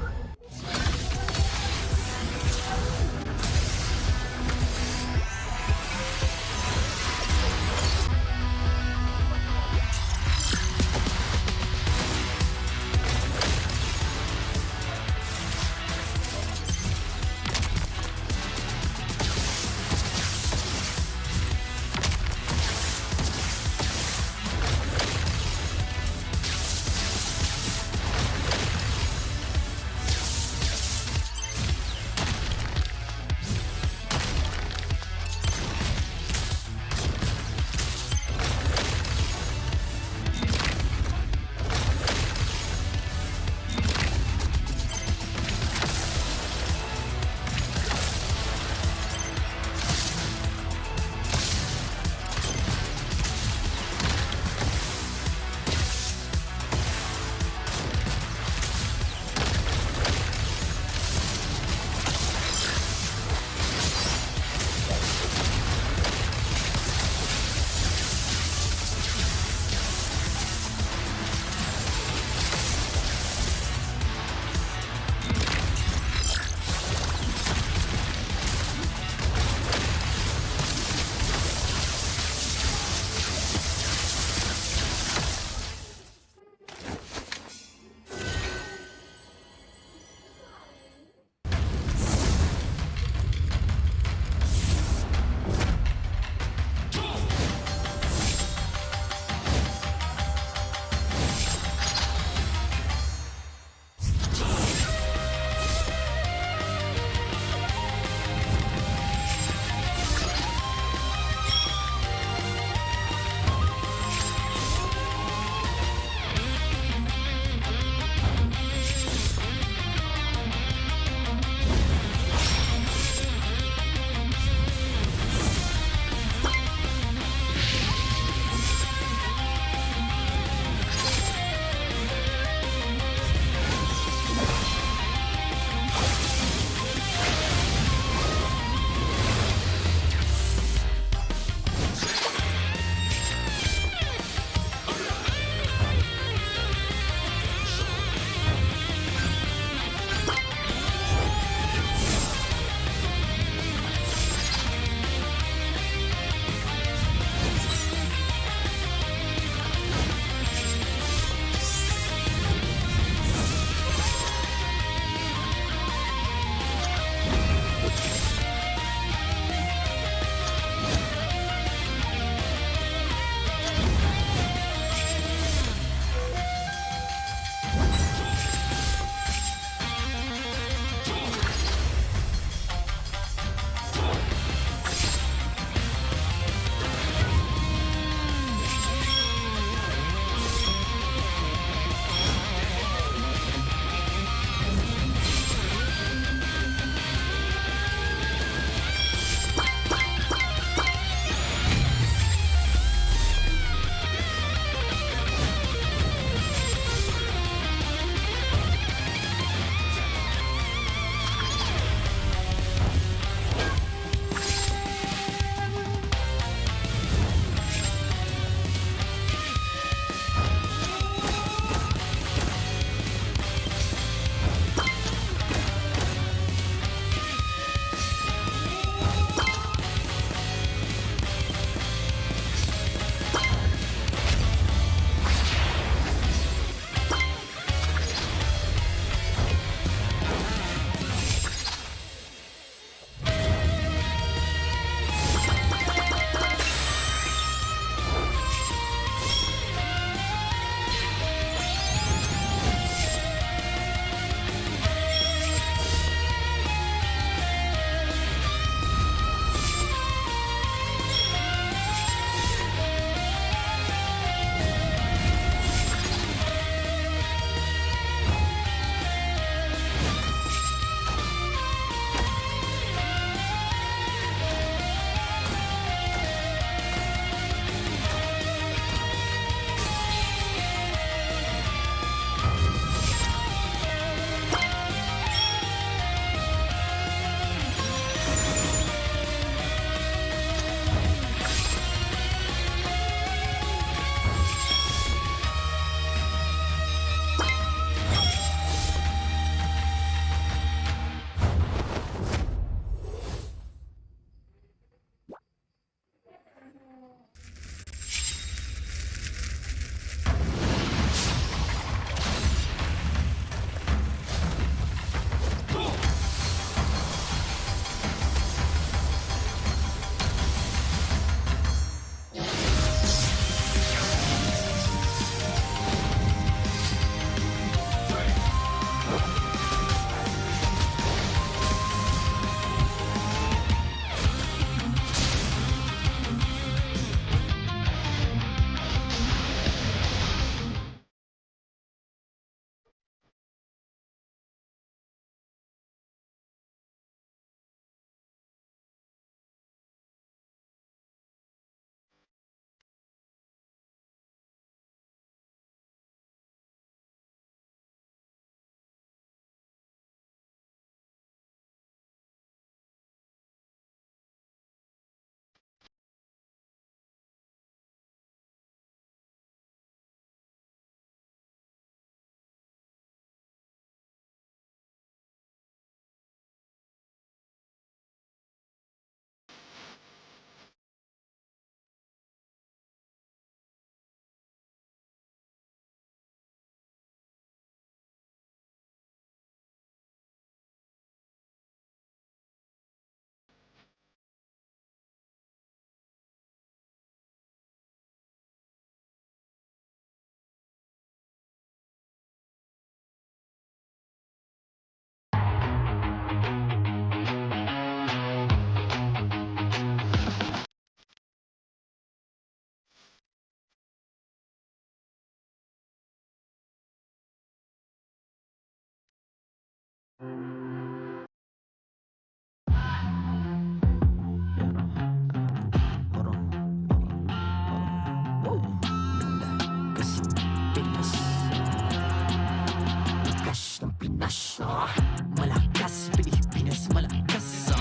Malakas, Pilipinas, malakas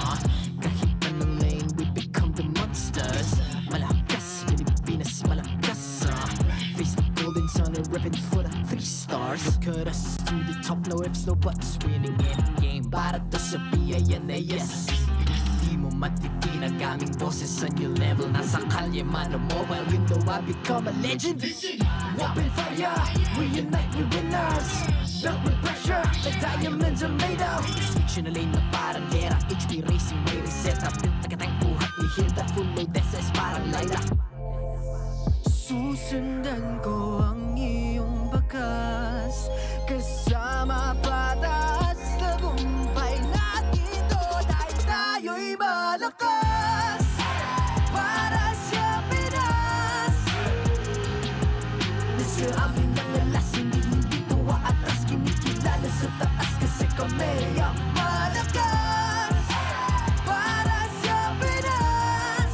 kahit anong lane, we become the monsters. Malakas, Pilipinas, malakas face the golden sun and ribbon for the 3 stars. Look at us to the top, no ifs, no buts, winning any game. Para to sa PIN na yes. Di mo matitinag aming boses sa new level. Nasa kalye man o mobile, you know I become a legend. Open fire, we unite, we winners. Built with pressure, the diamonds are made of. Switch in a lane na parang gera. HP racing, may reset up. Built agad ang buhat ni Hilda. Full load SS parang Lyra. Susundan ko ang iyong bakas. Kasama patas. Tagumpay natin ito. Dahil tayo'y malakas. Para sa Pinas. Nasa amin ang alas. Hindi tuwa atras. Kinikilala sa taas. Kasi kami ang malakas. Para sa Pinas.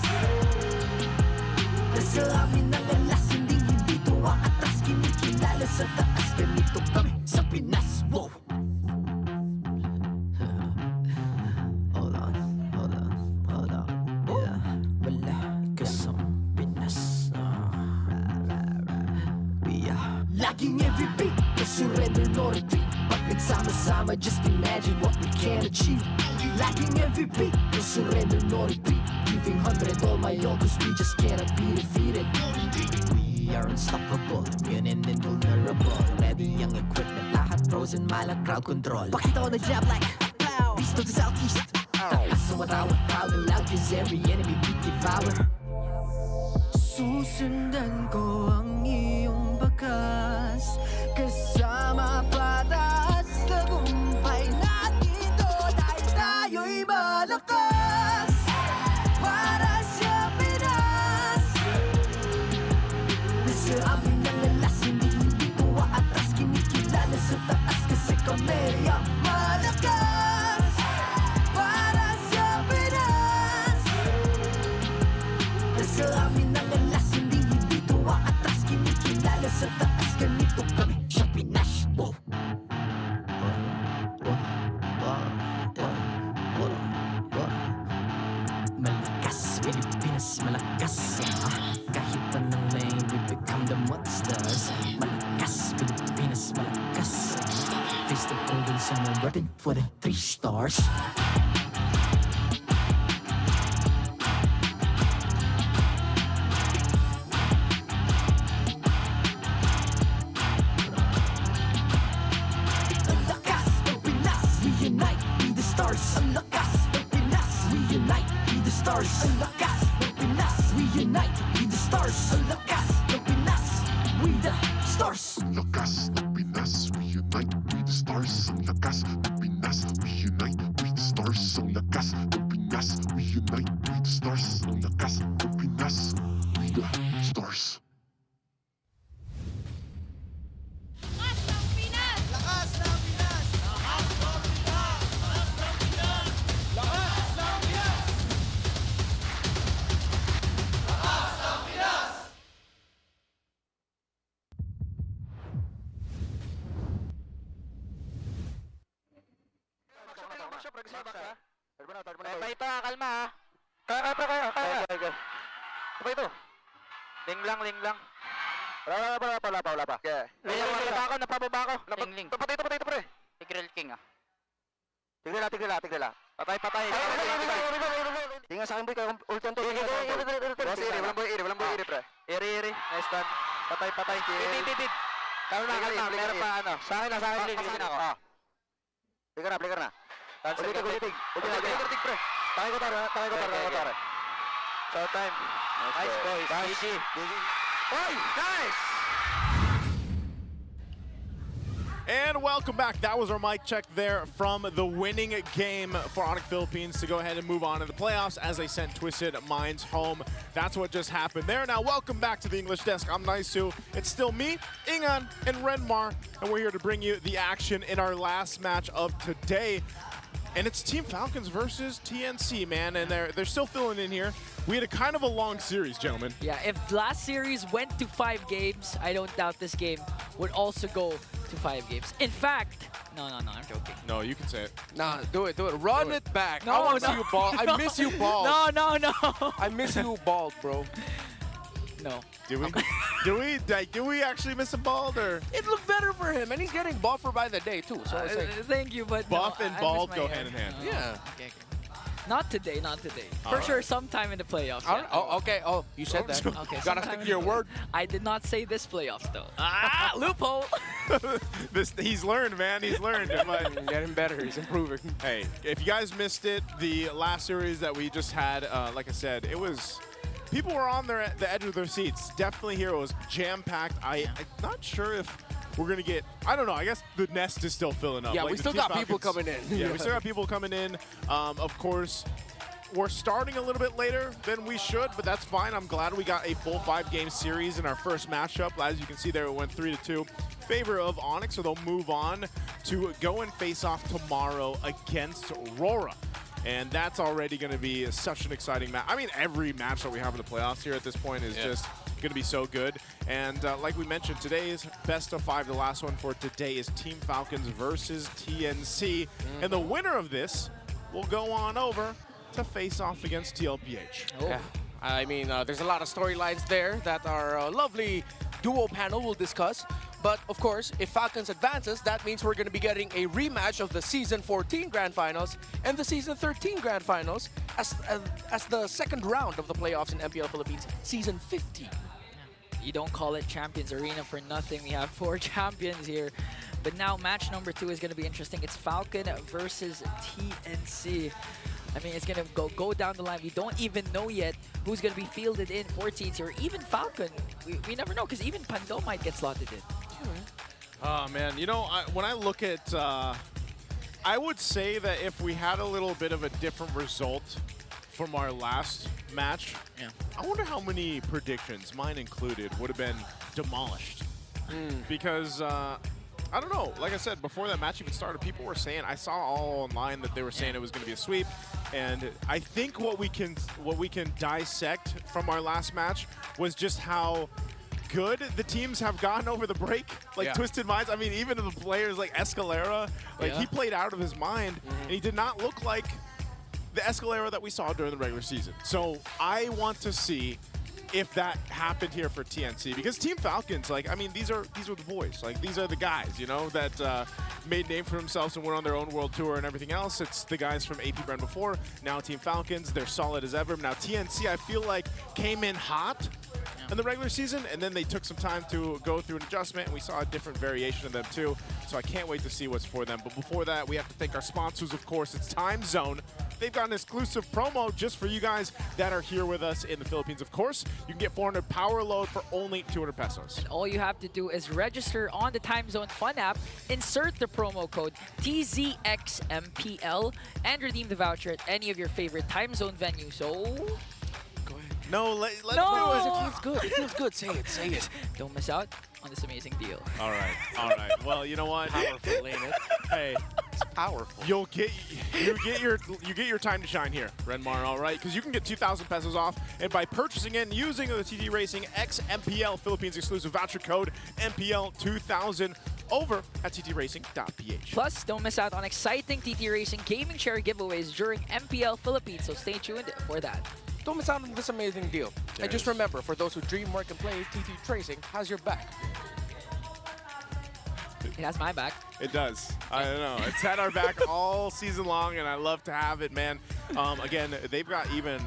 Nasa amin ang alas. Hindi tuwa atras. Kinikilala sa taas. Ganito kami sa Pinas. Wow! Hold on. Yeah, malakas ang Pinas. We are laging every beat. No surrender, no retreat. Pag nagsama-sama, just imagine what we can achieve. Laging every beat. No surrender, no retreat. Giving 100 all my all, cause we just cannot be defeated. We are unstoppable, immune and invulnerable. Ready ang equipment, lahat frozen, malang crowd control. Pakita ko na jab like beast of the southeast. Takas sa watawat, proud and loud, cause every enemy we devour. Susundan ko ang iyong bakas. Kasama patas. Tagumpay natin ito. Dahil tayo'y malakas. Para sa Pinas. Nasa amin ang alas. Hindi tuwa atras. Kinikilala sa taas. Kasi kami ang malakas. Para sa Pinas. Nasa amin ang alas. Hindi tuwa atras. Kinikilala sa taas. Ganito kami sa Pinas. Wow! Malakas, Pilipinas, malakas kahit anong lane, we become the monsters. Malakas, Pilipinas, malakas face the golden sun and weapon for the 3 stars. Ang lakas ng Pinas, we unite, be the stars. Ang lakas ng Pinas, we unite, be the stars. Ang lakas ng Pinas, we unite, be the stars. Ang lakas ng Pinas, we the stars. Ang lakas ng Pinas, we unite, we the stars. Ang lakas ng Pinas, we unite, we the stars. Ang lakas ng Pinas, we unite, we the stars. Ang lakas ng Pinas, we the stars. Ito, kalma ha. Kaya. Apa itu? Ling lang. Wala pa. Napababa ako. Ling. Patay, pre. Tigreal King ah. Tigreal. Patay. Tingnan sa akin, boy. Kaya ultan to. Walang boy, iri, pre. Iri. Nice done. Patay. Bib. Kalma. Meron pa ano. Sa akin ako. Flicker na. Ulitig. Pre. Takay ko tara. Showtime. Nice boys. GG. Oy, nice! And welcome back. That was our mic check there from the winning game for Onyx Philippines to go ahead and move on to the playoffs as they sent Twisted Minds home. That's what just happened there. Now, welcome back to the English Desk. I'm Naisu. It's still me, Ingan, and Renmar, and we're here to bring you the action in our last match of today. And it's Team Falcons versus TNC, man, and they're still filling in here. We had a kind of a long series, gentlemen. Yeah, if last series went to 5 games, I don't doubt this game would also go to 5 games. In fact, no, I'm joking. No, you can say it. Nah, do it. Run it back. No, I want to no, see you bald. I miss you bald. No. I miss you bald, bro. No. Do we? Do we actually miss a bald, or? It looked better for him, and he's getting buffer by the day too. So it's like, thank you, but buff no, and I bald miss my go hair. hand in hand. yeah. Okay. Not today. All For right. sure, sometime in the playoffs. All yeah. right. Oh, okay. Oh, you said that. Okay, Gotta sometime stick in to your the- word. I did not say this playoffs, though. Loophole. He's learned, man. He's learned. But Getting better. He's improving. hey, if you guys missed it, the last series that we just had, like I said, it was. People were on the edge of their seats. Definitely here. It was jam-packed. I'm not sure if we're going to get, I don't know. I guess the nest is still filling up. Yeah, Like, we the still Team got people Falcons- coming in. Yeah, we still got people coming in. Of course, we're starting a little bit later than we should, but that's fine. I'm glad we got a full 5-game series in our first matchup. As you can see there, it went 3-2 favor of Onyx, so they'll move on to go and face off tomorrow against Aurora. And that's already going to be such an exciting match. I mean, every match that we have in the playoffs here at this point is just going to be so good. And like we mentioned, today's best of 5, the last one for today, is Team Falcons versus TNC. And the winner of this will go on over to face off against TLPH. Yeah. I mean, there's a lot of storylines there that our lovely duo panel will discuss. But of course, if Falcons advances, that means we're going to be getting a rematch of the Season 14 Grand Finals and the Season 13 Grand Finals as the second round of the playoffs in MPL Philippines Season 15. You don't call it Champions Arena for nothing. We have 4 champions here. But now match number 2 is going to be interesting. It's Falcon versus TNC. I mean, it's going to go down the line. We don't even know yet who's going to be fielded in for TNC, or even Falcon. We never know, because even Pando might get slotted in. Oh, man. You know, when I look at, I would say that if we had a little bit of a different result from our last match, I wonder how many predictions, mine included, would have been demolished. Because, I don't know. Like I said, before that match even started, people were saying, I saw all online that they were saying it was going to be a sweep. And I think what we can dissect from our last match was just how good the teams have gotten over the break. Like Twisted Minds, I mean, even the players like Escalera, like he played out of his mind, and he did not look like the Escalera that we saw during the regular season. So I want to see if that happened here for TNC, because Team Falcons, like, I mean, these are the boys. Like, these are the guys, you know, that made name for themselves and went on their own world tour and everything else. It's the guys from AP Brand before. Now Team Falcons, they're solid as ever. Now TNC, I feel like, came in hot in the regular season, and then they took some time to go through an adjustment, and we saw a different variation of them too. So I can't wait to see what's for them. But before that, we have to thank our sponsors, of course. It's Time Zone. They've got an exclusive promo just for you guys that are here with us in the Philippines. Of course, you can get 400 power load for only 200 pesos. And all you have to do is register on the Time Zone Fun app, insert the promo code TZXMPL, and redeem the voucher at any of your favorite Time Zone venues. So no, let no! It feels good. It feels good. Say it. Say it. Don't miss out on this amazing deal. All right. Well, you know what? Powerful, ain't it? Hey, it's powerful. You get your time to shine here, Renmar. All right, because you can get 2,000 pesos off, and by purchasing and using the TT Racing X MPL Philippines exclusive voucher code MPL2000 over at ttracing.ph. Plus, don't miss out on exciting TT Racing gaming share giveaways during MPL Philippines. So stay tuned for that. Don't miss out on this amazing deal. And just remember, for those who dream, work, and play, TT Tracing has your back. It has my back. It does. I don't know. It's had our back all season long, and I love to have it, man. Again, they've got even...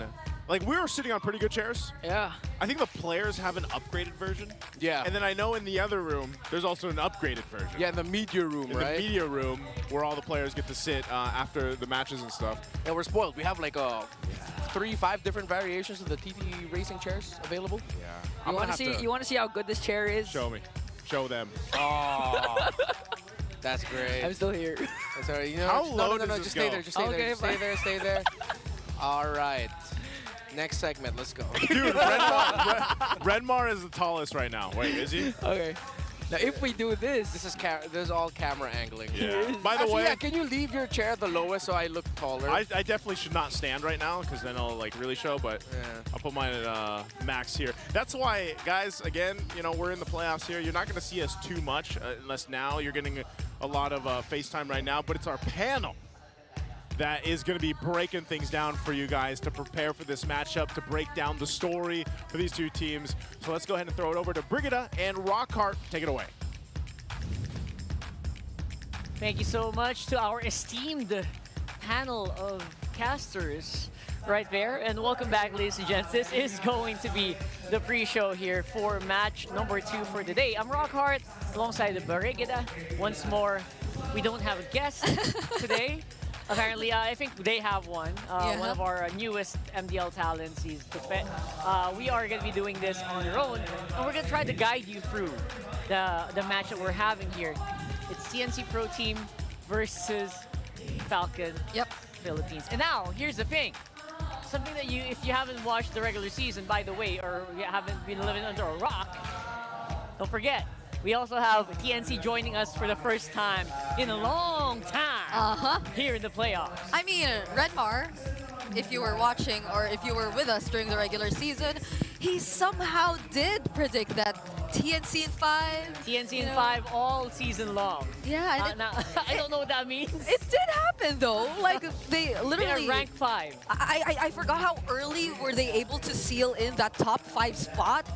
Like, we were sitting on pretty good chairs. Yeah. I think the players have an upgraded version. Yeah. And then I know in the other room, there's also an upgraded version. Yeah, in the media room, right? In the media room, where all the players get to sit after the matches and stuff. And we're spoiled. We have like 3-5 different variations of the TT Racing chairs available. Yeah. You want to see how good this chair is? Show me. Show them. Oh. That's great. I'm still here. That's all right. You know, How no, low no, no, does no, this just stay go? there. Just stay Okay, there. Stay fine. there. Stay there. All right. Next segment. Let's go. Dude, Redmar is the tallest right now. Wait, is he? Okay. Now, if we do this, This is all camera angling. Yeah. By the Actually, way, yeah, can you leave your chair the lowest so I look taller? I definitely should not stand right now because then I'll like really show, but I'll put mine at max here. That's why, guys, again, you know, we're in the playoffs here. You're not going to see us too much unless now you're getting a lot of FaceTime right now, but it's our panel that is going to be breaking things down for you guys to prepare for this matchup, to break down the story for these two teams. So let's go ahead and throw it over to Brigida and Rockhart. Take it away. thank you so much to our esteemed panel of casters right there. And welcome back, ladies and gents. This is going to be the pre-show here for match number 2 for today. I'm Rockhart alongside the Brigida. Once more, we don't have a guest today. Apparently, I think they have one. One of our newest MDL talents. We are going to be doing this on our own, and we're going to try to guide you through the match that we're having here. It's TNC Pro Team versus Falcon Philippines. And now, here's the thing. Something that if you haven't watched the regular season, by the way, or you haven't been living under a rock, don't forget, we also have TNC joining us for the first time in a long time here in the playoffs. I mean, Redmar, if you were watching or if you were with us during the regular season, he somehow did predict that TNC in 5. TNC in 5 all season long. Yeah. And now, I don't know what that means. It did happen though. Like they literally. They're rank 5. I forgot how early were they able to seal in that top 5 spot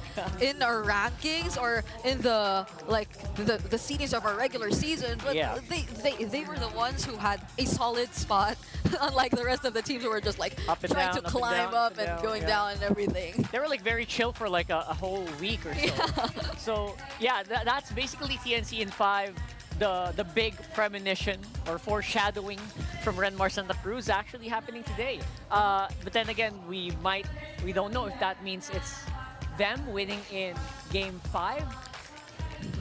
in our rankings or in the the seedings of our regular season. But they were the ones who had a solid spot, unlike the rest of the teams who were just like trying to climb up and going down and everything. They were like very chill for like a whole week or so. So yeah, that's basically TNC in 5. The big premonition or foreshadowing from Renmar Santa Cruz actually happening today. But then again, we don't know if that means it's them winning in game 5.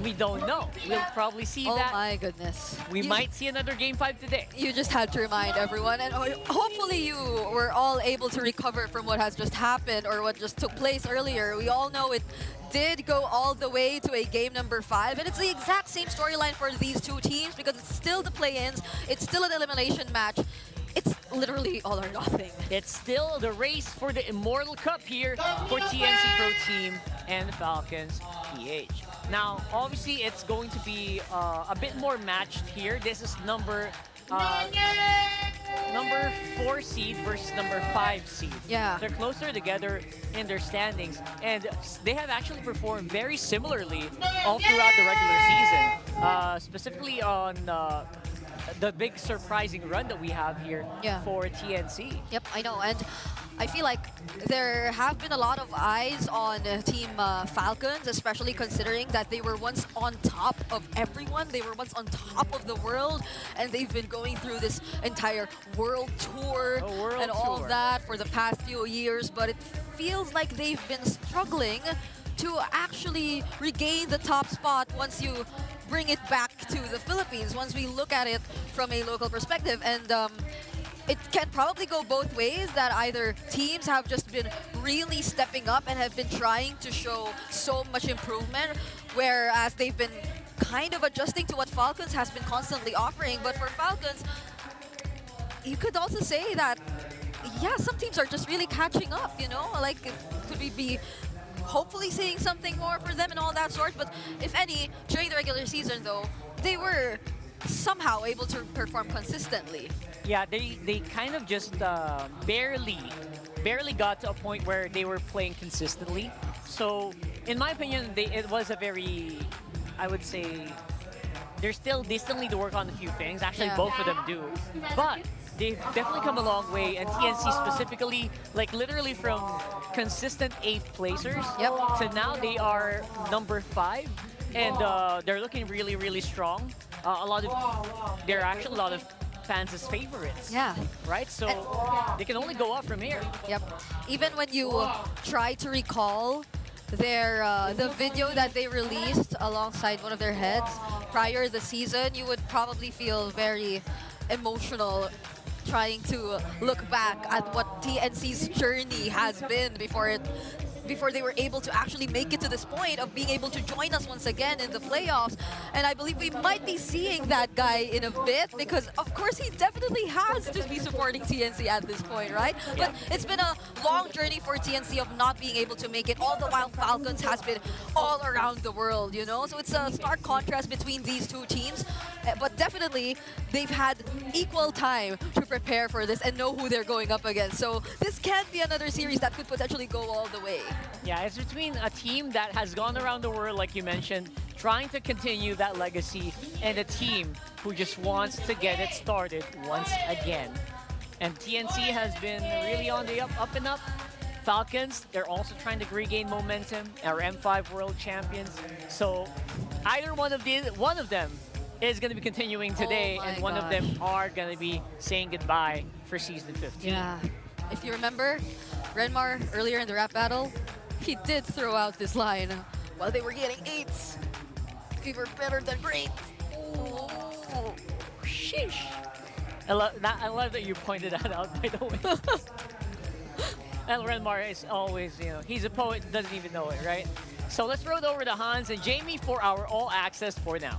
We don't know. We'll probably see that. Oh my goodness. We might see another game 5 today. You just had to remind everyone, and hopefully you were all able to recover from what has just happened or what just took place earlier. We all know it did go all the way to a game number 5, and it's the exact same storyline for these two teams because it's still the play-ins, it's still an elimination match. It's literally all or nothing. It's still the race for the Immortal Cup here for TNC Pro Team and Falcons PH. Now, obviously, it's going to be a bit more matched here. This is number 4 seed versus number 5 seed. Yeah. They're closer together in their standings, and they have actually performed very similarly all throughout the regular season, specifically on the big surprising run that we have here for TNC. Yep, I know, and I feel like there have been a lot of eyes on Team Falcons, especially considering that they were once on top of everyone. They were once on top of the world, and they've been going through this entire world tour and all of that for the past few years, but it feels like they've been struggling to actually regain the top spot once you bring it back to the Philippines, once we look at it from a local perspective. And it can probably go both ways, that either teams have just been really stepping up and have been trying to show so much improvement, whereas they've been kind of adjusting to what Falcons has been constantly offering. But for Falcons, you could also say that, yeah, some teams are just really catching up, you know? Like, could we be hopefully seeing something more for them and all that sort? But if any, during the regular season, though, they were somehow able to perform consistently. Yeah, they kind of just barely got to a point where they were playing consistently. So, in my opinion, it was a very, I would say, they still need to work on a few things. Actually, both of them do. But they've definitely come a long way, and TNC specifically, like literally from consistent 8th placers to now they are number 5, and they're looking really, really strong. They're actually a lot of fans' favorites. Yeah. Right? So they can only go up from here. Yep. Even when you try to recall the video that they released alongside one of their heads prior to the season, you would probably feel very emotional trying to look back at what TNC's journey has been before they were able to actually make it to this point of being able to join us once again in the playoffs. And I believe we might be seeing that guy in a bit because, of course, he definitely has to be supporting TNC at this point, right? Yeah. But it's been a long journey for TNC of not being able to make it, all the while Falcons has been all around the world, you know? So it's a stark contrast between these two teams. But definitely, they've had equal time to prepare for this and know who they're going up against. So this can be another series that could potentially go all the way. Yeah, it's between a team that has gone around the world, like you mentioned, trying to continue that legacy, and a team who just wants to get it started once again. And TNC has been really on the up and up. Falcons, they're also trying to regain momentum, our M5 world champions. So either one of them is going to be continuing today, and one of them are going to be saying goodbye for Season 15. Yeah. If you remember, Renmar earlier in the rap battle, he did throw out this line while they were getting 8s. We were better than great. Oh, sheesh. I love that you pointed that out, by the way. And Renmar is always, he's a poet, doesn't even know it, right? So let's throw it over to Hans and Jamie for our All Access for now.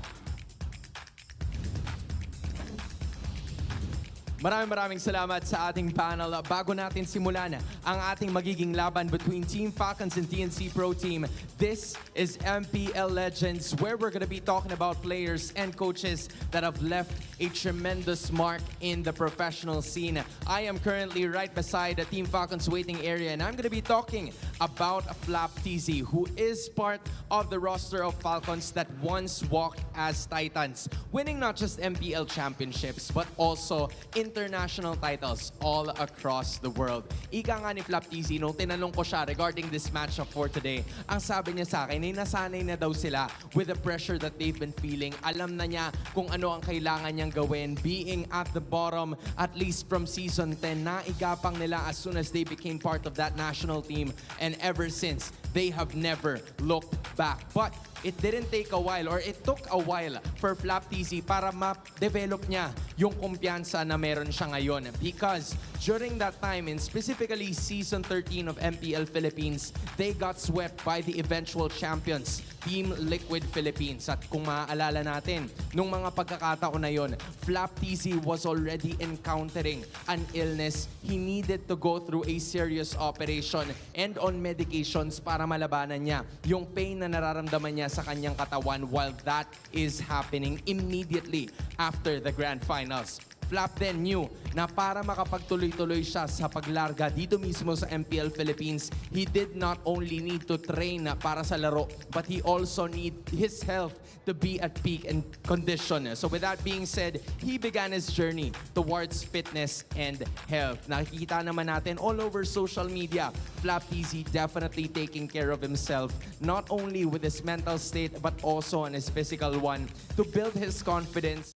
Maraming salamat sa ating panel. Bago natin simulan ang ating magiging laban between Team Falcons and TNC Pro Team, this is MPL Legends, where we're going to be talking about players and coaches that have left a tremendous mark in the professional scene. I am currently right beside the Team Falcons waiting area, and I'm going to be talking about Flap TZ, who is part of the roster of Falcons that once walked as Titans, winning not just MPL championships, but also international titles all across the world. Ika nga ni Flap TZ, nung tinanong ko siya regarding this matchup for today, ang sabi niya sa akin ay nasanay na daw sila with the pressure that they've been feeling. Alam na niya kung ano ang kailangan niyang gawin. Being at the bottom, at least from Season 10, naigapang nila as soon as they became part of that national team. And ever since, they have never looked back. But it didn't take a while, or it took a while for Flap TZ para ma-develop niya yung kumpiyansa na meron siya ngayon. Because during that time, and specifically Season 13 of MPL Philippines, they got swept by the eventual champions, Team Liquid Philippines. At kung maaalala natin, nung mga pagkakataon na yon, Flap TZ was already encountering an illness. He needed to go through a serious operation and on medications para malabanan niya yung pain na nararamdaman niya sa kanyang katawan while that is happening immediately after the grand finals. Flap then knew na para makapagtuloy-tuloy siya sa paglarga dito mismo sa MPL Philippines, he did not only need to train para sa laro, but he also need his health to be at peak and condition. So with that being said, he began his journey towards fitness and health. Nakikita naman natin all over social media, Flap TZ definitely taking care of himself, not only with his mental state, but also on his physical one, to build his confidence